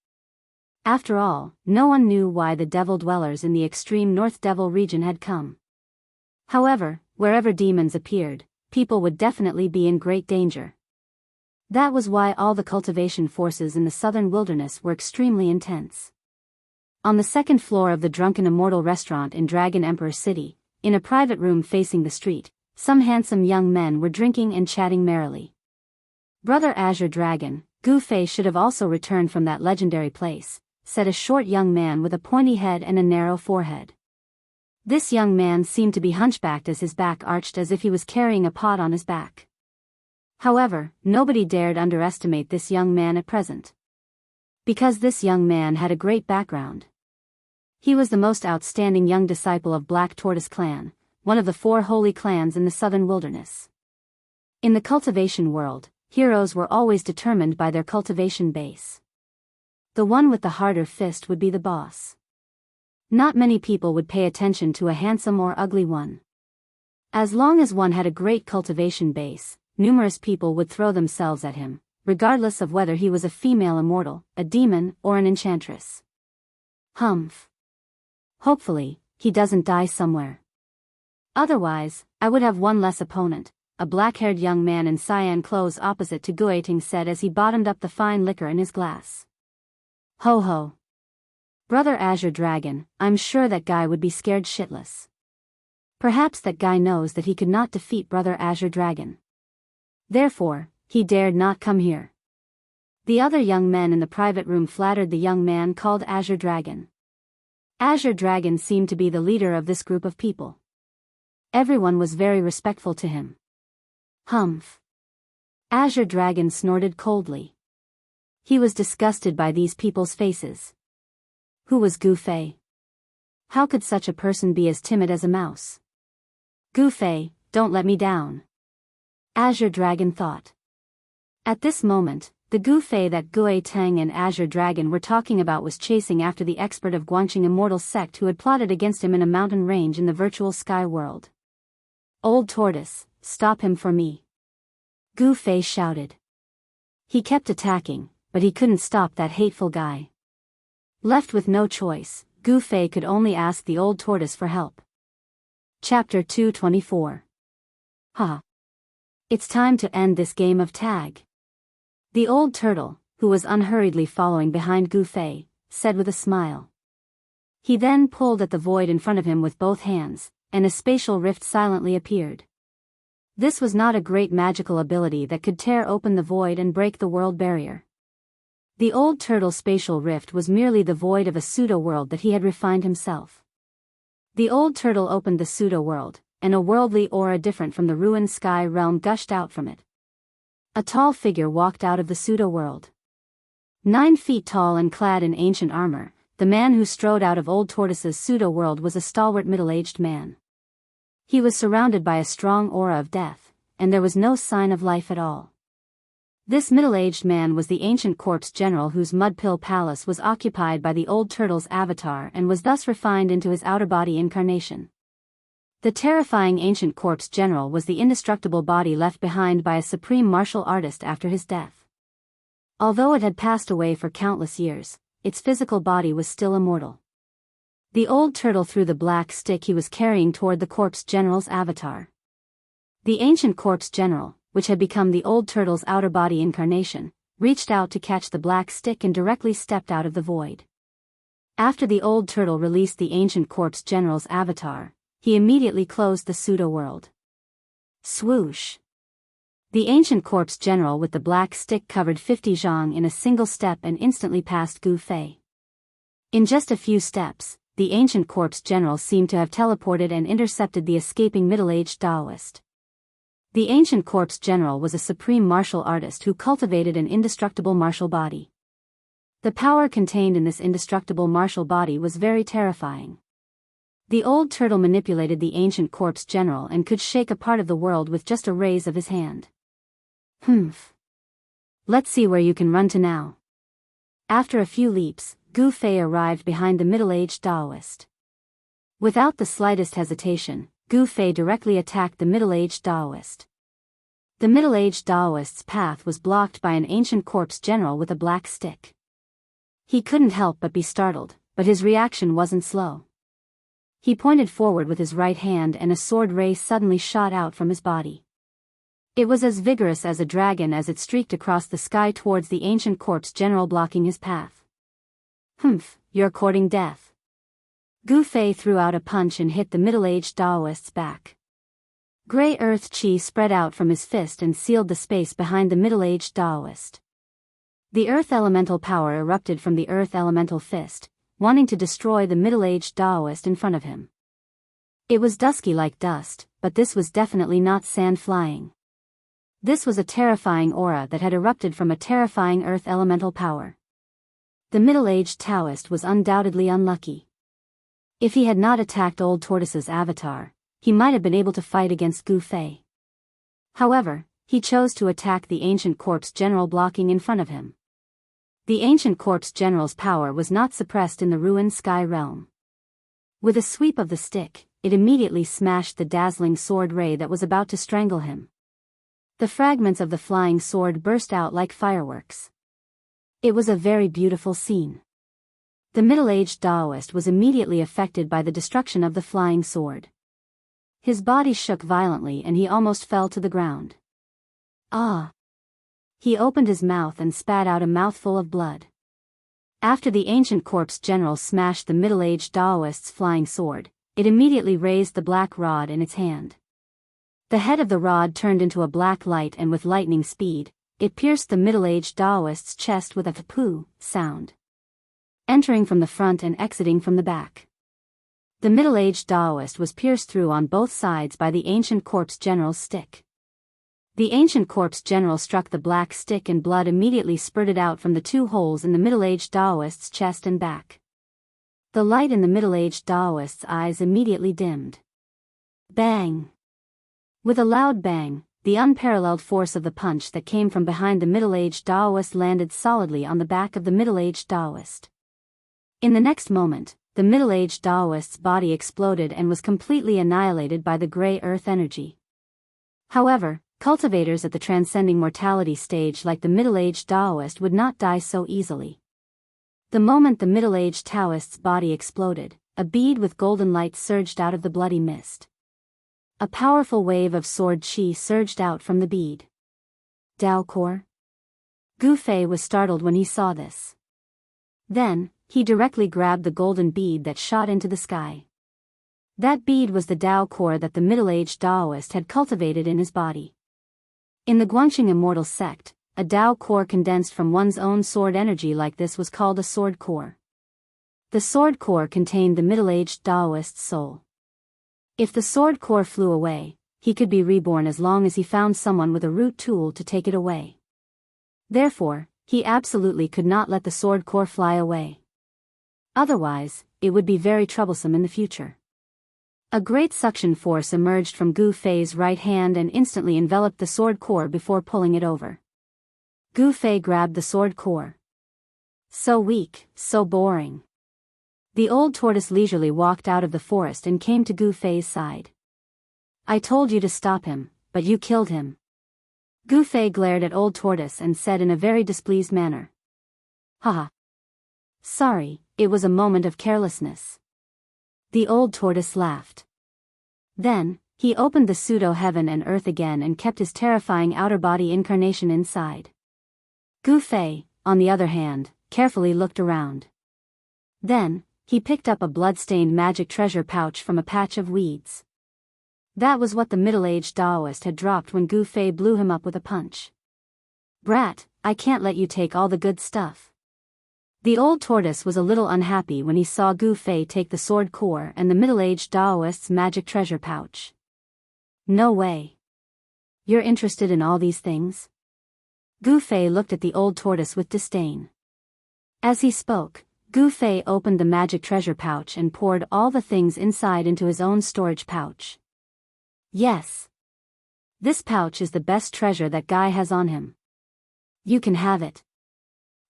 After all, no one knew why the devil dwellers in the extreme North Devil region had come. However, wherever demons appeared, people would definitely be in great danger. That was why all the cultivation forces in the southern wilderness were extremely intense. On the second floor of the Drunken Immortal restaurant in Dragon Emperor City, in a private room facing the street, some handsome young men were drinking and chatting merrily. Brother Azure Dragon, Gu Fei should have also returned from that legendary place, said a short young man with a pointy head and a narrow forehead. This young man seemed to be hunchbacked as his back arched as if he was carrying a pot on his back. However, nobody dared underestimate this young man at present. Because this young man had a great background. He was the most outstanding young disciple of Black Tortoise Clan, one of the 4 holy clans in the southern wilderness. In the cultivation world, heroes were always determined by their cultivation base. The one with the harder fist would be the boss. Not many people would pay attention to a handsome or ugly one. As long as one had a great cultivation base, numerous people would throw themselves at him, regardless of whether he was a female immortal, a demon, or an enchantress. Humph. Hopefully, he doesn't die somewhere. Otherwise, I would have one less opponent, a black-haired young man in cyan clothes opposite to Guiting said as he bottomed up the fine liquor in his glass. Ho ho. Brother Azure Dragon, I'm sure that guy would be scared shitless. Perhaps that guy knows that he could not defeat Brother Azure Dragon. Therefore, he dared not come here. The other young men in the private room flattered the young man called Azure Dragon. Azure Dragon seemed to be the leader of this group of people. Everyone was very respectful to him. Humph. Azure Dragon snorted coldly. He was disgusted by these people's faces. Who was Gu Fei? How could such a person be as timid as a mouse? Gu Fei, don't let me down. Azure Dragon thought. At this moment, the Gu Fei that Gui Tang and Azure Dragon were talking about was chasing after the expert of Guangxing Immortal Sect who had plotted against him in a mountain range in the virtual sky world. Old Tortoise, stop him for me. Gu Fei shouted. He kept attacking, but he couldn't stop that hateful guy. Left with no choice, Gu Fei could only ask the old tortoise for help. Chapter 224. Ha! It's time to end this game of tag. The old turtle, who was unhurriedly following behind Gu Fei, said with a smile. He then pulled at the void in front of him with both hands, and a spatial rift silently appeared. This was not a great magical ability that could tear open the void and break the world barrier. The old turtle's spatial rift was merely the void of a pseudo-world that he had refined himself. The old turtle opened the pseudo-world, and a worldly aura different from the ruined sky realm gushed out from it. A tall figure walked out of the pseudo-world. 9 feet tall and clad in ancient armor, the man who strode out of old tortoise's pseudo-world was a stalwart middle-aged man. He was surrounded by a strong aura of death, and there was no sign of life at all. This middle-aged man was the ancient corpse general whose mud-pill palace was occupied by the old turtle's avatar and was thus refined into his outer body incarnation. The terrifying ancient corpse general was the indestructible body left behind by a supreme martial artist after his death. Although it had passed away for countless years, its physical body was still immortal. The old turtle threw the black stick he was carrying toward the corpse general's avatar. The ancient corpse general, which had become the old turtle's outer body incarnation, reached out to catch the black stick and directly stepped out of the void. After the old turtle released the ancient corpse general's avatar, he immediately closed the pseudo-world. Swoosh! The ancient corpse general with the black stick covered 50 zhang in a single step and instantly passed Gu Fei. In just a few steps, the ancient corpse general seemed to have teleported and intercepted the escaping middle-aged Daoist. The ancient corpse general was a supreme martial artist who cultivated an indestructible martial body. The power contained in this indestructible martial body was very terrifying. The old turtle manipulated the ancient corpse general and could shake a part of the world with just a raise of his hand. Humph. Let's see where you can run to now. After a few leaps, Gu Fei arrived behind the middle-aged Daoist. Without the slightest hesitation, Gu Fei directly attacked the middle-aged Daoist. The middle-aged Daoist's path was blocked by an ancient corpse general with a black stick. He couldn't help but be startled, but his reaction wasn't slow. He pointed forward with his right hand and a sword ray suddenly shot out from his body. It was as vigorous as a dragon as it streaked across the sky towards the ancient corpse general blocking his path. Humph, you're courting death. Gu Fei threw out a punch and hit the middle-aged Daoist's back. Grey earth chi spread out from his fist and sealed the space behind the middle-aged Daoist. The earth elemental power erupted from the earth elemental fist, wanting to destroy the middle-aged Daoist in front of him. It was dusky like dust, but this was definitely not sand flying. This was a terrifying aura that had erupted from a terrifying earth elemental power. The middle-aged Taoist was undoubtedly unlucky. If he had not attacked Old Tortoise's avatar, he might have been able to fight against Gu Fei. However, he chose to attack the ancient corpse general blocking in front of him. The ancient corpse general's power was not suppressed in the ruined sky realm. With a sweep of the stick, it immediately smashed the dazzling sword ray that was about to strangle him. The fragments of the flying sword burst out like fireworks. It was a very beautiful scene. The middle-aged Daoist was immediately affected by the destruction of the flying sword. His body shook violently and he almost fell to the ground. Ah! He opened his mouth and spat out a mouthful of blood. After the ancient corpse general smashed the middle-aged Daoist's flying sword, it immediately raised the black rod in its hand. The head of the rod turned into a black light and with lightning speed, it pierced the middle-aged Daoist's chest with a "poo" sound, entering from the front and exiting from the back. The middle-aged Daoist was pierced through on both sides by the ancient corpse general's stick. The ancient corpse general struck the black stick and blood immediately spurted out from the two holes in the middle-aged Daoist's chest and back. The light in the middle-aged Daoist's eyes immediately dimmed. Bang! With a loud bang, the unparalleled force of the punch that came from behind the middle-aged Daoist landed solidly on the back of the middle-aged Daoist. In the next moment, the middle-aged Daoist's body exploded and was completely annihilated by the grey earth energy. However, cultivators at the transcending mortality stage like the middle-aged Daoist would not die so easily. The moment the middle-aged Taoist's body exploded, a bead with golden light surged out of the bloody mist. A powerful wave of sword chi surged out from the bead. Dao core? Gu Fei was startled when he saw this. Then, he directly grabbed the golden bead that shot into the sky. That bead was the Dao core that the middle-aged Daoist had cultivated in his body. In the Guangxing immortal sect, a Dao core condensed from one's own sword energy like this was called a sword core. The sword core contained the middle-aged Daoist's soul. If the sword core flew away, he could be reborn as long as he found someone with a root tool to take it away. Therefore, he absolutely could not let the sword core fly away. Otherwise, it would be very troublesome in the future. A great suction force emerged from Gu Fei's right hand and instantly enveloped the sword core before pulling it over. Gu Fei grabbed the sword core. So weak, so boring. The old tortoise leisurely walked out of the forest and came to Gu Fei's side. I told you to stop him, but you killed him. Gu Fei glared at old tortoise and said in a very displeased manner. Haha. Sorry, it was a moment of carelessness. The old tortoise laughed. Then, he opened the pseudo-heaven and earth again and kept his terrifying outer body incarnation inside. Gu Fei, on the other hand, carefully looked around. Then, he picked up a blood-stained magic treasure pouch from a patch of weeds. That was what the middle-aged Daoist had dropped when Gu Fei blew him up with a punch. Brat, I can't let you take all the good stuff. The old tortoise was a little unhappy when he saw Gu Fei take the sword core and the middle-aged Daoist's magic treasure pouch. No way. You're interested in all these things? Gu Fei looked at the old tortoise with disdain. As he spoke, Gu Fei opened the magic treasure pouch and poured all the things inside into his own storage pouch. Yes. This pouch is the best treasure that guy has on him. You can have it.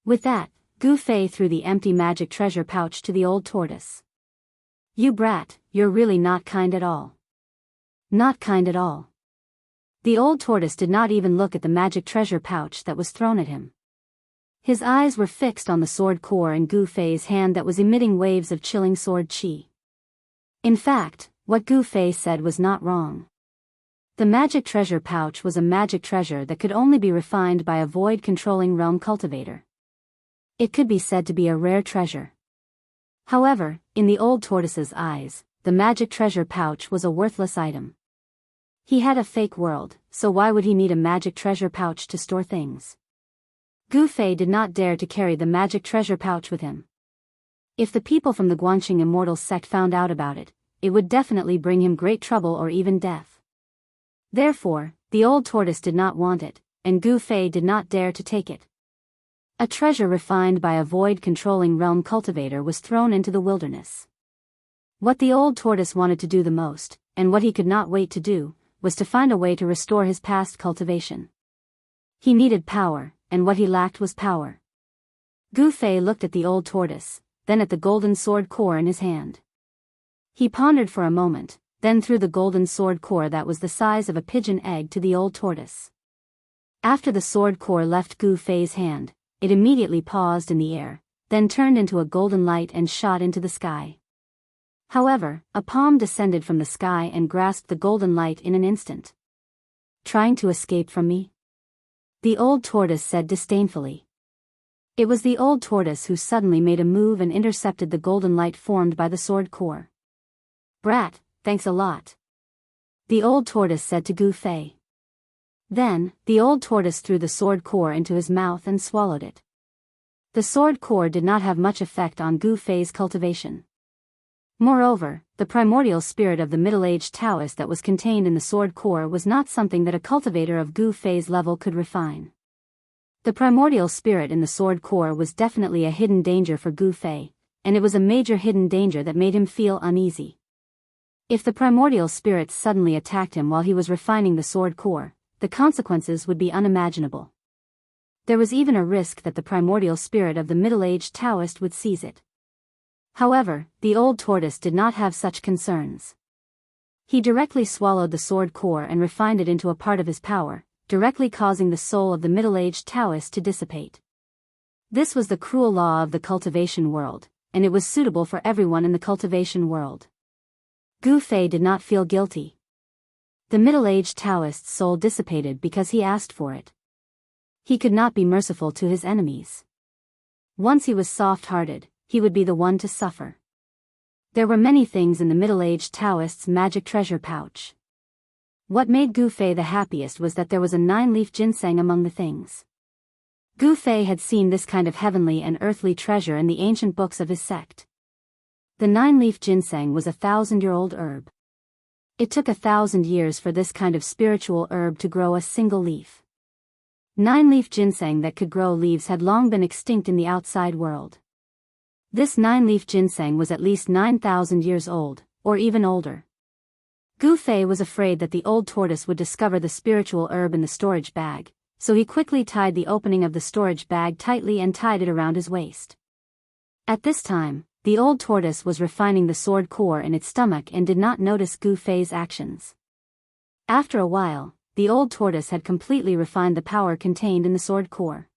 With that, Gu Fei threw the empty magic treasure pouch to the old tortoise. You brat, you're really not kind at all. Not kind at all. The old tortoise did not even look at the magic treasure pouch that was thrown at him. His eyes were fixed on the sword core in Gu Fei's hand that was emitting waves of chilling sword qi. In fact, what Gu Fei said was not wrong. The magic treasure pouch was a magic treasure that could only be refined by a void-controlling realm cultivator. It could be said to be a rare treasure. However, in the old tortoise's eyes, the magic treasure pouch was a worthless item. He had a fake world, so why would he need a magic treasure pouch to store things? Gu Fei did not dare to carry the magic treasure pouch with him. If the people from the Guanxing Immortals sect found out about it, it would definitely bring him great trouble or even death. Therefore, the old tortoise did not want it, and Gu Fei did not dare to take it. A treasure refined by a void-controlling realm cultivator was thrown into the wilderness. What the old tortoise wanted to do the most, and what he could not wait to do, was to find a way to restore his past cultivation. He needed power, and what he lacked was power. Gu Fei looked at the old tortoise, then at the golden sword core in his hand. He pondered for a moment, then threw the golden sword core that was the size of a pigeon egg to the old tortoise. After the sword core left Gu Fei's hand, it immediately paused in the air, then turned into a golden light and shot into the sky. However, a palm descended from the sky and grasped the golden light in an instant. Trying to escape from me? The old tortoise said disdainfully. It was the old tortoise who suddenly made a move and intercepted the golden light formed by the sword core. Brat, thanks a lot. The old tortoise said to Gu Fei. Then, the old tortoise threw the sword core into his mouth and swallowed it. The sword core did not have much effect on Gu Fei's cultivation. Moreover, the primordial spirit of the middle-aged Taoist that was contained in the sword core was not something that a cultivator of Gu Fei's level could refine. The primordial spirit in the sword core was definitely a hidden danger for Gu Fei, and it was a major hidden danger that made him feel uneasy. If the primordial spirit suddenly attacked him while he was refining the sword core, the consequences would be unimaginable. There was even a risk that the primordial spirit of the middle-aged Taoist would seize it. However, the old tortoise did not have such concerns. He directly swallowed the sword core and refined it into a part of his power, directly causing the soul of the middle-aged Taoist to dissipate. This was the cruel law of the cultivation world, and it was suitable for everyone in the cultivation world. Gu Fei did not feel guilty. The middle-aged Taoist's soul dissipated because he asked for it. He could not be merciful to his enemies. Once he was soft-hearted, he would be the one to suffer. There were many things in the middle-aged Taoist's magic treasure pouch. What made Gu Fei the happiest was that there was a 9-leaf ginseng among the things. Gu Fei had seen this kind of heavenly and earthly treasure in the ancient books of his sect. The 9-leaf ginseng was a 1,000-year-old herb. It took 1,000 years for this kind of spiritual herb to grow a single leaf. 9-leaf ginseng that could grow leaves had long been extinct in the outside world. This 9-leaf ginseng was at least 9,000 years old, or even older. Gu Fei was afraid that the old tortoise would discover the spiritual herb in the storage bag, so he quickly tied the opening of the storage bag tightly and tied it around his waist. At this time, the old tortoise was refining the sword core in its stomach and did not notice Gu Fei's actions. After a while, the old tortoise had completely refined the power contained in the sword core.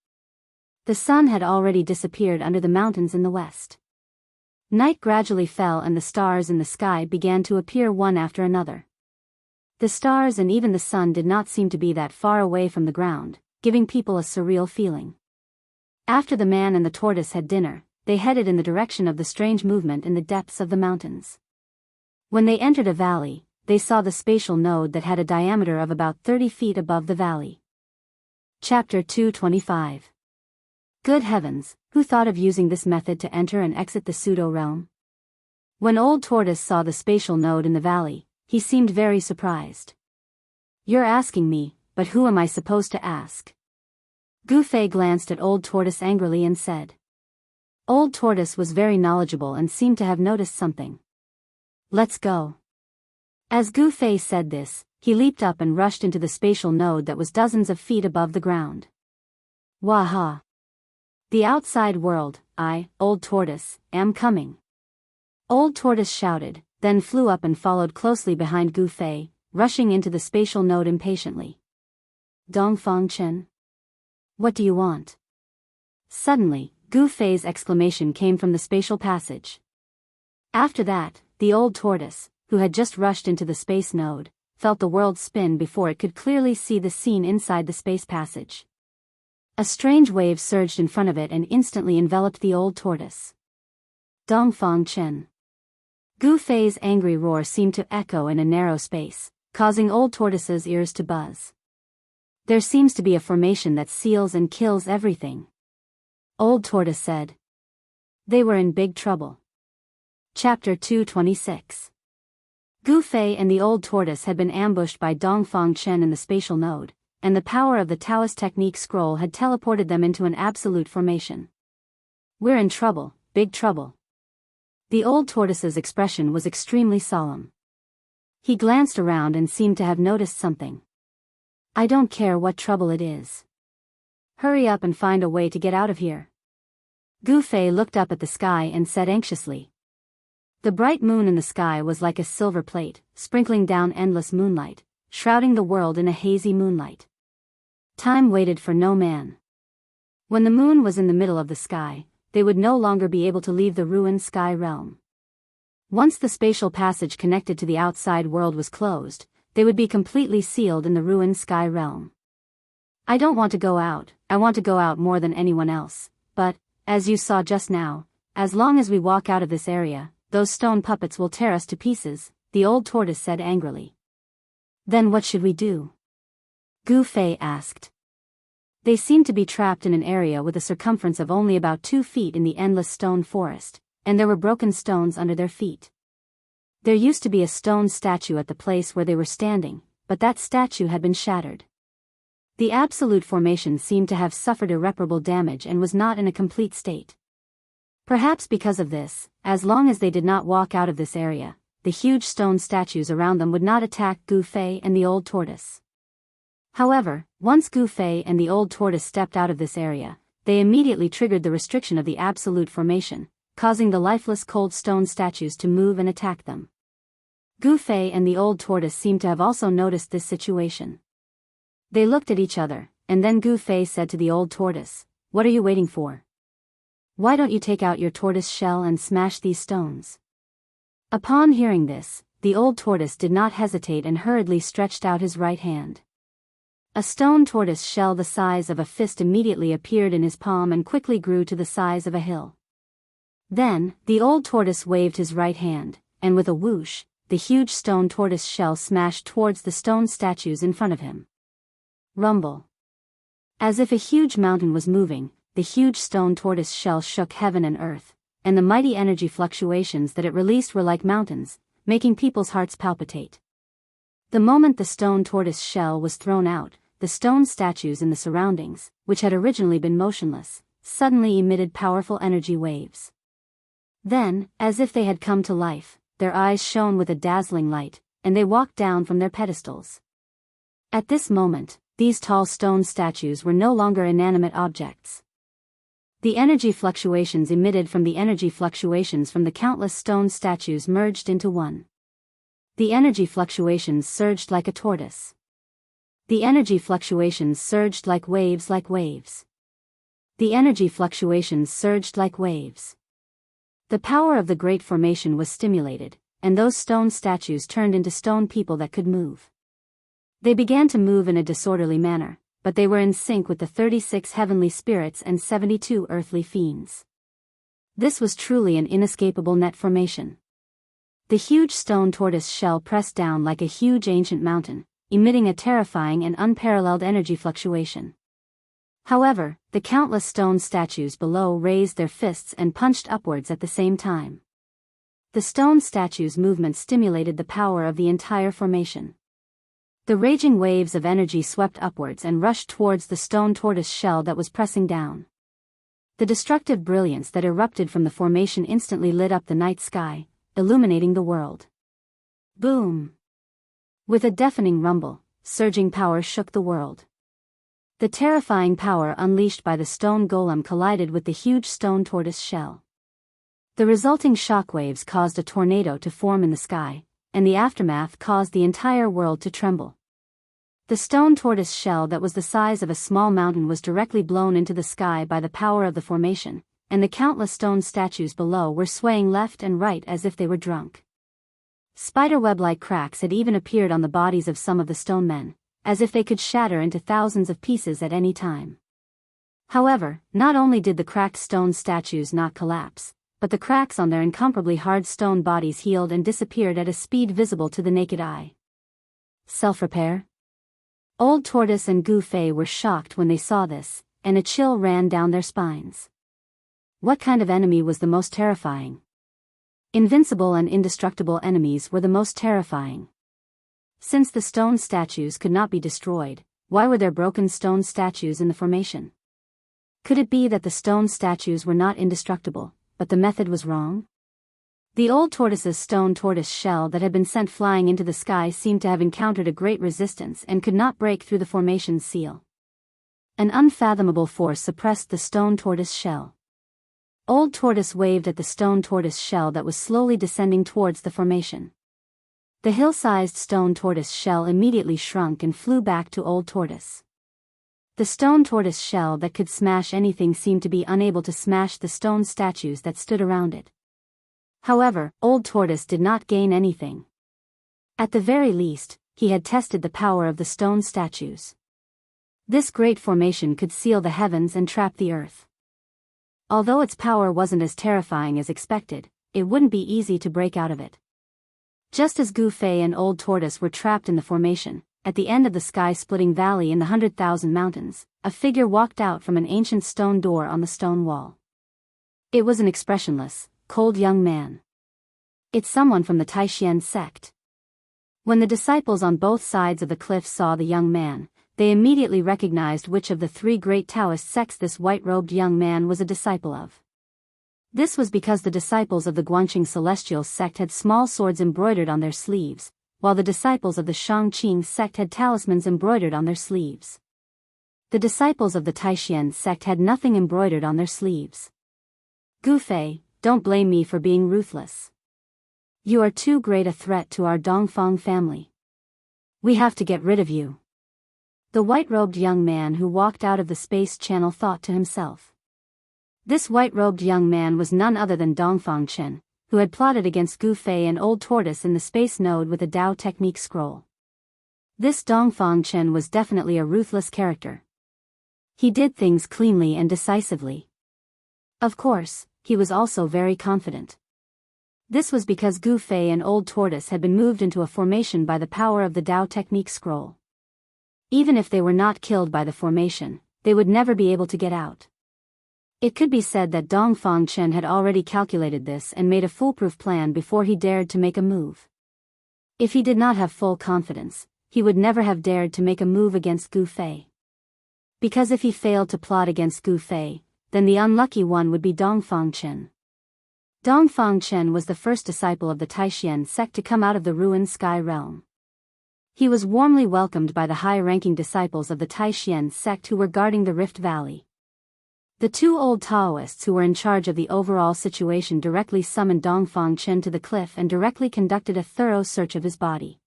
The sun had already disappeared under the mountains in the west. Night gradually fell and the stars in the sky began to appear one after another. The stars and even the sun did not seem to be that far away from the ground, giving people a surreal feeling. After the man and the tortoise had dinner, they headed in the direction of the strange movement in the depths of the mountains. When they entered a valley, they saw the spatial node that had a diameter of about 30 feet above the valley. Chapter 225. Good heavens, who thought of using this method to enter and exit the pseudo-realm? When Old Tortoise saw the spatial node in the valley, he seemed very surprised. You're asking me, but who am I supposed to ask? Gu Fei glanced at Old Tortoise angrily and said. Old Tortoise was very knowledgeable and seemed to have noticed something. Let's go. As Gu Fei said this, he leaped up and rushed into the spatial node that was dozens of feet above the ground. Waha! The outside world, I, Old Tortoise, am coming. Old Tortoise shouted, then flew up and followed closely behind Gu Fei, rushing into the spatial node impatiently. Dongfang Chen? What do you want? Suddenly, Gu Fei's exclamation came from the spatial passage. After that, the old tortoise, who had just rushed into the space node, felt the world spin before it could clearly see the scene inside the space passage. A strange wave surged in front of it and instantly enveloped the old tortoise. Dongfang Chen. Gu Fei's angry roar seemed to echo in a narrow space, causing Old Tortoise's ears to buzz. There seems to be a formation that seals and kills everything. Old Tortoise said. They were in big trouble. Chapter 226. Gu Fei and the Old Tortoise had been ambushed by Dongfang Chen in the spatial node, and the power of the Taoist technique scroll had teleported them into an absolute formation. We're in trouble, big trouble. The Old Tortoise's expression was extremely solemn. He glanced around and seemed to have noticed something. I don't care what trouble it is. Hurry up and find a way to get out of here. Gu Fei looked up at the sky and said anxiously. The bright moon in the sky was like a silver plate, sprinkling down endless moonlight, shrouding the world in a hazy moonlight. Time waited for no man. When the moon was in the middle of the sky, they would no longer be able to leave the ruined sky realm. Once the spatial passage connected to the outside world was closed, they would be completely sealed in the ruined sky realm. I don't want to go out, I want to go out more than anyone else, but, as you saw just now, as long as we walk out of this area, those stone puppets will tear us to pieces, the old tortoise said angrily. Then what should we do? Gu Fei asked. They seemed to be trapped in an area with a circumference of only about 2 feet in the endless stone forest, and there were broken stones under their feet. There used to be a stone statue at the place where they were standing, but that statue had been shattered. The absolute formation seemed to have suffered irreparable damage and was not in a complete state. Perhaps because of this, as long as they did not walk out of this area, the huge stone statues around them would not attack Gu Fei and the old tortoise. However, once Gu Fei and the old tortoise stepped out of this area, they immediately triggered the restriction of the absolute formation, causing the lifeless cold stone statues to move and attack them. Gu Fei and the old tortoise seemed to have also noticed this situation. They looked at each other, and then Gu Fei said to the old tortoise, "What are you waiting for? Why don't you take out your tortoise shell and smash these stones?" Upon hearing this, the old tortoise did not hesitate and hurriedly stretched out his right hand. A stone tortoise shell the size of a fist immediately appeared in his palm and quickly grew to the size of a hill. Then, the old tortoise waved his right hand, and with a whoosh, the huge stone tortoise shell smashed towards the stone statues in front of him. Rumble. As if a huge mountain was moving, the huge stone tortoise shell shook heaven and earth, and the mighty energy fluctuations that it released were like mountains, making people's hearts palpitate. The moment the stone tortoise shell was thrown out, the stone statues in the surroundings, which had originally been motionless, suddenly emitted powerful energy waves. Then, as if they had come to life, their eyes shone with a dazzling light, and they walked down from their pedestals. At this moment, these tall stone statues were no longer inanimate objects. The energy fluctuations emitted from the energy fluctuations from the countless stone statues merged into one. The energy fluctuations surged like a tortoise. The energy fluctuations surged like waves like waves. The energy fluctuations surged like waves. The power of the great formation was stimulated, and those stone statues turned into stone people that could move. They began to move in a disorderly manner, but they were in sync with the 36 heavenly spirits and 72 earthly fiends. This was truly an inescapable net formation. The huge stone tortoise shell pressed down like a huge ancient mountain, emitting a terrifying and unparalleled energy fluctuation. However, the countless stone statues below raised their fists and punched upwards at the same time. The stone statues' movement stimulated the power of the entire formation. The raging waves of energy swept upwards and rushed towards the stone tortoise shell that was pressing down. The destructive brilliance that erupted from the formation instantly lit up the night sky, illuminating the world. Boom! With a deafening rumble, surging power shook the world. The terrifying power unleashed by the stone golem collided with the huge stone tortoise shell. The resulting shockwaves caused a tornado to form in the sky, and the aftermath caused the entire world to tremble. The stone tortoise shell that was the size of a small mountain was directly blown into the sky by the power of the formation, and the countless stone statues below were swaying left and right as if they were drunk. Spiderweb-like cracks had even appeared on the bodies of some of the stone men, as if they could shatter into thousands of pieces at any time. However, not only did the cracked stone statues not collapse, but the cracks on their incomparably hard stone bodies healed and disappeared at a speed visible to the naked eye. Self-repair? Old Tortoise and Gu Fei were shocked when they saw this, and a chill ran down their spines. What kind of enemy was the most terrifying? Invincible and indestructible enemies were the most terrifying. Since the stone statues could not be destroyed, why were there broken stone statues in the formation? Could it be that the stone statues were not indestructible, but the method was wrong? The old tortoise's stone tortoise shell that had been sent flying into the sky seemed to have encountered a great resistance and could not break through the formation's seal. An unfathomable force suppressed the stone tortoise shell. Old Tortoise waved at the stone tortoise shell that was slowly descending towards the formation. The hill-sized stone tortoise shell immediately shrunk and flew back to Old Tortoise. The stone tortoise shell that could smash anything seemed to be unable to smash the stone statues that stood around it. However, Old Tortoise did not gain anything. At the very least, he had tested the power of the stone statues. This great formation could seal the heavens and trap the earth. Although its power wasn't as terrifying as expected, it wouldn't be easy to break out of it. Just as Gu Fei and Old Tortoise were trapped in the formation, at the end of the sky-splitting valley in the 100,000 mountains, a figure walked out from an ancient stone door on the stone wall. It was an expressionless, cold young man. It's someone from the Taishan sect. When the disciples on both sides of the cliff saw the young man, they immediately recognized which of the three great Taoist sects this white-robed young man was a disciple of. This was because the disciples of the Guanqing Celestial sect had small swords embroidered on their sleeves, while the disciples of the Shangqing sect had talismans embroidered on their sleeves. The disciples of the Taishan sect had nothing embroidered on their sleeves. Gu Fei, don't blame me for being ruthless. You are too great a threat to our Dongfang family. We have to get rid of you. The white-robed young man who walked out of the space channel thought to himself. This white-robed young man was none other than Dongfang Chen, who had plotted against Gu Fei and Old Tortoise in the space node with a Dao technique scroll. This Dongfang Chen was definitely a ruthless character. He did things cleanly and decisively. Of course, he was also very confident. This was because Gu Fei and Old Tortoise had been moved into a formation by the power of the Dao technique scroll. Even if they were not killed by the formation, they would never be able to get out. It could be said that Dongfang Chen had already calculated this and made a foolproof plan before he dared to make a move. If he did not have full confidence, he would never have dared to make a move against Gu Fei. Because if he failed to plot against Gu Fei, then the unlucky one would be Dongfang Chen. Dongfang Chen was the first disciple of the Taishan sect to come out of the ruined sky realm. He was warmly welcomed by the high-ranking disciples of the Taishan sect who were guarding the Rift Valley. The two old Daoists who were in charge of the overall situation directly summoned Dongfang Chen to the cliff and directly conducted a thorough search of his body.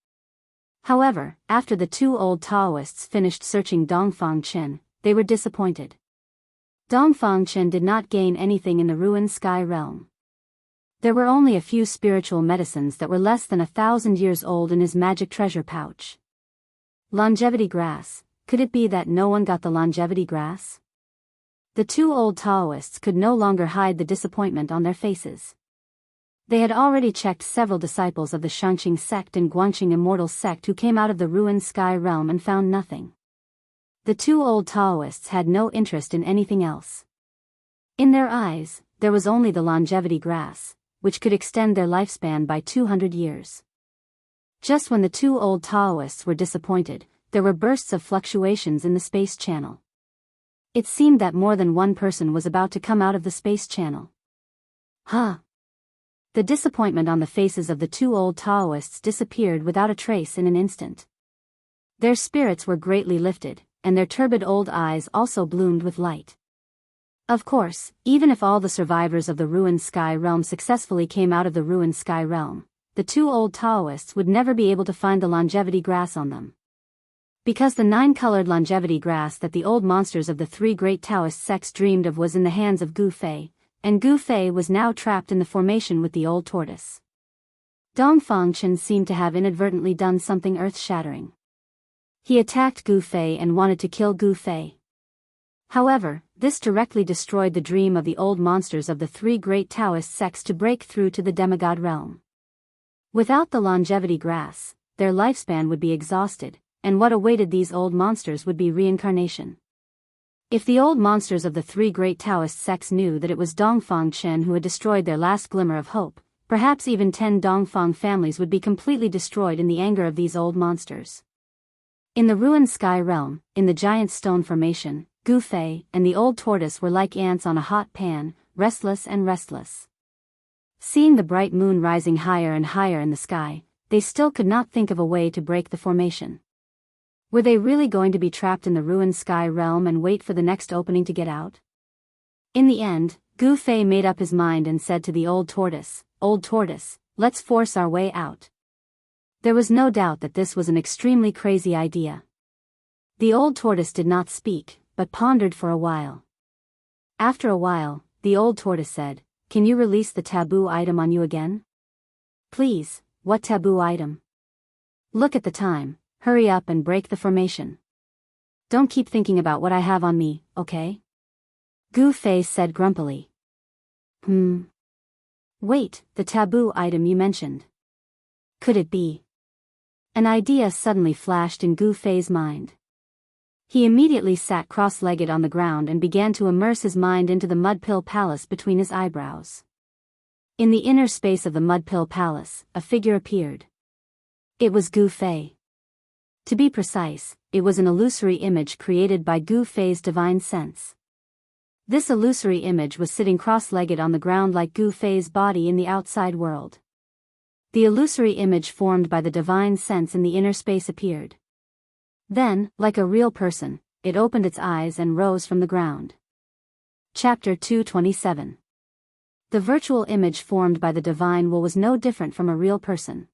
However, after the two old Daoists finished searching Dongfang Chen, they were disappointed. Dongfang Chen did not gain anything in the ruined sky realm. There were only a few spiritual medicines that were less than 1,000 years old in his magic treasure pouch. Longevity grass. Could it be that no one got the longevity grass? The two old Daoists could no longer hide the disappointment on their faces. They had already checked several disciples of the Xianxia sect and Guangxing immortal sect who came out of the ruined sky realm and found nothing. The two old Daoists had no interest in anything else. In their eyes, there was only the longevity grass, which could extend their lifespan by 200 years. Just when the two old Daoists were disappointed, there were bursts of fluctuations in the space channel. It seemed that more than one person was about to come out of the space channel. Huh! The disappointment on the faces of the two old Daoists disappeared without a trace in an instant. Their spirits were greatly lifted, and their turbid old eyes also bloomed with light. Of course, even if all the survivors of the ruined sky realm successfully came out of the ruined sky realm, the two old Daoists would never be able to find the longevity grass on them. Because the 9-colored longevity grass that the old monsters of the three great Taoist sects dreamed of was in the hands of Gu Fei, and Gu Fei was now trapped in the formation with the old tortoise. Dongfang Chen seemed to have inadvertently done something earth-shattering. He attacked Gu Fei and wanted to kill Gu Fei. However, this directly destroyed the dream of the old monsters of the three great Taoist sects to break through to the demigod realm. Without the longevity grass, their lifespan would be exhausted, and what awaited these old monsters would be reincarnation. If the old monsters of the three great Taoist sects knew that it was Dongfang Chen who had destroyed their last glimmer of hope, perhaps even 10 Dongfang families would be completely destroyed in the anger of these old monsters. In the ruined sky realm, in the giant stone formation, Gu Fei and the old tortoise were like ants on a hot pan, restless and restless. Seeing the bright moon rising higher and higher in the sky, they still could not think of a way to break the formation. Were they really going to be trapped in the ruined sky realm and wait for the next opening to get out? In the end, Gu Fei made up his mind and said to the old tortoise, let's force our way out. There was no doubt that this was an extremely crazy idea. The old tortoise did not speak, but pondered for a while. After a while, the old tortoise said, "Can you release the taboo item on you again? Please, what taboo item? Look at the time. Hurry up and break the formation. Don't keep thinking about what I have on me, okay?" Gu Fei said grumpily. Wait, the taboo item you mentioned. Could it be? An idea suddenly flashed in Gu Fei's mind. He immediately sat cross-legged on the ground and began to immerse his mind into the Mudpill Palace between his eyebrows. In the inner space of the Mudpill Palace, a figure appeared. It was Gu Fei. To be precise, it was an illusory image created by Gu Fei's divine sense. This illusory image was sitting cross-legged on the ground like Gu Fei's body in the outside world. The illusory image formed by the divine sense in the inner space appeared. Then, like a real person, it opened its eyes and rose from the ground. Chapter 227. The virtual image formed by the divine will was no different from a real person.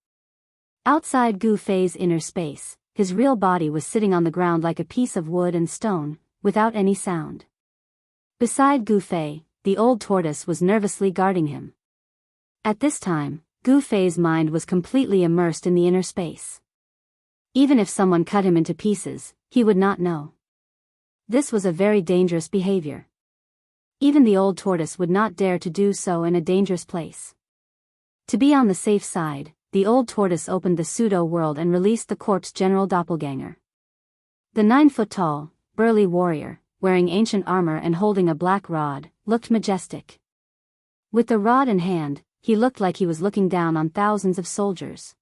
Outside Gu Fei's inner space, his real body was sitting on the ground like a piece of wood and stone, without any sound. Beside Gu Fei, the old tortoise was nervously guarding him. At this time, Gu Fei's mind was completely immersed in the inner space. Even if someone cut him into pieces, he would not know. This was a very dangerous behavior. Even the old tortoise would not dare to do so in a dangerous place. To be on the safe side, the old tortoise opened the pseudo-world and released the corpse general doppelganger. The 9-foot-tall, burly warrior, wearing ancient armor and holding a black rod, looked majestic. With the rod in hand, he looked like he was looking down on thousands of soldiers.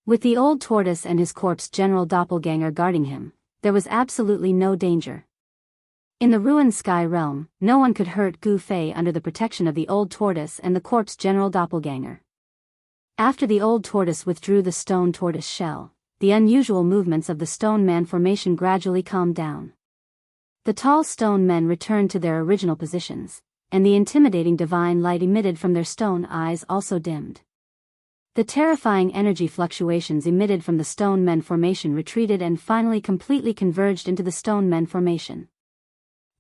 With the old tortoise and his corpse general doppelganger guarding him, there was absolutely no danger. In the ruined sky realm, no one could hurt Gu Fei under the protection of the old tortoise and the corpse general doppelganger. After the old tortoise withdrew the stone tortoise shell, the unusual movements of the stone man formation gradually calmed down. The tall stone men returned to their original positions, and the intimidating divine light emitted from their stone eyes also dimmed. The terrifying energy fluctuations emitted from the stone men formation retreated and finally completely converged into the stone men formation.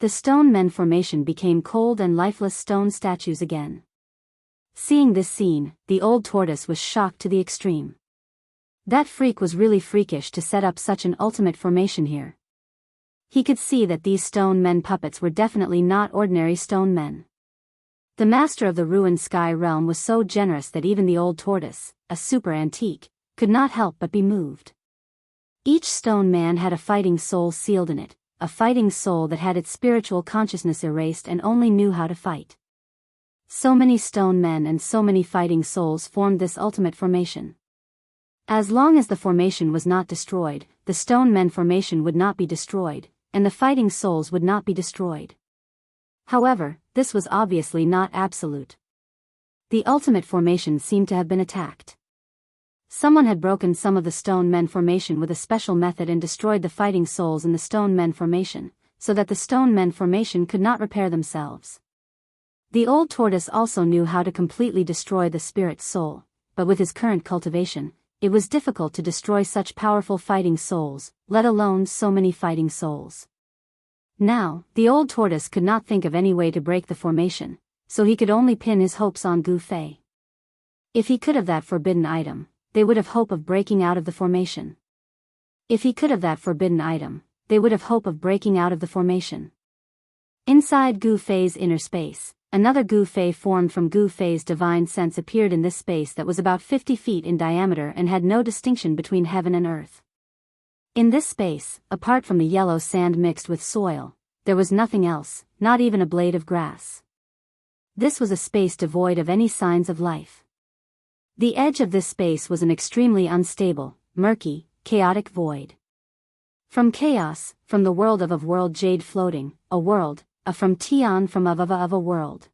The stone men formation became cold and lifeless stone statues again. Seeing this scene, the old tortoise was shocked to the extreme. That freak was really freakish to set up such an ultimate formation here. He could see that these stone men puppets were definitely not ordinary stone men. The master of the ruined sky realm was so generous that even the old tortoise, a super antique, could not help but be moved. Each stone man had a fighting soul sealed in it, a fighting soul that had its spiritual consciousness erased and only knew how to fight. So many stone men and so many fighting souls formed this ultimate formation. As long as the formation was not destroyed, the stone men formation would not be destroyed, and the fighting souls would not be destroyed. However, this was obviously not absolute. The ultimate formation seemed to have been attacked. Someone had broken some of the stone men formation with a special method and destroyed the fighting souls in the stone men formation, so that the stone men formation could not repair themselves. The old tortoise also knew how to completely destroy the spirit soul, but with his current cultivation, it was difficult to destroy such powerful fighting souls, let alone so many fighting souls. Now, the old tortoise could not think of any way to break the formation, so he could only pin his hopes on Gu Fei. If he could have that forbidden item, they would have hope of breaking out of the formation. If he could have that forbidden item, they would have hope of breaking out of the formation. Inside Gu Fei's inner space, another Gu Fei formed from Gu Fei's divine sense appeared in this space that was about 50 feet in diameter and had no distinction between heaven and earth. In this space, apart from the yellow sand mixed with soil, there was nothing else, not even a blade of grass. This was a space devoid of any signs of life. The edge of this space was an extremely unstable, murky, chaotic void. From chaos, from the world of world jade floating, a world, from Tian from of a world.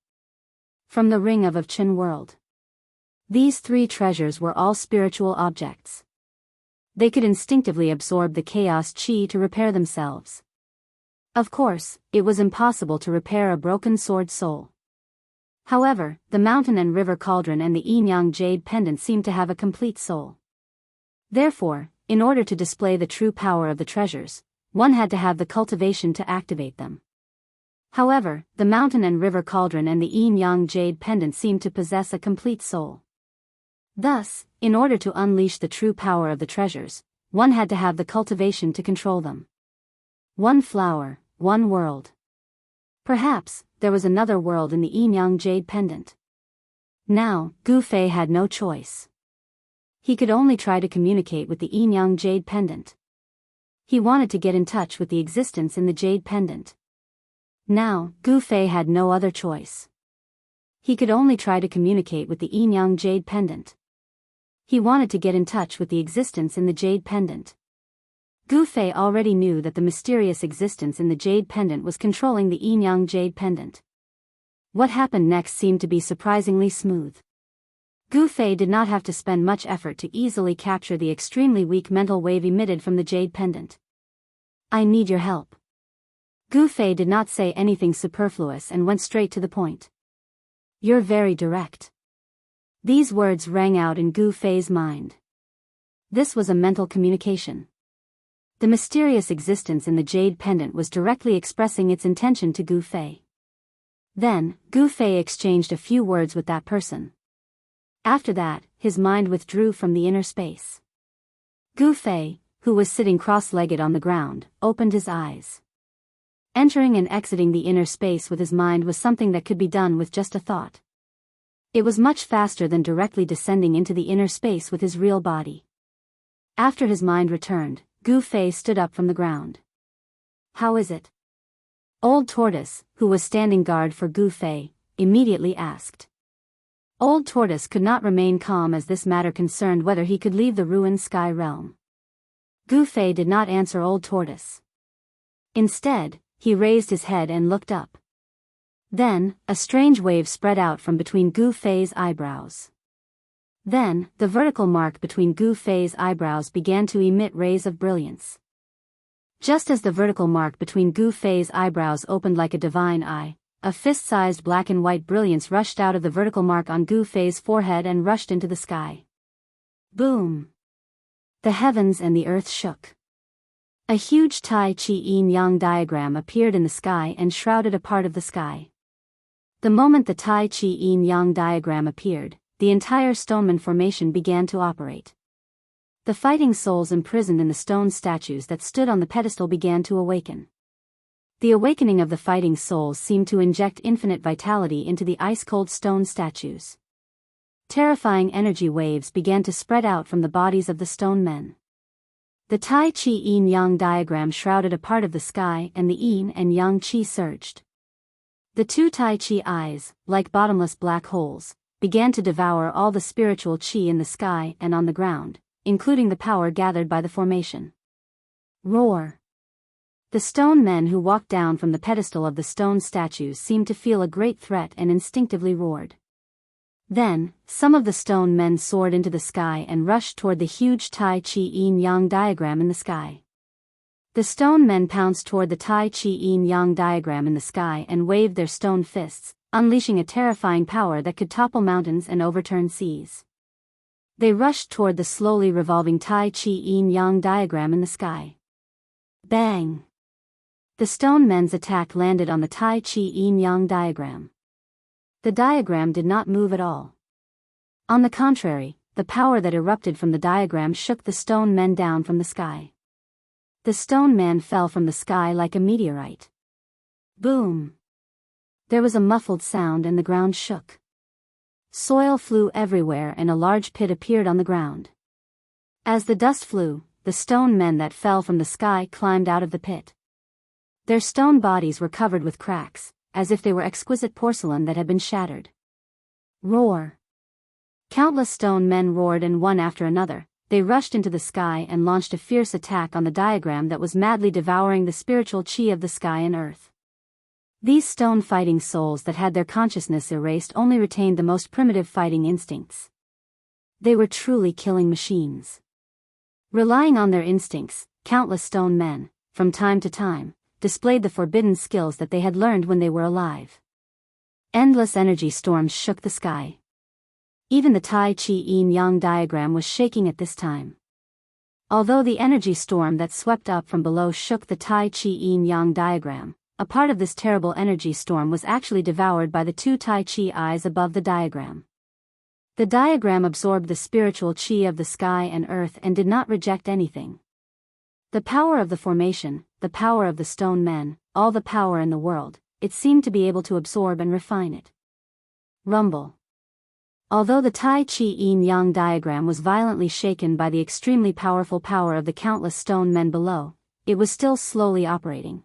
From the ring of Chen world. These three treasures were all spiritual objects. They could instinctively absorb the chaos chi to repair themselves. Of course, it was impossible to repair a broken sword soul. However, the mountain and river cauldron and the yin-yang jade pendant seemed to have a complete soul. Therefore, in order to display the true power of the treasures, one had to have the cultivation to activate them. However, the mountain and river cauldron and the yin-yang jade pendant seemed to possess a complete soul. Thus, in order to unleash the true power of the treasures, one had to have the cultivation to control them. One flower, one world. Perhaps, there was another world in the yin-yang jade pendant. Now, Gu Fei had no choice. He could only try to communicate with the yin-yang jade pendant. He wanted to get in touch with the existence in the jade pendant. Now, Gu Fei had no other choice. He could only try to communicate with the yin-yang jade pendant. He wanted to get in touch with the existence in the jade pendant. Gu Fei already knew that the mysterious existence in the jade pendant was controlling the yin-yang jade pendant. What happened next seemed to be surprisingly smooth. Gu Fei did not have to spend much effort to easily capture the extremely weak mental wave emitted from the jade pendant. I need your help. Gu Fei did not say anything superfluous and went straight to the point. You're very direct. These words rang out in Gu Fei's mind. This was a mental communication. The mysterious existence in the jade pendant was directly expressing its intention to Gu Fei. Then, Gu Fei exchanged a few words with that person. After that, his mind withdrew from the inner space. Gu Fei, who was sitting cross-legged on the ground, opened his eyes. Entering and exiting the inner space with his mind was something that could be done with just a thought. It was much faster than directly descending into the inner space with his real body. After his mind returned, Gu Fei stood up from the ground. How is it? Old Tortoise, who was standing guard for Gu Fei, immediately asked. Old Tortoise could not remain calm as this matter concerned whether he could leave the ruined sky realm. Gu Fei did not answer Old Tortoise. Instead, he raised his head and looked up. Then, a strange wave spread out from between Gu Fei's eyebrows. Then, the vertical mark between Gu Fei's eyebrows began to emit rays of brilliance. Just as the vertical mark between Gu Fei's eyebrows opened like a divine eye, a fist-sized black and white brilliance rushed out of the vertical mark on Gu Fei's forehead and rushed into the sky. Boom! The heavens and the earth shook. A huge Tai Chi Yin-Yang diagram appeared in the sky and shrouded a part of the sky. The moment the Tai Chi Yin-Yang diagram appeared, the entire stoneman formation began to operate. The fighting souls imprisoned in the stone statues that stood on the pedestal began to awaken. The awakening of the fighting souls seemed to inject infinite vitality into the ice-cold stone statues. Terrifying energy waves began to spread out from the bodies of the stone men. The Tai Chi Yin-Yang diagram shrouded a part of the sky and the Yin and Yang Chi surged. The two Tai Chi eyes, like bottomless black holes, began to devour all the spiritual chi in the sky and on the ground, including the power gathered by the formation. Roar! The stone men who walked down from the pedestal of the stone statues seemed to feel a great threat and instinctively roared. Then, some of the stone men soared into the sky and rushed toward the huge Tai Chi Yin-Yang diagram in the sky. The stone men pounced toward the Tai Chi Yin-Yang diagram in the sky and waved their stone fists, unleashing a terrifying power that could topple mountains and overturn seas. They rushed toward the slowly revolving Tai Chi Yin-Yang diagram in the sky. Bang! The stone men's attack landed on the Tai Chi Yin-Yang diagram. The diagram did not move at all. On the contrary, the power that erupted from the diagram shook the stone men down from the sky. The stone man fell from the sky like a meteorite. Boom! There was a muffled sound and the ground shook. Soil flew everywhere and a large pit appeared on the ground. As the dust flew, the stone men that fell from the sky climbed out of the pit. Their stone bodies were covered with cracks, as if they were exquisite porcelain that had been shattered. Roar! Countless stone men roared, and one after another, they rushed into the sky and launched a fierce attack on the diagram that was madly devouring the spiritual chi of the sky and earth. These stone fighting souls that had their consciousness erased only retained the most primitive fighting instincts. They were truly killing machines. Relying on their instincts, countless stone men, from time to time, displayed the forbidden skills that they had learned when they were alive. Endless energy storms shook the sky. Even the Tai Chi Yin-Yang diagram was shaking at this time. Although the energy storm that swept up from below shook the Tai Chi Yin-Yang diagram, a part of this terrible energy storm was actually devoured by the two Tai Chi eyes above the diagram. The diagram absorbed the spiritual chi of the sky and earth and did not reject anything. The power of the formation, the power of the stone men, all the power in the world, it seemed to be able to absorb and refine it. Rumble. Although the Tai Chi Yin-Yang diagram was violently shaken by the extremely powerful power of the countless stone men below, it was still slowly operating.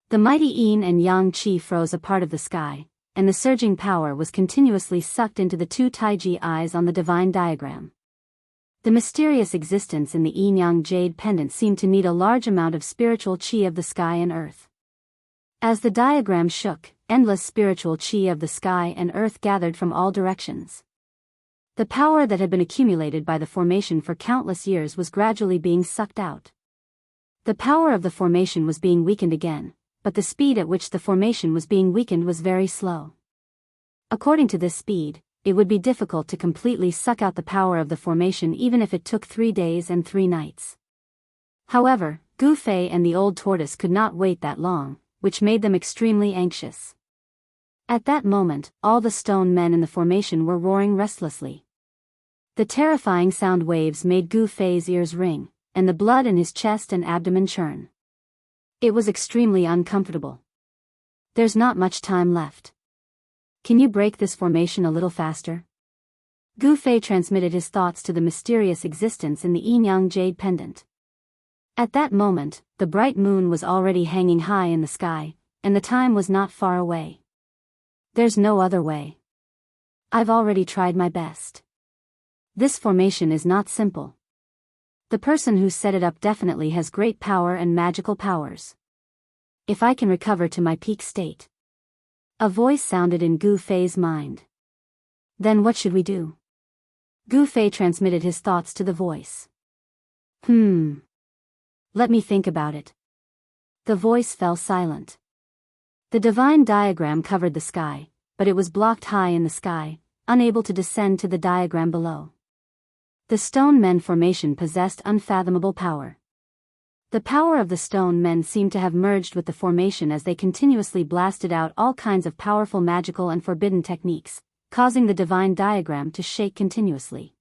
The mighty Yin and Yang Chi froze a part of the sky, and the surging power was continuously sucked into the two Taiji eyes on the divine diagram. The mysterious existence in the Yin-Yang jade pendant seemed to need a large amount of spiritual chi of the sky and earth. As the diagram shook, endless spiritual chi of the sky and earth gathered from all directions. The power that had been accumulated by the formation for countless years was gradually being sucked out. The power of the formation was being weakened again, but the speed at which the formation was being weakened was very slow. According to this speed, it would be difficult to completely suck out the power of the formation even if it took 3 days and 3 nights. However, Gu Fei and the old tortoise could not wait that long, which made them extremely anxious. At that moment, all the stone men in the formation were roaring restlessly. The terrifying sound waves made Gu Fei's ears ring, and the blood in his chest and abdomen churn. It was extremely uncomfortable. There's not much time left. Can you break this formation a little faster? Gu Fei transmitted his thoughts to the mysterious existence in the Yin-Yang jade pendant. At that moment, the bright moon was already hanging high in the sky, and the time was not far away. There's no other way. I've already tried my best. This formation is not simple. The person who set it up definitely has great power and magical powers. If I can recover to my peak state. A voice sounded in Gu Fei's mind. Then what should we do? Gu Fei transmitted his thoughts to the voice. Let me think about it. The voice fell silent. The divine diagram covered the sky, but it was blocked high in the sky, unable to descend to the diagram below. The stone men formation possessed unfathomable power. The power of the stone men seemed to have merged with the formation as they continuously blasted out all kinds of powerful magical and forbidden techniques, causing the divine diagram to shake continuously.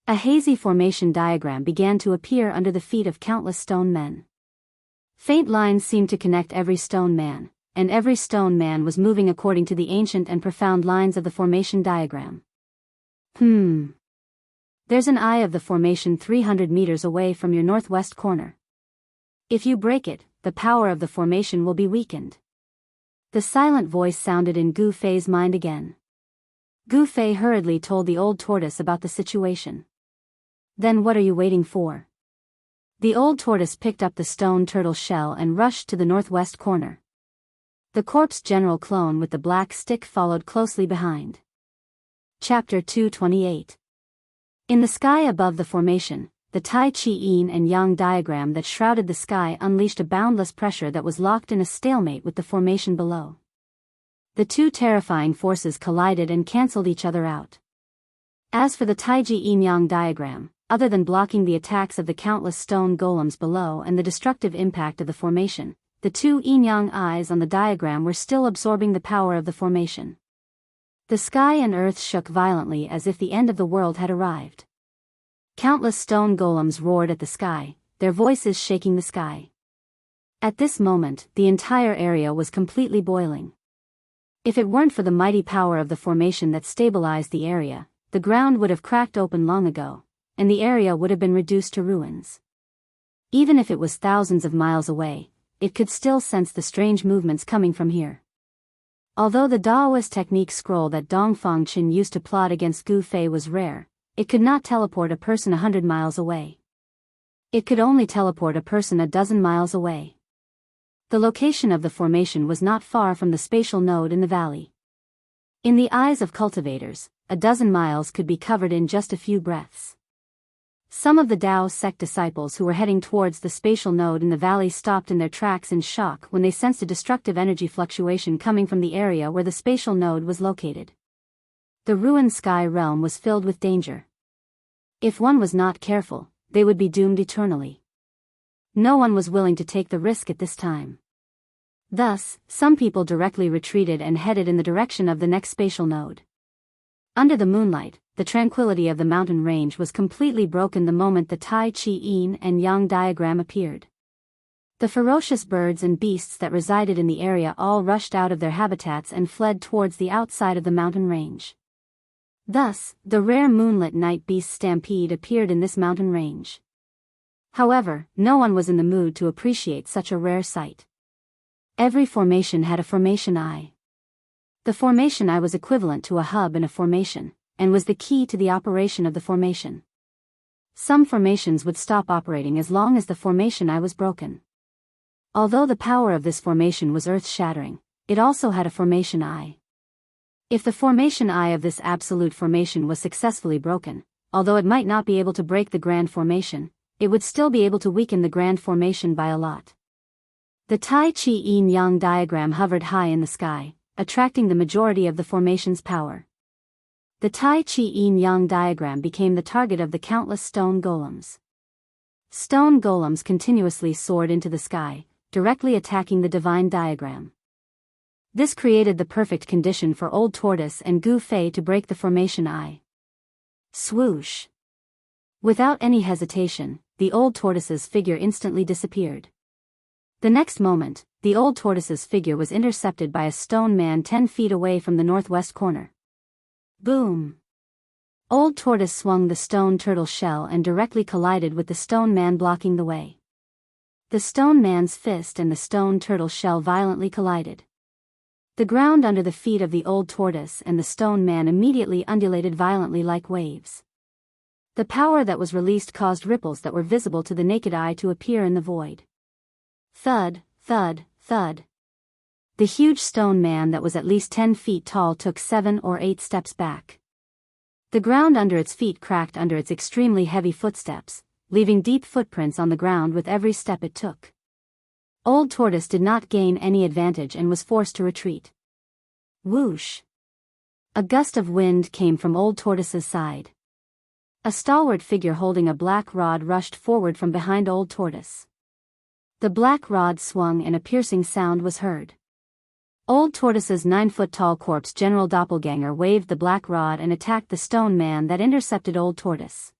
A hazy formation diagram began to appear under the feet of countless stone men. Faint lines seemed to connect every stone man, and every stone man was moving according to the ancient and profound lines of the formation diagram. There's an eye of the formation 300 meters away from your northwest corner. If you break it, the power of the formation will be weakened. The silent voice sounded in Gu Fei's mind again. Gu Fei hurriedly told the old tortoise about the situation. Then what are you waiting for? The old tortoise picked up the stone turtle shell and rushed to the northwest corner. The corpse general clone with the black stick followed closely behind. Chapter 228. In the sky above the formation, the Tai Chi Yin and Yang diagram that shrouded the sky unleashed a boundless pressure that was locked in a stalemate with the formation below. The two terrifying forces collided and cancelled each other out. As for the Taiji Yin-Yang diagram, other than blocking the attacks of the countless stone golems below and the destructive impact of the formation, the two yin-yang eyes on the diagram were still absorbing the power of the formation. The sky and earth shook violently as if the end of the world had arrived. Countless stone golems roared at the sky, their voices shaking the sky. At this moment, the entire area was completely boiling. If it weren't for the mighty power of the formation that stabilized the area, the ground would have cracked open long ago, and the area would have been reduced to ruins. Even if it was thousands of miles away, it could still sense the strange movements coming from here. Although the Daoist technique scroll that Dongfang Qin used to plot against Gu Fei was rare, it could not teleport a person 100 miles away. It could only teleport a person a dozen miles away. The location of the formation was not far from the spatial node in the valley. In the eyes of cultivators, a dozen miles could be covered in just a few breaths. Some of the Dao sect disciples who were heading towards the spatial node in the valley stopped in their tracks in shock when they sensed a destructive energy fluctuation coming from the area where the spatial node was located. The ruined sky realm was filled with danger. If one was not careful, they would be doomed eternally. No one was willing to take the risk at this time. Thus, some people directly retreated and headed in the direction of the next spatial node. Under the moonlight, the tranquility of the mountain range was completely broken the moment the Tai Chi Yin and Yang diagram appeared. The ferocious birds and beasts that resided in the area all rushed out of their habitats and fled towards the outside of the mountain range. Thus, the rare moonlit night beast stampede appeared in this mountain range. However, no one was in the mood to appreciate such a rare sight. Every formation had a formation eye. The formation eye was equivalent to a hub in a formation, and was the key to the operation of the formation. Some formations would stop operating as long as the formation eye was broken. Although the power of this formation was earth-shattering, it also had a formation eye. If the formation eye of this absolute formation was successfully broken, although it might not be able to break the grand formation, it would still be able to weaken the grand formation by a lot. The Tai Chi Yin-Yang diagram hovered high in the sky, attracting the majority of the formation's power. The Tai Chi Yin-Yang diagram became the target of the countless stone golems. Stone golems continuously soared into the sky, directly attacking the divine diagram. This created the perfect condition for Old Tortoise and Gu Fei to break the formation eye. Swoosh! Without any hesitation, the Old Tortoise's figure instantly disappeared. The next moment, the Old Tortoise's figure was intercepted by a stone man 10 feet away from the northwest corner. Boom! Old Tortoise swung the stone turtle shell and directly collided with the stone man blocking the way. The stone man's fist and the stone turtle shell violently collided. The ground under the feet of the Old Tortoise and the stone man immediately undulated violently like waves. The power that was released caused ripples that were visible to the naked eye to appear in the void. Thud, thud, thud. The huge stone man that was at least 10 feet tall took 7 or 8 steps back. The The ground under its feet cracked under its extremely heavy footsteps, leaving deep footprints on the ground with every step it took. Old Tortoise did not gain any advantage and was forced to retreat. Whoosh! A gust of wind came from Old Tortoise's side. A stalwart figure holding a black rod rushed forward from behind Old Tortoise. The black rod swung and a piercing sound was heard. Old Tortoise's 9-foot-tall corpse general doppelganger waved the black rod and attacked the stone man that intercepted Old Tortoise.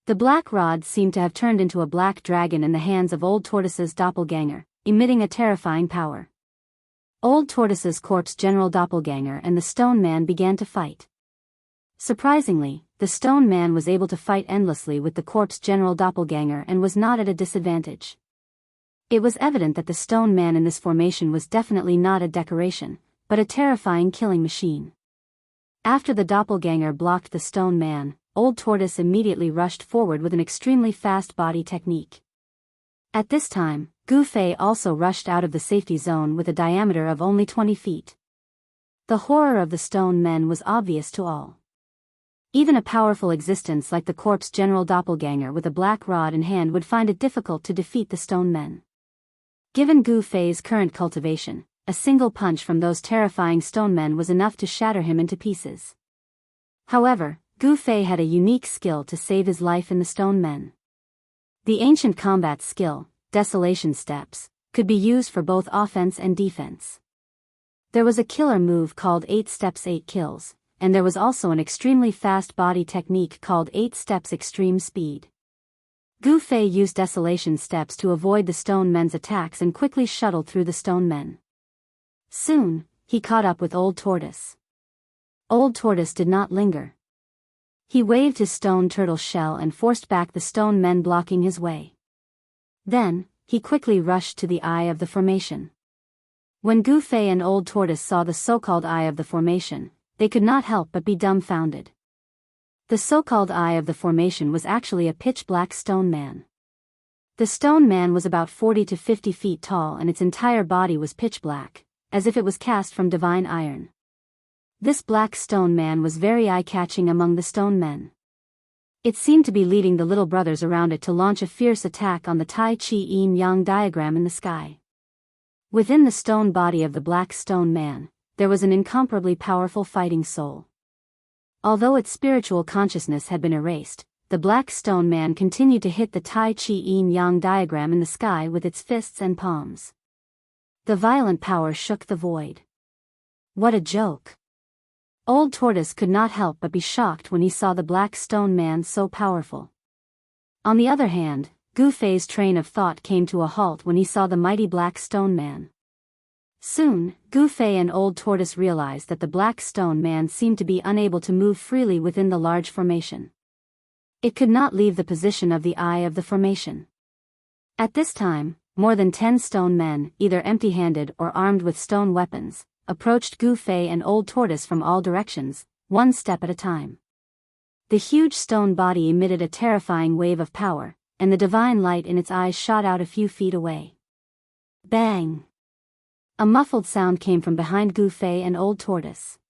The black rod seemed to have turned into a black dragon in the hands of Old Tortoise's doppelganger, emitting a terrifying power. Old Tortoise's corpse general doppelganger and the stone man began to fight. Surprisingly, the stone man was able to fight endlessly with the corpse general doppelganger and was not at a disadvantage. It was evident that the stone man in this formation was definitely not a decoration, but a terrifying killing machine. After the doppelganger blocked the stone man, Old Tortoise immediately rushed forward with an extremely fast body technique. At this time, Gu Fei also rushed out of the safety zone with a diameter of only 20 feet. The horror of the stone men was obvious to all. Even a powerful existence like the corpse general doppelganger with a black rod in hand would find it difficult to defeat the stone men. Given Gu Fei's current cultivation, a single punch from those terrifying stone men was enough to shatter him into pieces. However, Gu Fei had a unique skill to save his life in the stone men. The ancient combat skill, Desolation Steps, could be used for both offense and defense. There was a killer move called 8 Steps 8 Kills, and there was also an extremely fast body technique called 8 Steps Extreme Speed. Gu Fei used Desolation Steps to avoid the stone men's attacks and quickly shuttled through the stone men. Soon, he caught up with Old Tortoise. Old Tortoise did not linger. He waved his stone turtle shell and forced back the stone men blocking his way. Then, he quickly rushed to the eye of the formation. When Gu Fei and Old Tortoise saw the so-called eye of the formation, they could not help but be dumbfounded. The so-called eye of the formation was actually a pitch-black stone man. The stone man was about 40 to 50 feet tall and its entire body was pitch-black, as if it was cast from divine iron. This black stone man was very eye-catching among the stone men. It seemed to be leading the little brothers around it to launch a fierce attack on the Tai Chi Yin Yang diagram in the sky. Within the stone body of the black stone man, there was an incomparably powerful fighting soul. Although its spiritual consciousness had been erased, the black stone man continued to hit the Tai Chi Yin Yang diagram in the sky with its fists and palms. The violent power shook the void. What a joke! Old Tortoise could not help but be shocked when he saw the black stone man so powerful. On the other hand, Gu Fei's train of thought came to a halt when he saw the mighty black stone man. Soon, Gu Fei and Old Tortoise realized that the black stone man seemed to be unable to move freely within the large formation. It could not leave the position of the eye of the formation. At this time, more than 10 stone men, either empty-handed or armed with stone weapons, approached Gu Fei and Old Tortoise from all directions, one step at a time. The huge stone body emitted a terrifying wave of power, and the divine light in its eyes shot out a few feet away. Bang! A muffled sound came from behind Gu Fei and Old Tortoise.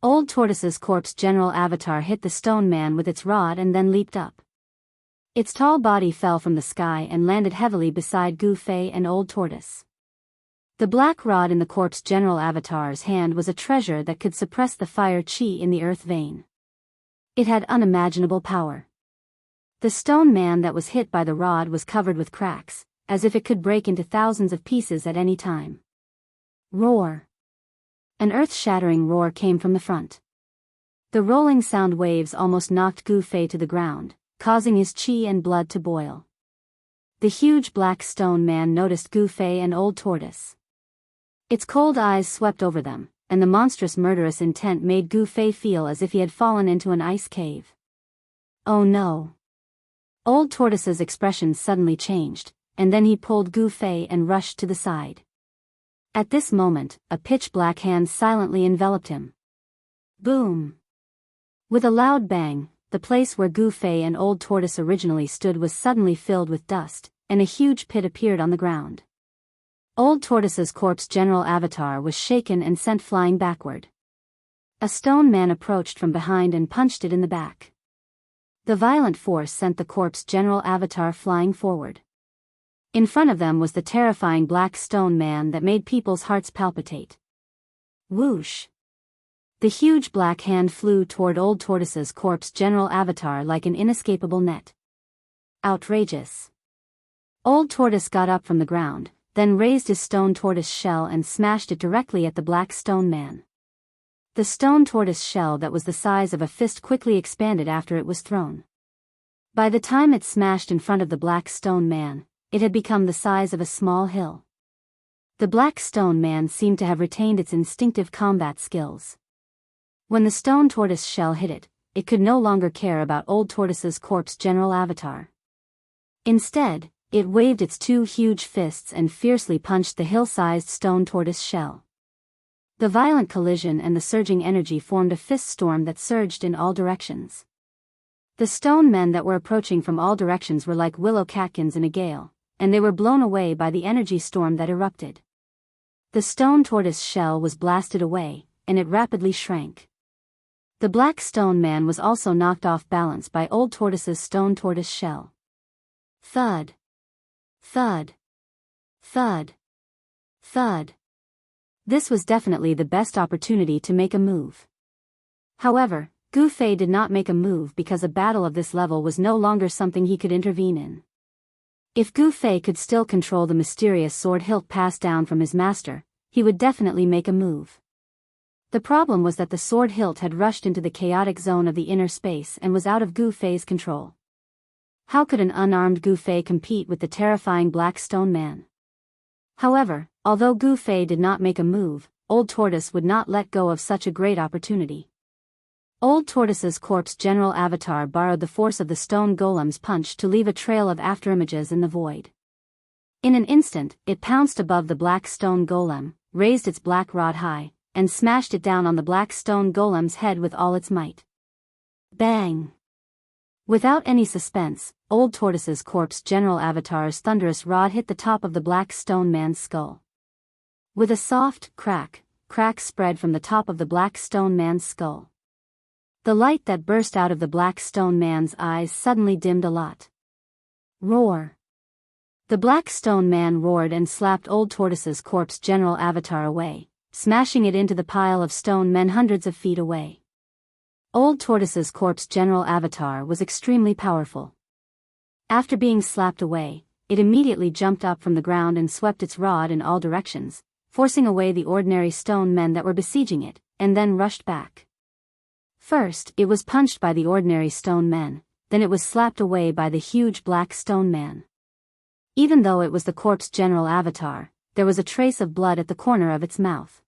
Old Tortoise's corpse general avatar hit the stone man with its rod and then leaped up. Its tall body fell from the sky and landed heavily beside Gu Fei and Old Tortoise. The black rod in the corpse general avatar's hand was a treasure that could suppress the fire chi in the earth vein. It had unimaginable power. The stone man that was hit by the rod was covered with cracks, as if it could break into thousands of pieces at any time. Roar! An earth-shattering roar came from the front. The rolling sound waves almost knocked Gu Fei to the ground, causing his chi and blood to boil. The huge black stone man noticed Gu Fei and Old Tortoise. Its cold eyes swept over them, and the monstrous murderous intent made Gu Fei feel as if he had fallen into an ice cave. Oh no! Old Tortoise's expression suddenly changed, and then he pulled Gu Fei and rushed to the side. At this moment, a pitch-black hand silently enveloped him. Boom! With a loud bang, the place where Gu Fei and Old Tortoise originally stood was suddenly filled with dust, and a huge pit appeared on the ground. Old Tortoise's corpse general avatar was shaken and sent flying backward. A stone man approached from behind and punched it in the back. The violent force sent the corpse general avatar flying forward. In front of them was the terrifying black stone man that made people's hearts palpitate. Whoosh! The huge black hand flew toward Old Tortoise's corpse general avatar like an inescapable net. Outrageous! Old Tortoise got up from the ground, then raised his stone tortoise shell and smashed it directly at the black stone man. The stone tortoise shell that was the size of a fist quickly expanded after it was thrown. By the time it smashed in front of the black stone man, it had become the size of a small hill. The black stone man seemed to have retained its instinctive combat skills. When the stone tortoise shell hit it, it could no longer care about Old Tortoise's corpse general avatar. Instead, it waved its two huge fists and fiercely punched the hill-sized stone tortoise shell. The violent collision and the surging energy formed a fist storm that surged in all directions. The stone men that were approaching from all directions were like willow catkins in a gale, and they were blown away by the energy storm that erupted. The stone tortoise shell was blasted away, and it rapidly shrank. The black stone man was also knocked off balance by Old Tortoise's stone tortoise shell. Thud! Thud! Thud! Thud! This was definitely the best opportunity to make a move. However, Gu Fei did not make a move because a battle of this level was no longer something he could intervene in. If Gu Fei could still control the mysterious sword hilt passed down from his master, he would definitely make a move. The problem was that the sword hilt had rushed into the chaotic zone of the inner space and was out of Gu Fei's control. How could an unarmed Gu Fei compete with the terrifying black stone man? However, although Gu Fei did not make a move, Old Tortoise would not let go of such a great opportunity. Old Tortoise's corpse general avatar borrowed the force of the stone golem's punch to leave a trail of afterimages in the void. In an instant, it pounced above the black stone golem, raised its black rod high, and smashed it down on the black stone golem's head with all its might. Bang! Without any suspense, Old Tortoise's corpse general avatar's thunderous rod hit the top of the black stone man's skull. With a soft crack spread from the top of the black stone man's skull. The light that burst out of the black stone man's eyes suddenly dimmed a lot. Roar! The black stone man roared and slapped Old Tortoise's corpse general avatar away, smashing it into the pile of stone men hundreds of feet away. Old Tortoise's corpse general avatar was extremely powerful. After being slapped away, it immediately jumped up from the ground and swept its rod in all directions, forcing away the ordinary stone men that were besieging it, and then rushed back. First, it was punched by the ordinary stone men, then it was slapped away by the huge black stone man. Even though it was the corpse general avatar, there was a trace of blood at the corner of its mouth.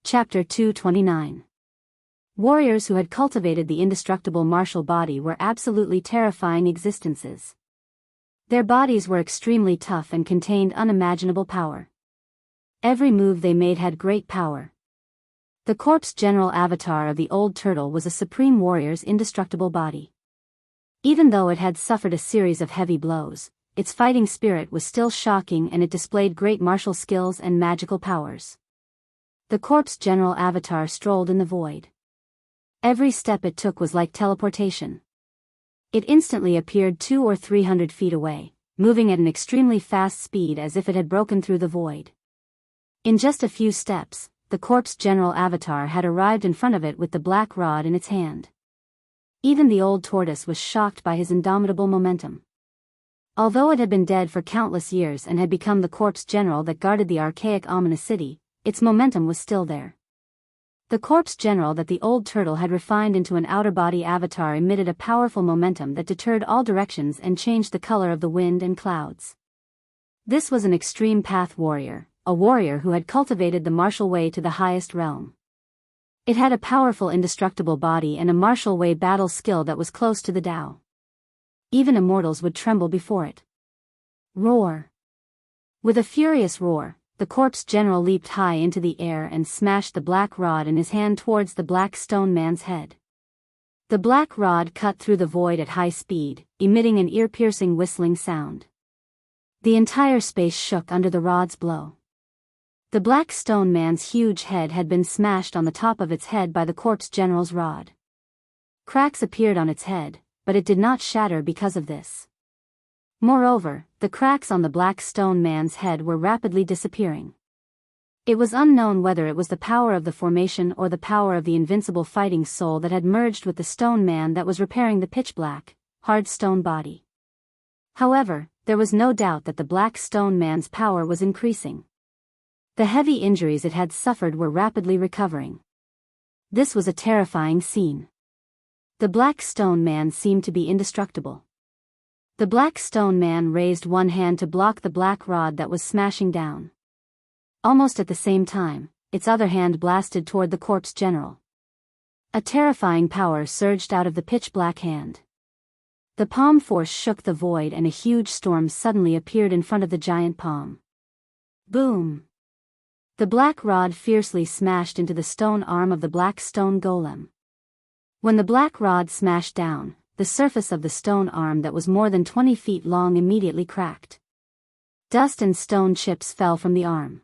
Chapter 229. Warriors who had cultivated the indestructible martial body were absolutely terrifying existences. Their bodies were extremely tough and contained unimaginable power. Every move they made had great power. The corpse general avatar of the old turtle was a supreme warrior's indestructible body. Even though it had suffered a series of heavy blows, its fighting spirit was still shocking and it displayed great martial skills and magical powers. The corpse general avatar strolled in the void. Every step it took was like teleportation. It instantly appeared 200 or 300 feet away, moving at an extremely fast speed as if it had broken through the void. In just a few steps, the corpse general avatar had arrived in front of it with the black rod in its hand. Even the old tortoise was shocked by his indomitable momentum. Although it had been dead for countless years and had become the corpse general that guarded the archaic ominous city, its momentum was still there. The corpse general that the old turtle had refined into an outer body avatar emitted a powerful momentum that deterred all directions and changed the color of the wind and clouds. This was an extreme path warrior, a warrior who had cultivated the martial way to the highest realm. It had a powerful indestructible body and a martial way battle skill that was close to the Tao. Even immortals would tremble before it. Roar! With a furious roar, the corpse general leaped high into the air and smashed the black rod in his hand towards the black stone man's head. The black rod cut through the void at high speed, emitting an ear-piercing whistling sound. The entire space shook under the rod's blow. The black stone man's huge head had been smashed on the top of its head by the corpse general's rod. Cracks appeared on its head, but it did not shatter because of this. Moreover, the cracks on the black stone man's head were rapidly disappearing. It was unknown whether it was the power of the formation or the power of the invincible fighting soul that had merged with the stone man that was repairing the pitch-black, hard stone body. However, there was no doubt that the black stone man's power was increasing. The heavy injuries it had suffered were rapidly recovering. This was a terrifying scene. The black stone man seemed to be indestructible. The black stone man raised one hand to block the black rod that was smashing down. Almost at the same time, its other hand blasted toward the corpse general. A terrifying power surged out of the pitch-black hand. The palm force shook the void and a huge storm suddenly appeared in front of the giant palm. Boom! The black rod fiercely smashed into the stone arm of the black stone golem. When the black rod smashed down, the surface of the stone arm that was more than 20 feet long immediately cracked. Dust and stone chips fell from the arm.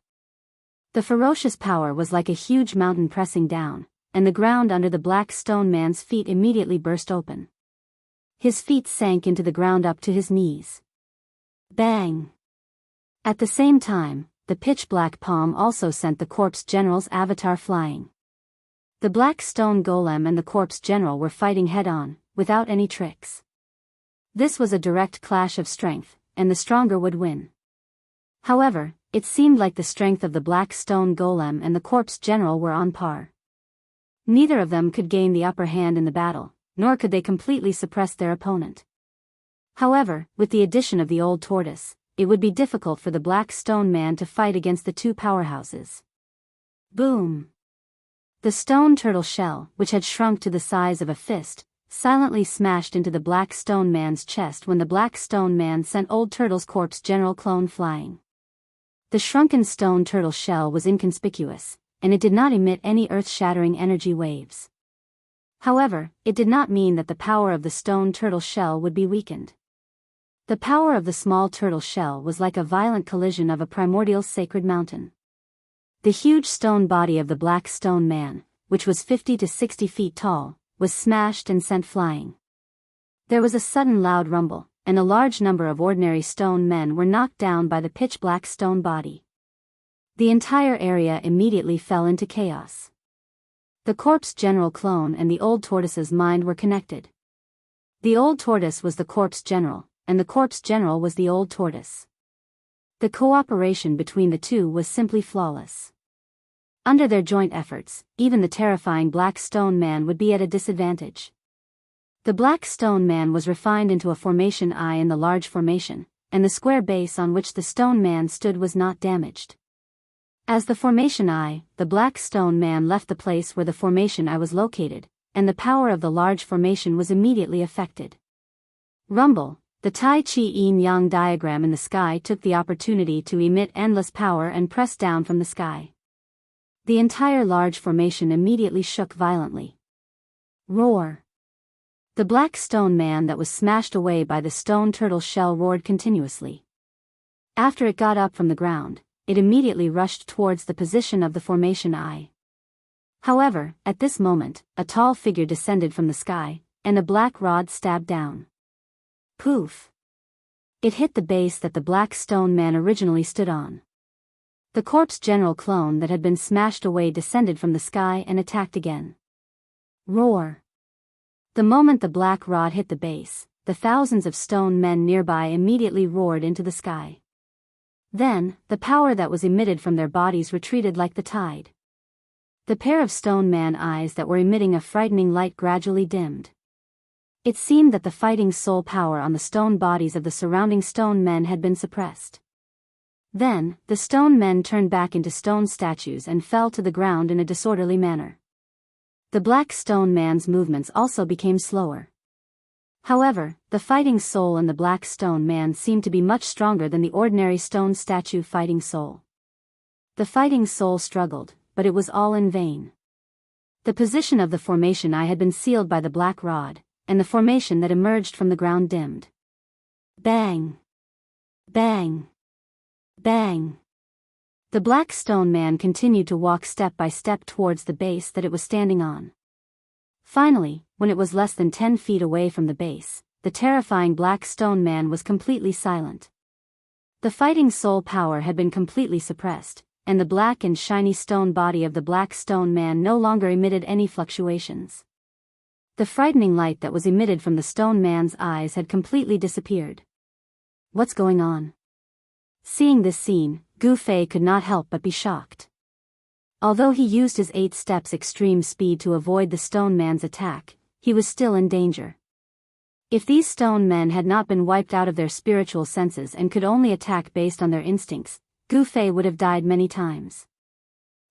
The ferocious power was like a huge mountain pressing down, and the ground under the black stone man's feet immediately burst open. His feet sank into the ground up to his knees. Bang! At the same time, the pitch-black palm also sent the corpse general's avatar flying. The black stone golem and the corpse general were fighting head-on, without any tricks. This was a direct clash of strength, and the stronger would win. However, it seemed like the strength of the black stone golem and the corpse general were on par. Neither of them could gain the upper hand in the battle, nor could they completely suppress their opponent. However, with the addition of the old tortoise, it would be difficult for the black stone man to fight against the two powerhouses. Boom! The stone turtle shell, which had shrunk to the size of a fist, silently smashed into the black stone man's chest when the black stone man sent old turtle's corpse general clone flying. The shrunken stone turtle shell was inconspicuous, and it did not emit any earth-shattering energy waves. However, it did not mean that the power of the stone turtle shell would be weakened. The power of the small turtle shell was like a violent collision of a primordial sacred mountain. The huge stone body of the black stone man, which was 50 to 60 feet tall, was smashed and sent flying. There was a sudden loud rumble, and a large number of ordinary stone men were knocked down by the pitch-black stone body. The entire area immediately fell into chaos. The corpse general clone and the old tortoise's mind were connected. The old tortoise was the corpse general, and the corpse general was the old tortoise. The cooperation between the two was simply flawless. Under their joint efforts, even the terrifying black stone man would be at a disadvantage. The black stone man was refined into a formation eye in the large formation, and the square base on which the stone man stood was not damaged. As the formation eye, the black stone man left the place where the formation eye was located, and the power of the large formation was immediately affected. Rumble, the Tai Chi yin-yang diagram in the sky took the opportunity to emit endless power and press down from the sky. The entire large formation immediately shook violently. Roar! The black stone man that was smashed away by the stone turtle shell roared continuously. After it got up from the ground, it immediately rushed towards the position of the formation eye. However, at this moment, a tall figure descended from the sky, and a black rod stabbed down. Poof! It hit the base that the black stone man originally stood on. The corpse general clone that had been smashed away descended from the sky and attacked again. Roar! The moment the black rod hit the base, the thousands of stone men nearby immediately roared into the sky. Then, the power that was emitted from their bodies retreated like the tide. The pair of stone man eyes that were emitting a frightening light gradually dimmed. It seemed that the fighting soul power on the stone bodies of the surrounding stone men had been suppressed. Then, the stone men turned back into stone statues and fell to the ground in a disorderly manner. The black stone man's movements also became slower. However, the fighting soul in the black stone man seemed to be much stronger than the ordinary stone statue fighting soul. The fighting soul struggled, but it was all in vain. The position of the formation eye had been sealed by the black rod, and the formation that emerged from the ground dimmed. Bang! Bang! Bang! The black stone man continued to walk step by step towards the base that it was standing on. Finally, when it was less than 10 feet away from the base, the terrifying black stone man was completely silent. The fighting soul power had been completely suppressed, and the black and shiny stone body of the black stone man no longer emitted any fluctuations. The frightening light that was emitted from the stone man's eyes had completely disappeared. What's going on? Seeing this scene, Gu Fei could not help but be shocked. Although he used his 8 steps extreme speed to avoid the stone man's attack, he was still in danger. If these stone men had not been wiped out of their spiritual senses and could only attack based on their instincts, Gu Fei would have died many times.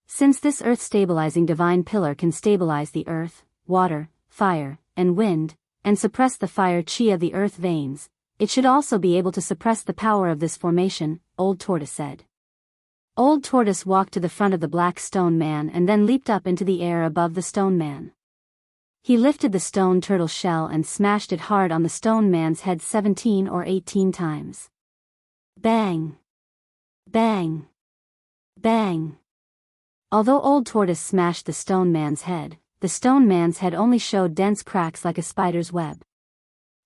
Since this earth-stabilizing divine pillar can stabilize the earth, water, fire, and wind, and suppress the fire chi of the earth veins, it should also be able to suppress the power of this formation, Old Tortoise said. Old Tortoise walked to the front of the black stone man and then leaped up into the air above the stone man. He lifted the stone turtle shell and smashed it hard on the stone man's head 17 or 18 times. Bang! Bang! Bang! Although Old Tortoise smashed the stone man's head only showed dense cracks like a spider's web.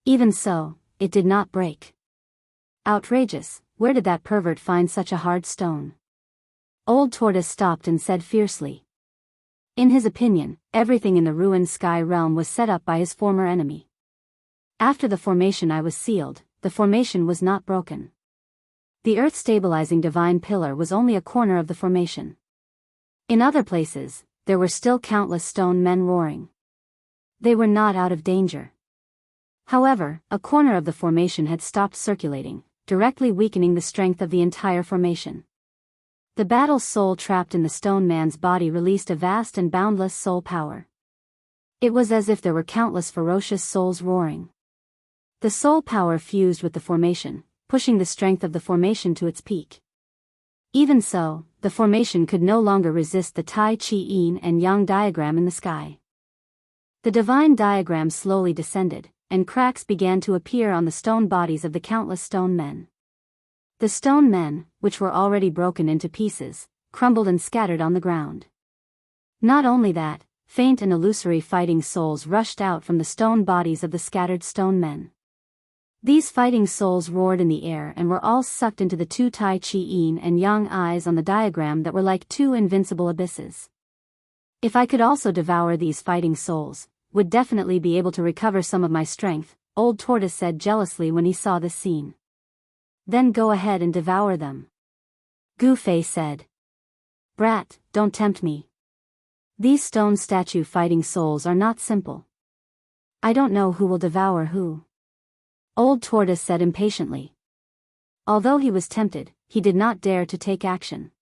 Even so, it did not break. Outrageous, where did that pervert find such a hard stone? Old Tortoise stopped and said fiercely. In his opinion, everything in the ruined sky realm was set up by his former enemy. After the formation I was sealed, the formation was not broken. The earth-stabilizing divine pillar was only a corner of the formation. In other places, there were still countless stone men roaring. They were not out of danger. However, a corner of the formation had stopped circulating, directly weakening the strength of the entire formation. The battle soul trapped in the stone man's body released a vast and boundless soul power. It was as if there were countless ferocious souls roaring. The soul power fused with the formation, pushing the strength of the formation to its peak. Even so, the formation could no longer resist the Tai Chi Yin and Yang diagram in the sky. The divine diagram slowly descended, and cracks began to appear on the stone bodies of the countless stone men. The stone men, which were already broken into pieces, crumbled and scattered on the ground. Not only that, faint and illusory fighting souls rushed out from the stone bodies of the scattered stone men. These fighting souls roared in the air and were all sucked into the 2 Tai Chi Yin and Yang eyes on the diagram that were like 2 invincible abysses. If I could also devour these fighting souls, would definitely be able to recover some of my strength, Old Tortoise said jealously when he saw this scene. Then go ahead and devour them. Gu Fei said. Brat, don't tempt me. These stone statue fighting souls are not simple. I don't know who will devour who. Old Tortoise said impatiently. Although he was tempted, he did not dare to take action.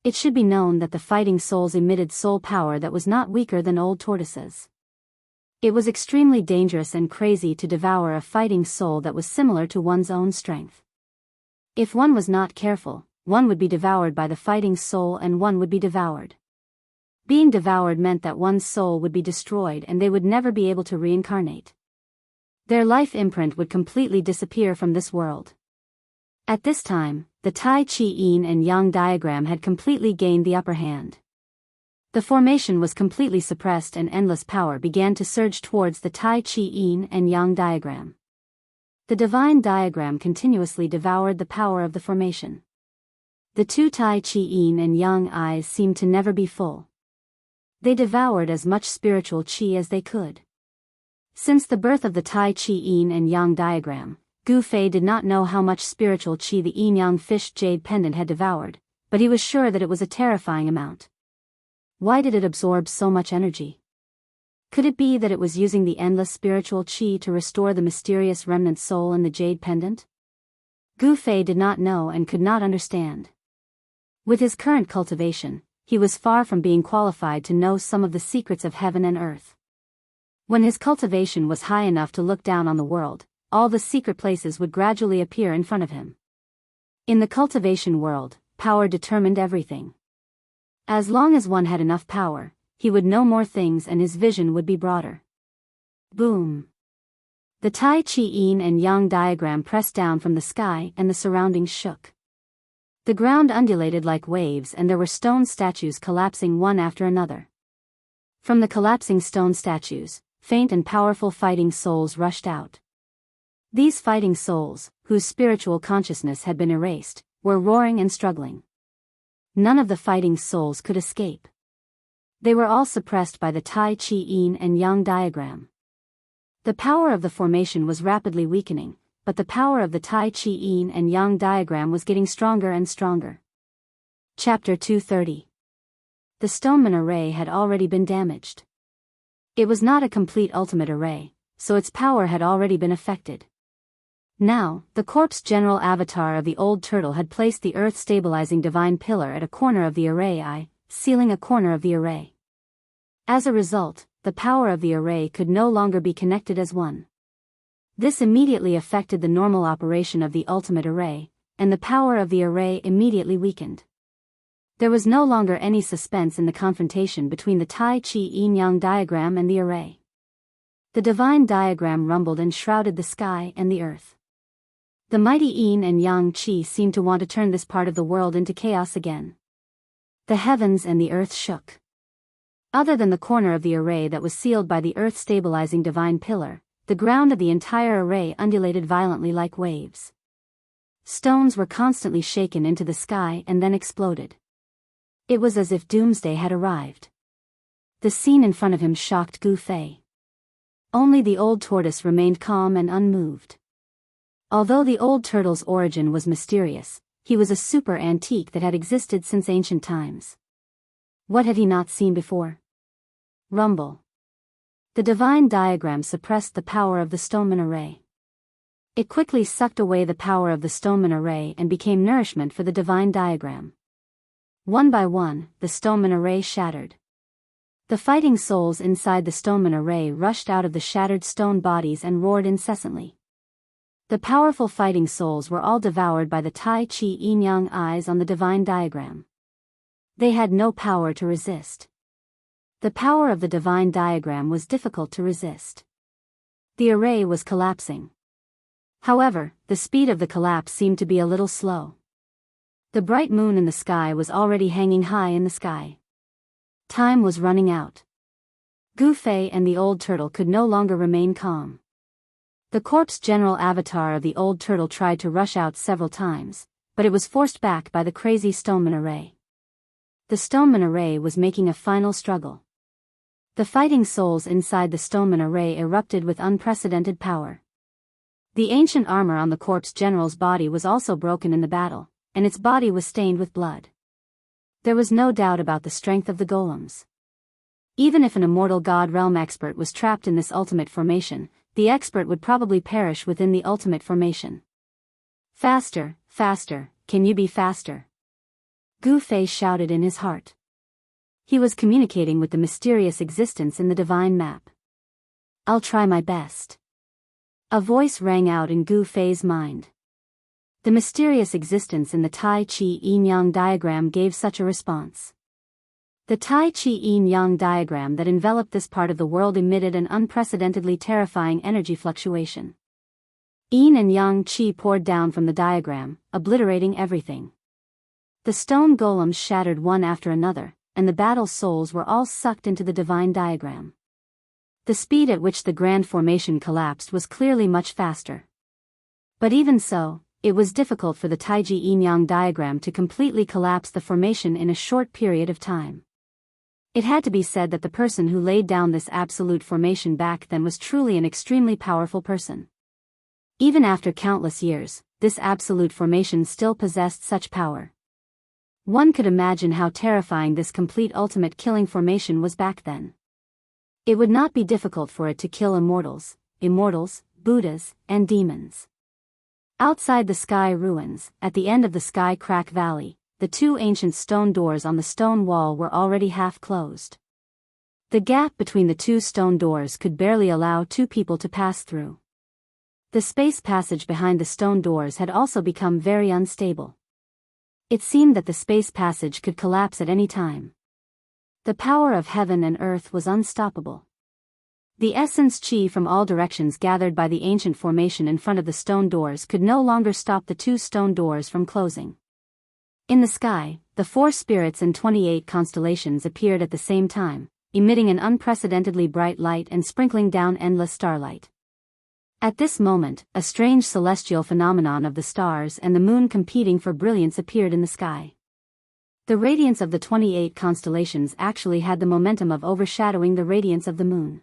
It should be known that the fighting souls emitted soul power that was not weaker than Old Tortoise's. It was extremely dangerous and crazy to devour a fighting soul that was similar to one's own strength. If one was not careful, one would be devoured by the fighting soul and one would be devoured. Being devoured meant that one's soul would be destroyed and they would never be able to reincarnate. Their life imprint would completely disappear from this world. At this time, the Tai Chi Yin and Yang diagram had completely gained the upper hand. The formation was completely suppressed and endless power began to surge towards the Tai Chi Yin and Yang diagram. The divine diagram continuously devoured the power of the formation. The 2 Tai Chi Yin and Yang eyes seemed to never be full. They devoured as much spiritual chi as they could. Since the birth of the Tai Chi Yin and Yang diagram, Gu Fei did not know how much spiritual chi the yin-yang fish jade pendant had devoured, but he was sure that it was a terrifying amount. Why did it absorb so much energy? Could it be that it was using the endless spiritual chi to restore the mysterious remnant soul in the jade pendant? Gu Fei did not know and could not understand. With his current cultivation, he was far from being qualified to know some of the secrets of heaven and earth. When his cultivation was high enough to look down on the world, all the secret places would gradually appear in front of him. In the cultivation world, power determined everything. As long as one had enough power, he would know more things and his vision would be broader. Boom! The Tai Chi Yin and Yang diagram pressed down from the sky and the surroundings shook. The ground undulated like waves and there were stone statues collapsing one after another. From the collapsing stone statues, faint and powerful fighting souls rushed out. These fighting souls, whose spiritual consciousness had been erased, were roaring and struggling. None of the fighting souls could escape. They were all suppressed by the Tai Chi Yin and Yang diagram. The power of the formation was rapidly weakening, but the power of the Tai Chi Yin and Yang diagram was getting stronger and stronger. Chapter 230. The stoneman array had already been damaged. It was not a complete ultimate array, so its power had already been affected. Now, the corpse general avatar of the old turtle had placed the earth-stabilizing divine pillar at a corner of the array sealing a corner of the array. As a result, the power of the array could no longer be connected as one. This immediately affected the normal operation of the ultimate array, and the power of the array immediately weakened. There was no longer any suspense in the confrontation between the Tai Chi Yin-Yang diagram and the array. The divine diagram rumbled and shrouded the sky and the earth. The mighty Yin and Yang Qi seemed to want to turn this part of the world into chaos again. The heavens and the earth shook. Other than the corner of the array that was sealed by the earth-stabilizing divine pillar, the ground of the entire array undulated violently like waves. Stones were constantly shaken into the sky and then exploded. It was as if doomsday had arrived. The scene in front of him shocked Gu Fei. Only the old tortoise remained calm and unmoved. Although the old turtle's origin was mysterious, he was a super antique that had existed since ancient times. What had he not seen before? Rumble. The divine diagram suppressed the power of the stoneman array. It quickly sucked away the power of the stoneman array and became nourishment for the divine diagram. One by one, the stoneman array shattered. The fighting souls inside the stoneman array rushed out of the shattered stone bodies and roared incessantly. The powerful fighting souls were all devoured by the Tai Chi Yin-Yang eyes on the divine diagram. They had no power to resist. The power of the divine diagram was difficult to resist. The array was collapsing. However, the speed of the collapse seemed to be a little slow. The bright moon in the sky was already hanging high in the sky. Time was running out. Gu Fei and the old turtle could no longer remain calm. The corpse general avatar of the old turtle tried to rush out several times, but it was forced back by the crazy stoneman array. The stoneman array was making a final struggle. The fighting souls inside the stoneman array erupted with unprecedented power. The ancient armor on the corpse general's body was also broken in the battle, and its body was stained with blood. There was no doubt about the strength of the golems. Even if an immortal god realm expert was trapped in this ultimate formation, the expert would probably perish within the ultimate formation. Faster, faster, can you be faster? Gu Fei shouted in his heart. He was communicating with the mysterious existence in the divine map. I'll try my best. A voice rang out in Gu Fei's mind. The mysterious existence in the Tai Chi Yin-Yang diagram gave such a response. The Tai Chi Yin-Yang diagram that enveloped this part of the world emitted an unprecedentedly terrifying energy fluctuation. Yin and Yang Qi poured down from the diagram, obliterating everything. The stone golems shattered one after another, and the battle souls were all sucked into the divine diagram. The speed at which the grand formation collapsed was clearly much faster. But even so, it was difficult for the Taiji Yin-Yang diagram to completely collapse the formation in a short period of time. It had to be said that the person who laid down this absolute formation back then was truly an extremely powerful person. Even after countless years, this absolute formation still possessed such power. One could imagine how terrifying this complete ultimate killing formation was back then. It would not be difficult for it to kill immortals, Buddhas, and demons. Outside the sky ruins, at the end of the sky crack valley, the two ancient stone doors on the stone wall were already half closed. The gap between the two stone doors could barely allow two people to pass through. The space passage behind the stone doors had also become very unstable. It seemed that the space passage could collapse at any time. The power of heaven and earth was unstoppable. The essence chi from all directions gathered by the ancient formation in front of the stone doors could no longer stop the two stone doors from closing. In the sky, the 4 spirits and 28 constellations appeared at the same time, emitting an unprecedentedly bright light and sprinkling down endless starlight. At this moment, a strange celestial phenomenon of the stars and the moon competing for brilliance appeared in the sky. The radiance of the 28 constellations actually had the momentum of overshadowing the radiance of the moon.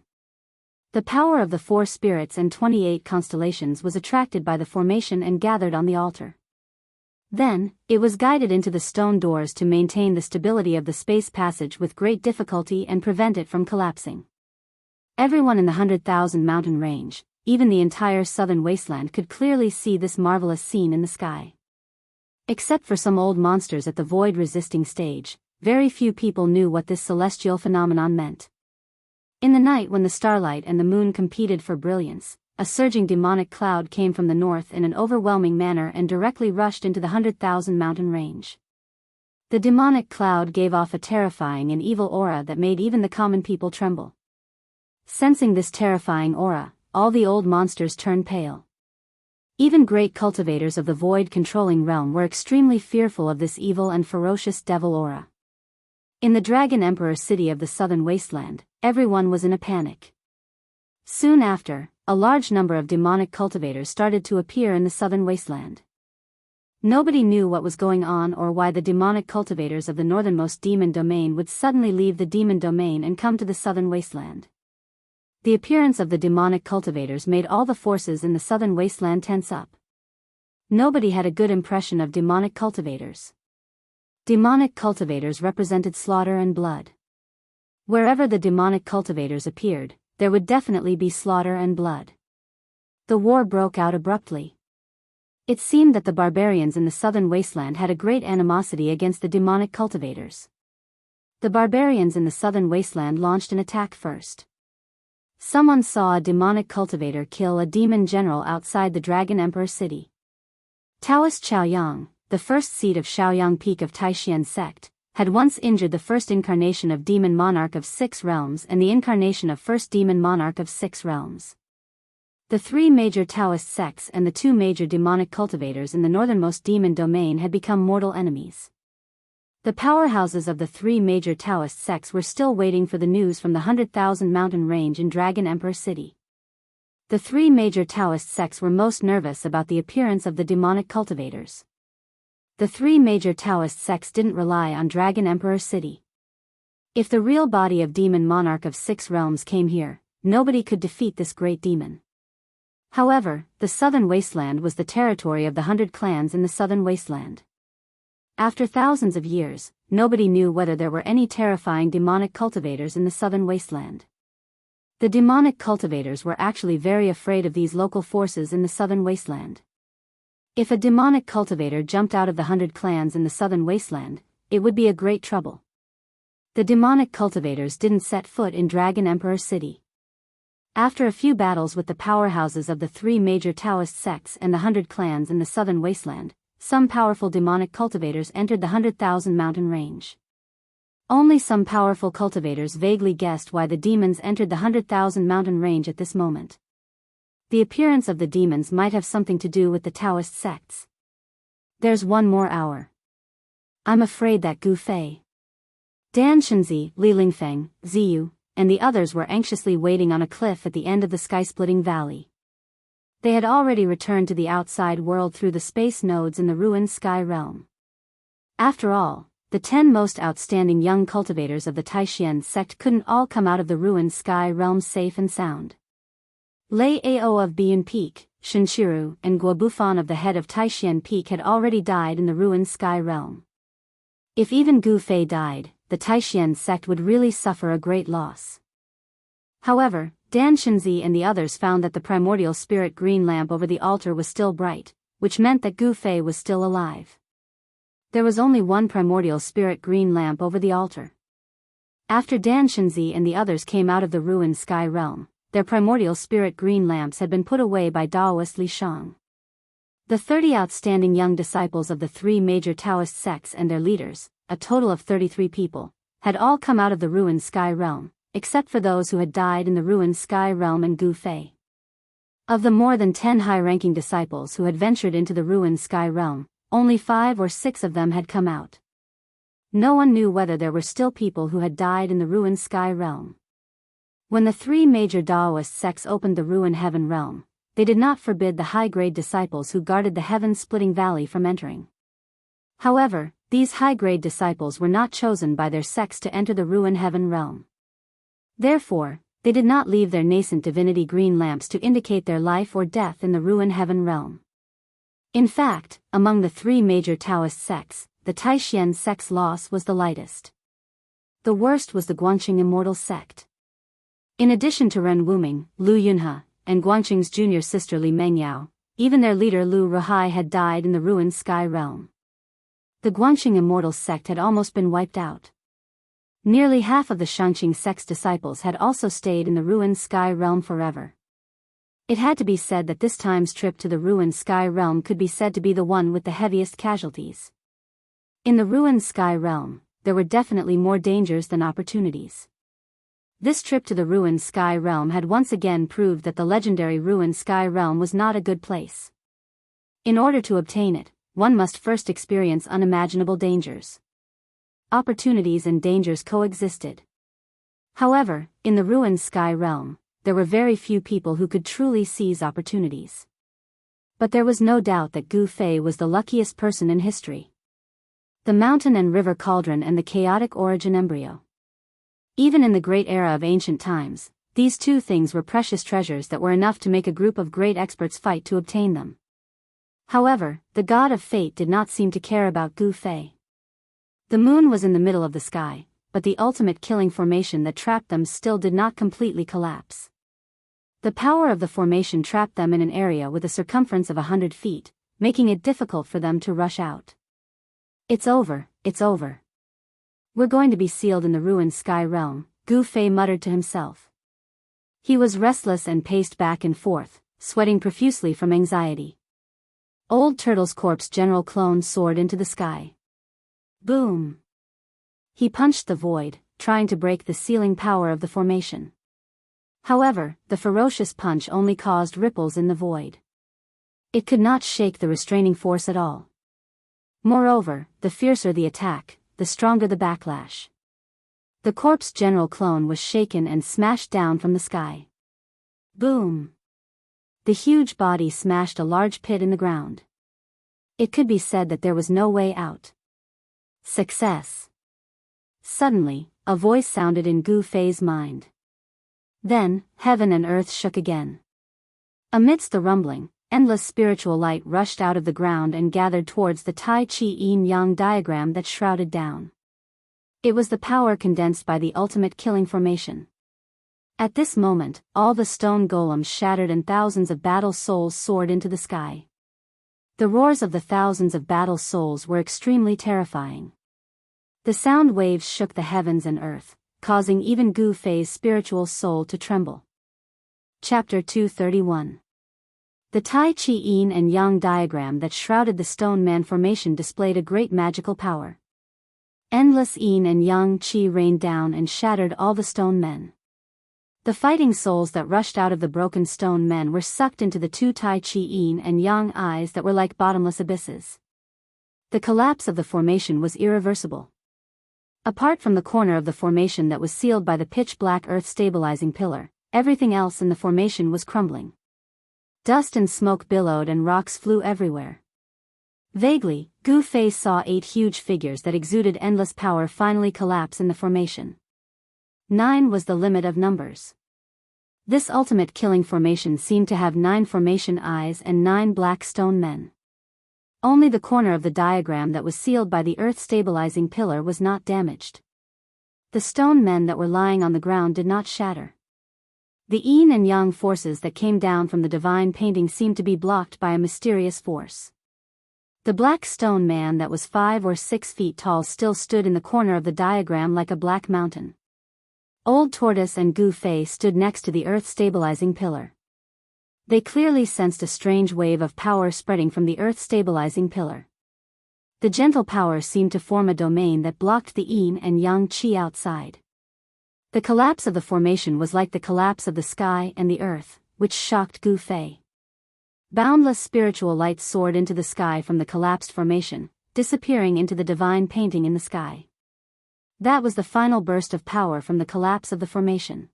The power of the 4 spirits and 28 constellations was attracted by the formation and gathered on the altar. Then, it was guided into the stone doors to maintain the stability of the space passage with great difficulty and prevent it from collapsing. Everyone in the 100,000 mountain range, even the entire southern wasteland, could clearly see this marvelous scene in the sky. Except for some old monsters at the void-resisting stage, very few people knew what this celestial phenomenon meant. In the night when the starlight and the moon competed for brilliance, a surging demonic cloud came from the north in an overwhelming manner and directly rushed into the 100,000 mountain range. The demonic cloud gave off a terrifying and evil aura that made even the common people tremble. Sensing this terrifying aura, all the old monsters turned pale. Even great cultivators of the void-controlling realm were extremely fearful of this evil and ferocious devil aura. In the Dragon Emperor city of the southern wasteland, everyone was in a panic. Soon after, a large number of demonic cultivators started to appear in the southern wasteland. Nobody knew what was going on or why the demonic cultivators of the northernmost demon domain would suddenly leave the demon domain and come to the southern wasteland. The appearance of the demonic cultivators made all the forces in the southern wasteland tense up. Nobody had a good impression of demonic cultivators. Demonic cultivators represented slaughter and blood. Wherever the demonic cultivators appeared, there would definitely be slaughter and blood. The war broke out abruptly. It seemed that the barbarians in the southern wasteland had a great animosity against the demonic cultivators. The barbarians in the southern wasteland launched an attack first. Someone saw a demonic cultivator kill a demon general outside the Dragon Emperor city. Daoist Xiaoyang, the first seed of Xiaoyang Peak of Taishan sect, had once injured the first incarnation of Demon Monarch of 6 realms and the incarnation of first Demon Monarch of 6 realms. The 3 major Taoist sects and the 2 major demonic cultivators in the northernmost demon domain had become mortal enemies. The powerhouses of the 3 major Taoist sects were still waiting for the news from the 100,000 mountain range in Dragon Emperor City. The 3 major Taoist sects were most nervous about the appearance of the demonic cultivators. The 3 major Taoist sects didn't rely on Dragon Emperor City. If the real body of Demon Monarch of 6 realms came here, nobody could defeat this great demon. However, the southern wasteland was the territory of the 100 clans in the southern wasteland. After thousands of years, nobody knew whether there were any terrifying demonic cultivators in the southern wasteland. The demonic cultivators were actually very afraid of these local forces in the southern wasteland. If a demonic cultivator jumped out of the 100 clans in the southern wasteland, it would be a great trouble. The demonic cultivators didn't set foot in Dragon Emperor City. After a few battles with the powerhouses of the 3 major Taoist sects and the 100 clans in the southern wasteland, some powerful demonic cultivators entered the 100,000 mountain range. Only some powerful cultivators vaguely guessed why the demons entered the 100,000 mountain range at this moment. The appearance of the demons might have something to do with the Taoist sects. There's 1 more hour. I'm afraid that Gu Fei, Dan Shenzi, Li Lingfeng, Ziyu, and the others were anxiously waiting on a cliff at the end of the sky-splitting valley. They had already returned to the outside world through the space nodes in the ruined sky realm. After all, the 10 most outstanding young cultivators of the Taishan sect couldn't all come out of the ruined sky realm safe and sound. Lei Ao of Biyun Peak, Shinshiru, and Guo Bufan of the head of Taishan Peak had already died in the ruined sky realm. If even Gu Fei died, the Taishan sect would really suffer a great loss. However, Dan Shenzi and the others found that the primordial spirit green lamp over the altar was still bright, which meant that Gu Fei was still alive. There was only 1 primordial spirit green lamp over the altar. After Dan Shenzi and the others came out of the ruined sky realm, their primordial spirit green lamps had been put away by Daoist Li Shang. The 30 outstanding young disciples of the 3 major Taoist sects and their leaders, a total of 33 people, had all come out of the ruined sky realm, except for those who had died in the ruined sky realm and Gu Fei. Of the more than 10 high-ranking disciples who had ventured into the ruined sky realm, only 5 or 6 of them had come out. No one knew whether there were still people who had died in the ruined sky realm. When the 3 major Daoist sects opened the ruined heaven realm, they did not forbid the high-grade disciples who guarded the heaven-splitting valley from entering. However, these high-grade disciples were not chosen by their sects to enter the ruined heaven realm. Therefore, they did not leave their nascent divinity green lamps to indicate their life or death in the ruined heaven realm. In fact, among the 3 major Taoist sects, the Taishan sect's loss was the lightest. The worst was the Guangqing immortal sect. In addition to Ren Wuming, Lu Yunhe, and Guangqing's junior sister Li Mengyao, even their leader Lu Ruhai had died in the ruined sky realm. The Guangqing immortal sect had almost been wiped out. Nearly half of the Xianxia sect's disciples had also stayed in the ruined sky realm forever. It had to be said that this time's trip to the ruined sky realm could be said to be the one with the heaviest casualties. In the ruined sky realm, there were definitely more dangers than opportunities. This trip to the ruined sky realm had once again proved that the legendary ruined sky realm was not a good place. In order to obtain it, one must first experience unimaginable dangers. Opportunities and dangers coexisted. However, in the ruined sky realm, there were very few people who could truly seize opportunities. But there was no doubt that Gu Fei was the luckiest person in history. The mountain and river cauldron and the chaotic origin embryo. Even in the great era of ancient times, these 2 things were precious treasures that were enough to make a group of great experts fight to obtain them. However, the god of fate did not seem to care about Gu Fei. The moon was in the middle of the sky, but the ultimate killing formation that trapped them still did not completely collapse. The power of the formation trapped them in an area with a circumference of 100 feet, making it difficult for them to rush out. It's over, it's over. We're going to be sealed in the ruined sky realm, Gu Fei muttered to himself. He was restless and paced back and forth, sweating profusely from anxiety. Old Turtle's corpse general clone soared into the sky. Boom! He punched the void, trying to break the sealing power of the formation. However, the ferocious punch only caused ripples in the void. It could not shake the restraining force at all. Moreover, the fiercer the attack, the stronger the backlash. The corpse general clone was shaken and smashed down from the sky. Boom! The huge body smashed a large pit in the ground. It could be said that there was no way out. Success! Suddenly, a voice sounded in Gu Fei's mind. Then, heaven and earth shook again. Amidst the rumbling, endless spiritual light rushed out of the ground and gathered towards the Tai Chi Yin-Yang diagram that shrouded down. It was the power condensed by the ultimate killing formation. At this moment, all the stone golems shattered and thousands of battle souls soared into the sky. The roars of the thousands of battle souls were extremely terrifying. The sound waves shook the heavens and earth, causing even Gu Fei's spiritual soul to tremble. Chapter 231. The Tai Chi Yin and Yang diagram that shrouded the stone man formation displayed a great magical power. Endless Yin and Yang Qi rained down and shattered all the stone men. The fighting souls that rushed out of the broken stone men were sucked into the 2 Tai Chi Yin and Yang eyes that were like bottomless abysses. The collapse of the formation was irreversible. Apart from the corner of the formation that was sealed by the pitch-black earth-stabilizing pillar, everything else in the formation was crumbling. Dust and smoke billowed and rocks flew everywhere. Vaguely, Gu Fei saw 8 huge figures that exuded endless power finally collapse in the formation. 9 was the limit of numbers. This ultimate killing formation seemed to have 9 formation eyes and 9 black stone men. Only the corner of the diagram that was sealed by the earth-stabilizing pillar was not damaged. The stone men that were lying on the ground did not shatter. The yin and yang forces that came down from the divine painting seemed to be blocked by a mysterious force. The black stone man that was 5 or 6 feet tall still stood in the corner of the diagram like a black mountain. Old Tortoise and Gu Fei stood next to the earth-stabilizing pillar. They clearly sensed a strange wave of power spreading from the earth-stabilizing pillar. The gentle power seemed to form a domain that blocked the yin and yang qi outside. The collapse of the formation was like the collapse of the sky and the earth, which shocked Gu Fei. Boundless spiritual light soared into the sky from the collapsed formation, disappearing into the divine painting in the sky. That was the final burst of power from the collapse of the formation.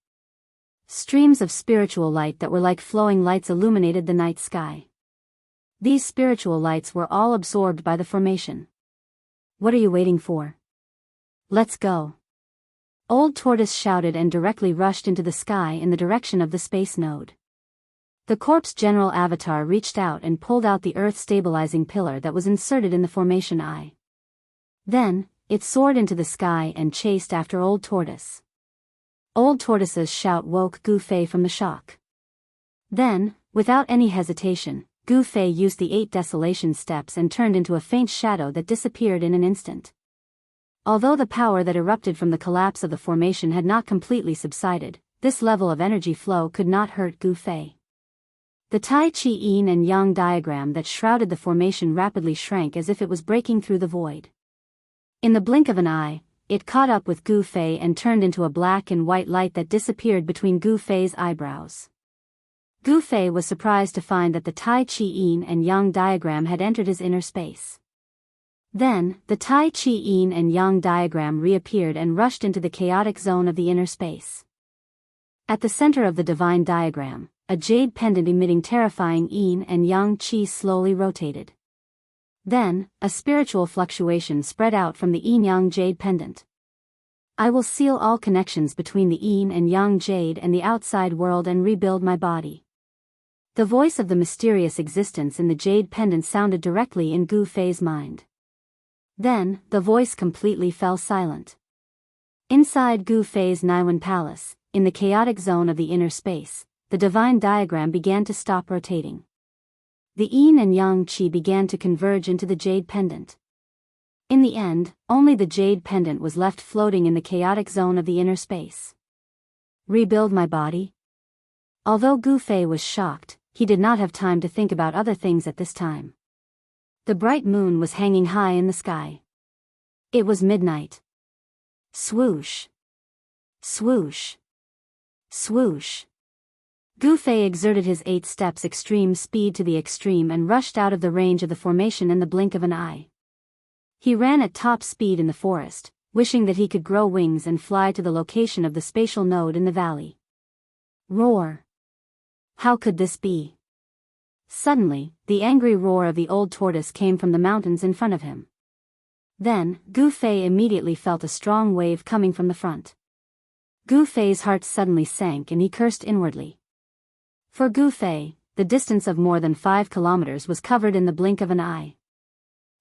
Streams of spiritual light that were like flowing lights illuminated the night sky. These spiritual lights were all absorbed by the formation. What are you waiting for? Let's go. Old Tortoise shouted and directly rushed into the sky in the direction of the space node. The corpse general avatar reached out and pulled out the earth-stabilizing pillar that was inserted in the formation eye. Then, it soared into the sky and chased after Old Tortoise. Old Tortoise's shout woke Gu Fei from the shock. Then, without any hesitation, Gu Fei used the 8 desolation steps and turned into a faint shadow that disappeared in an instant. Although the power that erupted from the collapse of the formation had not completely subsided, this level of energy flow could not hurt Gu Fei. The Tai Chi Yin and Yang diagram that shrouded the formation rapidly shrank as if it was breaking through the void. In the blink of an eye, it caught up with Gu Fei and turned into a black and white light that disappeared between Gu Fei's eyebrows. Gu Fei was surprised to find that the Tai Chi Yin and Yang diagram had entered his inner space. Then, the Tai Chi Yin and Yang diagram reappeared and rushed into the chaotic zone of the inner space. At the center of the divine diagram, a jade pendant emitting terrifying Yin and Yang chi slowly rotated. Then, a spiritual fluctuation spread out from the Yin-Yang jade pendant. I will seal all connections between the Yin and Yang jade and the outside world and rebuild my body. The voice of the mysterious existence in the jade pendant sounded directly in Gu Fei's mind. Then, the voice completely fell silent. Inside Gu Fei's Naiwan Palace, in the chaotic zone of the inner space, the divine diagram began to stop rotating. The Yin and Yang Qi began to converge into the jade pendant. In the end, only the jade pendant was left floating in the chaotic zone of the inner space. Rebuild my body? Although Gu Fei was shocked, he did not have time to think about other things at this time. The bright moon was hanging high in the sky. It was midnight. Swoosh. Swoosh. Swoosh. Gu Fei exerted his 8 steps extreme speed to the extreme and rushed out of the range of the formation in the blink of an eye. He ran at top speed in the forest, wishing that he could grow wings and fly to the location of the spatial node in the valley. Roar! How could this be? Suddenly, the angry roar of the old tortoise came from the mountains in front of him. Then, Gu Fei immediately felt a strong wave coming from the front. Gu Fei's heart suddenly sank and he cursed inwardly. For Gu Fei, the distance of more than 5 kilometers was covered in the blink of an eye.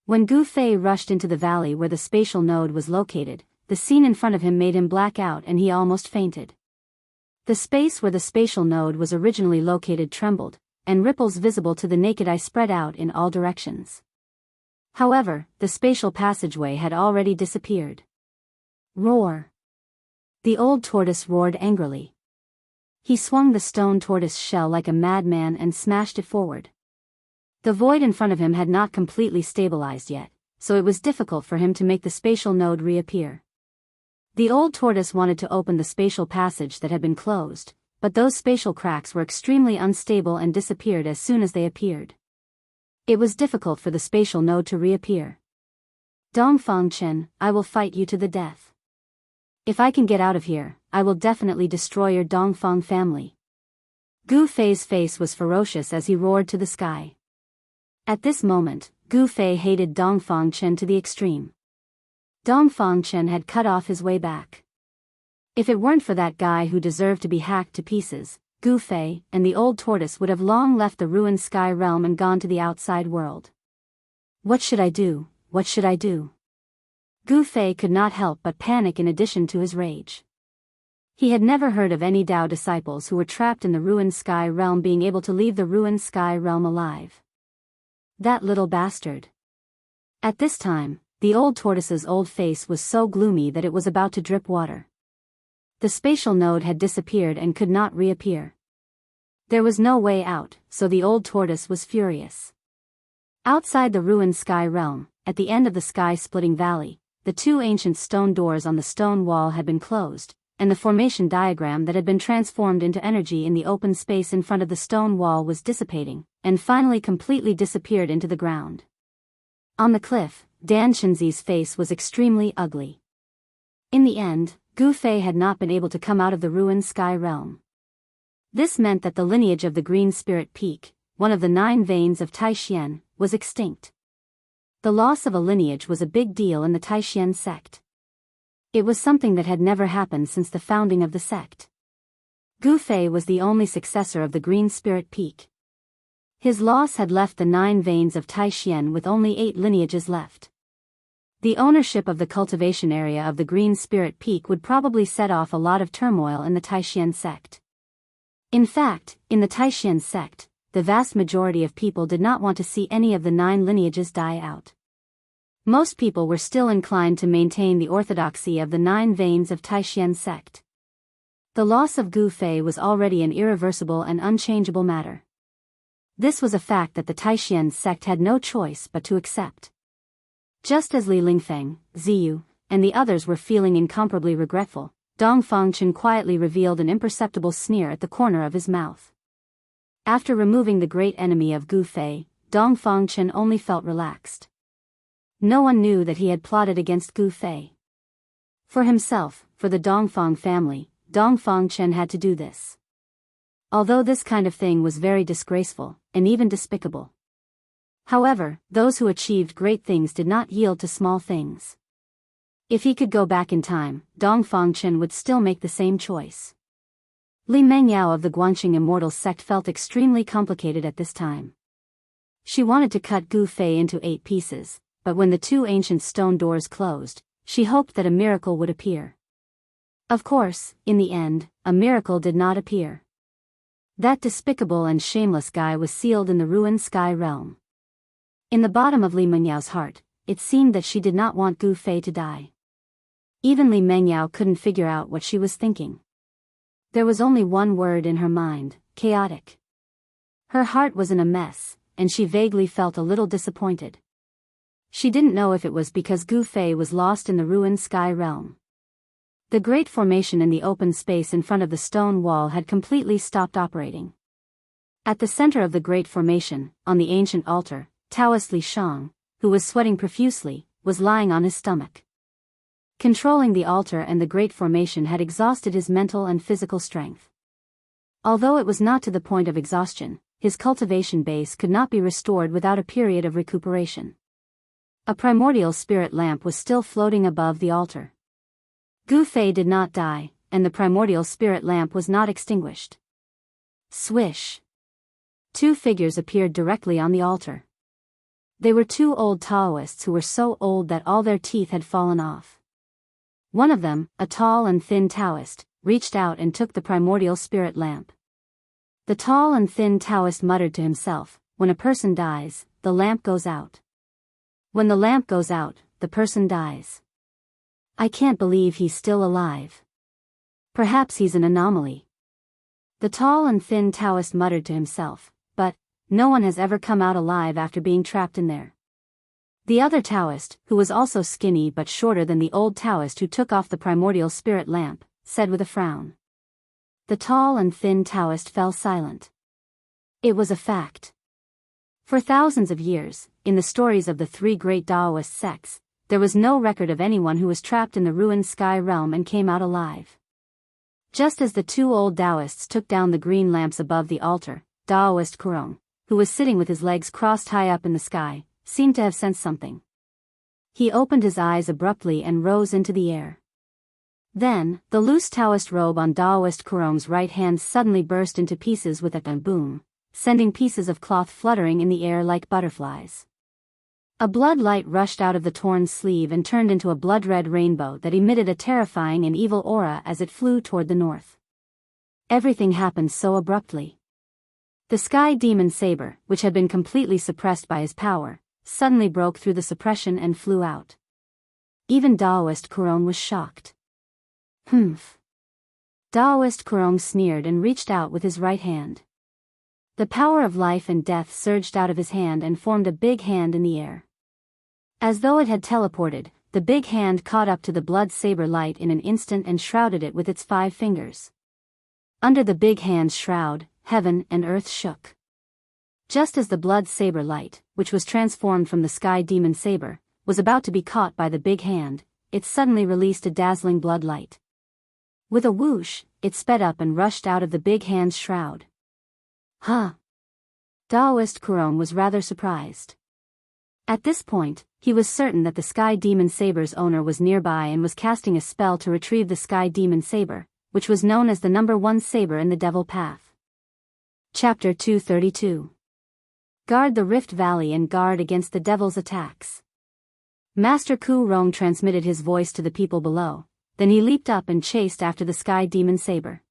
When Gu Fei rushed into the valley where the spatial node was located, the scene in front of him made him black out and he almost fainted. The space where the spatial node was originally located trembled, and ripples visible to the naked eye spread out in all directions. However, the spatial passageway had already disappeared. Roar! The old tortoise roared angrily. He swung the stone tortoise shell like a madman and smashed it forward. The void in front of him had not completely stabilized yet, so it was difficult for him to make the spatial node reappear. The old tortoise wanted to open the spatial passage that had been closed, but those spatial cracks were extremely unstable and disappeared as soon as they appeared. It was difficult for the spatial node to reappear. Dongfang Chen, I will fight you to the death. If I can get out of here, I will definitely destroy your Dongfang family. Gu Fei's face was ferocious as he roared to the sky. At this moment, Gu Fei hated Dongfang Chen to the extreme. Dongfang Chen had cut off his way back. If it weren't for that guy who deserved to be hacked to pieces, Gu Fei and the old tortoise would have long left the ruined sky realm and gone to the outside world. What should I do? What should I do? Gu Fei could not help but panic in addition to his rage. He had never heard of any Dao disciples who were trapped in the ruined sky realm being able to leave the ruined sky realm alive. That little bastard. At this time, the old tortoise's old face was so gloomy that it was about to drip water. The spatial node had disappeared and could not reappear. There was no way out, so the old tortoise was furious. Outside the ruined sky realm, at the end of the sky-splitting valley, the 2 ancient stone doors on the stone wall had been closed, and the formation diagram that had been transformed into energy in the open space in front of the stone wall was dissipating, and finally completely disappeared into the ground. On the cliff, Dan Shenzi's face was extremely ugly. In the end, Gu Fei had not been able to come out of the ruined sky realm. This meant that the lineage of the Green Spirit Peak, one of the 9 veins of Taixien, was extinct. The loss of a lineage was a big deal in the Taixien sect. It was something that had never happened since the founding of the sect. Gu Fei was the only successor of the Green Spirit Peak. His loss had left the 9 veins of Taixien with only 8 lineages left. The ownership of the cultivation area of the Green Spirit Peak would probably set off a lot of turmoil in the Taixien sect. In fact, in the Taixien sect, the vast majority of people did not want to see any of the 9 lineages die out. Most people were still inclined to maintain the orthodoxy of the 9 veins of Taixien sect. The loss of Gu Fei was already an irreversible and unchangeable matter. This was a fact that the Taixien sect had no choice but to accept. Just as Li Lingfeng, Ziyu, and the others were feeling incomparably regretful, Dong Fangchen quietly revealed an imperceptible sneer at the corner of his mouth. After removing the great enemy of Gu Fei, Dong Fangchen only felt relaxed. No one knew that he had plotted against Gu Fei. For himself, for the Dongfang family, Dong Fangchen had to do this. Although this kind of thing was very disgraceful, and even despicable. However, those who achieved great things did not yield to small things. If he could go back in time, Dong Fangchen would still make the same choice. Li Mengyao of the Guangqing Immortal sect felt extremely complicated at this time. She wanted to cut Gu Fei into 8 pieces, but when the 2 ancient stone doors closed, she hoped that a miracle would appear. Of course, in the end, a miracle did not appear. That despicable and shameless guy was sealed in the ruined sky realm. In the bottom of Li Mengyao's heart, it seemed that she did not want Gu Fei to die. Even Li Mengyao couldn't figure out what she was thinking. There was only one word in her mind: chaotic. Her heart was in a mess, and she vaguely felt a little disappointed. She didn't know if it was because Gu Fei was lost in the ruined sky realm. The great formation in the open space in front of the stone wall had completely stopped operating. At the center of the great formation, on the ancient altar, Taoist Li Shang, who was sweating profusely, was lying on his stomach. Controlling the altar and the great formation had exhausted his mental and physical strength. Although it was not to the point of exhaustion, his cultivation base could not be restored without a period of recuperation. A primordial spirit lamp was still floating above the altar. Gu Fei did not die, and the primordial spirit lamp was not extinguished. Swish! 2 figures appeared directly on the altar. They were 2 old Taoists who were so old that all their teeth had fallen off. One of them, a tall and thin Taoist, reached out and took the primordial spirit lamp. The tall and thin Taoist muttered to himself, "When a person dies, the lamp goes out. When the lamp goes out, the person dies. I can't believe he's still alive. Perhaps he's an anomaly." The tall and thin Taoist muttered to himself, "But no one has ever come out alive after being trapped in there." The other Taoist, who was also skinny but shorter than the old Taoist who took off the primordial spirit lamp, said with a frown. The tall and thin Taoist fell silent. It was a fact. For thousands of years, in the stories of the 3 great Daoist sects, there was no record of anyone who was trapped in the ruined sky realm and came out alive. Just as the 2 old Daoists took down the green lamps above the altar, Daoist Kurong, who was sitting with his legs crossed high up in the sky, seemed to have sensed something. He opened his eyes abruptly and rose into the air. Then, the loose Taoist robe on Daoist Kurong's right hand suddenly burst into pieces with a boom, sending pieces of cloth fluttering in the air like butterflies. A blood light rushed out of the torn sleeve and turned into a blood-red rainbow that emitted a terrifying and evil aura as it flew toward the north. Everything happened so abruptly. The sky demon saber, which had been completely suppressed by his power, suddenly broke through the suppression and flew out. Even Daoist Kurong was shocked. Humph. Daoist Kurong sneered and reached out with his right hand. The power of life and death surged out of his hand and formed a big hand in the air. As though it had teleported, the big hand caught up to the blood saber light in an instant and shrouded it with its 5 fingers. Under the big hand's shroud, heaven and earth shook. Just as the blood saber light, which was transformed from the sky demon saber, was about to be caught by the big hand, it suddenly released a dazzling blood light. With a whoosh, it sped up and rushed out of the big hand's shroud. Huh? Daoist Kurong was rather surprised. At this point, he was certain that the sky demon saber's owner was nearby and was casting a spell to retrieve the sky demon saber, which was known as the #1 saber in the devil path. Chapter 232. Guard the Rift Valley and guard against the devil's attacks. Master Ku Rong transmitted his voice to the people below, then he leaped up and chased after the sky demon saber.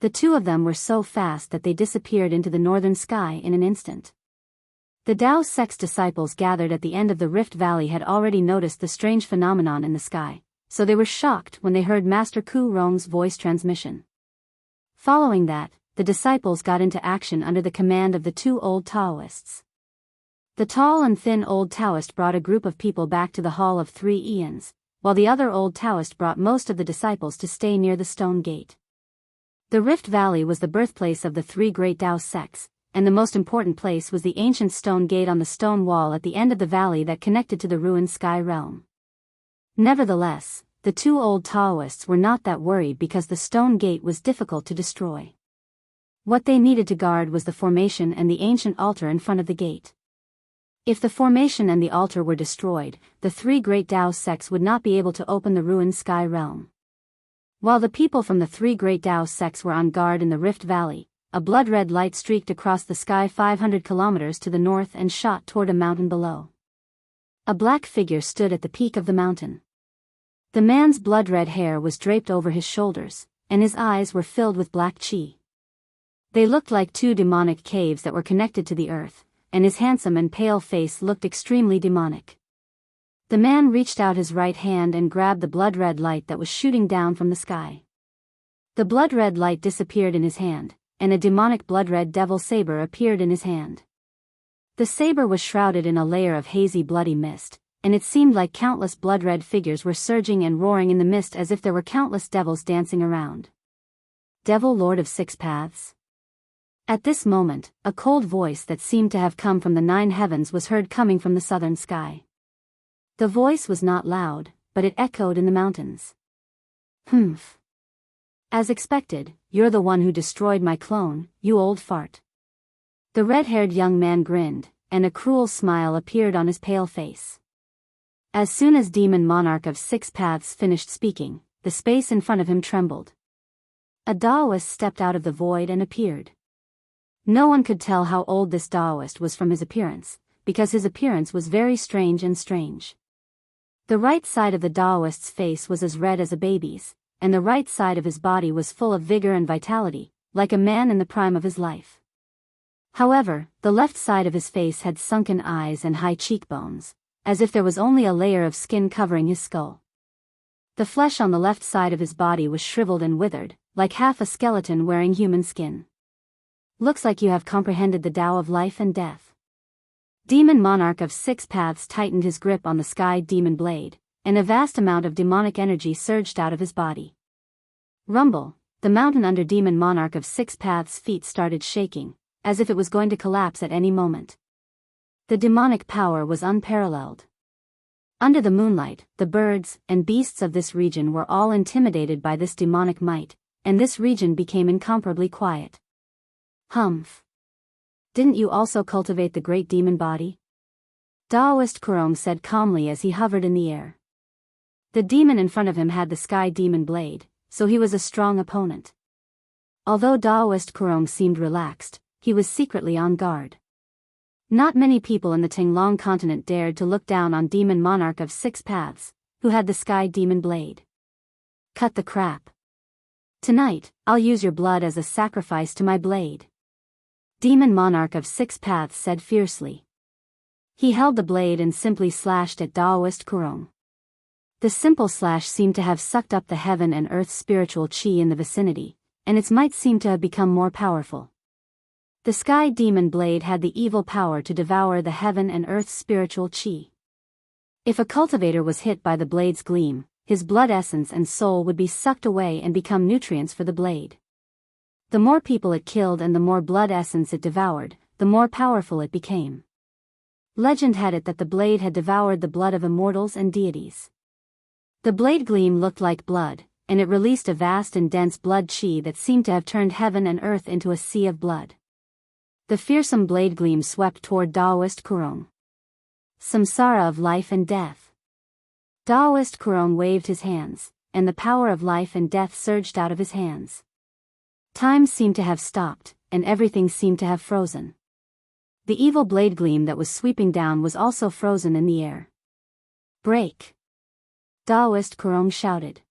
The two of them were so fast that they disappeared into the northern sky in an instant. The Dao sect's disciples gathered at the end of the Rift Valley had already noticed the strange phenomenon in the sky, so they were shocked when they heard Master Ku Rong's voice transmission. Following that, the disciples got into action under the command of the two old Daoists. The tall and thin old Taoist brought a group of people back to the Hall of Three Eons, while the other old Taoist brought most of the disciples to stay near the stone gate. The Rift Valley was the birthplace of the three great Dao sects, and the most important place was the ancient stone gate on the stone wall at the end of the valley that connected to the ruined sky realm. Nevertheless, the two old Taoists were not that worried because the stone gate was difficult to destroy. What they needed to guard was the formation and the ancient altar in front of the gate. If the formation and the altar were destroyed, the three great Dao sects would not be able to open the ruined sky realm. While the people from the three great Dao sects were on guard in the Rift Valley, a blood-red light streaked across the sky 500 kilometers to the north and shot toward a mountain below. A black figure stood at the peak of the mountain. The man's blood-red hair was draped over his shoulders, and his eyes were filled with black chi. They looked like two demonic caves that were connected to the earth, and his handsome and pale face looked extremely demonic. The man reached out his right hand and grabbed the blood-red light that was shooting down from the sky. The blood-red light disappeared in his hand, and a demonic blood-red devil saber appeared in his hand. The saber was shrouded in a layer of hazy bloody mist, and it seemed like countless blood-red figures were surging and roaring in the mist as if there were countless devils dancing around. Devil Lord of Six Paths? At this moment, a cold voice that seemed to have come from the 9 heavens was heard coming from the southern sky. The voice was not loud, but it echoed in the mountains. Humph. As expected, you're the one who destroyed my clone, you old fart. The red-haired young man grinned, and a cruel smile appeared on his pale face. As soon as Demon Monarch of Six Paths finished speaking, the space in front of him trembled. A Daoist stepped out of the void and appeared. No one could tell how old this Daoist was from his appearance, because his appearance was very strange and strange. The right side of the Daoist's face was as red as a baby's, and the right side of his body was full of vigor and vitality, like a man in the prime of his life. However, the left side of his face had sunken eyes and high cheekbones, as if there was only a layer of skin covering his skull. The flesh on the left side of his body was shriveled and withered, like half a skeleton wearing human skin. Looks like you have comprehended the Tao of life and death. Demon Monarch of Six Paths tightened his grip on the sky demon blade, and a vast amount of demonic energy surged out of his body. Rumble, the mountain under Demon Monarch of Six Paths' feet started shaking, as if it was going to collapse at any moment. The demonic power was unparalleled. Under the moonlight, the birds and beasts of this region were all intimidated by this demonic might, and this region became incomparably quiet. Humph. Didn't you also cultivate the great demon body? Daoist Kurong said calmly as he hovered in the air. The demon in front of him had the sky demon blade, so he was a strong opponent. Although Daoist Kurong seemed relaxed, he was secretly on guard. Not many people in the Tinglong continent dared to look down on Demon Monarch of Six Paths, who had the sky demon blade. Cut the crap. Tonight, I'll use your blood as a sacrifice to my blade. Demon Monarch of Six Paths said fiercely. He held the blade and simply slashed at Daoist Kurong. The simple slash seemed to have sucked up the heaven and earth spiritual chi in the vicinity, and its might seemed to have become more powerful. The sky demon blade had the evil power to devour the heaven and earth spiritual chi. If a cultivator was hit by the blade's gleam, his blood essence and soul would be sucked away and become nutrients for the blade. The more people it killed and the more blood essence it devoured, the the more powerful it became. Legend had it that the blade had devoured the blood of immortals and deities. The blade gleam looked like blood, and it released a vast and dense blood chi that seemed to have turned heaven and earth into a sea of blood. The fearsome blade gleam swept toward Daoist Kurong. Samsara of life and death. Daoist Kurong waved his hands, and the power of life and death surged out of his hands. Time seemed to have stopped, and everything seemed to have frozen. The evil blade gleam that was sweeping down was also frozen in the air. Break! Daoist Kurong shouted.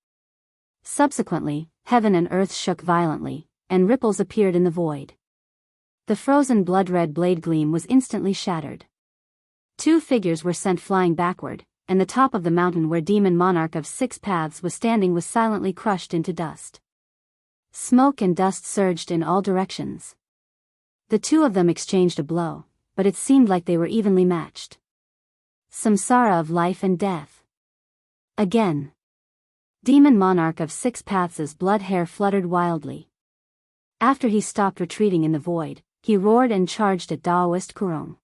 Subsequently, heaven and earth shook violently, and ripples appeared in the void. The frozen blood-red blade gleam was instantly shattered. Two figures were sent flying backward, and the top of the mountain where Demon Monarch of Six Paths was standing was silently crushed into dust. Smoke and dust surged in all directions. The two of them exchanged a blow, but it seemed like they were evenly matched. Samsara of life and death. Again. Demon Monarch of Six Paths' blood hair fluttered wildly. After he stopped retreating in the void, he roared and charged at Daoist Kurong.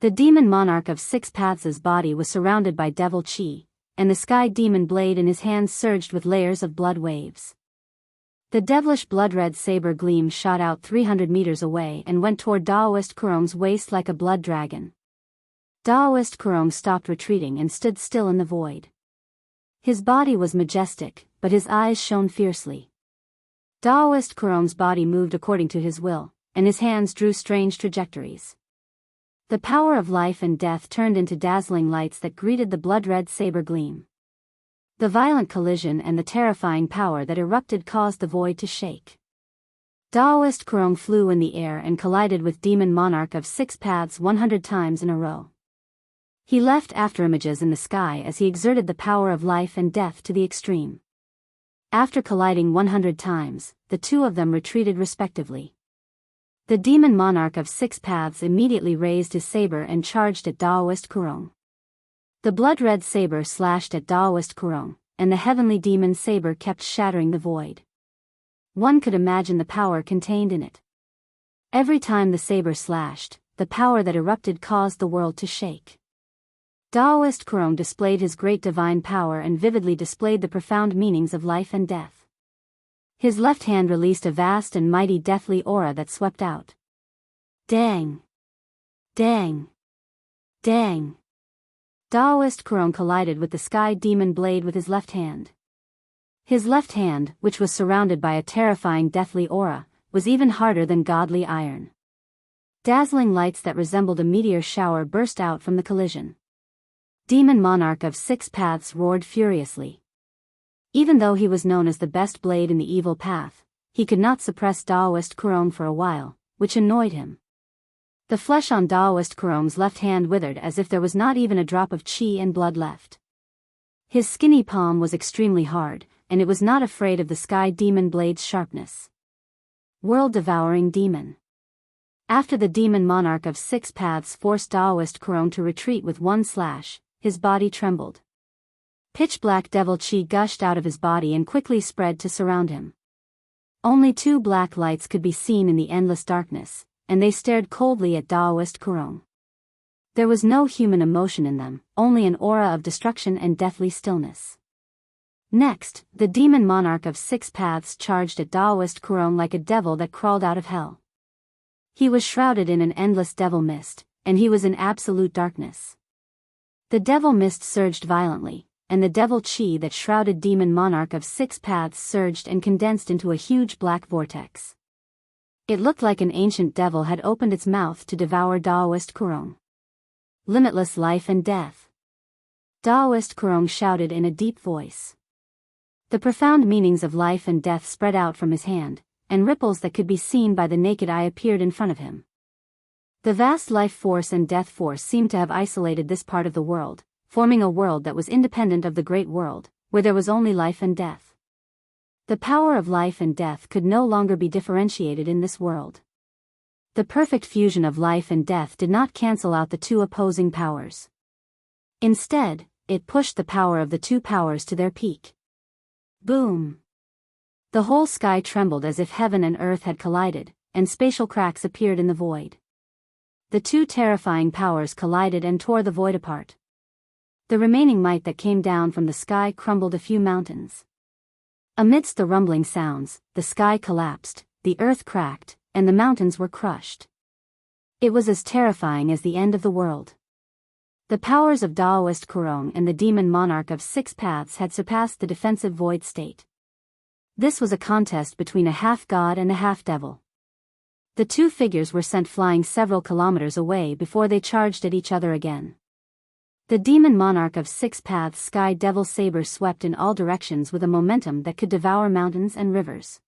The Demon Monarch of Six Paths' body was surrounded by devil chi, and the sky demon blade in his hands surged with layers of blood waves. The devilish blood-red saber gleam shot out 300 meters away and went toward Daoist Kurong's waist like a blood dragon. Daoist Kurong stopped retreating and stood still in the void. His body was majestic, but his eyes shone fiercely. Daoist Kurong's body moved according to his will, and his hands drew strange trajectories. The power of life and death turned into dazzling lights that greeted the blood-red saber gleam. The violent collision and the terrifying power that erupted caused the void to shake. Daoist Kurong flew in the air and collided with Demon Monarch of Six Paths 100 times in a row. He left afterimages in the sky as he exerted the power of life and death to the extreme. After colliding 100 times, the two of them retreated respectively. The Demon Monarch of Six Paths immediately raised his saber and charged at Daoist Kurong. The blood-red saber slashed at Daoist Kurong, and the heavenly demon saber kept shattering the void. One could imagine the power contained in it. Every time the saber slashed, the power that erupted caused the world to shake. Daoist Kurong displayed his great divine power and vividly displayed the profound meanings of life and death. His left hand released a vast and mighty deathly aura that swept out. Dang! Dang! Dang! Daoist Kurong collided with the sky demon blade with his left hand. His left hand, which was surrounded by a terrifying deathly aura, was even harder than godly iron. Dazzling lights that resembled a meteor shower burst out from the collision. Demon Monarch of Six Paths roared furiously. Even though he was known as the best blade in the evil path, he could not suppress Daoist Kurong for a while, which annoyed him. The flesh on Daoist Kurong's left hand withered as if there was not even a drop of chi and blood left. His skinny palm was extremely hard, and it was not afraid of the sky demon blade's sharpness. World-devouring demon. After the Demon Monarch of Six Paths forced Daoist Kurong to retreat with one slash, his body trembled. Pitch-black devil chi gushed out of his body and quickly spread to surround him. Only two black lights could be seen in the endless darkness, and they stared coldly at Daoist Kurong. There was no human emotion in them, only an aura of destruction and deathly stillness. Next, the Demon Monarch of Six Paths charged at Daoist Kurong like a devil that crawled out of hell. He was shrouded in an endless devil mist, and he was in absolute darkness. The devil mist surged violently, and the devil chi that shrouded Demon Monarch of Six Paths surged and condensed into a huge black vortex. It looked like an ancient devil had opened its mouth to devour Daoist Kurong. Limitless life and death. Daoist Kurong shouted in a deep voice. The profound meanings of life and death spread out from his hand, and ripples that could be seen by the naked eye appeared in front of him. The vast life force and death force seemed to have isolated this part of the world, forming a world that was independent of the great world, where there was only life and death. The power of life and death could no longer be differentiated in this world. The perfect fusion of life and death did not cancel out the two opposing powers. Instead, it pushed the power of the two powers to their peak. Boom! The whole sky trembled as if heaven and earth had collided, and spatial cracks appeared in the void. the two terrifying powers collided and tore the void apart. The remaining might that came down from the sky crumbled a few mountains. Amidst the rumbling sounds, the sky collapsed, the earth cracked, and the mountains were crushed. It was as terrifying as the end of the world. The powers of Daoist Kurong and the demon monarch of Six Paths had surpassed the defensive void state. This was a contest between a half-god and a half-devil. The two figures were sent flying several kilometers away before they charged at each other again. The demon monarch of Six Paths' sky devil saber swept in all directions with a momentum that could devour mountains and rivers.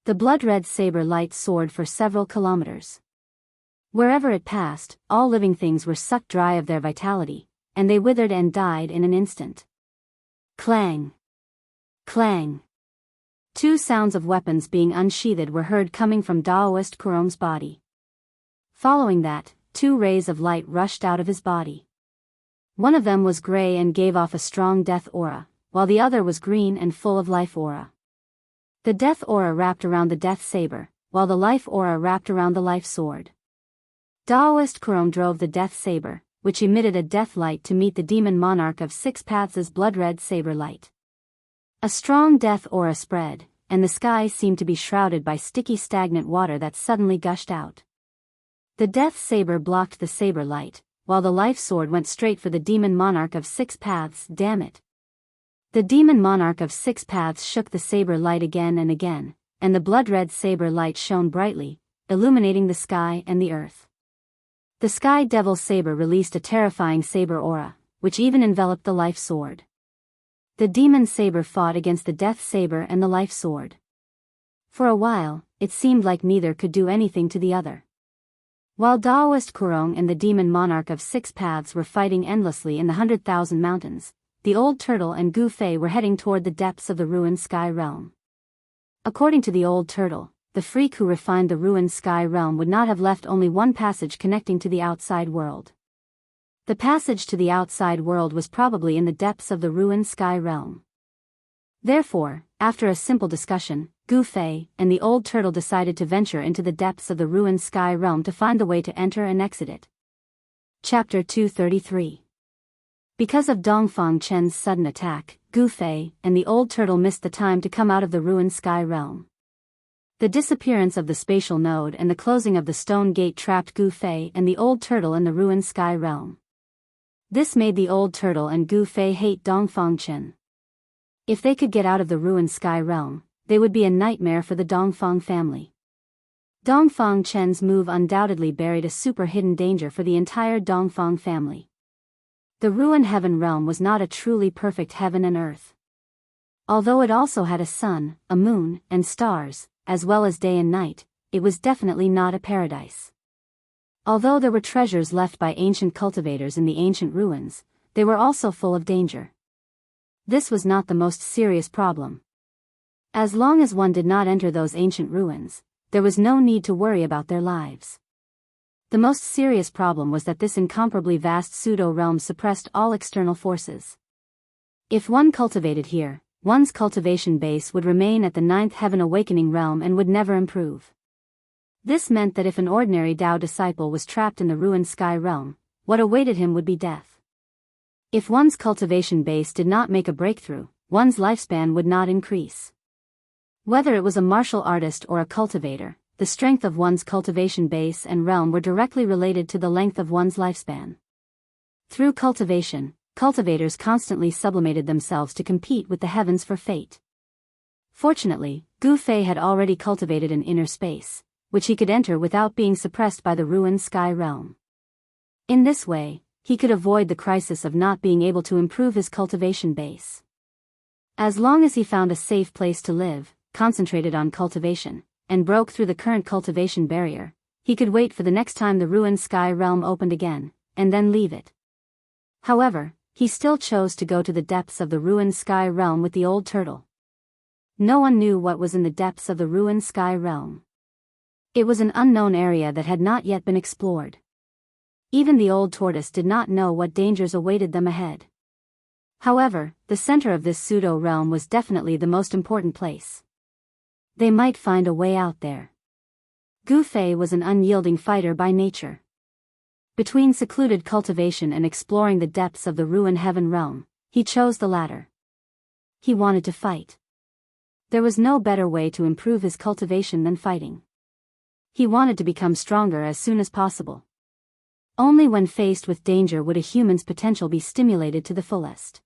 The blood-red saber light soared for several kilometers. Wherever it passed, all living things were sucked dry of their vitality, and they withered and died in an instant. Clang! Clang! Two sounds of weapons being unsheathed were heard coming from Daoist Kurong's body. Following that, two rays of light rushed out of his body. One of them was gray and gave off a strong death aura, while the other was green and full of life aura. The death aura wrapped around the death saber, while the life aura wrapped around the life sword. Daoist Kurong drove the death saber, which emitted a death light to meet the demon monarch of Six Paths' blood-red saber light. A strong death aura spread, and the sky seemed to be shrouded by sticky stagnant water that suddenly gushed out. The death saber blocked the saber light, while the life sword went straight for the demon monarch of Six Paths. Damn it. The demon monarch of Six Paths shook the saber light again and again, and the blood-red saber light shone brightly, illuminating the sky and the earth. The sky devil saber released a terrifying saber aura, which even enveloped the life sword. The demon saber fought against the death saber and the life sword. For a while, it seemed like neither could do anything to the other. While Daoist Kurong and the demon monarch of Six Paths were fighting endlessly in the 100,000 mountains, the old turtle and Gu Fei were heading toward the depths of the ruined sky realm. According to the old turtle, the freak who refined the ruined sky realm would not have left only one passage connecting to the outside world. The passage to the outside world was probably in the depths of the ruined sky realm. Therefore, after a simple discussion, Gu Fei and the old turtle decided to venture into the depths of the ruined sky realm to find the way to enter and exit it. Chapter 233. Because of Dongfang Chen's sudden attack, Gu Fei and the old turtle missed the time to come out of the ruined sky realm. The disappearance of the spatial node and the closing of the stone gate trapped Gu Fei and the old turtle in the ruined sky realm. This made the old turtle and Gu Fei hate Dongfang Chen. If they could get out of the ruined sky realm, they would be a nightmare for the Dongfang family. Dongfang Chen's move undoubtedly buried a super hidden danger for the entire Dongfang family. The ruined heaven realm was not a truly perfect heaven and earth. Although it also had a sun, a moon, and stars, as well as day and night, it was definitely not a paradise. Although there were treasures left by ancient cultivators in the ancient ruins, they were also full of danger. This was not the most serious problem. As long as one did not enter those ancient ruins, there was no need to worry about their lives. The most serious problem was that this incomparably vast pseudo-realm suppressed all external forces. If one cultivated here, one's cultivation base would remain at the ninth heaven awakening realm and would never improve. This meant that if an ordinary Dao disciple was trapped in the ruined sky realm, what awaited him would be death. If one's cultivation base did not make a breakthrough, one's lifespan would not increase. Whether it was a martial artist or a cultivator, the strength of one's cultivation base and realm were directly related to the length of one's lifespan. Through cultivation, cultivators constantly sublimated themselves to compete with the heavens for fate. Fortunately, Gu Fei had already cultivated an inner space, which he could enter without being suppressed by the ruined sky realm. In this way, he could avoid the crisis of not being able to improve his cultivation base. As long as he found a safe place to live, concentrated on cultivation, and broke through the current cultivation barrier, he could wait for the next time the ruined sky realm opened again, and then leave it. However, he still chose to go to the depths of the ruined sky realm with the old turtle. No one knew what was in the depths of the ruined sky realm. It was an unknown area that had not yet been explored. Even the old tortoise did not know what dangers awaited them ahead. However, the center of this pseudo-realm was definitely the most important place. They might find a way out there. Gu Fei was an unyielding fighter by nature. Between secluded cultivation and exploring the depths of the ruined heaven realm, he chose the latter. He wanted to fight. There was no better way to improve his cultivation than fighting. He wanted to become stronger as soon as possible. Only when faced with danger would a human's potential be stimulated to the fullest.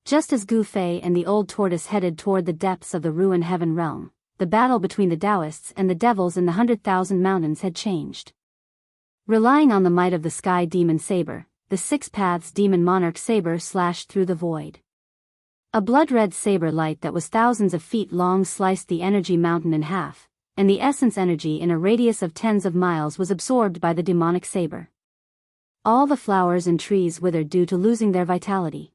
Just as Gu Fei and the old tortoise headed toward the depths of the ruined heaven realm, the battle between the Daoists and the devils in the 100,000 mountains had changed. Relying on the might of the sky demon saber, the Six Paths demon monarch saber slashed through the void. A blood-red saber light that was thousands of feet long sliced the energy mountain in half, and the essence energy in a radius of tens of miles was absorbed by the demonic saber. All the flowers and trees withered due to losing their vitality.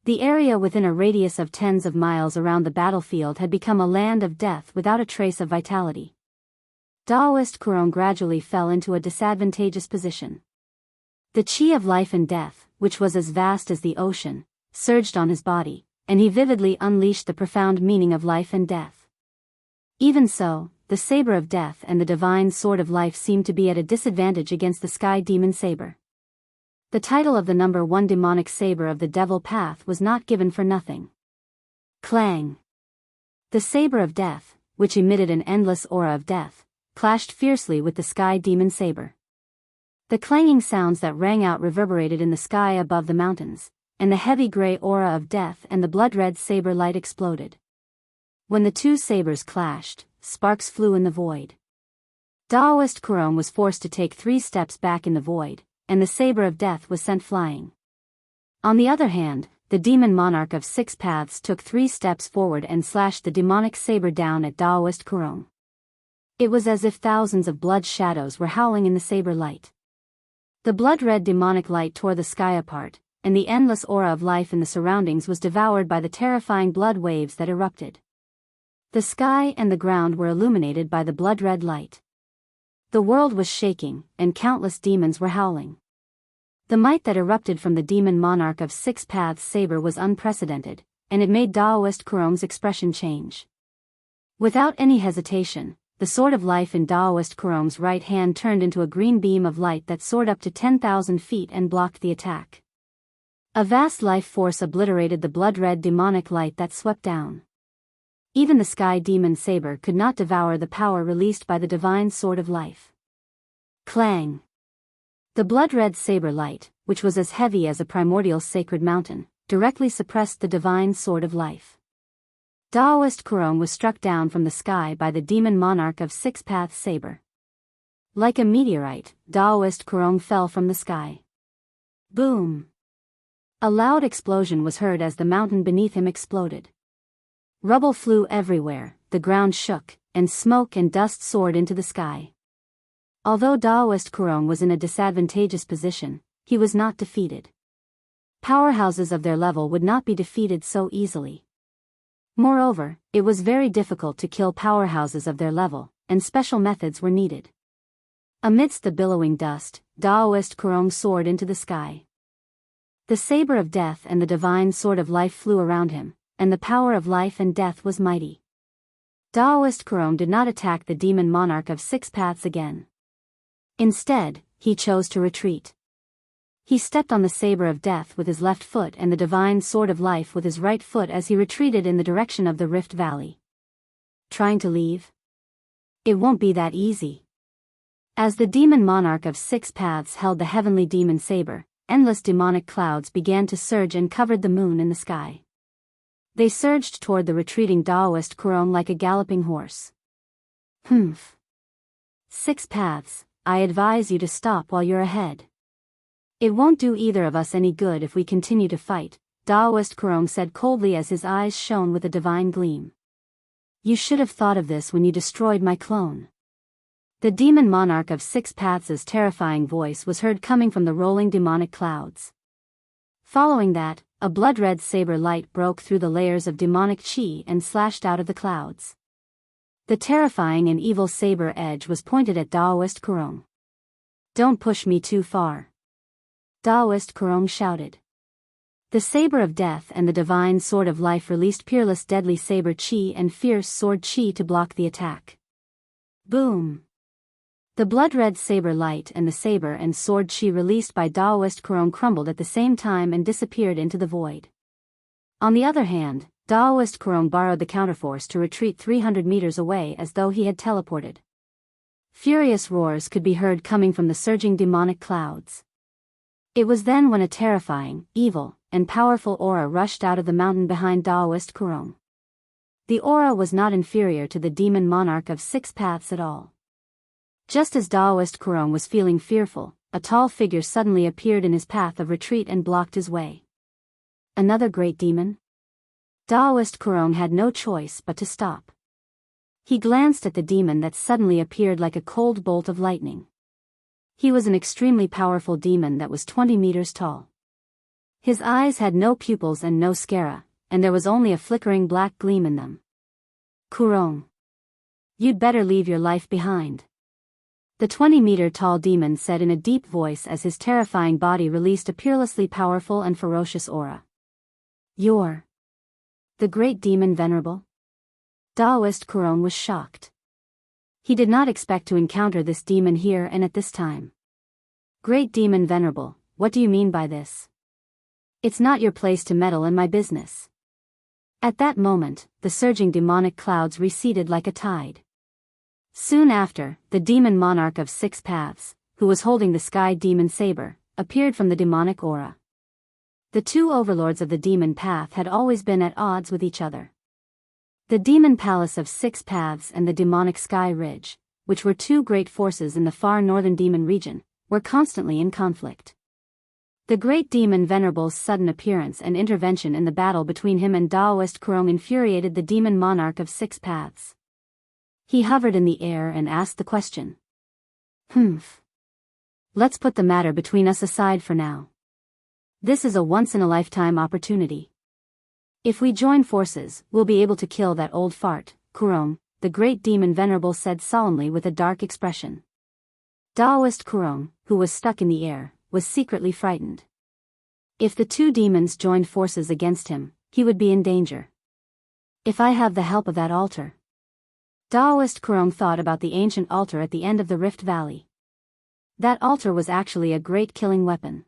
The area within a radius of tens of miles around the battlefield had become a land of death without a trace of vitality. Daoist Kurong gradually fell into a disadvantageous position. The chi of life and death, which was as vast as the ocean, surged on his body, and he vividly unleashed the profound meaning of life and death. Even so, the saber of death and the divine sword of life seemed to be at a disadvantage against the sky demon saber. The title of the number 1 demonic saber of the devil path was not given for nothing. Clang! The saber of death, which emitted an endless aura of death, clashed fiercely with the sky demon saber. The clanging sounds that rang out reverberated in the sky above the mountains, and the heavy gray aura of death and the blood-red saber light exploded. When the two sabers clashed, sparks flew in the void. Daoist Kurong was forced to take 3 steps back in the void, and the saber of death was sent flying. On the other hand, the demon monarch of 6 paths took 3 steps forward and slashed the demonic saber down at Daoist Kurong. It was as if thousands of blood shadows were howling in the saber light. The blood-red demonic light tore the sky apart, and the endless aura of life in the surroundings was devoured by the terrifying blood waves that erupted. The sky and the ground were illuminated by the blood-red light. The world was shaking, and countless demons were howling. The might that erupted from the demon monarch of 6 paths saber was unprecedented, and it made Daoist Kurong's expression change. Without any hesitation, the sword of life in Daoist Kurong's right hand turned into a green beam of light that soared up to 10,000 feet and blocked the attack. A vast life force obliterated the blood-red demonic light that swept down. Even the sky demon saber could not devour the power released by the divine sword of life. Clang! The blood-red saber light, which was as heavy as a primordial sacred mountain, directly suppressed the divine sword of life. Daoist Kurong was struck down from the sky by the demon monarch of 6 paths saber. Like a meteorite, Daoist Kurong fell from the sky. Boom! A loud explosion was heard as the mountain beneath him exploded. Rubble flew everywhere, the ground shook, and smoke and dust soared into the sky. Although Daoist Kurong was in a disadvantageous position, he was not defeated. Powerhouses of their level would not be defeated so easily. Moreover, it was very difficult to kill powerhouses of their level, and special methods were needed. Amidst the billowing dust, Daoist Kurong soared into the sky. The saber of death and the divine sword of life flew around him, and the power of life and death was mighty. Daoist Kurong did not attack the demon monarch of 6 paths again. Instead, he chose to retreat. He stepped on the saber of death with his left foot and the divine sword of life with his right foot as he retreated in the direction of the Rift Valley. Trying to leave? It won't be that easy. As the demon monarch of 6 paths held the heavenly demon saber, endless demonic clouds began to surge and covered the moon in the sky. They surged toward the retreating Daoist Kurong like a galloping horse. Humph. 6 paths, I advise you to stop while you're ahead. It won't do either of us any good if we continue to fight, Daoist Kurong said coldly as his eyes shone with a divine gleam. You should have thought of this when you destroyed my clone. The demon monarch of 6 paths' terrifying voice was heard coming from the rolling demonic clouds. Following that, a blood-red saber light broke through the layers of demonic chi and slashed out of the clouds. The terrifying and evil saber edge was pointed at Daoist Kurong. Don't push me too far. Daoist Kurong shouted. The saber of death and the divine sword of life released peerless deadly saber chi and fierce sword chi to block the attack. Boom! The blood-red saber light and the saber and sword chi released by Daoist Kurong crumbled at the same time and disappeared into the void. On the other hand, Daoist Kurong borrowed the counterforce to retreat 300 meters away as though he had teleported. Furious roars could be heard coming from the surging demonic clouds. It was then when a terrifying, evil, and powerful aura rushed out of the mountain behind Daoist Kurong. The aura was not inferior to the demon monarch of 6 paths at all. Just as Daoist Kurong was feeling fearful, a tall figure suddenly appeared in his path of retreat and blocked his way. Another great demon? Daoist Kurong had no choice but to stop. He glanced at the demon that suddenly appeared like a cold bolt of lightning. He was an extremely powerful demon that was 20 meters tall. His eyes had no pupils and no sclera, and there was only a flickering black gleam in them. Kurong. You'd better leave your life behind. The 20-meter-tall demon said in a deep voice as his terrifying body released a peerlessly powerful and ferocious aura. You're the great demon venerable? Daoist Kurong was shocked. He did not expect to encounter this demon here and at this time. Great demon venerable, what do you mean by this? It's not your place to meddle in my business. At that moment, the surging demonic clouds receded like a tide. Soon after, the demon monarch of 6 paths, who was holding the sky demon saber, appeared from the demonic aura. The two overlords of the demon path had always been at odds with each other. The demon palace of 6 paths and the demonic sky ridge, which were two great forces in the far northern demon region, were constantly in conflict. The great demon venerable's sudden appearance and intervention in the battle between him and Daoist Kurong infuriated the demon monarch of 6 paths. He hovered in the air and asked the question. Let's put the matter between us aside for now. This is a once-in-a-lifetime opportunity. If we join forces, we'll be able to kill that old fart, Kurong, the great demon venerable said solemnly with a dark expression. Daoist Kurong, who was stuck in the air, was secretly frightened. If the two demons joined forces against him, he would be in danger. If I have the help of that altar. Daoist Kurong thought about the ancient altar at the end of the Rift Valley. That altar was actually a great killing weapon.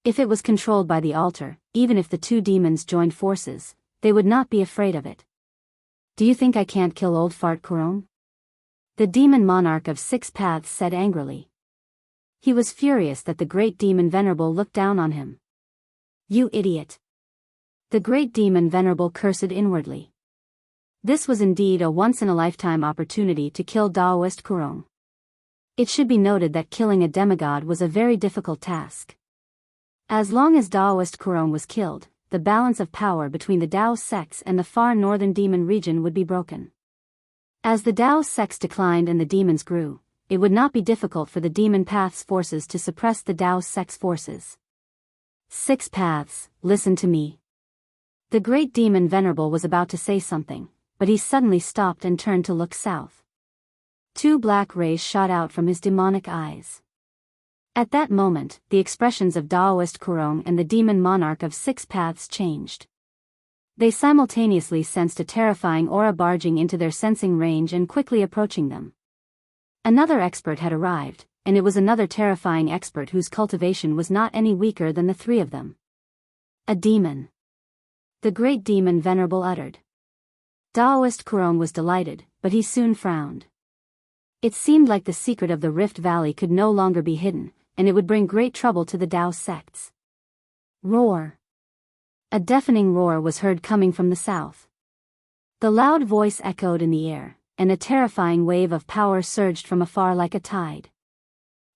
If it was controlled by the altar, even if the two demons joined forces, they would not be afraid of it. Do you think I can't kill old fart Kurong? The demon monarch of 6 paths said angrily. He was furious that the great demon venerable looked down on him. You idiot! The great demon venerable cursed inwardly. This was indeed a once-in-a-lifetime opportunity to kill Daoist Kurong. It should be noted that killing a demigod was a very difficult task. As long as Daoist Kurong was killed, the balance of power between the Dao sects and the far northern demon region would be broken. As the Dao sects declined and the demons grew, it would not be difficult for the demon path's forces to suppress the Dao sect's forces. 6 paths, listen to me. The great demon venerable was about to say something, but he suddenly stopped and turned to look south. 2 black rays shot out from his demonic eyes. At that moment, the expressions of Daoist Kurong and the demon monarch of 6 paths changed. They simultaneously sensed a terrifying aura barging into their sensing range and quickly approaching them. Another expert had arrived, and it was another terrifying expert whose cultivation was not any weaker than the 3 of them. A demon. The great demon venerable uttered. Daoist Kurong was delighted, but he soon frowned. It seemed like the secret of the Rift Valley could no longer be hidden, and it would bring great trouble to the Dao sects. Roar! A deafening roar was heard coming from the south. The loud voice echoed in the air, and a terrifying wave of power surged from afar like a tide.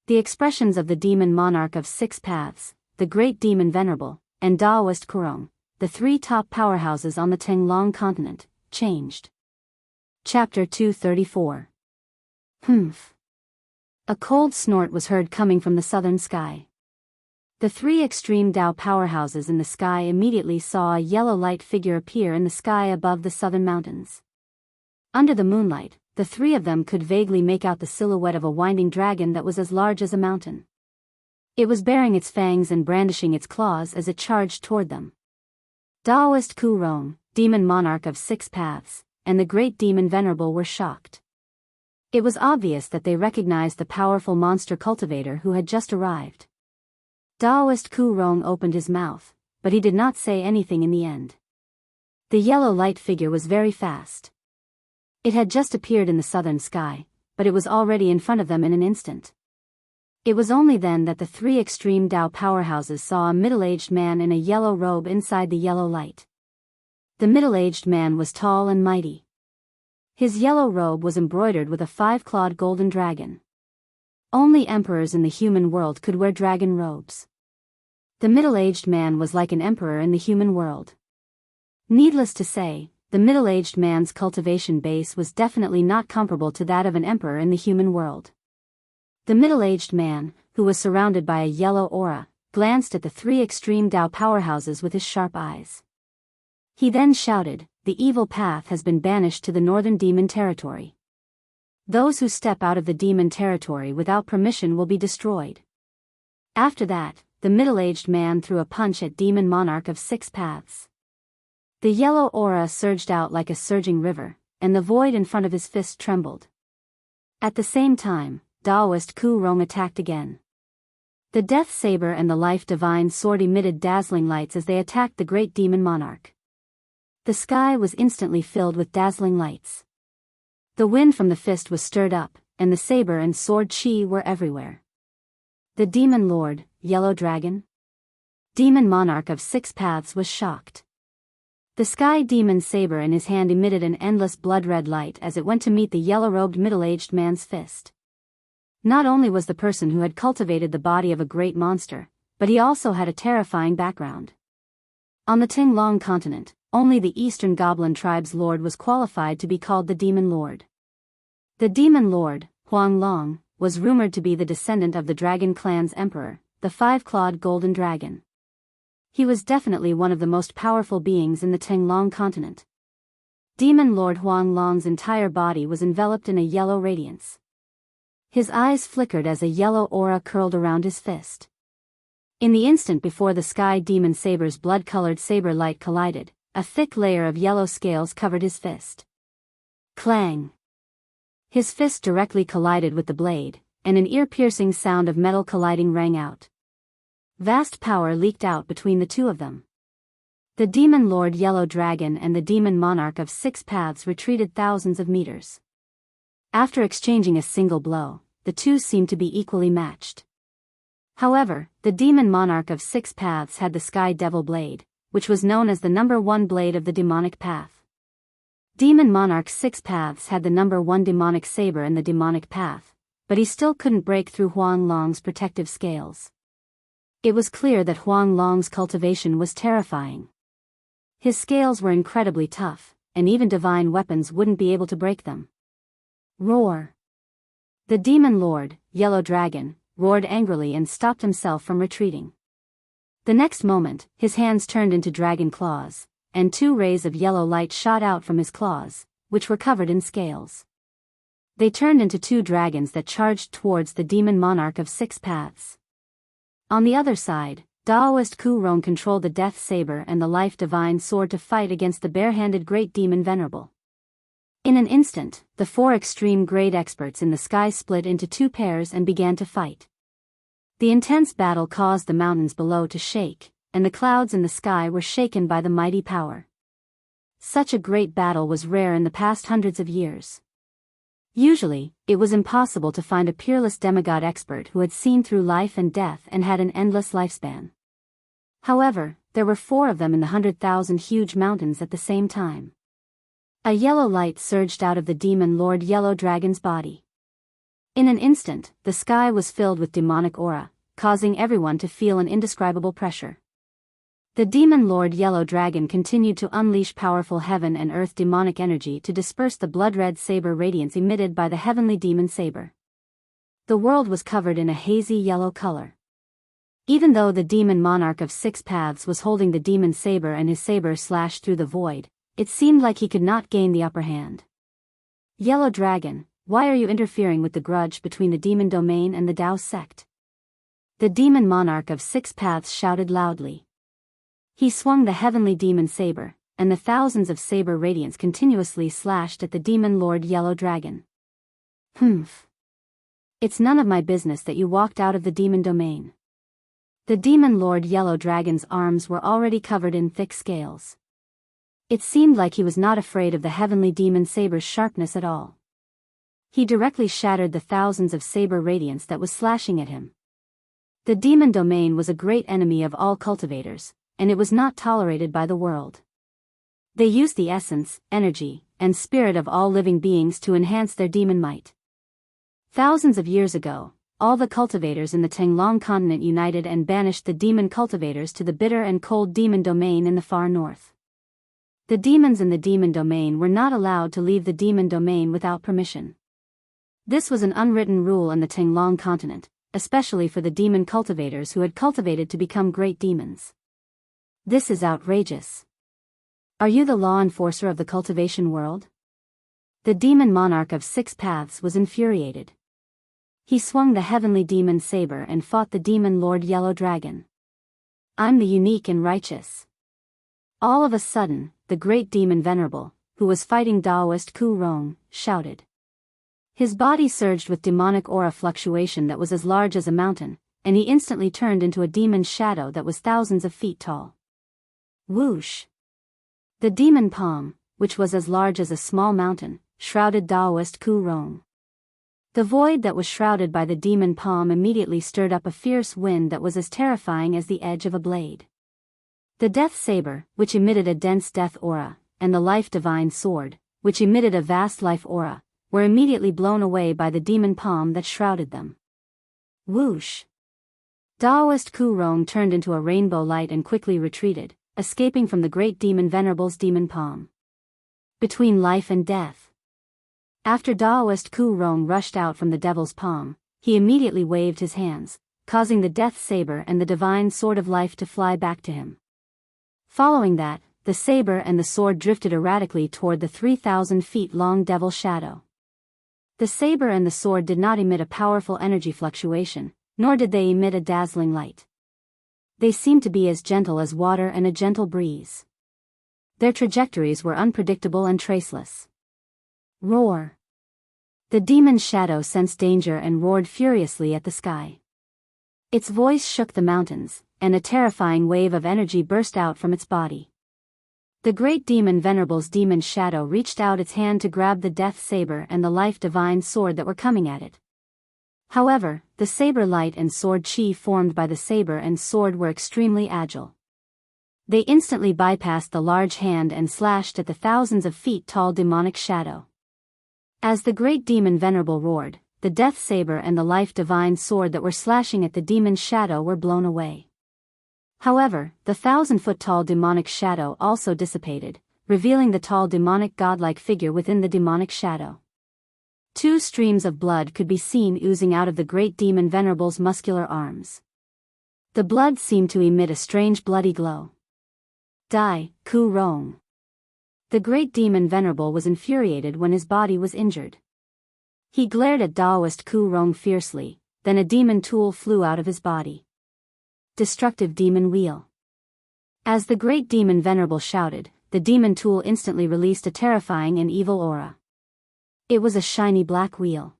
The expressions of the demon monarch of 6 paths, the great demon venerable, and Daoist Kurong, the 3 top powerhouses on the Tenglong continent, changed. Chapter 234. A cold snort was heard coming from the southern sky. The 3 extreme Dao powerhouses in the sky immediately saw a yellow light figure appear in the sky above the southern mountains. Under the moonlight, the 3 of them could vaguely make out the silhouette of a winding dragon that was as large as a mountain. It was baring its fangs and brandishing its claws as it charged toward them. Daoist Kurong, demon monarch of 6 paths, and the great demon venerable were shocked. It was obvious that they recognized the powerful monster cultivator who had just arrived. Daoist Ku Rong opened his mouth, but he did not say anything in the end. The yellow light figure was very fast. It had just appeared in the southern sky, but it was already in front of them in an instant. It was only then that the three extreme Dao powerhouses saw a middle-aged man in a yellow robe inside the yellow light. The middle-aged man was tall and mighty. His yellow robe was embroidered with a 5-clawed golden dragon. Only emperors in the human world could wear dragon robes. The middle-aged man was like an emperor in the human world. Needless to say, the middle-aged man's cultivation base was definitely not comparable to that of an emperor in the human world. The middle-aged man, who was surrounded by a yellow aura, glanced at the three extreme Dao powerhouses with his sharp eyes. He then shouted, "The evil path has been banished to the northern demon territory. Those who step out of the demon territory without permission will be destroyed." After that, the middle-aged man threw a punch at Demon Monarch of 6 Paths. The yellow aura surged out like a surging river, and the void in front of his fist trembled. At the same time, Daoist Ku Rong attacked again. The Death Saber and the Life Divine Sword emitted dazzling lights as they attacked the great Demon Monarch. The sky was instantly filled with dazzling lights. The wind from the fist was stirred up, and the saber and sword chi were everywhere. The Demon Lord, Yellow Dragon? Demon Monarch of 6 Paths was shocked. The Sky Demon saber in his hand emitted an endless blood-red light as it went to meet the yellow-robed middle-aged man's fist. Not only was the person who had cultivated the body of a great monster, but he also had a terrifying background. On the Tinglong continent, only the Eastern Goblin tribe's lord was qualified to be called the Demon Lord. The Demon Lord, Huang Long, was rumored to be the descendant of the Dragon Clan's emperor, the 5-clawed Golden Dragon. He was definitely one of the most powerful beings in the Tinglong continent. Demon Lord Huang Long's entire body was enveloped in a yellow radiance. His eyes flickered as a yellow aura curled around his fist. In the instant before the Sky Demon Saber's blood-colored saber light collided, a thick layer of yellow scales covered his fist. Clang! His fist directly collided with the blade, and an ear-piercing sound of metal colliding rang out. Vast power leaked out between the two of them. The Demon Lord Yellow Dragon and the Demon Monarch of 6 Paths retreated thousands of meters. After exchanging a single blow, the two seemed to be equally matched. However, the Demon Monarch of 6 Paths had the Sky Devil Blade, which was known as the #1 blade of the demonic path. Demon Monarch 6 Paths had the #1 demonic saber in the demonic path, but he still couldn't break through Huang Long's protective scales. It was clear that Huang Long's cultivation was terrifying. His scales were incredibly tough, and even divine weapons wouldn't be able to break them. Roar! The Demon Lord, Yellow Dragon, roared angrily and stopped himself from retreating. The next moment, his hands turned into dragon claws, and 2 rays of yellow light shot out from his claws, which were covered in scales. They turned into 2 dragons that charged towards the Demon Monarch of 6 Paths. On the other side, Daoist Ku Rong controlled the Death Saber and the Life Divine Sword to fight against the bare-handed Great Demon Venerable. In an instant, the 4 extreme grade experts in the sky split into 2 pairs and began to fight. The intense battle caused the mountains below to shake, and the clouds in the sky were shaken by the mighty power. Such a great battle was rare in the past hundreds of years. Usually, it was impossible to find a peerless demigod expert who had seen through life and death and had an endless lifespan. However, there were 4 of them in the 100,000 huge mountains at the same time. A yellow light surged out of the Demon Lord Yellow Dragon's body. In an instant, the sky was filled with demonic aura, causing everyone to feel an indescribable pressure. The Demon Lord Yellow Dragon continued to unleash powerful heaven and earth demonic energy to disperse the blood-red saber radiance emitted by the heavenly demon saber. The world was covered in a hazy yellow color. Even though the Demon Monarch of 6 Paths was holding the demon saber and his saber slashed through the void, it seemed like he could not gain the upper hand. Yellow Dragon, why are you interfering with the grudge between the demon domain and the Dao sect? The Demon Monarch of 6 Paths shouted loudly. He swung the heavenly demon saber, and the thousands of saber radiance continuously slashed at the Demon Lord Yellow Dragon. Humph. It's none of my business that you walked out of the demon domain. The demon lord Yellow Dragon's arms were already covered in thick scales. It seemed like he was not afraid of the heavenly demon saber's sharpness at all. He directly shattered the thousands of saber radiance that was slashing at him. The demon domain was a great enemy of all cultivators, and it was not tolerated by the world. They used the essence, energy, and spirit of all living beings to enhance their demon might. Thousands of years ago, all the cultivators in the Tenglong continent united and banished the demon cultivators to the bitter and cold demon domain in the far north. The demons in the demon domain were not allowed to leave the demon domain without permission. This was an unwritten rule in the Tenglong continent, especially for the demon cultivators who had cultivated to become great demons. This is outrageous. Are you the law enforcer of the cultivation world? The demon monarch of 6 paths was infuriated. He swung the heavenly demon saber and fought the demon lord Yellow Dragon. I'm the unique and righteous. All of a sudden, the great demon venerable, who was fighting Daoist Ku Rong, shouted. His body surged with demonic aura fluctuation that was as large as a mountain, and he instantly turned into a demon shadow that was thousands of feet tall. Whoosh! The demon palm, which was as large as a small mountain, shrouded Daoist Ku Rong. The void that was shrouded by the demon palm immediately stirred up a fierce wind that was as terrifying as the edge of a blade. The death saber, which emitted a dense death aura, and the life divine sword, which emitted a vast life aura, were immediately blown away by the demon palm that shrouded them. Whoosh! Daoist Ku Rong turned into a rainbow light and quickly retreated, escaping from the great demon venerable's demon palm. Between life and death. After Daoist Ku Rong rushed out from the devil's palm, he immediately waved his hands, causing the death saber and the divine sword of life to fly back to him. Following that, the saber and the sword drifted erratically toward the 3,000 feet long devil shadow. The saber and the sword did not emit a powerful energy fluctuation, nor did they emit a dazzling light. They seemed to be as gentle as water and a gentle breeze. Their trajectories were unpredictable and traceless. Roar! The demon shadow sensed danger and roared furiously at the sky. Its voice shook the mountains, and a terrifying wave of energy burst out from its body. The great demon venerable's demon shadow reached out its hand to grab the death saber and the life divine sword that were coming at it. However, the saber light and sword chi formed by the saber and sword were extremely agile. They instantly bypassed the large hand and slashed at the thousands of feet tall demonic shadow. As the great demon venerable roared, the death saber and the life divine sword that were slashing at the demon shadow were blown away. However, the 1,000-foot-tall demonic shadow also dissipated, revealing the tall demonic godlike figure within the demonic shadow. 2 streams of blood could be seen oozing out of the great demon venerable's muscular arms. The blood seemed to emit a strange bloody glow. Die, Ku Rong. The great demon venerable was infuriated when his body was injured. He glared at Daoist Ku Rong fiercely, then a demon tool flew out of his body. Destructive demon wheel. As the great demon venerable shouted, the demon tool instantly released a terrifying and evil aura. It was a shiny black wheel.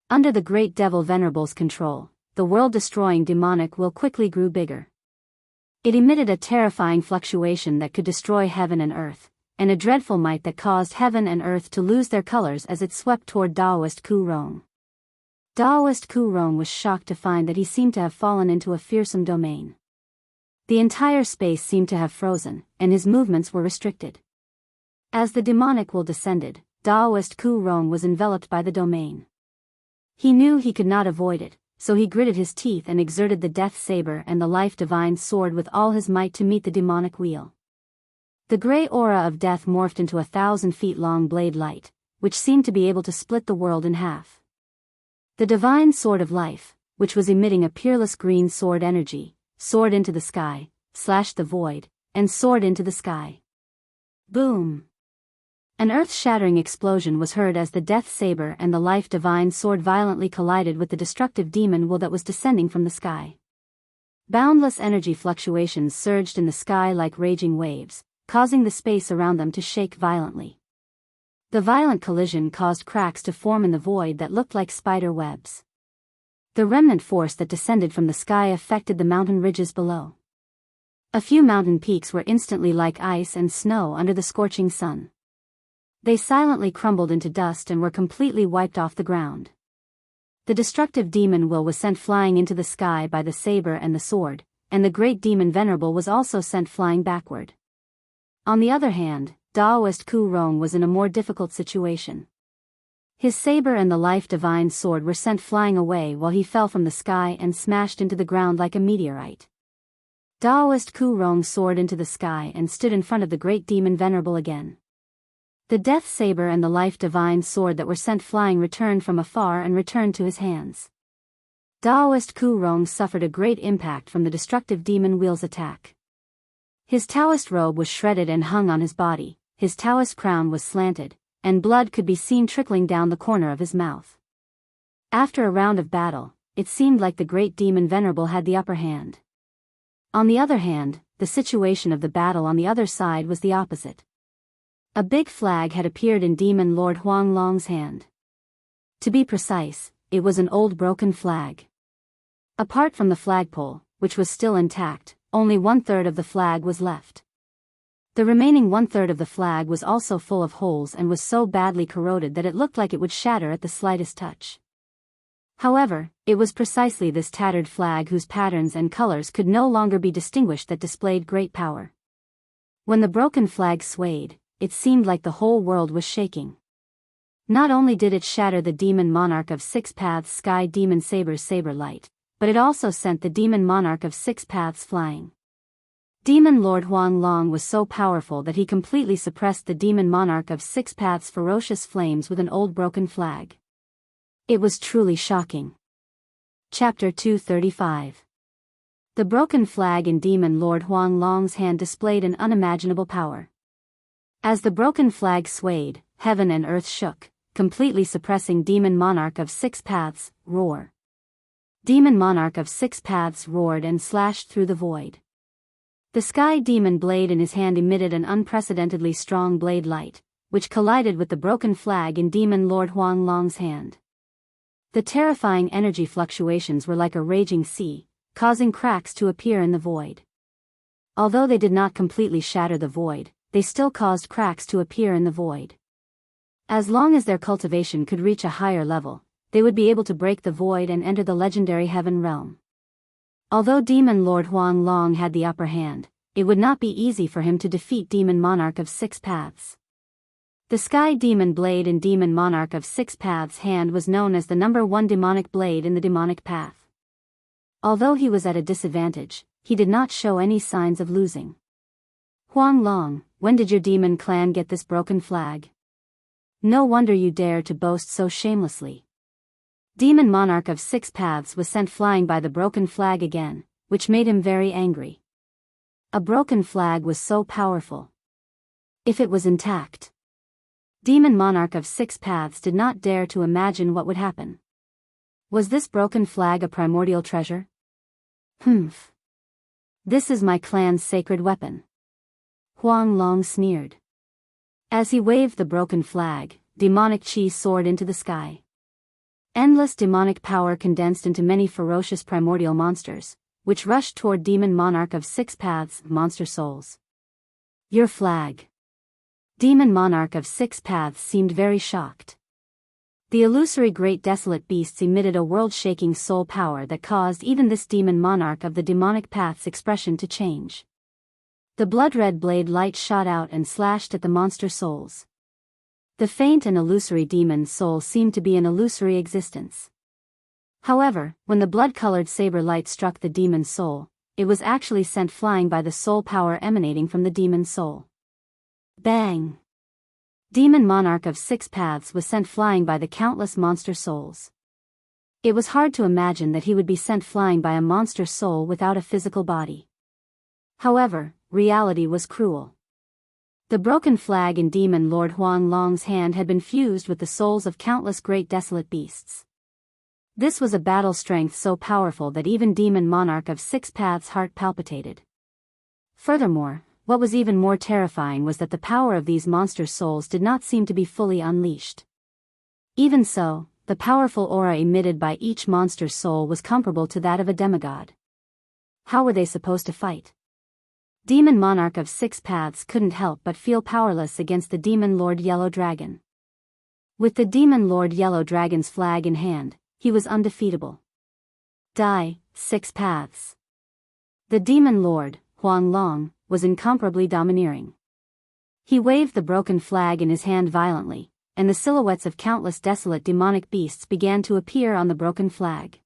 Under the great devil venerable's control, the world-destroying demonic wheel quickly grew bigger. It emitted a terrifying fluctuation that could destroy heaven and earth, and a dreadful might that caused heaven and earth to lose their colors as it swept toward Daoist Ku Rong. Daoist Ku Rong was shocked to find that he seemed to have fallen into a fearsome domain. The entire space seemed to have frozen, and his movements were restricted. As the demonic will descended, Daoist Ku Rong was enveloped by the domain. He knew he could not avoid it, so he gritted his teeth and exerted the death saber and the life divine sword with all his might to meet the demonic wheel. The gray aura of death morphed into a 1,000 feet long blade light, which seemed to be able to split the world in half. The divine sword of life, which was emitting a peerless green sword energy, soared into the sky, slashed the void, and soared into the sky. Boom! An earth-shattering explosion was heard as the death saber and the life divine sword violently collided with the destructive demon will that was descending from the sky. Boundless energy fluctuations surged in the sky like raging waves, causing the space around them to shake violently. The violent collision caused cracks to form in the void that looked like spider webs. The remnant force that descended from the sky affected the mountain ridges below. A few mountain peaks were instantly like ice and snow under the scorching sun. They silently crumbled into dust and were completely wiped off the ground. The destructive demon will was sent flying into the sky by the saber and the sword, and the great demon Venerable was also sent flying backward. On the other hand, Daoist Ku Rong was in a more difficult situation. His saber and the life-divine sword were sent flying away while he fell from the sky and smashed into the ground like a meteorite. Daoist Ku Rong soared into the sky and stood in front of the great demon Venerable again. The death saber and the life-divine sword that were sent flying returned from afar and returned to his hands. Daoist Ku Rong suffered a great impact from the destructive demon wheel's attack. His Taoist robe was shredded and hung on his body, his Taoist crown was slanted, and blood could be seen trickling down the corner of his mouth. After a round of battle, it seemed like the great demon Venerable had the upper hand. On the other hand, the situation of the battle on the other side was the opposite. A big flag had appeared in Demon Lord Huang Long's hand. To be precise, it was an old broken flag. Apart from the flagpole, which was still intact, only 1/3 of the flag was left. The remaining 1/3 of the flag was also full of holes and was so badly corroded that it looked like it would shatter at the slightest touch. However, it was precisely this tattered flag whose patterns and colors could no longer be distinguished that displayed great power. When the broken flag swayed, it seemed like the whole world was shaking. Not only did it shatter the demon monarch of Six Paths Sky Demon Saber's saber light, but it also sent the demon monarch of Six Paths flying. Demon Lord Huang Long was so powerful that he completely suppressed the demon monarch of Six Paths' ferocious flames with an old broken flag. It was truly shocking. Chapter 235. The broken flag in Demon Lord Huang Long's hand displayed an unimaginable power. As the broken flag swayed, heaven and earth shook, completely suppressing Demon Monarch of Six Paths' roar. Demon Monarch of Six Paths roared and slashed through the void. The sky demon blade in his hand emitted an unprecedentedly strong blade light, which collided with the broken flag in Demon Lord Huang Long's hand. The terrifying energy fluctuations were like a raging sea, causing cracks to appear in the void. Although they did not completely shatter the void, they still caused cracks to appear in the void. As long as their cultivation could reach a higher level, they would be able to break the void and enter the legendary heaven realm. Although Demon Lord Huang Long had the upper hand, it would not be easy for him to defeat Demon Monarch of Six Paths. The Sky Demon Blade in Demon Monarch of Six Paths' hand was known as the #1 demonic blade in the demonic path. Although he was at a disadvantage, he did not show any signs of losing. Huang Long, when did your demon clan get this broken flag? No wonder you dare to boast so shamelessly. Demon Monarch of Six Paths was sent flying by the broken flag again, which made him very angry. A broken flag was so powerful. If it was intact, Demon Monarch of Six Paths did not dare to imagine what would happen. Was this broken flag a primordial treasure? Humph. This is my clan's sacred weapon. Huang Long sneered. As he waved the broken flag, demonic chi soared into the sky. Endless demonic power condensed into many ferocious primordial monsters, which rushed toward Demon Monarch of Six Paths' monster souls. Your flag. Demon Monarch of Six Paths seemed very shocked. The illusory great desolate beasts emitted a world-shaking soul power that caused even this Demon Monarch of the demonic path's expression to change. The blood-red blade light shot out and slashed at the monster souls. The faint and illusory demon's soul seemed to be an illusory existence. However, when the blood-colored saber light struck the demon's soul, it was actually sent flying by the soul power emanating from the demon's soul. Bang! Demon Monarch of Six Paths was sent flying by the countless monster souls. It was hard to imagine that he would be sent flying by a monster soul without a physical body. However, reality was cruel. The broken flag in Demon Lord Huang Long's hand had been fused with the souls of countless great desolate beasts. This was a battle strength so powerful that even Demon Monarch of Six Paths' heart palpitated. Furthermore, what was even more terrifying was that the power of these monster souls did not seem to be fully unleashed. Even so, the powerful aura emitted by each monster's soul was comparable to that of a demigod. How were they supposed to fight? Demon Monarch of Six Paths couldn't help but feel powerless against the Demon Lord Yellow Dragon. With the Demon Lord Yellow Dragon's flag in hand, he was undefeatable. Die, Six Paths. The Demon Lord, Huang Long, was incomparably domineering. He waved the broken flag in his hand violently, and the silhouettes of countless desolate demonic beasts began to appear on the broken flag.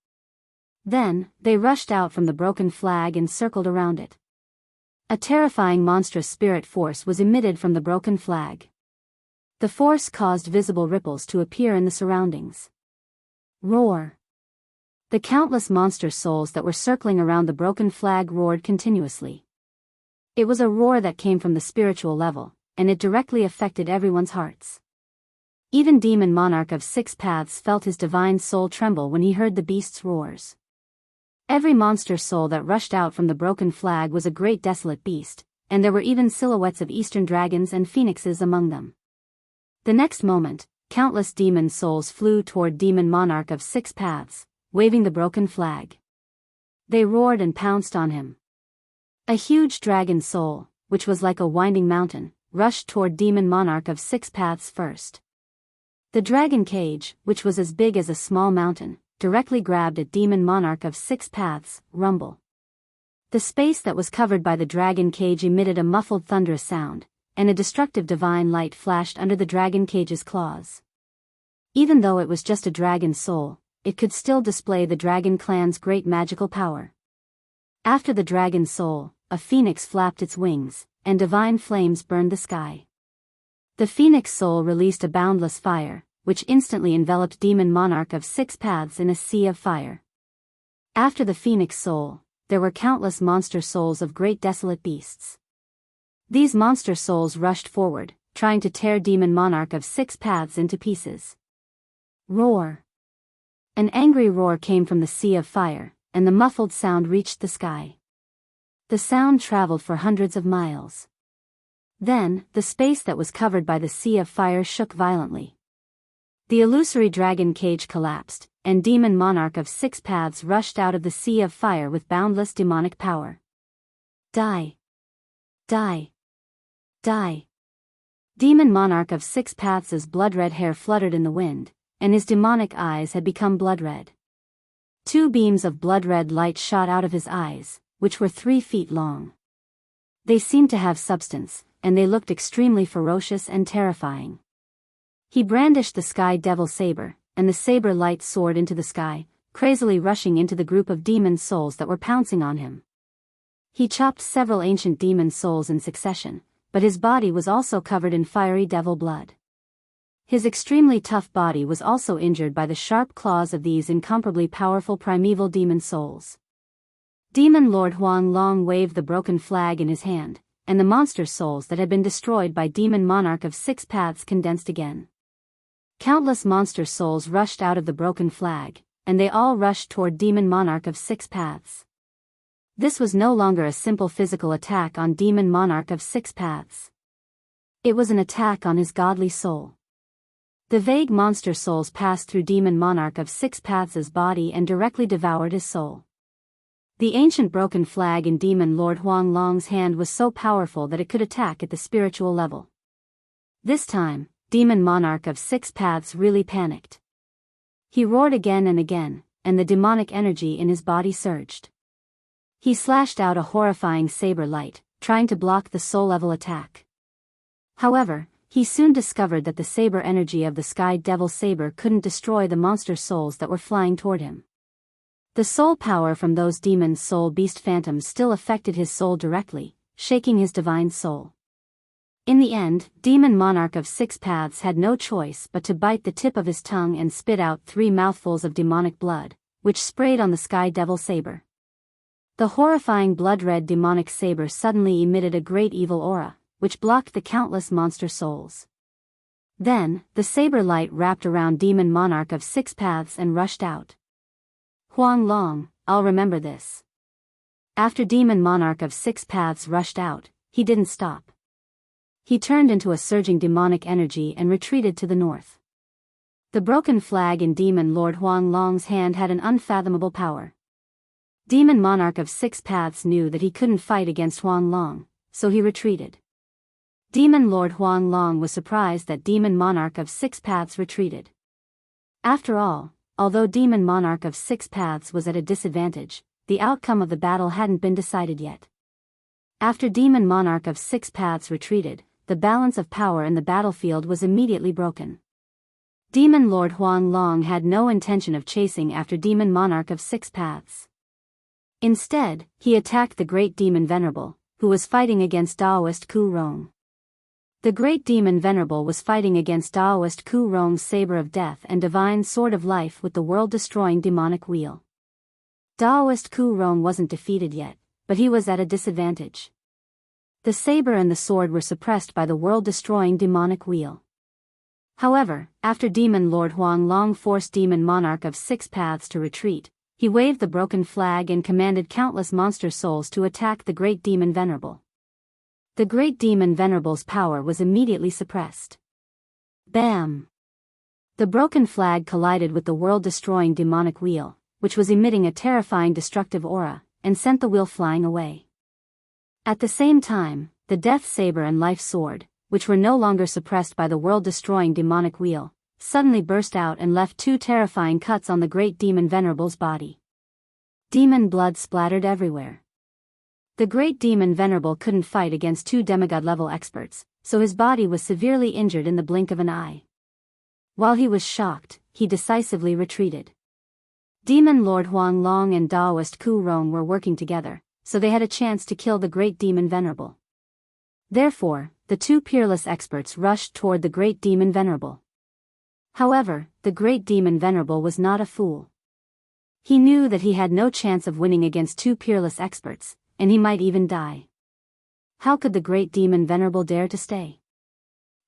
Then, they rushed out from the broken flag and circled around it. A terrifying monstrous spirit force was emitted from the broken flag. The force caused visible ripples to appear in the surroundings. Roar! The countless monster souls that were circling around the broken flag roared continuously. It was a roar that came from the spiritual level, and it directly affected everyone's hearts. Even Demon Monarch of Six Paths felt his divine soul tremble when he heard the beast's roars. Every monster soul that rushed out from the broken flag was a great desolate beast, and there were even silhouettes of eastern dragons and phoenixes among them. The next moment, countless demon souls flew toward Demon Monarch of Six Paths, waving the broken flag. They roared and pounced on him. A huge dragon soul, which was like a winding mountain, rushed toward Demon Monarch of Six Paths first. The dragon cage, which was as big as a small mountain, directly grabbed at Demon Monarch of Six Paths, rumble. The space that was covered by the dragon cage emitted a muffled thunderous sound, and a destructive divine light flashed under the dragon cage's claws. Even though it was just a dragon soul, it could still display the dragon clan's great magical power. After the dragon soul, a phoenix flapped its wings, and divine flames burned the sky. The phoenix soul released a boundless fire, which instantly enveloped Demon Monarch of Six Paths in a sea of fire. After the phoenix soul, there were countless monster souls of great desolate beasts. These monster souls rushed forward, trying to tear Demon Monarch of Six Paths into pieces. Roar! An angry roar came from the sea of fire, and the muffled sound reached the sky. The sound traveled for hundreds of miles. Then, the space that was covered by the sea of fire shook violently. The illusory dragon cage collapsed, and Demon Monarch of Six Paths rushed out of the sea of fire with boundless demonic power. Die! Die! Die! Demon Monarch of Six Paths' blood-red hair fluttered in the wind, and his demonic eyes had become blood-red. 2 beams of blood-red light shot out of his eyes, which were 3 feet long. They seemed to have substance, and they looked extremely ferocious and terrifying. He brandished the sky devil saber, and the saber light soared into the sky, crazily rushing into the group of demon souls that were pouncing on him. He chopped several ancient demon souls in succession, but his body was also covered in fiery devil blood. His extremely tough body was also injured by the sharp claws of these incomparably powerful primeval demon souls. Demon Lord Huang Long waved the broken flag in his hand, and the monster souls that had been destroyed by Demon Monarch of Six Paths condensed again. Countless monster souls rushed out of the broken flag, and they all rushed toward Demon Monarch of Six Paths. This was no longer a simple physical attack on Demon Monarch of Six Paths. It was an attack on his godly soul. The vague monster souls passed through Demon Monarch of Six Paths' body and directly devoured his soul. The ancient broken flag in Demon Lord Huang Long's hand was so powerful that it could attack at the spiritual level. This time, Demon Monarch of Six Paths really panicked. He roared again and again, and the demonic energy in his body surged. He slashed out a horrifying saber light, trying to block the soul-level attack. However, he soon discovered that the saber energy of the Sky Devil Saber couldn't destroy the monster souls that were flying toward him. The soul power from those demon soul beast phantoms still affected his soul directly, shaking his divine soul. In the end, Demon Monarch of Six Paths had no choice but to bite the tip of his tongue and spit out 3 mouthfuls of demonic blood, which sprayed on the Sky Devil Saber. The horrifying blood-red demonic saber suddenly emitted a great evil aura, which blocked the countless monster souls. Then, the saber light wrapped around Demon Monarch of Six Paths and rushed out. Huang Long, I'll remember this. After Demon Monarch of Six Paths rushed out, he didn't stop. He turned into a surging demonic energy and retreated to the north. The broken flag in Demon Lord Huanglong's hand had an unfathomable power. Demon Monarch of Six Paths knew that he couldn't fight against Huanglong, so he retreated. Demon Lord Huanglong was surprised that Demon Monarch of Six Paths retreated. After all, although Demon Monarch of Six Paths was at a disadvantage, the outcome of the battle hadn't been decided yet. After Demon Monarch of Six Paths retreated, the balance of power in the battlefield was immediately broken. Demon Lord Huanglong had no intention of chasing after Demon Monarch of Six Paths. Instead, he attacked the Great Demon Venerable, who was fighting against Daoist Ku Rong. The Great Demon Venerable was fighting against Daoist Ku Rong's Saber of Death and Divine Sword of Life with the world-destroying demonic wheel. Daoist Ku Rong wasn't defeated yet, but he was at a disadvantage. The saber and the sword were suppressed by the world-destroying demonic wheel. However, after Demon Lord Huanglong forced Demon Monarch of Six Paths to retreat, he waved the broken flag and commanded countless monster souls to attack the Great Demon Venerable. The Great Demon Venerable's power was immediately suppressed. Bam! The broken flag collided with the world-destroying demonic wheel, which was emitting a terrifying destructive aura, and sent the wheel flying away. At the same time, the Death Saber and Life Sword, which were no longer suppressed by the world-destroying demonic wheel, suddenly burst out and left two terrifying cuts on the Great Demon Venerable's body. Demon blood splattered everywhere. The Great Demon Venerable couldn't fight against two demigod-level experts, so his body was severely injured in the blink of an eye. While he was shocked, he decisively retreated. Demon Lord Huanglong and Daoist Ku Rong were working together, so they had a chance to kill the Great Demon Venerable. Therefore, the two peerless experts rushed toward the Great Demon Venerable. However, the Great Demon Venerable was not a fool. He knew that he had no chance of winning against two peerless experts, and he might even die. How could the Great Demon Venerable dare to stay?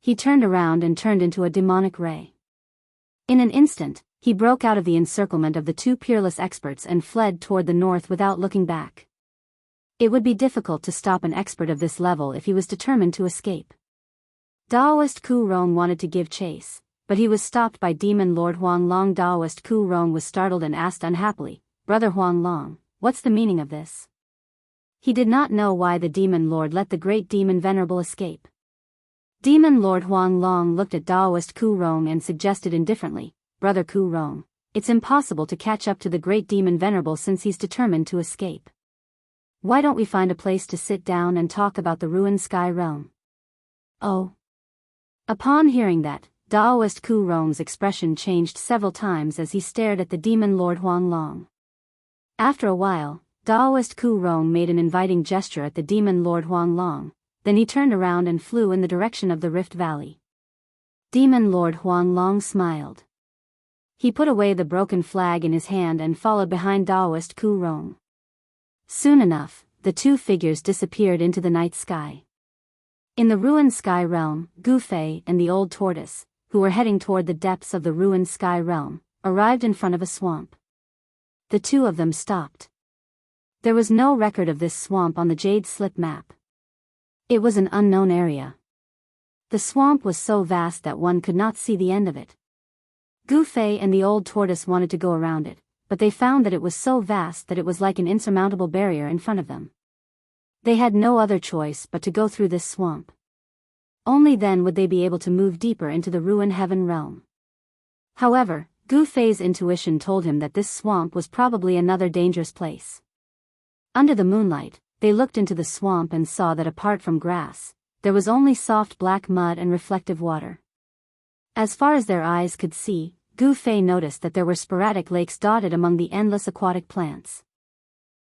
He turned around and turned into a demonic ray. In an instant, he broke out of the encirclement of the two peerless experts and fled toward the north without looking back. It would be difficult to stop an expert of this level if he was determined to escape. Daoist Ku Rong wanted to give chase, but he was stopped by Demon Lord Huanglong. Daoist Ku Rong was startled and asked unhappily, "Brother Huanglong, what's the meaning of this?" He did not know why the Demon Lord let the Great Demon Venerable escape. Demon Lord Huanglong looked at Daoist Ku Rong and suggested indifferently, "Brother Ku Rong, it's impossible to catch up to the Great Demon Venerable since he's determined to escape. Why don't we find a place to sit down and talk about the ruined sky realm?" "Oh." Upon hearing that, Daoist Ku Rong's expression changed several times as he stared at the Demon Lord Huanglong. After a while, Daoist Ku Rong made an inviting gesture at the Demon Lord Huanglong, then he turned around and flew in the direction of the Rift Valley. Demon Lord Huanglong smiled. He put away the broken flag in his hand and followed behind Daoist Ku Rong. Soon enough, the two figures disappeared into the night sky. In the ruined sky realm, Gu Fei and the old tortoise, who were heading toward the depths of the ruined sky realm, arrived in front of a swamp. The two of them stopped. There was no record of this swamp on the Jade Slip map. It was an unknown area. The swamp was so vast that one could not see the end of it. Gu Fei and the old tortoise wanted to go around it, but they found that it was so vast that it was like an insurmountable barrier in front of them. They had no other choice but to go through this swamp. Only then would they be able to move deeper into the ruined heaven realm. However, Gu Fei's intuition told him that this swamp was probably another dangerous place. Under the moonlight, they looked into the swamp and saw that apart from grass, there was only soft black mud and reflective water. As far as their eyes could see, Gu Fei noticed that there were sporadic lakes dotted among the endless aquatic plants.